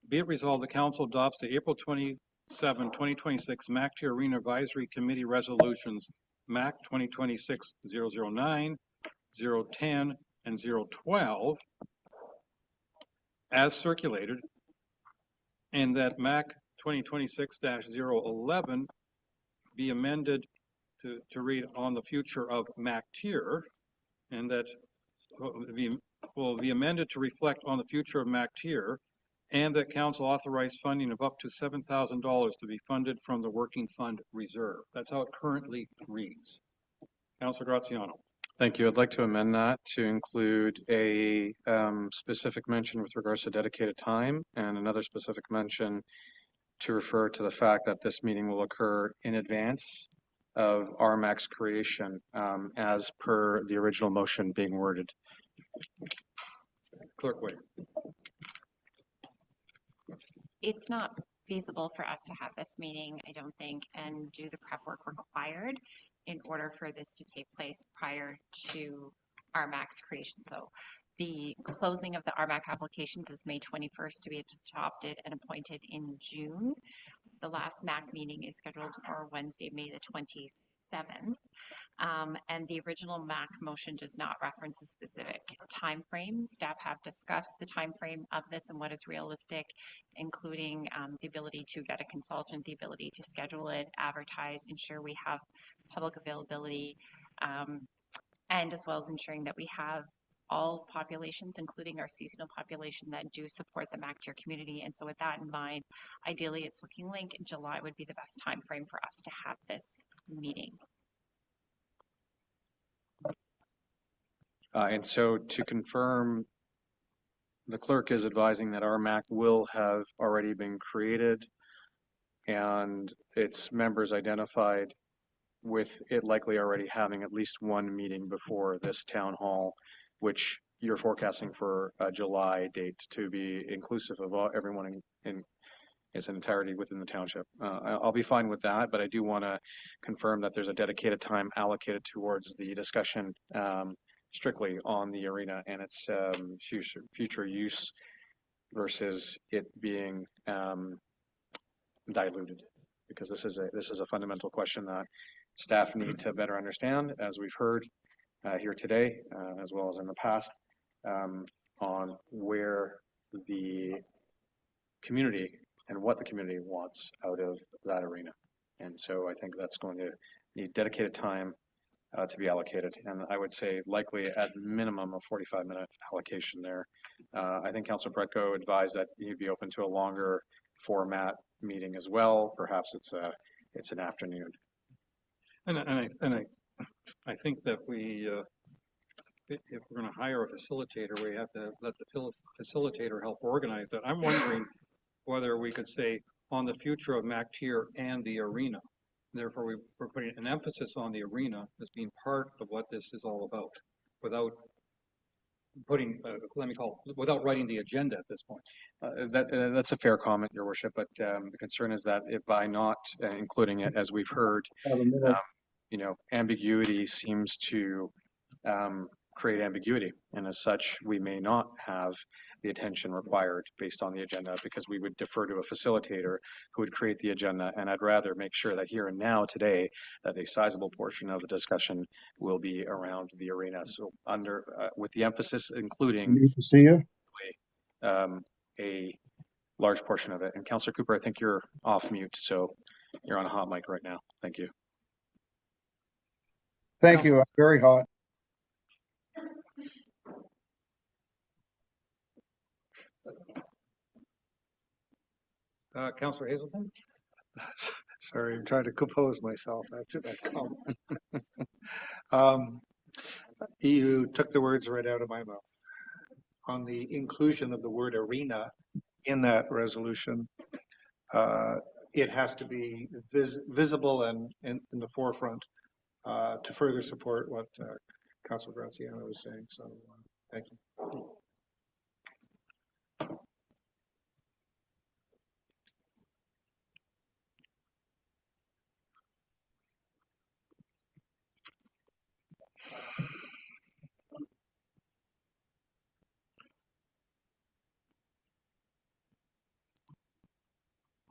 Be it resolved, the council adopts the April 27, 2026 MacTier Arena Advisory Committee resolutions MAC 2026-009, 010, and 012 as circulated, and that MAC 2026-011 be amended to read on the future of MacTier, and that will be amended to reflect on the future of MacTier, and that council authorize funding of up to $7,000 to be funded from the working fund reserve. That's how it currently reads. Councillor Graziano. Thank you. I'd like to amend that to include a specific mention with regards to dedicated time, and another specific mention to refer to the fact that this meeting will occur in advance of RMAC's creation, as per the original motion being worded. Clerk Wade. It's not feasible for us to have this meeting, I don't think, and do the prep work required in order for this to take place prior to RMAC's creation. So the closing of the RMAC applications is May 21st to be adopted and appointed in June. The last MAC meeting is scheduled for Wednesday, May the 27th. And the original MAC motion does not reference a specific time frame. Staff have discussed the time frame of this and what is realistic, including the ability to get a consultant, the ability to schedule it, advertise, ensure we have public availability, and as well as ensuring that we have all populations, including our seasonal population, that do support the MacTier community. And so with that in mind, ideally it's looking like July would be the best time frame for us to have this meeting. And so to confirm, the clerk is advising that RMAC will have already been created and its members identified, with it likely already having at least one meeting before this town hall, which you're forecasting for a July date to be inclusive of everyone in its entirety within the township. I'll be fine with that, but I do want to confirm that there's a dedicated time allocated towards the discussion strictly on the arena and its future use versus it being diluted, because this is a fundamental question that staff need to better understand, as we've heard here today, as well as in the past, on where the community and what the community wants out of that arena. And so I think that's going to need dedicated time to be allocated. And I would say likely at minimum a 45-minute allocation there. I think Councillor Pretko advised that he'd be open to a longer format meeting as well. Perhaps it's an afternoon. And I think that we, if we're going to hire a facilitator, we have to let the facilitator help organize that. I'm wondering whether we could say on the future of MacTier and the arena. Therefore, we're putting an emphasis on the arena as being part of what this is all about, without putting, without writing the agenda at this point. That's a fair comment, Your Worship, but the concern is that if by not including it, as we've heard, ambiguity seems to create ambiguity, and as such, we may not have the attention required based on the agenda, because we would defer to a facilitator who would create the agenda, and I'd rather make sure that here and now today that a sizable portion of the discussion will be around the arena. So with the emphasis including Need to see you. A large portion of it. And Councillor Cooper, I think you're off mute, so you're on a hot mic right now. Thank you. Thank you. I'm very hot. Councillor Hazelton? Sorry, I'm trying to compose myself after that comment. You took the words right out of my mouth. On the inclusion of the word arena in that resolution, it has to be visible and in the forefront to further support what Councilor Graziano was saying. So thank you.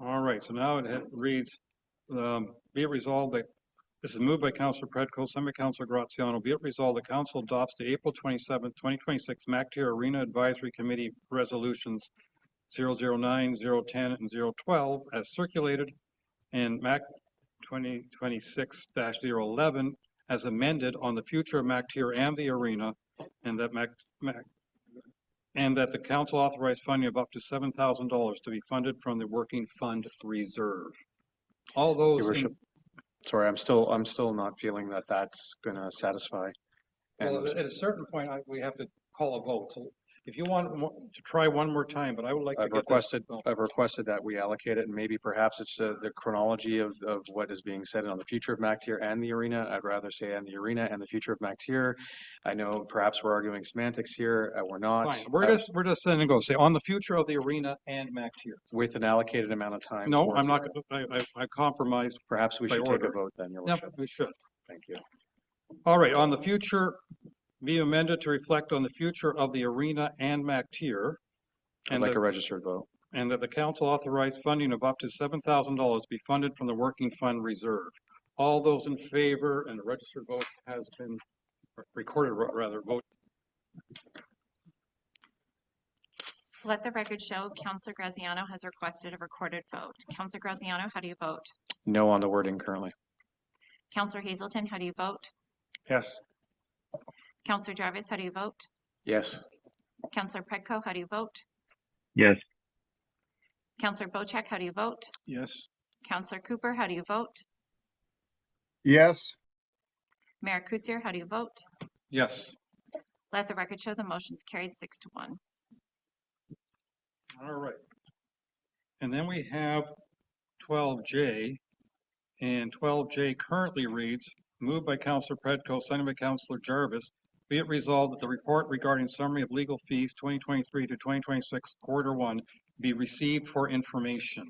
All right, so now it reads, be it resolved that this is moved by Councillor Pretko, second by Councillor Graziano. Be it resolved the Council adopts the April 27th, 2026 MacTier Arena Advisory Committee Resolutions 009, 010, and 012 as circulated, and MAC 2026-011 as amended on the future of MacTier and the arena, and that the council authorized funding of up to $7,000 to be funded from the working fund reserve. All those. Your Worship, sorry, I'm still not feeling that that's going to satisfy. Well, at a certain point, we have to call a vote. So if you want to try one more time, but I would like to get this. I've requested that we allocate it, and maybe perhaps it's the chronology of what is being said on the future of MacTier and the arena. I'd rather say on the arena and the future of MacTier. I know perhaps we're arguing semantics here. We're not. Fine. We're just saying to go say on the future of the arena and MacTier with an allocated amount of time. No, I'm not. I compromised. Perhaps we should take a vote then, Your Worship. Yep, we should. Thank you. All right, on the future, be amended to reflect on the future of the arena and MacTier. I'd like a registered vote. And that the council authorized funding of up to $7,000 be funded from the working fund reserve. All those in favor, and the registered vote has been recorded, rather, vote. Let the record show Councillor Graziano has requested a recorded vote. Councillor Graziano, how do you vote? No on the wording currently. Councillor Hazelton, how do you vote? Yes. Councillor Jarvis, how do you vote? Yes. Councillor Pretko, how do you vote? Yes. Councillor Bocek, how do you vote? Yes. Councillor Cooper, how do you vote? Yes. Mayor Kutsier, how do you vote? Yes. Let the record show the motion's carried 6-1. All right. And then we have 12J, and 12J currently reads, moved by Councillor Pretko, seconded by Councillor Jarvis, be it resolved that the report regarding summary of legal fees 2023 to 2026 quarter one be received for information.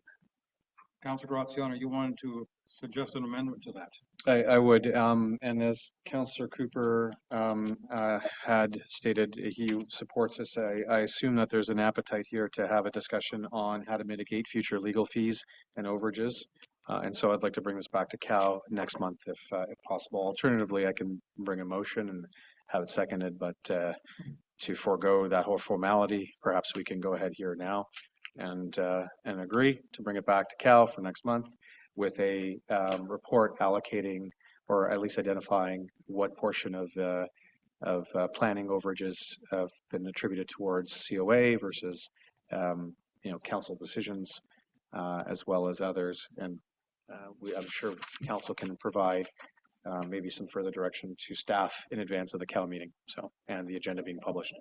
Councillor Graziano, you wanted to suggest an amendment to that? I would, and as Councillor Cooper had stated, he supports this. I assume that there's an appetite here to have a discussion on how to mitigate future legal fees and overages. And so I'd like to bring this back to Cal next month if possible. Alternatively, I can bring a motion and have it seconded, but to forego that whole formality, perhaps we can go ahead here now and agree to bring it back to Cal for next month with a report allocating or at least identifying what portion of planning overages have been attributed towards COA versus council decisions, as well as others. And I'm sure council can provide maybe some further direction to staff in advance of the Cal meeting. So, and the agenda being published.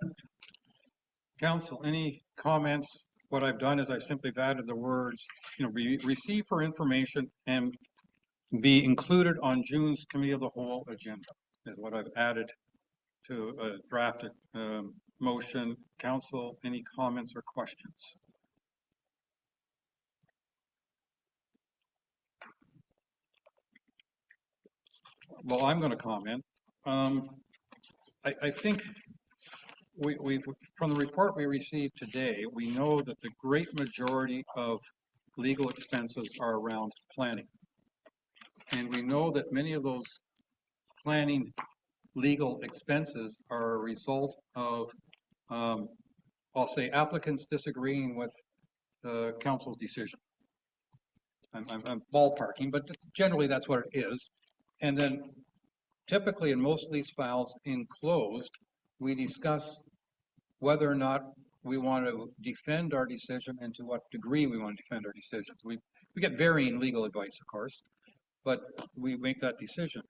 Council, any comments? What I've done is I've simply added the words, receive for information and be included on June's Committee of the Whole agenda is what I've added to a drafted motion. Council, any comments or questions? Well, I'm going to comment. I think we from the report we received today, we know that the great majority of legal expenses are around planning. And we know that many of those planning legal expenses are a result of, I'll say, applicants disagreeing with the council's decision. I'm ballparking, but generally that's what it is. And then typically in most of these files enclosed, we discuss whether or not we want to defend our decision and to what degree we want to defend our decisions. We get varying legal advice, of course, but we make that decision.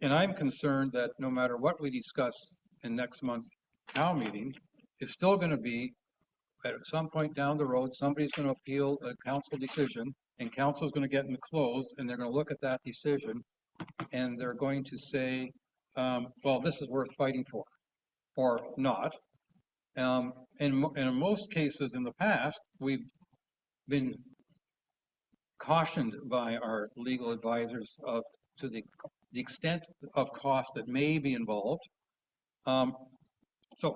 And I'm concerned that no matter what we discuss in next month's Cal meeting, it's still going to be at some point down the road, somebody's going to appeal a council decision and council's going to get enclosed and they're going to look at that decision and they're going to say, well, this is worth fighting for or not. And in most cases in the past, we've been cautioned by our legal advisors to the extent of cost that may be involved. So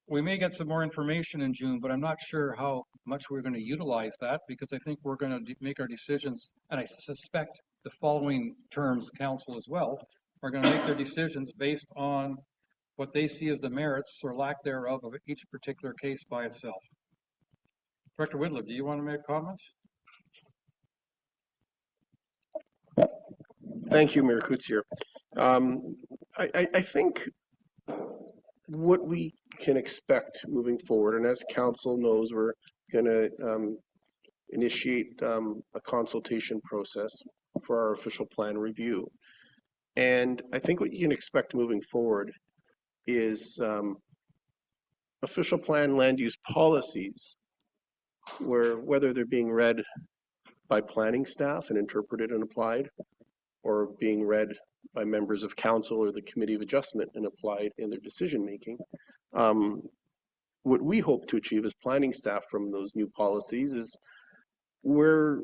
we may get some more information in June, but I'm not sure how much we're going to utilize that because I think we're going to make our decisions, and I suspect the following terms council as well are going to make their decisions based on what they see as the merits or lack thereof of each particular case by itself. Director Whitlow, do you want to make a comment? Thank you, Mayor Kutsier. I think what we can expect moving forward, and as council knows, we're going to initiate a consultation process for our official plan review. And I think what you can expect moving forward is official plan land use policies, where whether they're being read by planning staff and interpreted and applied, or being read by members of council or the Committee of Adjustment and applied in their decision making. What we hope to achieve as planning staff from those new policies is where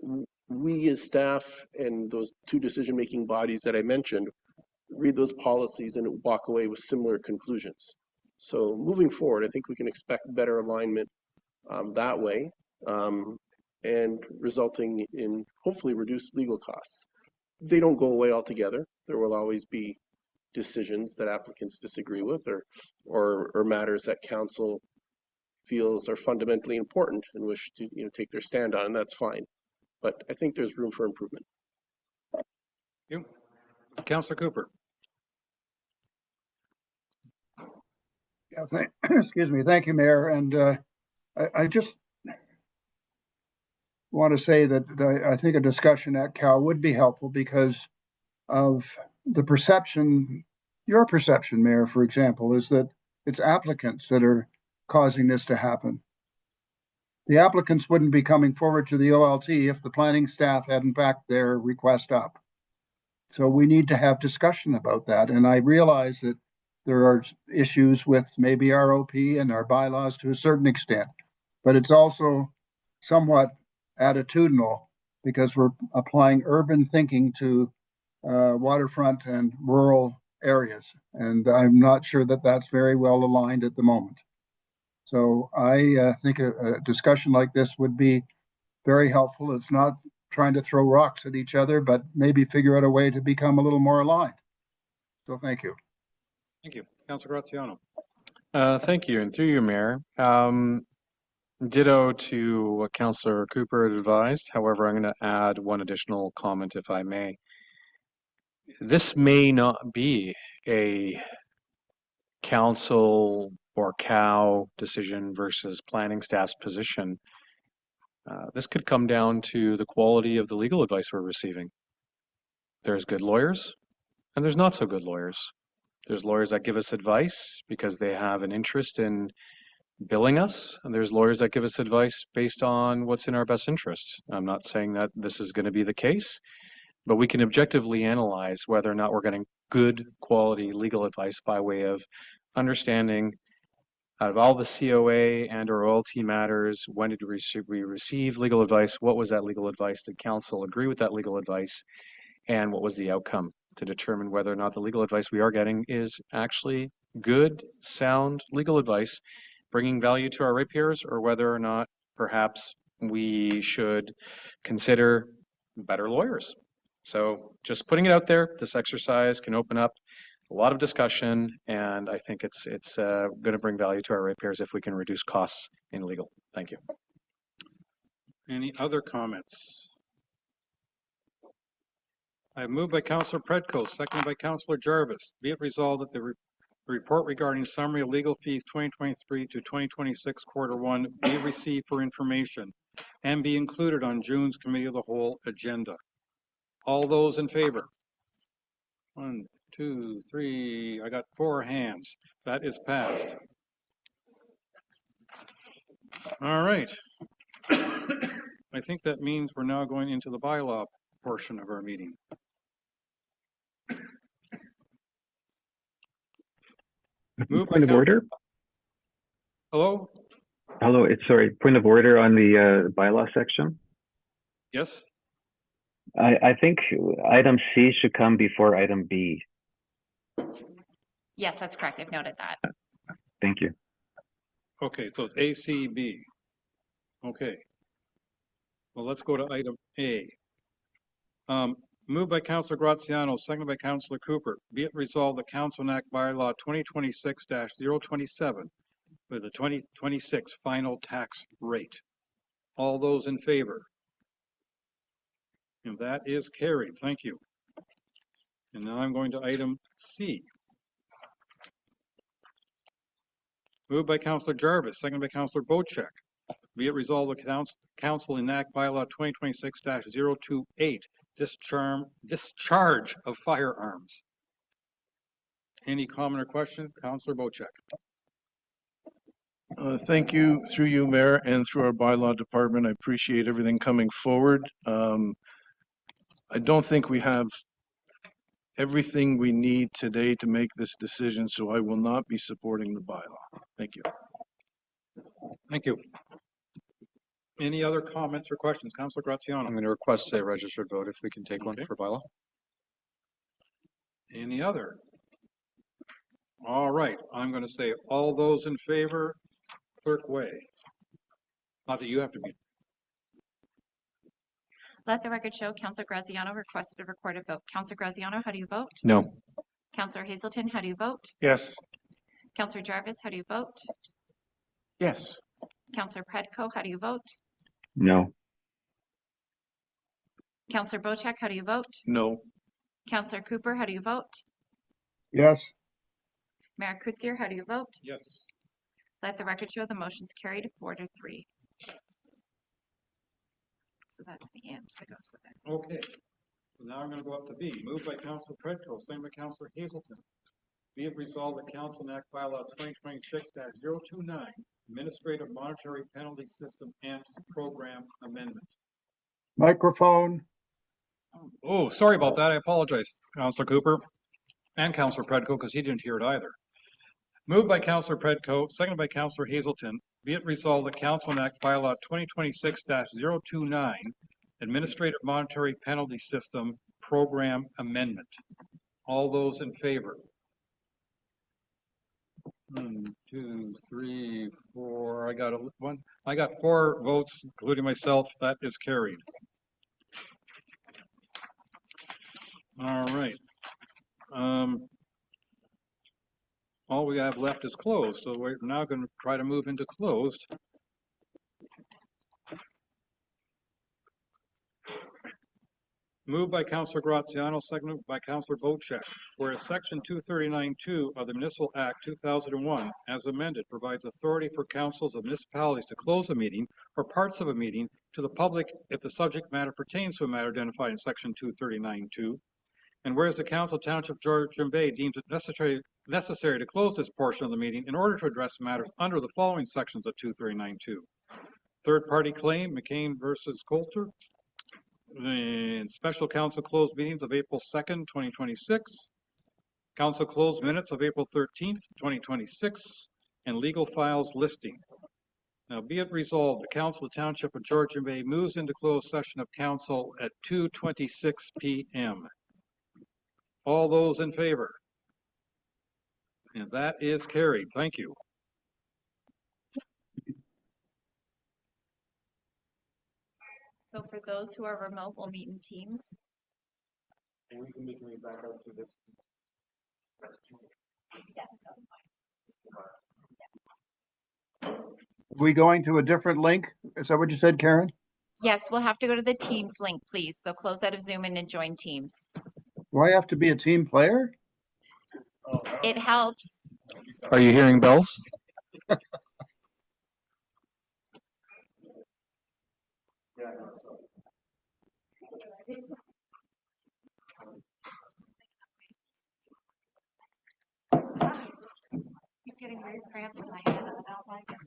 we as staff and those two decision making bodies that I mentioned read those policies and walk away with similar conclusions. So moving forward, I think we can expect better alignment that way and resulting in hopefully reduced legal costs. They don't go away altogether. There will always be decisions that applicants disagree with or matters that council feels are fundamentally important and wish to take their stand on, and that's fine. But I think there's room for improvement. Thank you. Councillor Cooper. Yeah, excuse me. Thank you, Mayor. And I just want to say that I think a discussion at Cal would be helpful because of the perception, your perception, Mayor, for example, is that it's applicants that are causing this to happen. The applicants wouldn't be coming forward to the OLT if the planning staff hadn't backed their request up. So we need to have discussion about that. And I realize that there are issues with maybe ROP and our bylaws to a certain extent, but it's also somewhat attitudinal because we're applying urban thinking to waterfront and rural areas. And I'm not sure that that's very well aligned at the moment. So I think a discussion like this would be very helpful. It's not trying to throw rocks at each other, but maybe figure out a way to become a little more aligned. So thank you. Thank you. Councillor Graziano. Thank you, and through you, Mayor. Ditto to what Councillor Cooper had advised. However, I'm going to add one additional comment, if I may. This may not be a council or COW decision versus planning staff's position. This could come down to the quality of the legal advice we're receiving. There's good lawyers and there's not so good lawyers. There's lawyers that give us advice because they have an interest in billing us, and there's lawyers that give us advice based on what's in our best interest. I'm not saying that this is going to be the case, but we can objectively analyze whether or not we're getting good quality legal advice by way of understanding out of all the COA and or OLT matters, when did we receive legal advice? What was that legal advice? Did council agree with that legal advice? And what was the outcome, to determine whether or not the legal advice we are getting is actually good, sound legal advice, bringing value to our ratepayers, or whether or not perhaps we should consider better lawyers. So just putting it out there, this exercise can open up a lot of discussion, and I think it's going to bring value to our ratepayers if we can reduce costs in legal. Thank you. Any other comments? I have moved by Councillor Predko, seconded by Councillor Jarvis. Be it resolved that the report regarding summary of legal fees 2023 to 2026 Q1 be received for information and be included on June's Committee of the Whole agenda. All those in favor? 1, 2, 3. I got 4 hands. That is passed. All right. I think that means we're now going into the bylaw portion of our meeting. Point of order. Hello? Hello, sorry, point of order on the bylaw section. Yes? I think item C should come before item B. Yes, that's correct. I've noted that. Thank you. Okay, so it's ACB. Okay. Well, let's go to item A. Moved by Councillor Graziano, seconded by Councillor Cooper. Be it resolved that Council enact bylaw 2026-027 with the 2026 final tax rate. All those in favor? And that is carried. Thank you. And now I'm going to item C. Moved by Councillor Jarvis, seconded by Councillor Bocek. Be it resolved that Council enact bylaw 2026-028 discharge of firearms. Any comment or question? Councillor Bocek. Thank you, through you, Mayor, and through our bylaw department. I appreciate everything coming forward. I don't think we have everything we need today to make this decision, so I will not be supporting the bylaw. Thank you. Thank you. Any other comments or questions? Councillor Graziano. I'm going to request a registered vote if we can take one for bylaw. Any other? All right, I'm going to say all those in favor, Clerk Way. Not that you have to be. Let the record show Councillor Graziano requested a recorded vote. Councillor Graziano, how do you vote? No. Councillor Hazelton, how do you vote? Yes. Councillor Jarvis, how do you vote? Yes. Councillor Predko, how do you vote? No. Councillor Bocek, how do you vote? No. Councillor Cooper, how do you vote? Yes. Mayor Kutsier, how do you vote? Yes. Let the record show the motion's carried 4-3. So that's the amps that goes with this. Okay. So now I'm going to go up to B. Moved by Councillor Predko, seconded by Councillor Hazelton. Be it resolved that Council enact bylaw 2026-029 Administrative Monetary Penalty System AMPS Program Amendment. Microphone. Oh, sorry about that. I apologize, Councillor Cooper and Councillor Predko, because he didn't hear it either. Moved by Councillor Predko, seconded by Councillor Hazelton. Be it resolved that Council enact bylaw 2026-029 Administrative Monetary Penalty System Program Amendment. All those in favor? 1, 2, 3, 4. I got 4 votes, including myself. That is carried. All right. All we have left is closed, so we're now going to try to move into closed. Moved by Councillor Graziano, seconded by Councillor Bocek. Whereas Section 239(2) of the Municipal Act 2001, as amended, provides authority for councils of municipalities to close a meeting or parts of a meeting to the public if the subject matter pertains to a matter identified in Section 239(2). And whereas the Council of Township of Georgian Bay deems it necessary to close this portion of the meeting in order to address matters under the following sections of 239(2). Third-party claim, McCain versus Coulter. And special council closed meetings of April 2nd, 2026. Council closed minutes of April 13th, 2026. And legal files listing. Now be it resolved, the Council of Township of Georgian Bay moves into closed session of council at 2:26 p.m. All those in favor? And that is carried. Thank you. So for those who are remote, we'll meet in Teams. And we can make it back up to this. Yeah, that's fine. We going to a different link? Is that what you said, Karen? Yes, we'll have to go to the Teams link, please. So close out of Zoom and then join Teams. Do I have to be a team player? It helps. Are you hearing bells? Keep getting these cramps in my head and I don't like it.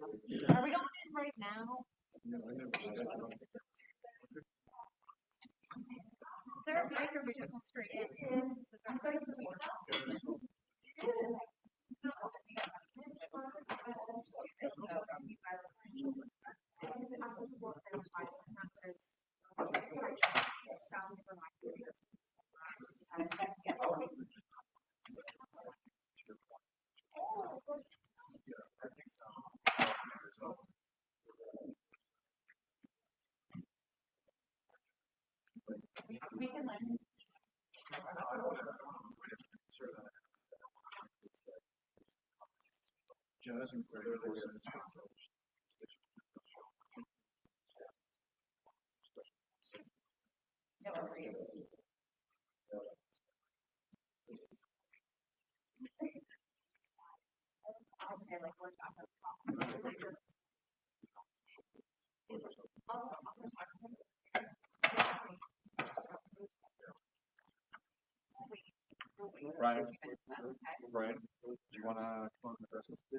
Are we going in right now? Is there a break or we just go straight in? We can let him. Brian, do you want to come on the rest of the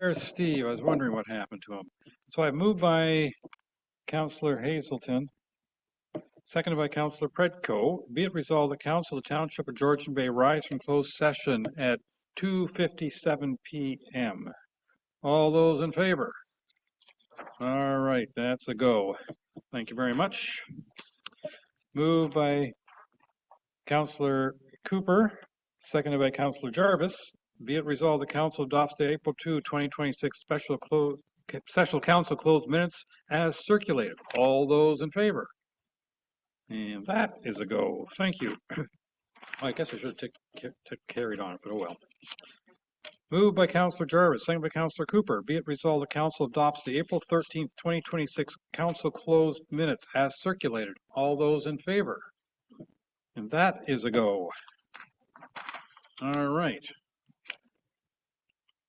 There's Steve. I was wondering what happened to him. So I moved by Councillor Hazelton, seconded by Councillor Predko. Be it resolved, the Council of the Township of Georgian Bay rise from closed session at 2:57 p.m. All those in favor? All right, that's a go. Thank you very much. Moved by Councillor Cooper, seconded by Councillor Jarvis. Be it resolved, the Council adopts the April 2, 2026 special council closed minutes as circulated. All those in favor? And that is a go. Thank you. I guess I should have carried on, but oh well. Moved by Councillor Jarvis, seconded by Councillor Cooper. Be it resolved, the Council adopts the April 13th, 2026 council closed minutes as circulated. All those in favor? And that is a go. All right.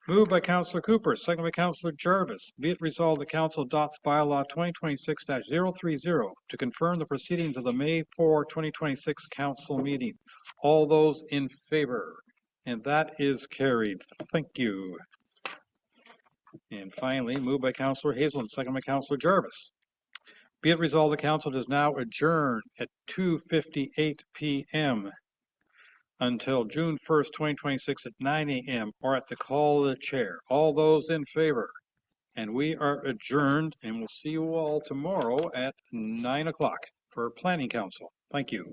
Moved by Councillor Cooper, seconded by Councillor Jarvis. Be it resolved, the Council adopts bylaw 2026-030 to confirm the proceedings of the May 4, 2026 council meeting. All those in favor? And that is carried. Thank you. And finally, moved by Councillor Hazelton, seconded by Councillor Jarvis. Be it resolved, the council does now adjourn at 2:58 p.m. until June 1st, 2026 at 9 a.m. or at the call of the chair. All those in favor? And we are adjourned, and we'll see you all tomorrow at 9 o'clock for Planning Council. Thank you.